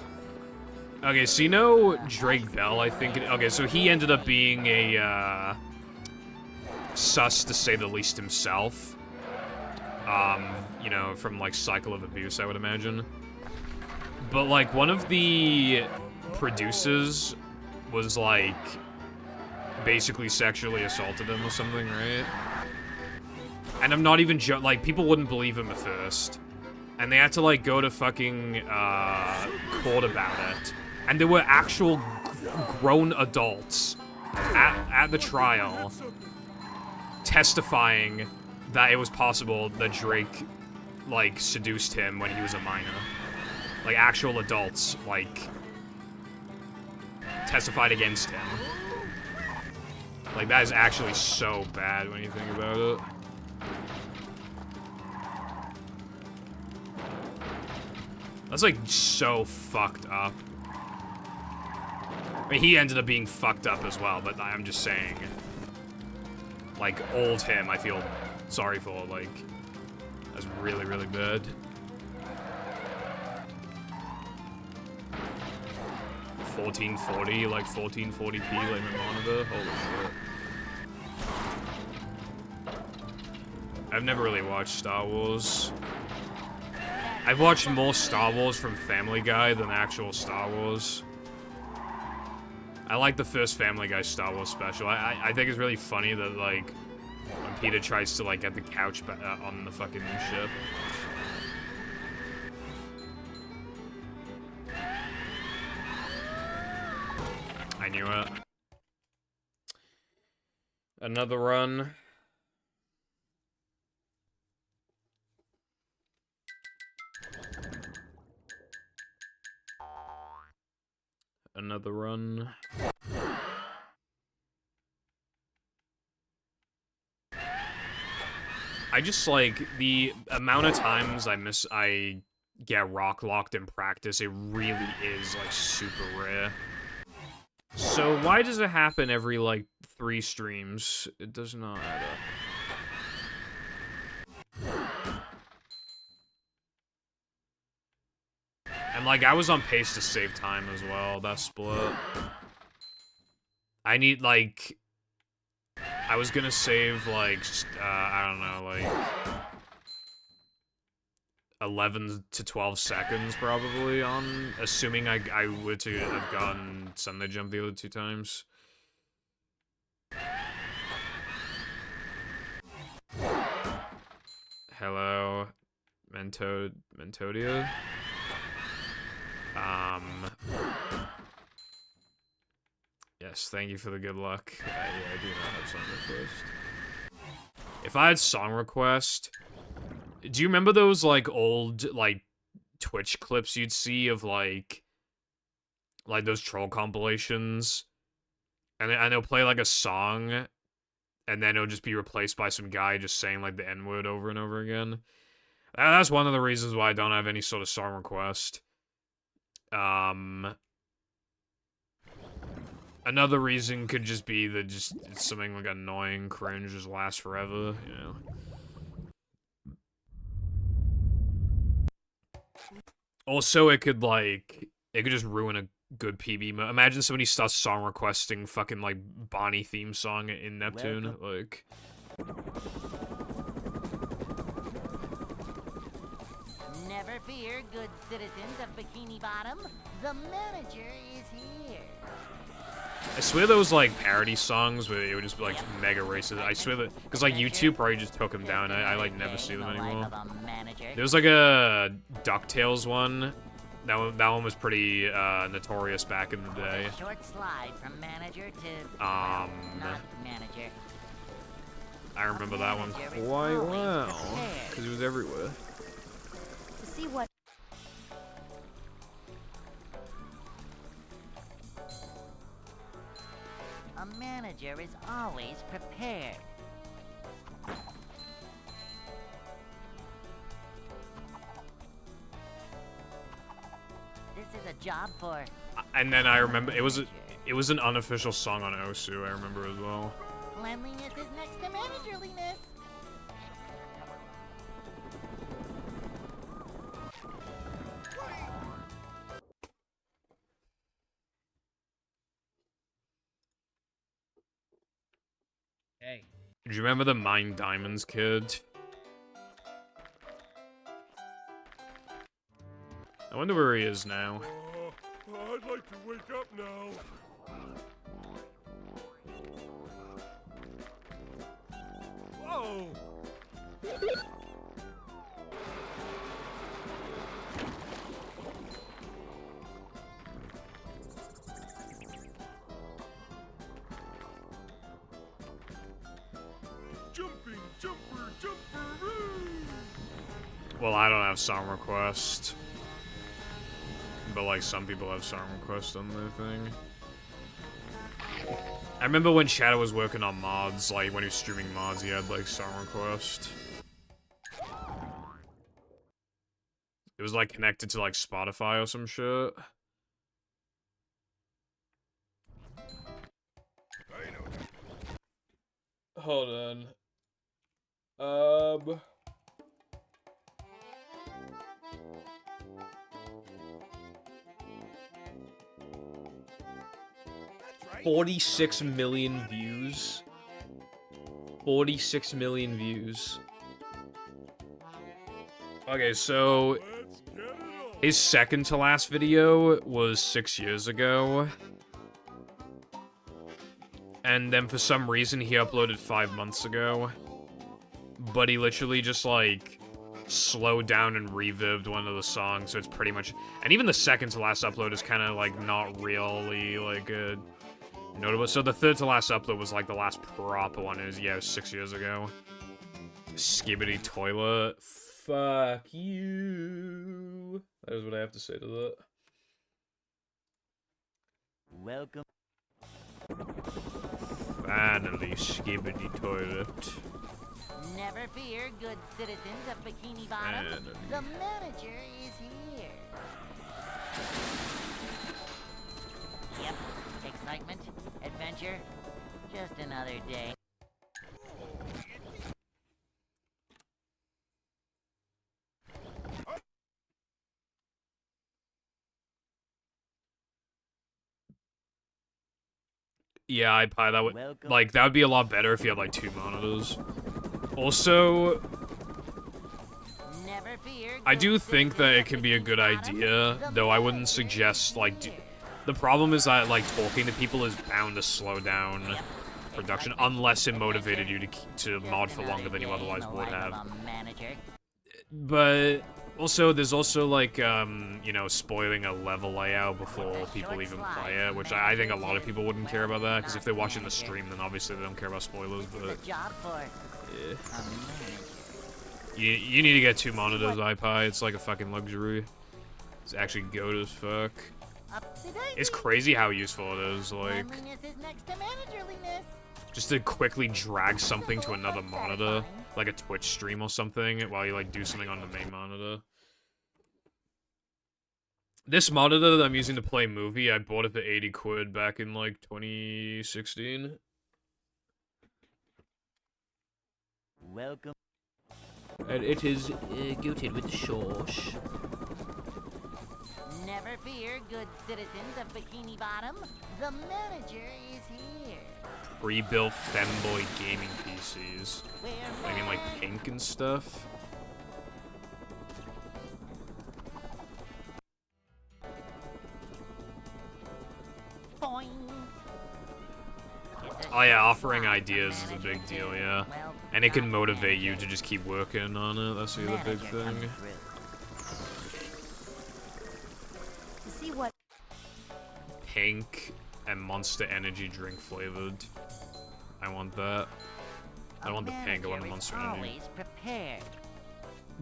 Okay, so you know Drake Bell, I think. Okay, so he ended up being a sus, to say the least, himself. You know, from like cycle of abuse, I would imagine. But like one of the producers was like basically sexually assaulted him or something, right? And I'm not even like people wouldn't believe him at first. And they had to, like, go to fucking, court about it. And there were actual grown adults at the trial testifying that it was possible that Drake, like, seduced him when he was a minor. Like, actual adults, like, testified against him. Like, that is actually so bad when you think about it. That's, like, so fucked up. I mean, he ended up being fucked up as well, but I'm just saying. Like, old him, I feel sorry for, like, that's really, really bad. $1440, like 1440p, like my monitor. Holy shit. I've never really watched Star Wars. I've watched more Star Wars from Family Guy than actual Star Wars. I like the first Family Guy Star Wars special. I think it's really funny that, like, when Peter tries to, like, get the couch on the fucking ship. I knew it. Another run. Another run. I just, like, the amount of times I get rock locked in practice, it really is, like, super rare. So why does it happen every, like, 3 streams? It does not add up. And, like, I was on pace to save time as well, that split. I need, like... I was gonna save, like, I don't know, like... 11 to 12 seconds, probably, on... Assuming I were to have gotten Sunday Jump the other 2 times. Hello, Mentodia? Yes, thank you for the good luck. I do not have song request. If I had song request... Do you remember those, like, old, like, Twitch clips you'd see of, like those troll compilations? And they'll play, like, a song, and then it'll just be replaced by some guy just saying, like, the N-word over and over again. That's one of the reasons why I don't have any sort of song request. Another reason could just be that just it's something like annoying, cringe, just lasts forever, you know. Also, it could just ruin a good PB. Imagine somebody starts song requesting fucking, like, Bonnie theme song in Neptune, like... Never fear, good citizens of Bikini Bottom. The manager is here. I swear those, like, parody songs where it would just be, like, mega racist. I swear that... Because, like, YouTube probably just took them down. I like, never see them anymore. There was, like, a DuckTales one. That one was pretty, notorious back in the day. Short slide from manager to... Not manager. I remember that one quite well. Because it was everywhere. To see what... A manager is always prepared. This is a job for... And then I remember, it was an unofficial song on Osu, I remember as well. Cleanliness is next to managerliness. Hey. Do you remember the Mine Diamonds kid? I wonder where he is now. I'd like to wake up now. Whoa! Jumping, jumper, jumperoo! Well, I don't have song request. But, like, some people have song requests on their thing. I remember when Shadow was working on mods, like, when he was streaming mods, he had, like, song request. It was, like, connected to, like, Spotify or some shit. Hold on. 46 million views. 46 million views. Okay, so his second to last video was 6 years ago. And then for some reason he uploaded 5 months ago. But he literally just like slowed down and reverbed one of the songs, so it's pretty much, and even the second to last upload is kind of like not really like notable. So the third to last upload was like the last proper one. It was, yeah, it was 6 years ago. Skibbity toilet. Fuck you. That is what I have to say to that. Welcome. Finally, skibbity toilet. Never fear, good citizens of Bikini Bottom. The manager is here. Yep, excitement, adventure, just another day. Yeah, I probably that would like that would be a lot better if you had like 2 monitors. Also, I do think that it can be a good idea, though I wouldn't suggest like. The problem is that like talking to people is bound to slow down production unless it motivated you to mod for longer than you otherwise would have. But also, there's also like you know, spoiling a level layout before people even play it, which I think a lot of people wouldn't care about that, because if they're watching the stream, then obviously they don't care about spoilers. But yeah. You need to get 2 monitors, iPie. It's like a fucking luxury. It's actually good as fuck. It's crazy how useful it is, like, just to quickly drag something to another monitor, like a Twitch stream or something, while you like do something on the main monitor. This monitor that I'm using to play Movie, I bought it for 80 quid back in like 2016. Welcome. And it is gilded with the sauce. Never fear, good citizens of Bikini Bottom. The manager is here. Pre-built femboy gaming PCs. I mean, like pink and stuff. Boing. Oh yeah, offering ideas is a big deal, yeah. And it can motivate you to just keep working on it. That's the other big thing. See what? Pink and Monster Energy drink flavored. I want that. I don't want the pink, I want the Monster Energy.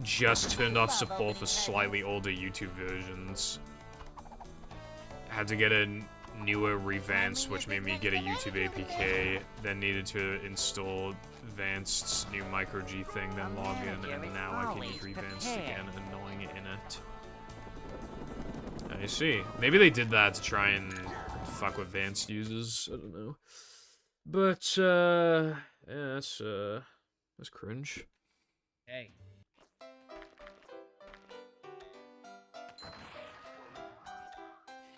Just turned off support for slightly older YouTube versions. Had to get a newer revanced, which made me get a YouTube APK, then needed to install Advanced's new micro G thing, then log in, and now I can use Revanced again, annoying it in it. I see. Maybe they did that to try and fuck with Advanced users, I don't know. But, yeah, that's cringe. Hey.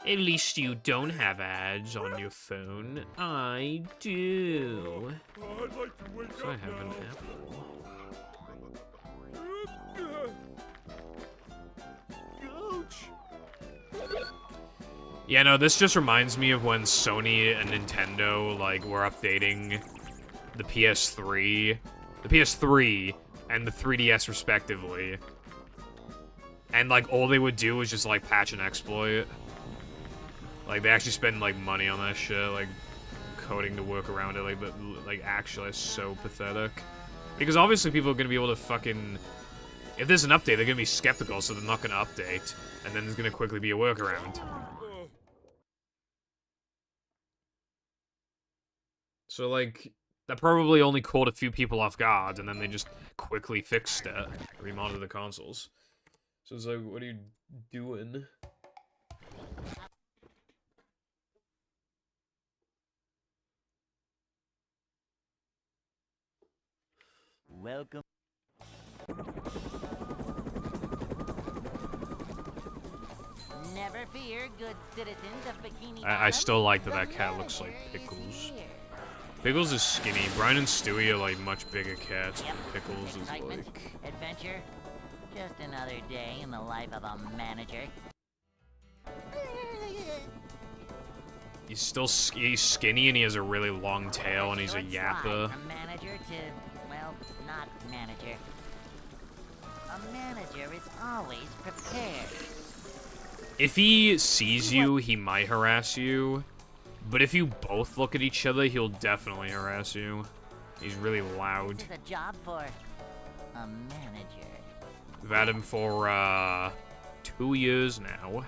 At least you don't have ads on your phone. I do. I'd like to wake So I have an apple. Yeah, no, this just reminds me of when Sony and Nintendo, like, were updating the PS3 and the 3DS respectively. And, like, all they would do was just, like, patch and exploit. Like, they actually spend, like, money on that shit, like, coding to work around it, like, but, like, actually, it's so pathetic. Because obviously people are gonna be able to fucking... If there's an update, they're gonna be skeptical, so they're not gonna update. And then there's gonna quickly be a workaround. So, like, that probably only caught a few people off guard, and then they just quickly fixed it, remodded the consoles. So it's like, what are you doing? Welcome. Never fear, good citizens of Bikini I still like that Bottom, that the cat looks like manager is Pickles. here. Pickles is skinny. Brian and Stewie are like much bigger cats, Yep. but Pickles is Excitement, like... adventure, just another day in the life of a manager. He's still he's skinny and he has a really long tail and he's a Short slide yapper. From manager to, well, not manager. A manager is always prepared. If he sees you, he might harass you. But if you both look at each other, he'll definitely harass you. He's really loud. This is a job for a manager. We've had him for, 2 years now.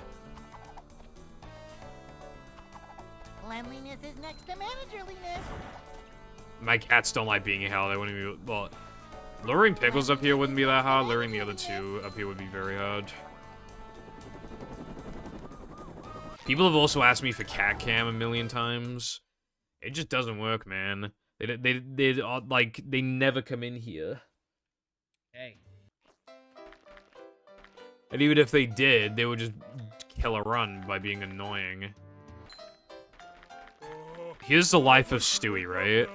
Cleanliness is next to managerliness. My cats don't like being held. They wouldn't be... Well, luring Pickles up here wouldn't be that hard. Luring the other two up here would be very hard. People have also asked me for cat cam a million times. It just doesn't work, man. They never come in here. Hey. And even if they did, they would just kill a run by being annoying. Here's the life of Stewie, right?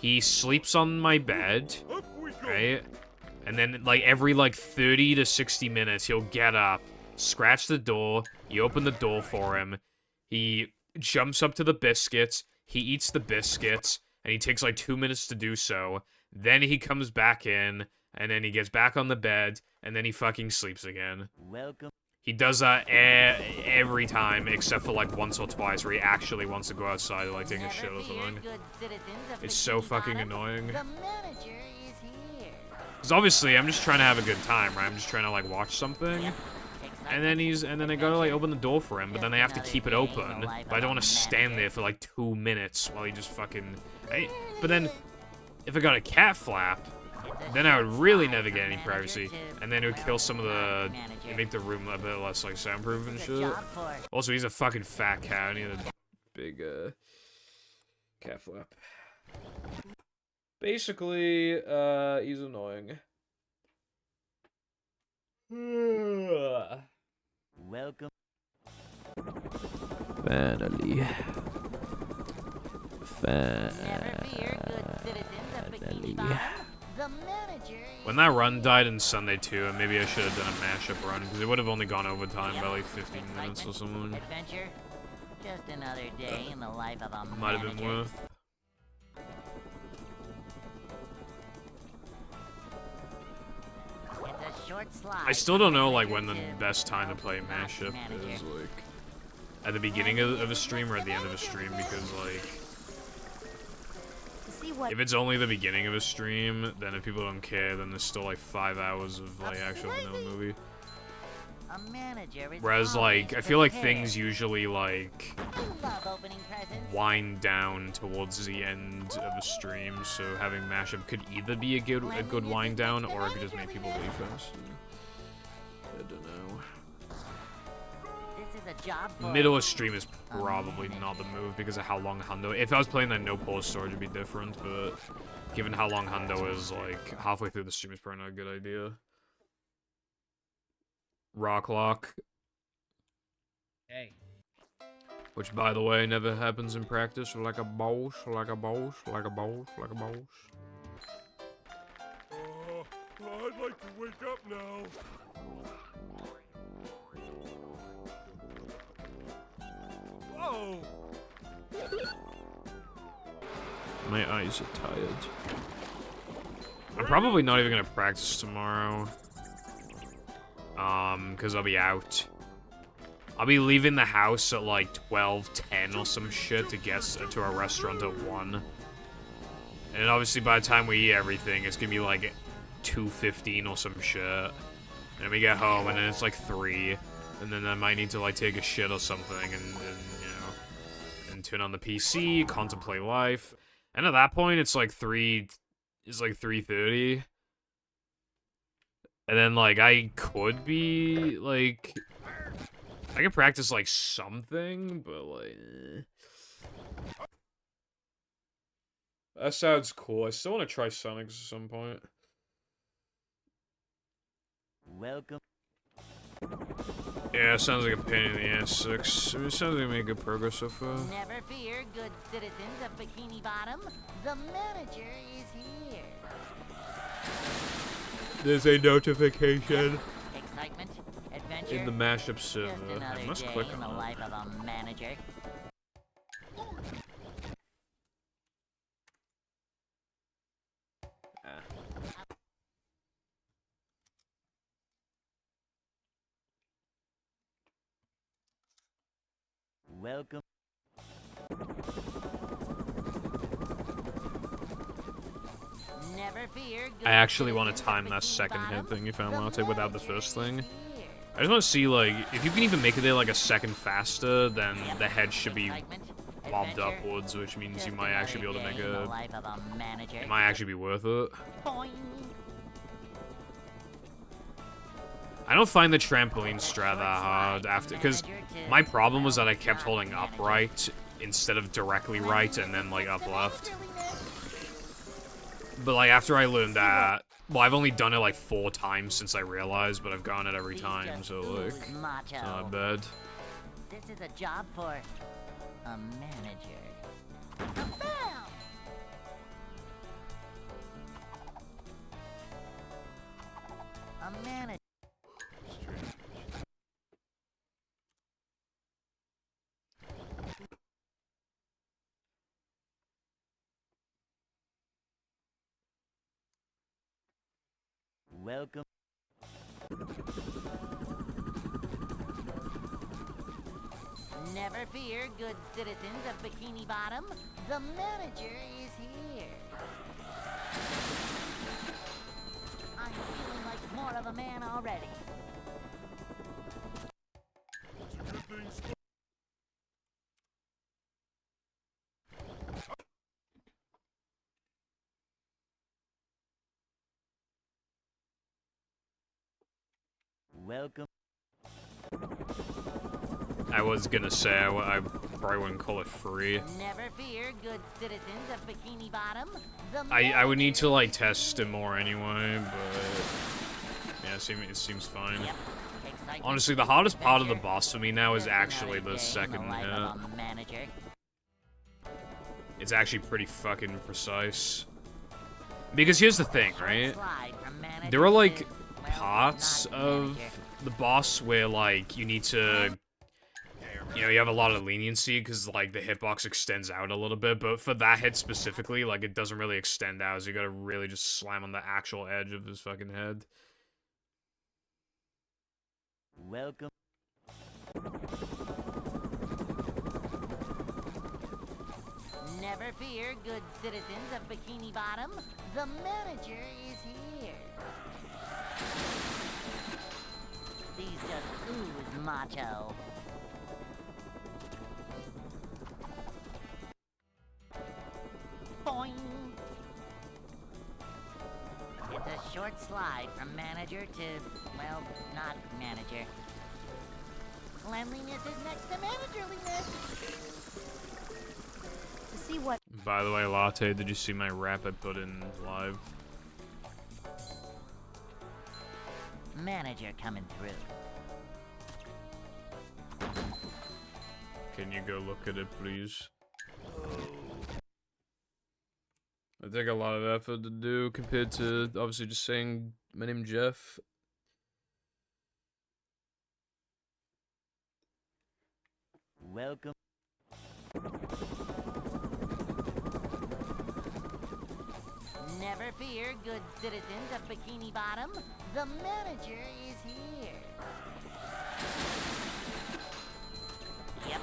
He sleeps on my bed, right? And then, like, every, 30 to 60 minutes, he'll get up, scratch the door, you open the door for him, he jumps up to the biscuits, he eats the biscuits, and he takes, 2 minutes to do so. Then he comes back in, and then he gets back on the bed, and then he fucking sleeps again. Welcome. He does that every time, except for, once or twice, where he actually wants to go outside to, take a shit or something. It's so fucking annoying. The manager is here. Because obviously, I'm just trying to have a good time, right? I'm just trying to, watch something. And then they go to, open the door for him, but then they have to keep it open. But I don't want to stand there for, 2 minutes while he just fucking... But then, if I got a cat flap, then I would really never get any privacy. And then it would kill some of the... It'd make the room a bit less, soundproof and shit. Also, he's a fucking fat cat, and he had a big, cat flap. Basically, he's annoying. Welcome. Finally. Never fear, good citizens of Bikini Bottom. The manager is When that run died in Sunday 2, maybe I should have done a mashup run, because it would have only gone over time by 15 minutes or something. adventure, just another day in the life of a Might manager. have been worth. It's a short slide. I still don't know, from when the manager to, best time to play not mashup manager. is, at the beginning of a stream or at the end of a stream, because, To see what if it's only the beginning of a stream, then if people don't care, then there's still, 5 hours of, actual vanilla movie. A manager is Whereas, always I feel like prepared. things usually, Love opening presents. wind down towards the end of a stream, so having mashup could either be a good wind down, or it could just make people leave fast. I don't know. This is a job for Middle of stream is probably not the move because of how long Hundo. If I was playing that no pause storage, it'd be different, but given how long Hundo is, halfway through the stream is probably not a good idea. Rock lock, Hey. which by the way never happens in practice. Like a boss, like a boss, like a boss, like a boss. I'd like to wake up now. Whoa! My eyes are tired. I'm probably not even gonna practice tomorrow. Because I'll be out. I'll be leaving the house at 12:10 or some shit to get to our restaurant at 1. And obviously by the time we eat everything, it's gonna be 2:15 or some shit. And then we get home and then it's 3. And then I might need to take a shit or something and you know, and turn on the PC, contemplate life. And at that point it's 3:30. And then, I could be, I could practice, something, but, That sounds cool. I still want to try Sonic at some point. Welcome. Yeah, sounds like a pain in the ass. Six. It sounds like we made good progress so far. Never fear, good citizens of Bikini Bottom. The manager is here. There's a notification Excitement, adventure. in the mashup Just server. another I must day click in the on it. life of a manager. Welcome. Never fear, good I actually want to citizens of time that Bikini second hit Bottom. thing you found The Latte without the manager first thing. is here. I just want to see, like, if you can even make it there, like, a second faster, then the head should be Excitement, bobbed adventure. upwards, which means you Just might actually be able to another make day in the a... life of a manager. It might actually be worth it. Boing. I don't find the trampoline strat that hard after, because my problem was that I kept holding up right instead of directly right and then, like, up left. But, like, after I learned that, well, I've only done it, like, 4 times since I realized, but I've gotten it every time, so, like, it's not bad. This is a job for a manager. Bam! A manager. Welcome. Never fear, good citizens of Bikini Bottom. The manager is here. I'm feeling like more of a man already. Welcome. I was gonna say, I probably wouldn't call it free. Never fear, good citizens of Bikini Bottom. The I would need to, like, test it more anyway, but... Yeah, it seems fine. Yep. Excitement, Honestly, the hardest part of the adventure. boss for me now is Just actually another the day in second life hit. of a manager. It's actually pretty fucking precise. Because here's the thing, right? Slide from manager There are, like, to, well, parts not of manager. the boss where, like, you need to... You know, you have a lot of leniency because, like, the hitbox extends out a little bit, but for that hit specifically, like, it doesn't really extend out, so you gotta really just slam on the actual edge of his fucking head. Welcome. Never fear, good citizens of Bikini Bottom. The manager is here. These just ooze macho. Boing. It's a short slide from manager to, well, not manager. Cleanliness is next to managerliness. To see what By the way, Latte, did you see my rap I put in live? Manager coming through. Can you go look at it, please? I take a lot of effort to do compared to obviously just saying my name's Jeff. Welcome. Never fear, good citizens of Bikini Bottom. The manager is here. Yep.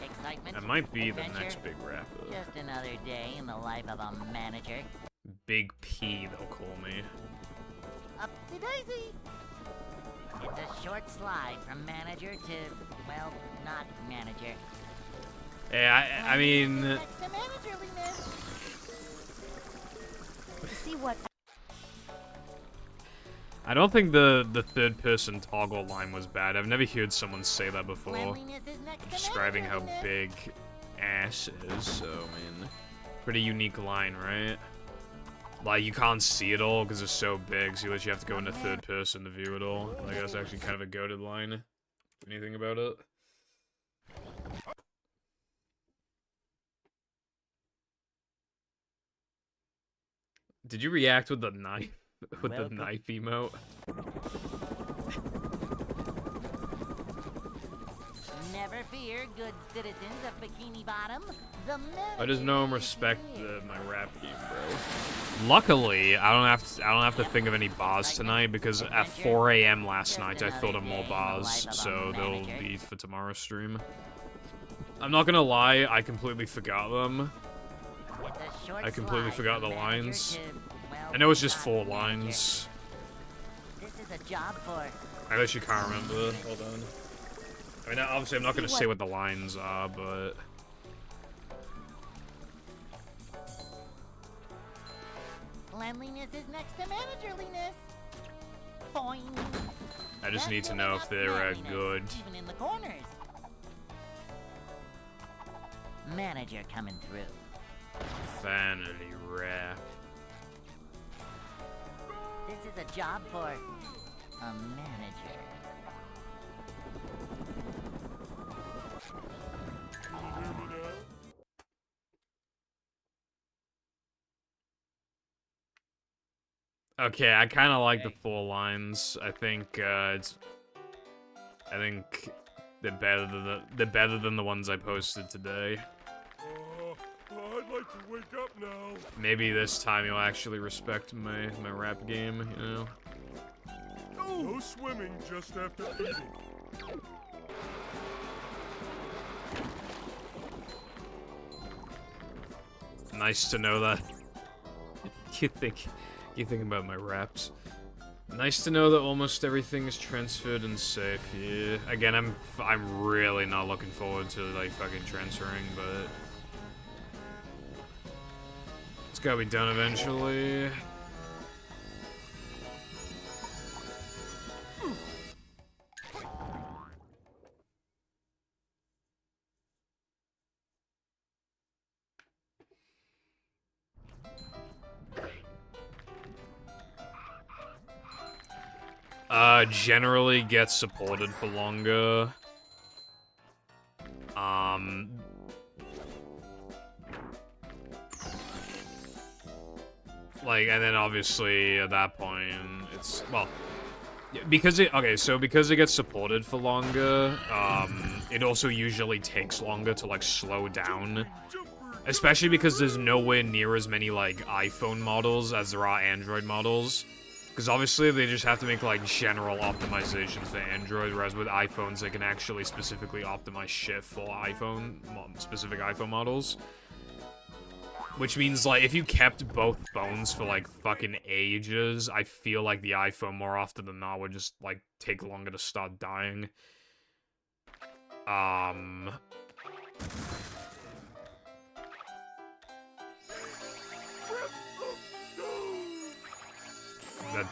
Excitement. That might be the adventure. next big rapper. Just another day in the life of a manager. Big P, they'll call me. Upsy daisy. It's a short slide from manager to, well, not manager. Yeah, I mean... Next to managerliness. to see what I don't think the third person toggle line was bad. I've never heard someone say that before. Cleanliness is next to Describing how managerliness. big ass is, so I mean... Pretty unique line, right? Like, you can't see it all because it's so big, so you literally have to go into third person to view it all. Like, that's actually kind of a goated line. Anything about it? Did you react with the knife? With the knife emote? Never fear, good citizens of Bikini Bottom. The I just know and respect my rap game, bro. Luckily, I don't have to think of any bars tonight because at 4 a.m. last night I filmed more bars, so they'll be for tomorrow's stream. I'm not gonna lie, I completely forgot them. I completely forgot the lines. I know it's just 4 lines. This is a job for. I literally can't remember. Hold on. I mean, obviously I'm not gonna say what the lines are, but... Cleanliness is next to managerliness. Boing. I just need to know if they're good. Even in the corners. Manager coming through. Vanity rap. This is a job for a manager. Okay, I kind of like the 4 lines. I think they're better than the ones I posted today. I'd like to wake up now. Maybe this time you'll actually respect my rap game, you know? No swimming just after eating. Nice to know that. You think about my raps. Nice to know that almost everything is transferred and safe. Yeah. Again, I'm really not looking forward to like fucking transferring, but it's gotta be done eventually. Generally gets supported for longer. Like, and then obviously at that point, it's, well, because it gets supported for longer, it also usually takes longer to, like, slow down. Especially because there's nowhere near as many, like, iPhone models as there are Android models. Because obviously they just have to make, like, general optimizations for Android, whereas with iPhones they can actually specifically optimize shit for specific iPhone models. Which means, like, if you kept both phones for, like, fucking ages, I feel like the iPhone more often than not would just, like, take longer to start dying.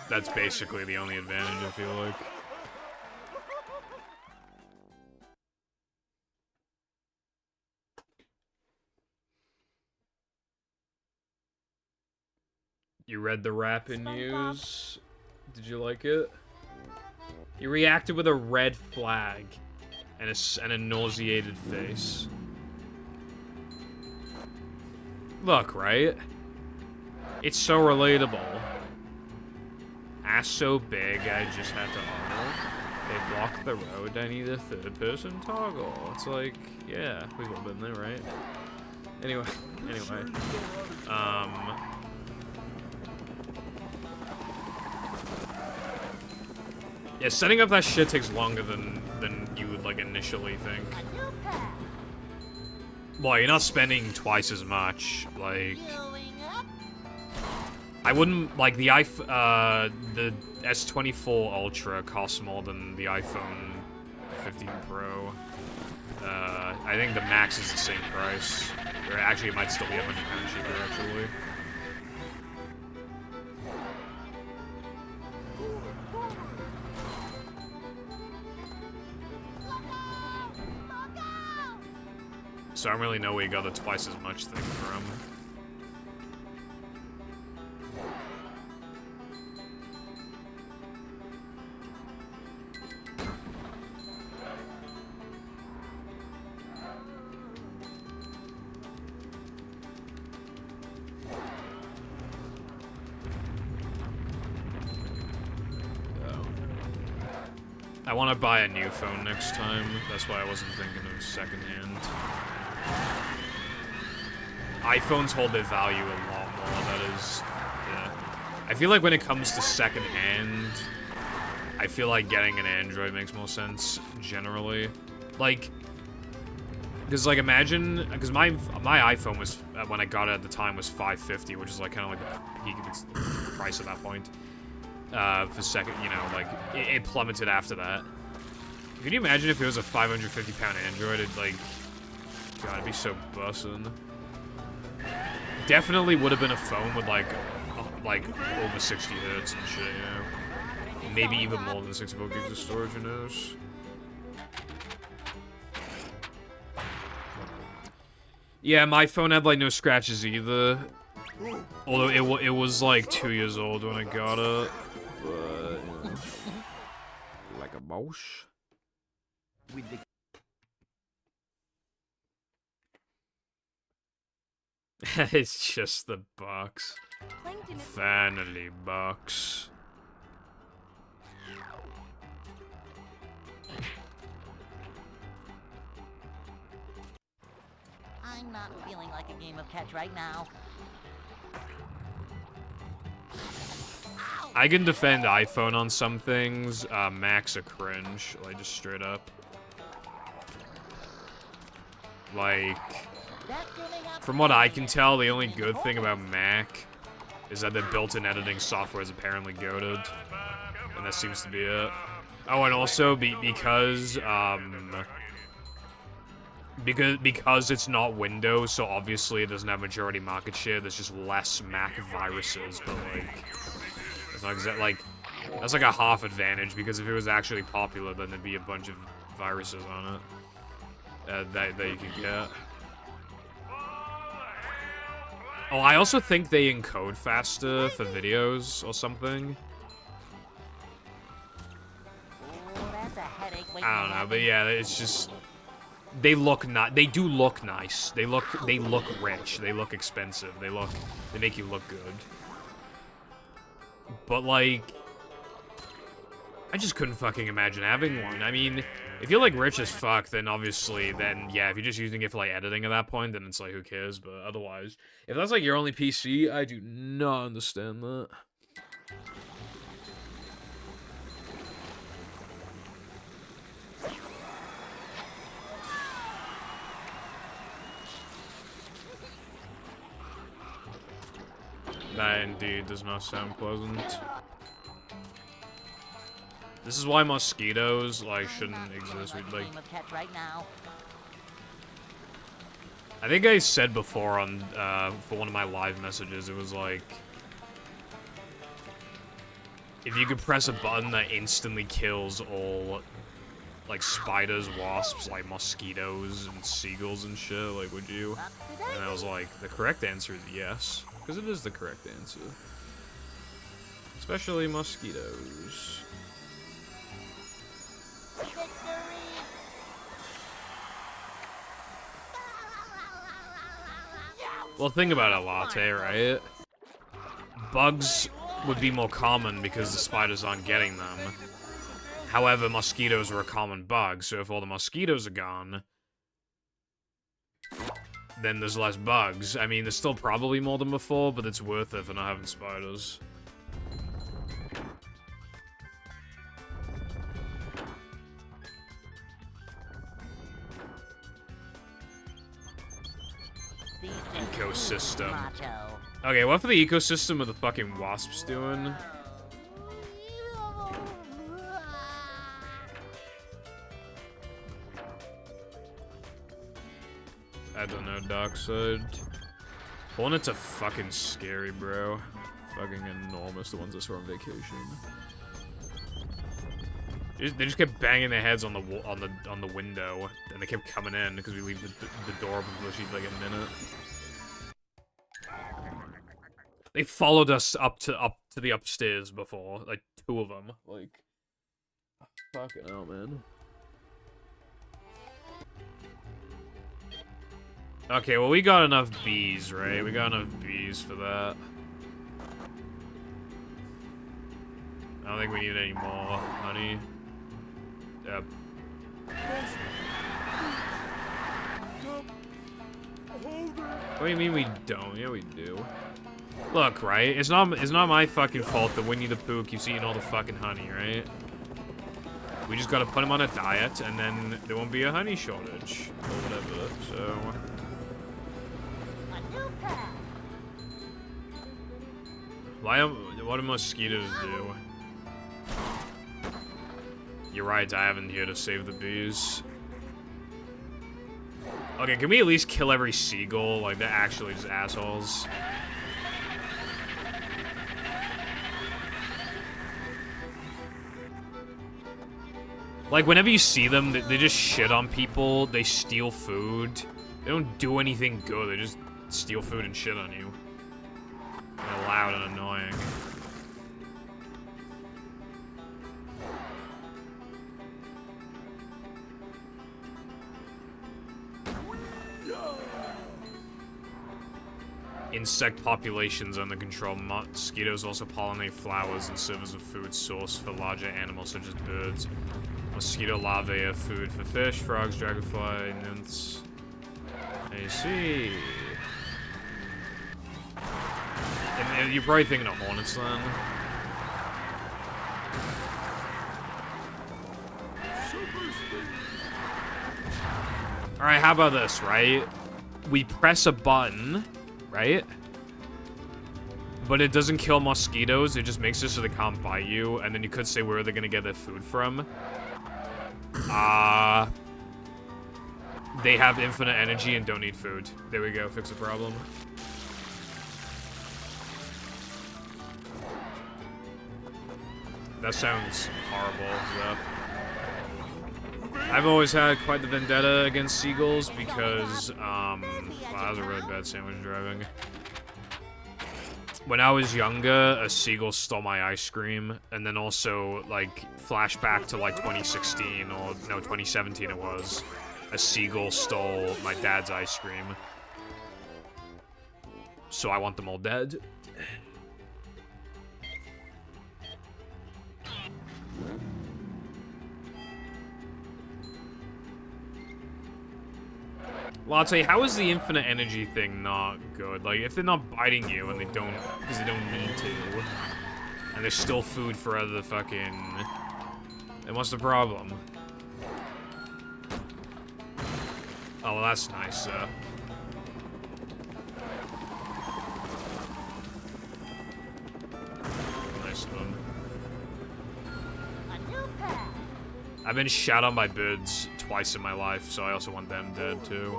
That's basically the only advantage, I feel like. You read the rap in news? Did you like it? He reacted with a red flag and a nauseated face. Look, right? It's so relatable. Ass so big, I just had to honor. They blocked the road, I need a third-person toggle. It's like, yeah, we've all been there, right? Anyway. Yeah, setting up that shit takes longer than you would, like, initially think. Well, you're not spending twice as much, like... I wouldn't, like, the S24 Ultra costs more than the iPhone 15 Pro. I think the Max is the same price. Or actually, it might still be $100 cheaper, actually. So I don't really know where you got the twice as much thing from. I want to buy a new phone next time. That's why I wasn't thinking of secondhand. iPhones hold their value a lot more, that is, yeah. I feel like when it comes to secondhand, I feel like getting an Android makes more sense, generally. Like, because, like, imagine, because my iPhone was, when I got it at the time, was $550, which is, like, kind of like the peak of its price at that point. For second, you know, like, it plummeted after that. Can you imagine if it was a 550-pound Android? It'd, like, God, it'd be so bussin'. Definitely would have been a phone with, like over 60 hertz and shit, you know? Maybe even more than 64 gigs of storage, who knows? Yeah, my phone had, like, no scratches either. Although it was, like, 2 years old when I got it. But, you know. Like a mouse. It's just the box. Finally, box. I'm not feeling like a game of catch right now. I can defend iPhone on some things. Mac's a cringe, like, just straight up. Like, from what I can tell, the only good thing about Mac is that their built-in editing software is apparently goated. And that seems to be it. Oh, and also, because it's not Windows, so obviously it doesn't have majority market share, there's just less Mac viruses, but, like, it's not exactly, like, that's like a half advantage, because if it was actually popular, then there'd be a bunch of viruses on it that you could get. Oh, I also think they encode faster for videos or something. I don't know, but yeah, it's just... They look they do look nice. They look rich. They look expensive. They make you look good. But, like... I just couldn't fucking imagine having one. I mean, if you're, like, rich as fuck, then obviously, yeah, if you're just using it for, like, editing at that point, then it's like, who cares? But otherwise, if that's, like, your only PC, I do not understand that. That indeed does not sound pleasant. This is why mosquitoes, like, shouldn't exist. Like, I think I said before on, for one of my live messages, it was like, if you could press a button that instantly kills all, like, spiders, wasps, like, mosquitoes, and seagulls and shit, like, would you? And I was like, the correct answer is yes. Because it is the correct answer. Especially mosquitoes. Well, think about a latte, right? Bugs would be more common because the spiders aren't getting them. However, mosquitoes are a common bug, so if all the mosquitoes are gone, then there's less bugs. I mean, there's still probably more than before, but it's worth it for not having spiders. Ecosystem. Okay, what for the ecosystem are the fucking wasps doing? I don't know, Dockside. Hornets are fucking scary, bro. Fucking enormous, the ones I saw on vacation. They just kept banging their heads on the window, and they kept coming in because we leave the door open for literally like a minute. They followed us up to the upstairs before, like 2 of them. Like, fucking hell, man. Okay, well, we got enough bees, right? We got enough bees for that. I don't think we need any more honey. What do you mean we don't? Yeah, we do. Look, right? It's not my fucking fault that Winnie the Pooh keeps eating all the fucking honey, right? We just gotta put him on a diet, and then there won't be a honey shortage or whatever. So. What do mosquitoes do? You're right, I haven't here to save the bees. Okay, can we at least kill every seagull? Like, they're actually just assholes. Like, whenever you see them, they just shit on people, they steal food. They don't do anything good, they just steal food and shit on you. They're loud and annoying. Insect populations under control. Mosquitoes also pollinate flowers and serve as a food source for larger animals such as birds. Mosquito larvae are food for fish, frogs, dragonfly, nymphs. I see. And you're probably thinking of hornets then. Alright, how about this, right? We press a button, right? But it doesn't kill mosquitoes, it just makes it so they can't bite you, and then you could say where they're gonna get their food from. They have infinite energy and don't need food. There we go, fix the problem. That sounds horrible, yeah. I've always had quite the vendetta against seagulls because, wow, that was a really bad sandwich driving. When I was younger, a seagull stole my ice cream, and then also, like, flashback to, like, 2016, or, no, 2017 it was. A seagull stole my dad's ice cream. So I want them all dead. Well, I'll tell you, how is the infinite energy thing not good? Like, if they're not biting you and they don't, because they don't need to, and there's still food for other fucking, then what's the problem? Oh, well, that's nice, Nice of them. I've been shot on by birds twice in my life, so I also want them dead too.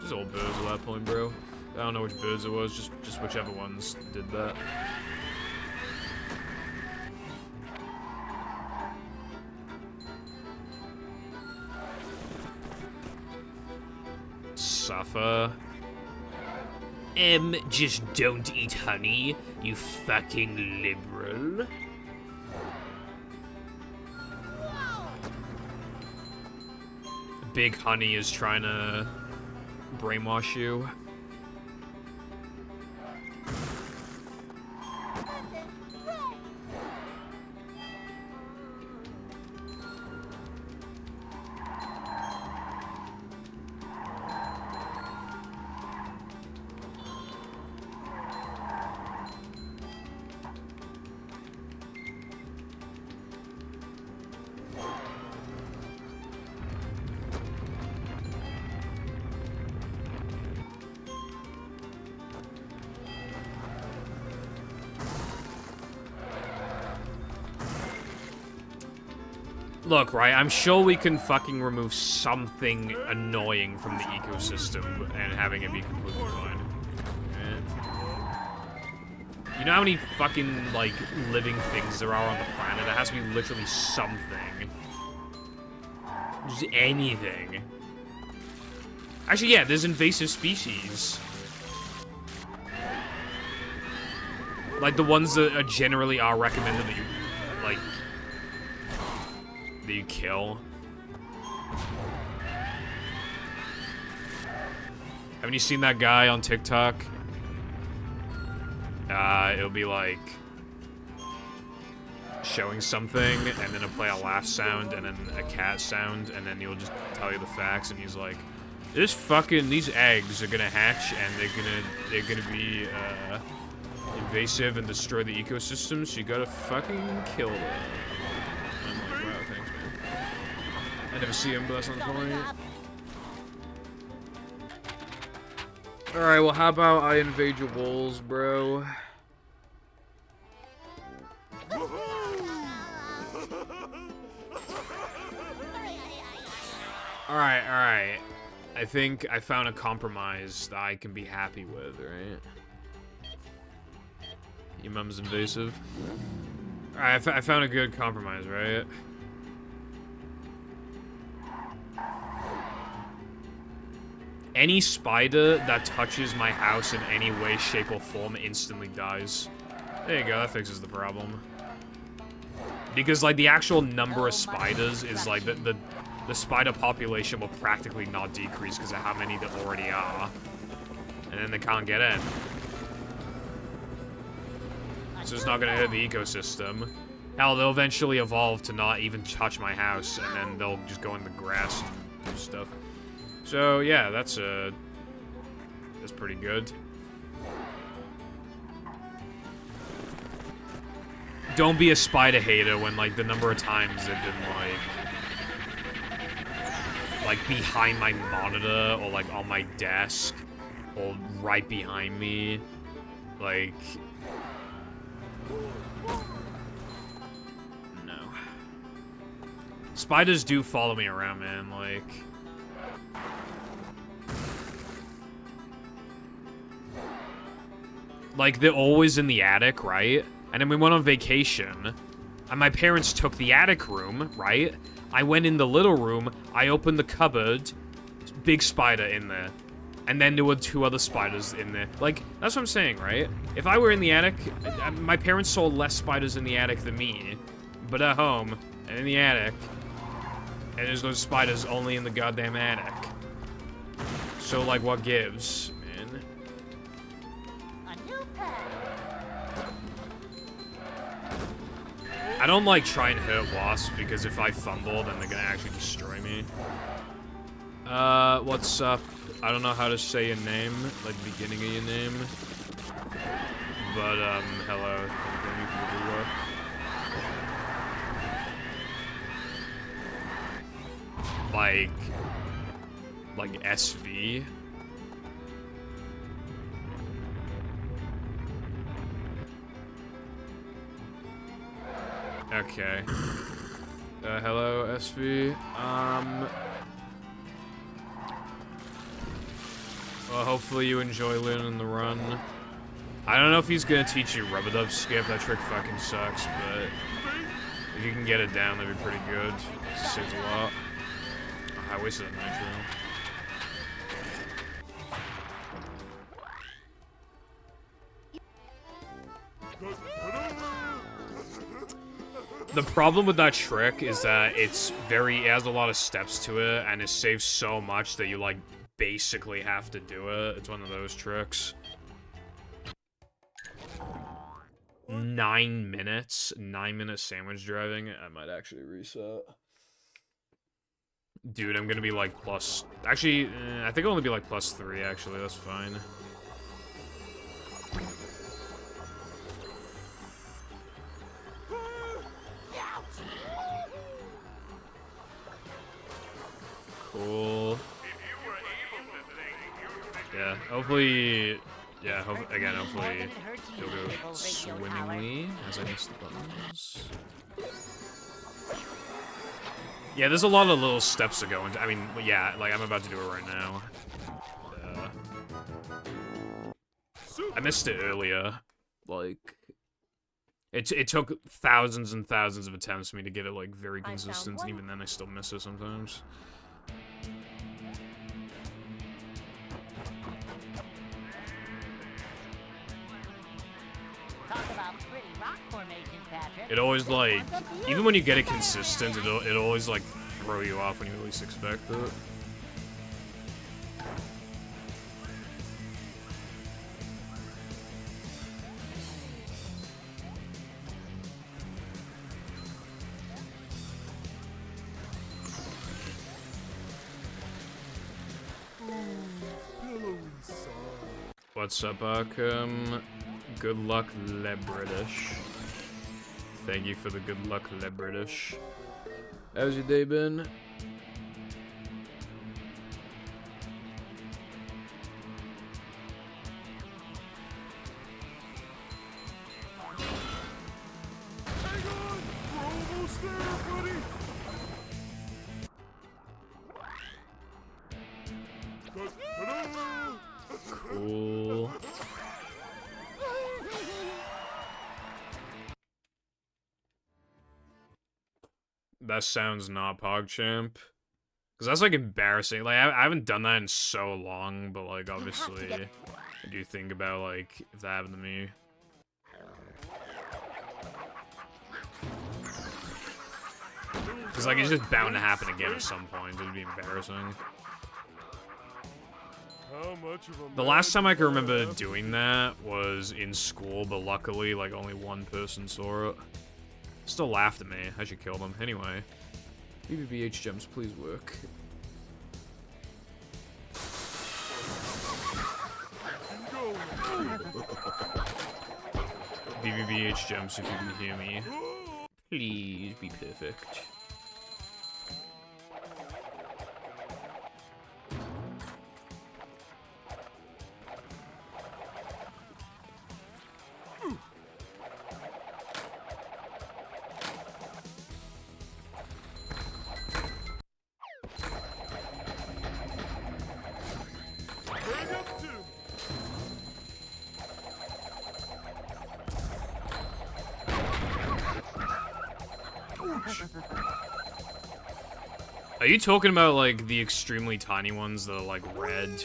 Just old birds at that point, bro. I don't know which birds it was, just whichever ones did that. Suffer. Just don't eat honey, you fucking liberal. Big Honey is trying to brainwash you. Look, right, I'm sure we can fucking remove something annoying from the ecosystem and having it be completely fine. You know how many fucking, like, living things there are on the planet? There has to be literally something. Just anything. Actually, yeah, there's invasive species. Like, the ones that are generally are recommended that you, like, that you kill. Haven't you seen that guy on TikTok? It'll be like showing something, and then it'll play a laugh sound, and then a cat sound, and then he'll just tell you the facts, and he's like, these eggs are gonna hatch, and they're gonna be, invasive and destroy the ecosystem, so you gotta fucking kill them. I'm like, wow, thanks, man. I never see him, but that's on point. Alright, well, how about I invade your walls, bro? Alright. I think I found a compromise that I can be happy with, right? Your mom's invasive. Alright, I found a good compromise, right? Any spider that touches my house in any way, shape, or form instantly dies. There you go, that fixes the problem. Because, like, the actual number of spiders is, like, the spider population will practically not decrease because of how many there already are. And then they can't get in. So it's not gonna hit the ecosystem. Hell, they'll eventually evolve to not even touch my house, and then they'll just go in the grass and do stuff. So, yeah, that's pretty good. Don't be a spider hater when, like, the number of times they've been, like, behind my monitor, or, like, on my desk, or right behind me. Like... No. Spiders do follow me around, man, like... Like, they're always in the attic, right? And then we went on vacation, and my parents took the attic room, right? I went in the little room, I opened the cupboard, big spider in there. And then there were 2 other spiders in there. Like, that's what I'm saying, right? If I were in the attic, my parents saw less spiders in the attic than me. But at home, and in the attic, and there's those spiders only in the goddamn attic. So, like, what gives, man? I don't, like, try and hurt wasps, because if I fumble, then they're gonna actually destroy me. What's up? I don't know how to say your name, like, the beginning of your name. But, hello. Thank you for the work. Like SV? Okay. Hello, SV. Well, hopefully you enjoy learning the run. I don't know if he's gonna teach you rubber dub skip. That trick fucking sucks, but if you can get it down, that'd be pretty good. It saves a lot. Oh, I wasted a nitro. The problem with that trick is that it has a lot of steps to it, and it saves so much that you, like, basically have to do it. It's one of those tricks. 9 minutes? 9-minute sandwich driving? I might actually reset. Dude, I'm gonna be, like, plus... Actually, I think I'll only be, like, +3, actually. That's fine. Cool. Yeah, hopefully... Yeah, hopefully it'll go swimmingly as I miss the buttons. Yeah, there's a lot of little steps to go into. I mean, yeah, like, I'm about to do it right now. I missed it earlier. Like, it took thousands and thousands of attempts for me to get it, like, very consistent, and even then I still miss it sometimes. It always, like, even when you get it consistent, it'll always, like, throw you off when you least expect it. What's up, Arkham? Good luck, Le British. Thank you for the good luck, Le British. How's your day been? Cool. That sounds not PogChamp. Because that's, like, embarrassing. Like, I haven't done that in so long, but, like, obviously, I do think about, like, if that happened to me. Because, like, it's just bound to happen again at some point. It would be embarrassing. The last time I can remember doing that was in school, but luckily, like, only one person saw it. Still laughed at me. I should kill them. Anyway. BBBH gems, please work. BBBH gems, if you can hear me. Please be perfect. Are you talking about, like, the extremely tiny ones that are, like, red?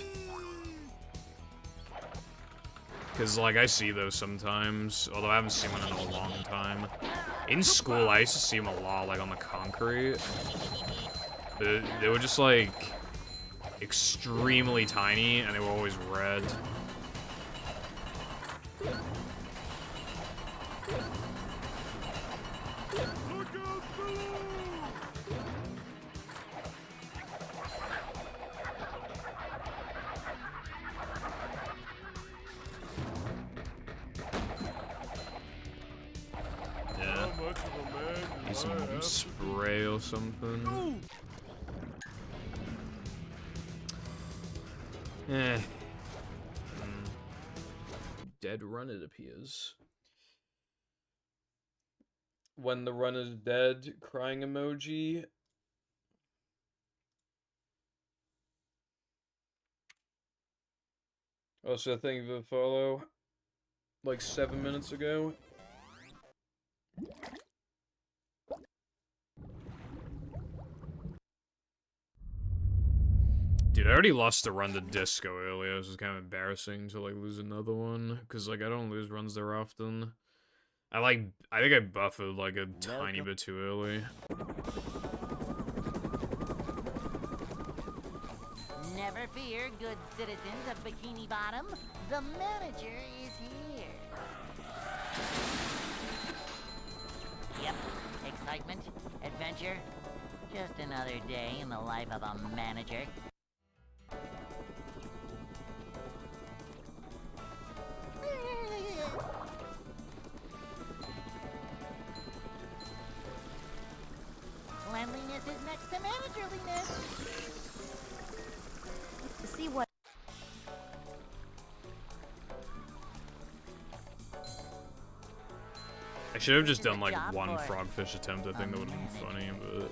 Because, like, I see those sometimes, although I haven't seen one in a long time. In school, I used to see them a lot, like, on the concrete. They were just, like, extremely tiny, and they were always red. Need some spray or something. Dead run, it appears. When the run is dead, crying emoji. Also, thank you for the follow. Like 7 minutes ago. Dude, I already lost a run to Disco earlier. This is kind of embarrassing to, like, lose another one. Because, like, I don't lose runs there often. I think I buffered, like, a tiny bit too early. Never fear, good citizens of Bikini Bottom. The manager is here. Yep, excitement, adventure. Just another day in the life of a manager. Cleanliness is next to managerliness. To see what... I should have just done, like, one frogfish attempt. I think that would have been funny, but...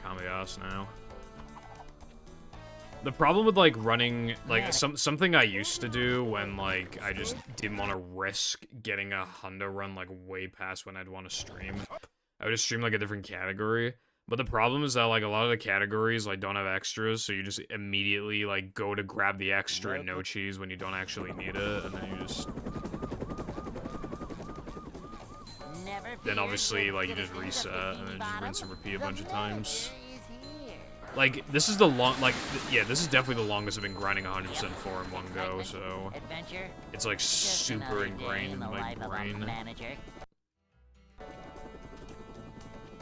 Can't be asked now. The problem with, like, running, like, something I used to do when, like, I just didn't want to risk getting a Hundo run, like, way past when I'd want to stream. I would just stream, like, a different category. But the problem is that, like, a lot of the categories, like, don't have extras, so you just immediately, like, go to grab the extra and no cheese when you don't actually need it, and then you just... Then obviously, like, you just reset, and then just rinse and repeat a bunch of times. Like, this is the yeah, this is definitely the longest I've been grinding 100% for in one go, so... It's, like, super ingrained in my brain.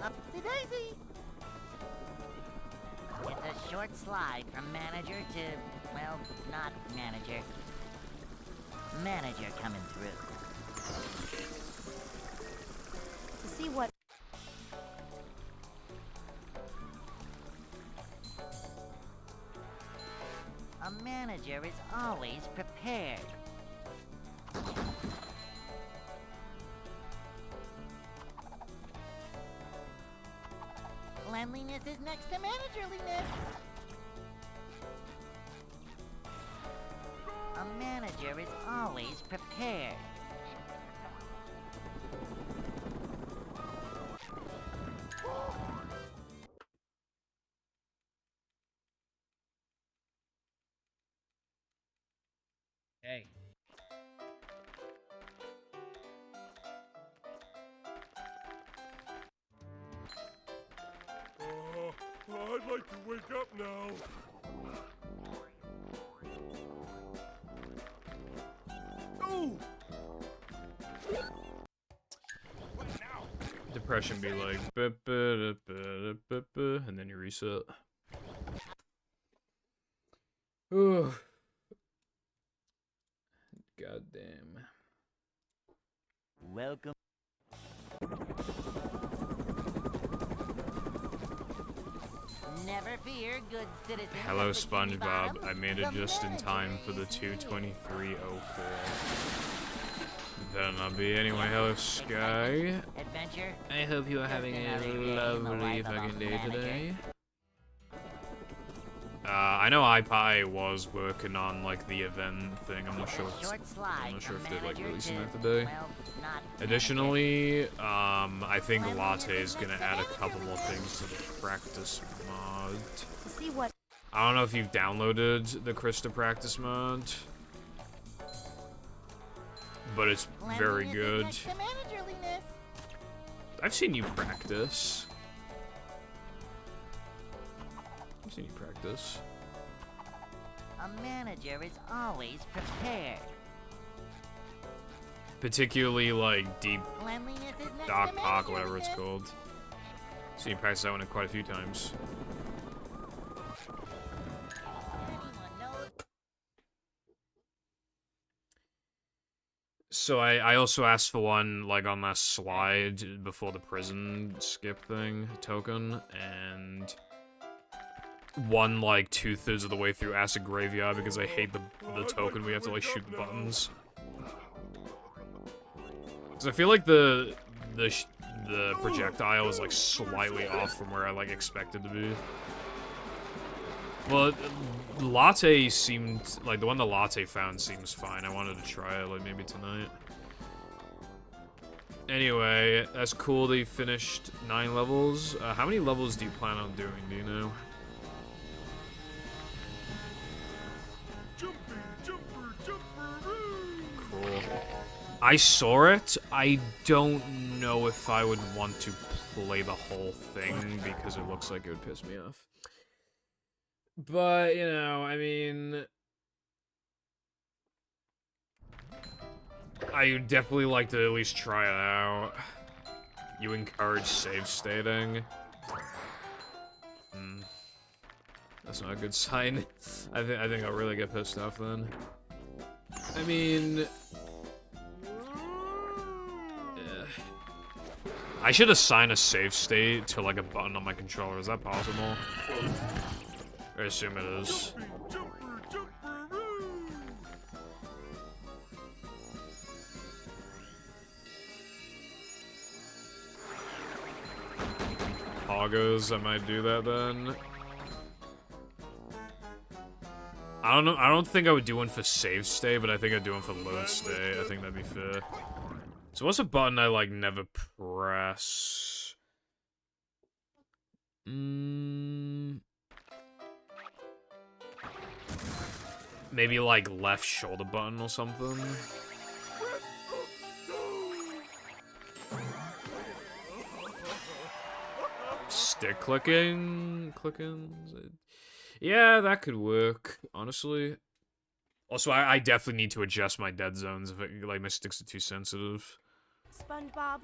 Upsy-daisy! It's a short slide from manager to Well, not manager. Manager coming through. To see what... A manager is always prepared. Cleanliness is next to managerliness. A manager is always prepared. Hey. I'd like to wake up now. Oh! Depression be like, "Buh, buh, buh, buh, buh, buh," and then you reset. Ooh. Goddamn. Welcome. Never fear, good citizens. Hello, of the Bikini SpongeBob. Bottom. I made it The just in time for the manager is 2:23:04. Better not be anyway. Hello, Sky. Adventure. I hope you are Just having another day a in the lovely life of a fucking day manager. today. I know iPie was working on like the event thing. I'm not sure. Short slide I'm not sure from if they're like manager releasing to, that today. well, not Additionally, I think Latte is gonna add a couple more things to the practice mod. To see what... I don't know if you've downloaded the Krista practice mod, but it's very Cleanliness is good. next to managerliness. I've seen you practice. I've seen you practice. A manager is always prepared. Particularly like Deep Cleanliness is next Dock to Park, whatever it's managerliness. called. Seen you practice that one quite a few times. Anyone knows? So I also asked for one like on that slide before the prison skip thing token, and one like 2/3 of the way through Acid Graveyard because I hate the token. We have to like shoot the buttons. Cause I feel like the projectile is like slightly off from where I like expected to be. Well, Latte seemed like the one the Latte found seems fine. I wanted to try it like maybe tonight. Anyway, that's cool that you finished 9 levels. How many levels do you plan on doing? Do you know? Cool. I saw it. I don't know if I would want to play the whole thing because it looks like it would piss me off. But, you know, I mean, I would definitely like to at least try it out. You encourage save stating. That's not a good sign. I think I'll really get pissed off then. I mean, yeah. I should assign a save state to like a button on my controller. Is that possible? I assume it is. Poggers, I might do that then. I don't know. I don't think I would do one for save stay, but I think I'd do one for load stay. I think that'd be fair. So what's a button I like never press? Maybe like left shoulder button or something. Stick clicking? Yeah, that could work, honestly. Also, I definitely need to adjust my dead zones if it, like my sticks are too sensitive. SpongeBob.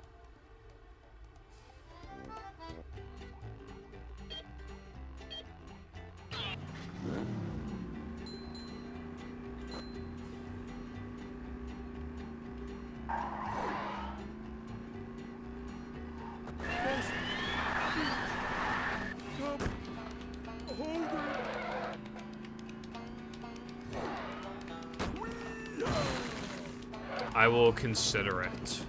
I will consider it.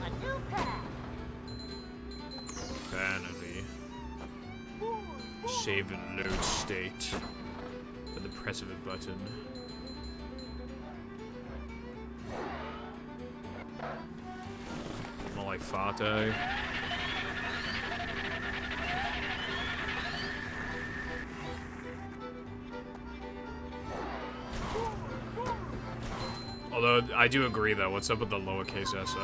A new path. Vanity. Save and load state. With the press of a button. Malifate. Although, I do agree though, what's up with the lowercase s?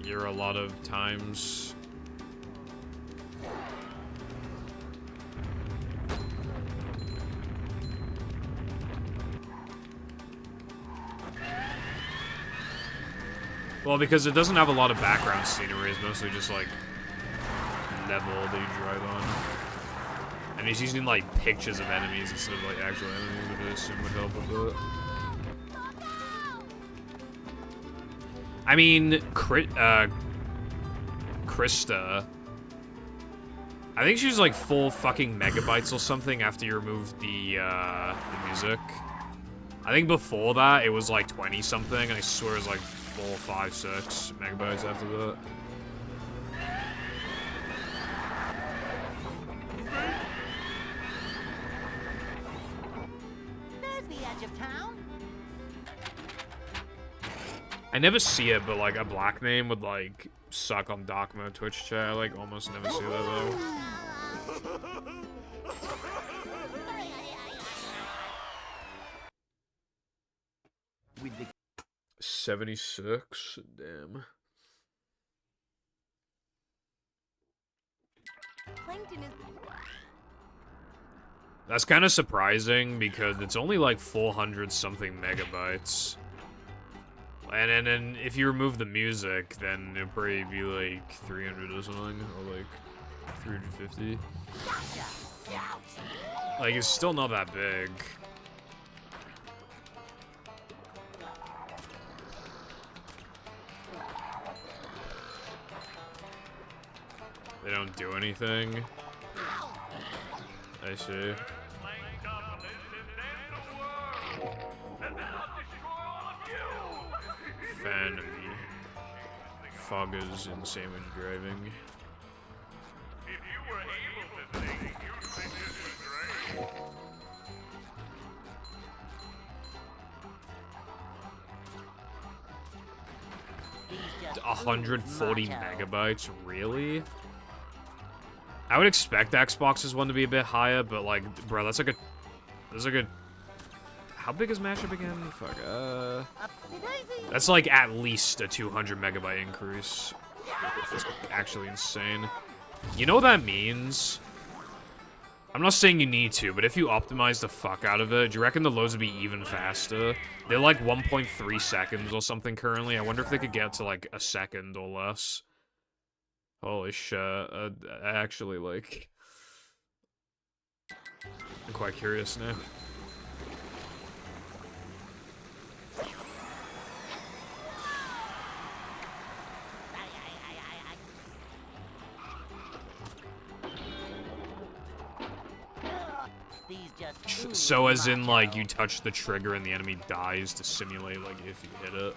You're a lot of times. Well, because it doesn't have a lot of background scenery, it's mostly just like level that you drive on. And he's using like pictures of enemies instead of like actual enemies, which I assume would help with it. I mean, Krista. I think she's like 4 fucking megabytes or something after you remove the music. I think before that it was like 20 something, and I swear it was like 4, 5, 6 megabytes after that. There's the edge of town. I never see it, but like a black name would like suck on dark mode Twitch chat. I like almost never see that though. 76? Damn. Plankton is. That's kind of surprising because it's only like 400 something megabytes. And then if you remove the music, then it'll probably be like 300 or something, or like 350. Like, it's still not that big. They don't do anything. I see. Fan of the foggers and sandwich driving. Just 140 Macho. megabytes, really? I would expect Xbox's one to be a bit higher, but like, bro, that's like a. How big is Mashup again? Fuck, Upsy-daisy. that's like at least a 200 megabyte increase. That's actually insane. You know what that means? I'm not saying you need to, but if you optimize the fuck out of it, do you reckon the loads would be even faster? They're like 1.3 seconds or something currently. I wonder if they could get to like a second or less. Holy shit. Actually, like... I'm quite curious now. These just So as in, like, you touch the trigger and the enemy dies to simulate, like, if you hit it.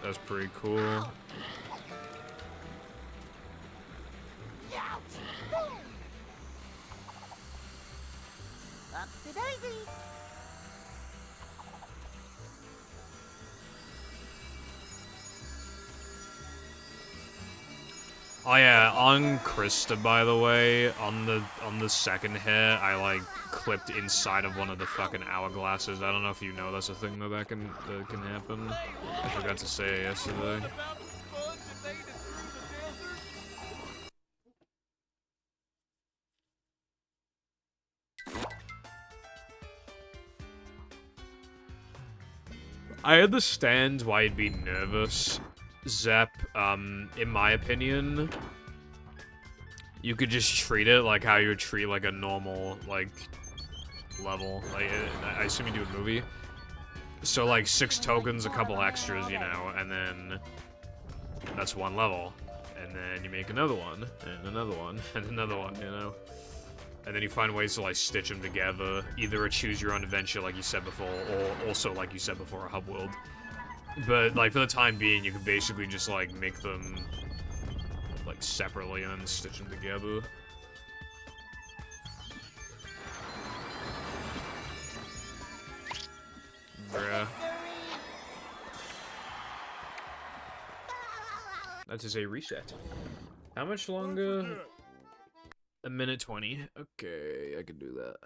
That's pretty cool. Upsy-daisy. Oh yeah, on Krista, by the way, on the second hit, I like clipped inside of one of the fucking hourglasses. I don't know if you know that's a thing that can happen. I forgot to say it yesterday. About the sponge that made it through the desert? I understand why you'd be nervous, Zep. In my opinion, you could just treat it like how you would treat, like, a normal, like, level. Like, I assume you do a movie. So, like, 6 tokens, a couple extras, you know, and then that's one level. And then you make another one, and another one, and another one, you know? And then you find ways to, like, stitch them together. Either a choose-your-own adventure, like you said before, or also, like you said before, a hub world. But, like, for the time being, you could basically just, like, make them, like, separately and then stitch them together. Bruh. That is a reset. How much longer? A minute 20. Okay, I can do that.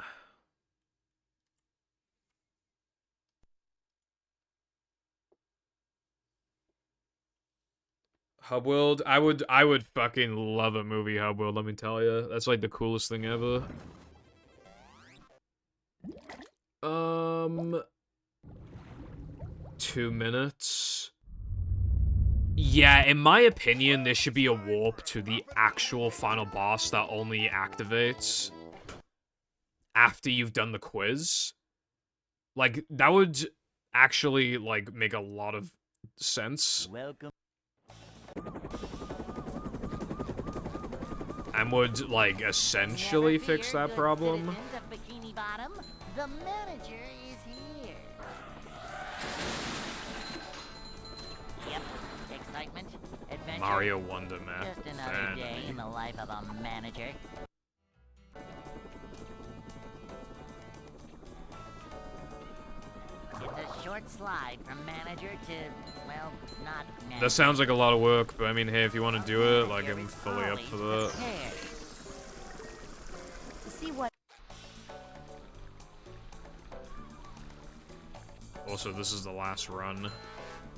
Hub World, I would fucking love a movie Hub World, let me tell you. That's like the coolest thing ever. 2 minutes. Yeah, in my opinion, there should be a warp to the actual final boss that only activates after you've done the quiz. Like, that would actually, like, make a lot of sense. Welcome. And would, like, essentially fix that problem. Citizens of Bikini Bottom, the manager is here. Yep, excitement, adventure. Mario Wonder Map. Just another day in the life of a manager. It's a short slide from manager to, well, not manager. That sounds like a lot of work, but I mean, hey, if you want to do it, like, I'm fully up for that. To see what Also, this is the last run.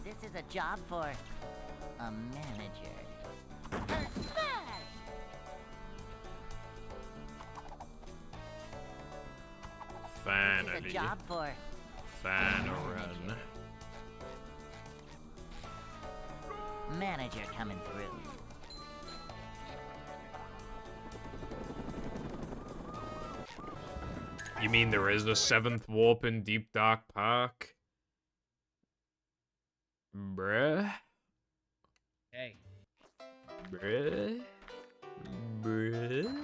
This is a job for a manager. This is a job for Fan-a-run. manager coming through. You mean there is a 7th warp in Deep Dark Park? Bruh? Hey. Bruh? Bruh?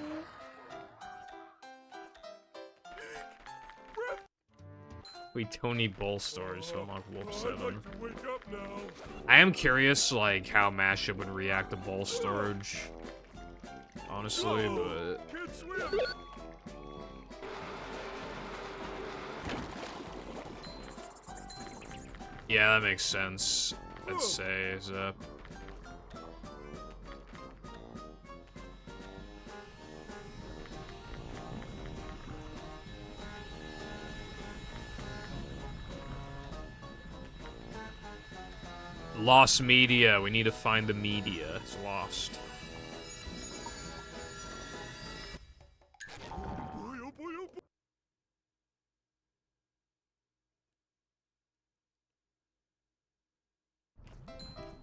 We Tony Bull stores to unlock Warp 7. I am curious, like, how Mashup would react to Bull storage. Honestly, but... yeah, that makes sense. I'd say, Zep. Lost media. We need to find the media. It's lost.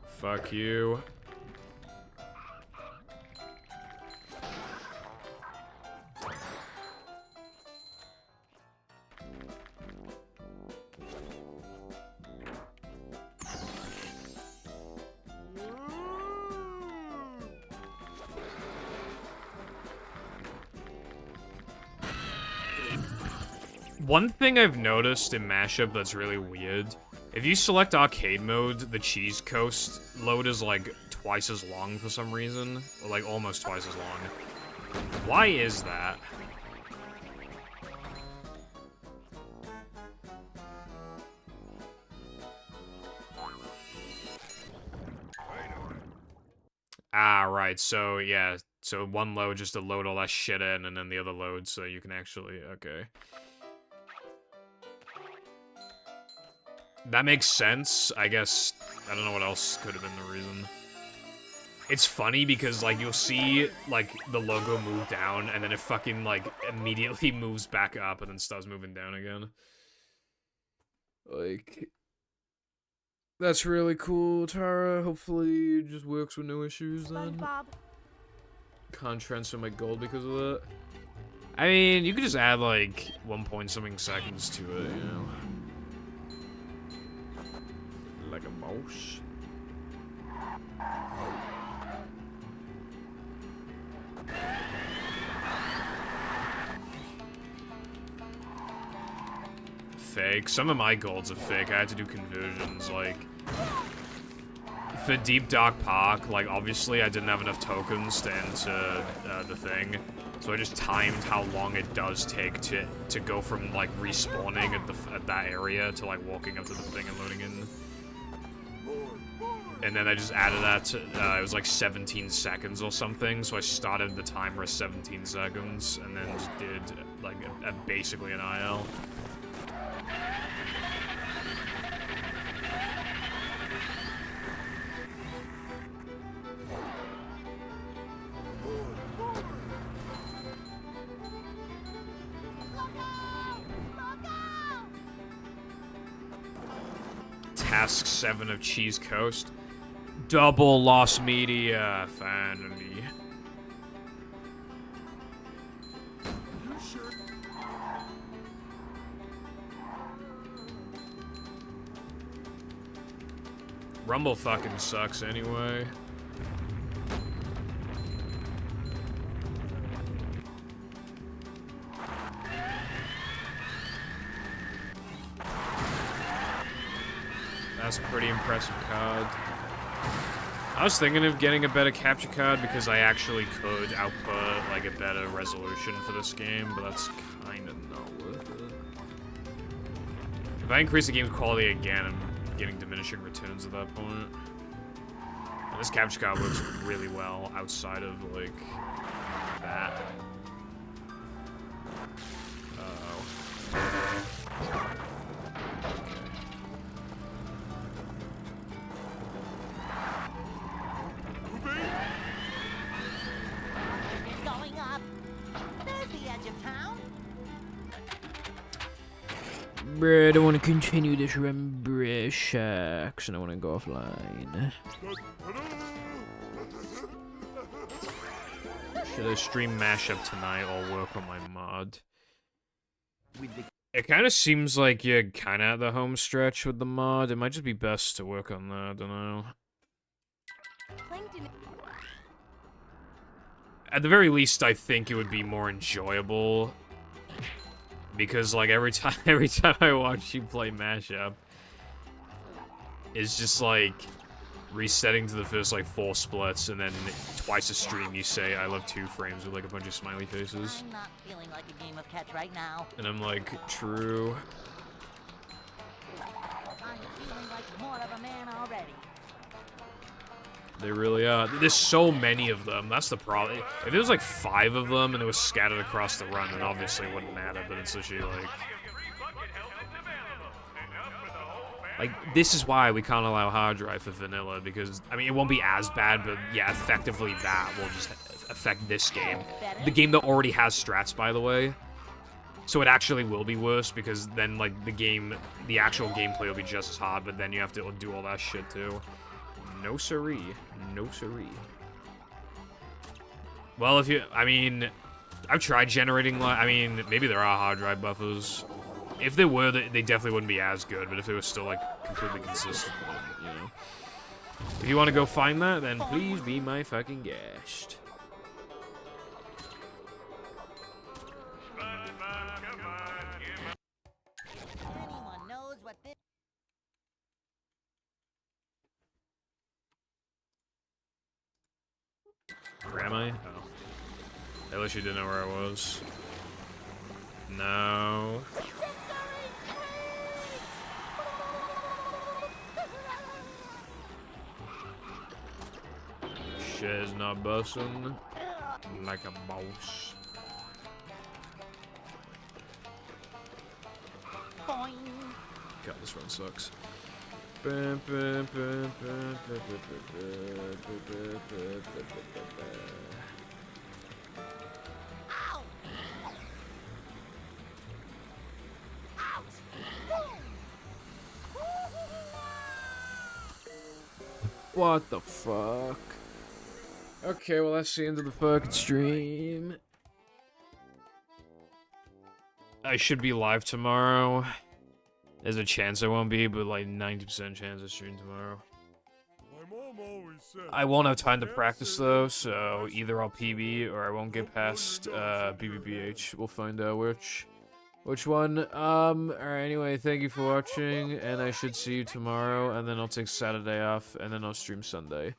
Fuck you. One thing I've noticed in Mashup that's really weird, if you select arcade mode, the Cheese Coast load is like twice as long for some reason, or like almost twice as long. Why is that? Ah, right, so yeah, so one load just to load all that shit in, and then the other load so you can actually, okay. That makes sense, I guess. I don't know what else could have been the reason. It's funny because, like, you'll see, like, the logo move down, and then it fucking, like, immediately moves back up and then starts moving down again. Like... That's really cool, Tara. Hopefully it just works with no issues then. SpongeBob. Can't transfer my gold because of that. I mean, you could just add like 1 point something seconds to it, you know? Like a mouse. Fake. Some of my golds are fake. I had to do conversions, like... For Deep Dark Park, like, obviously I didn't have enough tokens to enter the thing. So I just timed how long it does take to go from, like, respawning at that area to, like, walking up to the thing and loading in. And then I just added that to, it was like 17 seconds or something, so I started the timer at 17 seconds, and then just did, like, basically an IL. Task 7 of Cheese Coast. Double Lost Media, finally. Rumble fucking sucks anyway. That's a pretty impressive card. I was thinking of getting a better capture card because I actually could output like a better resolution for this game, but that's kind of not worth it. If I increase the game's quality again, I'm getting diminishing returns at that point. And this capture card works really well outside of like that. Uh-oh. It's going up. There's the edge of town. Bruh, I don't want to continue this run, bruh, shucks, and I want to go offline. Should I stream mashup tonight or work on my mod? It kind of seems like you're kind of at the home stretch with the mod. It might just be best to work on that, I don't know. Plankton. At the very least, I think it would be more enjoyable. Because, like, every time I watch you play mashup, it's just, like, resetting to the first, like, 4 splits, and then twice a stream you say, I love 2 frames with, like, a bunch of smiley faces. I'm not feeling like a game of catch right now. And I'm like, true. I'm feeling like more of a man already. They really are. There's so many of them. That's the problem. If there was like 5 of them and it was scattered across the run, then obviously it wouldn't matter. But it's literally like this is why we can't allow hard drive for vanilla, because I mean it won't be as bad, but yeah, effectively that will just affect this game. The game that already has strats, by the way. So it actually will be worse, because then like the actual gameplay will be just as hard, but then you have to do all that shit too. No siree. No siree. Well, I mean, I've tried generating, I mean, maybe there are hard drive buffers. If there were, they definitely wouldn't be as good, but if they were still, like, completely consistent, then, you know. If you want to go find that, then please be my fucking guest. Anyone knows what this... Where am I? Oh. At least you didn't know where I was. No. Shit is not busting like a boss. Boing. God, this run sucks. Ow! Ouch! Boom! What the fuck? Okay, well that's the end of the fucking stream. I should be live tomorrow. There's a chance I won't be, but like 90% chance I stream tomorrow. I won't have time to practice though, so either I'll PB or I won't get past BBBH. We'll find out which one. Alright, anyway, thank you for watching, and I should see you tomorrow, and then I'll take Saturday off, and then I'll stream Sunday.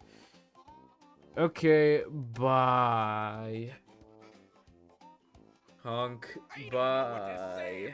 Okay, bye. Honk, bye.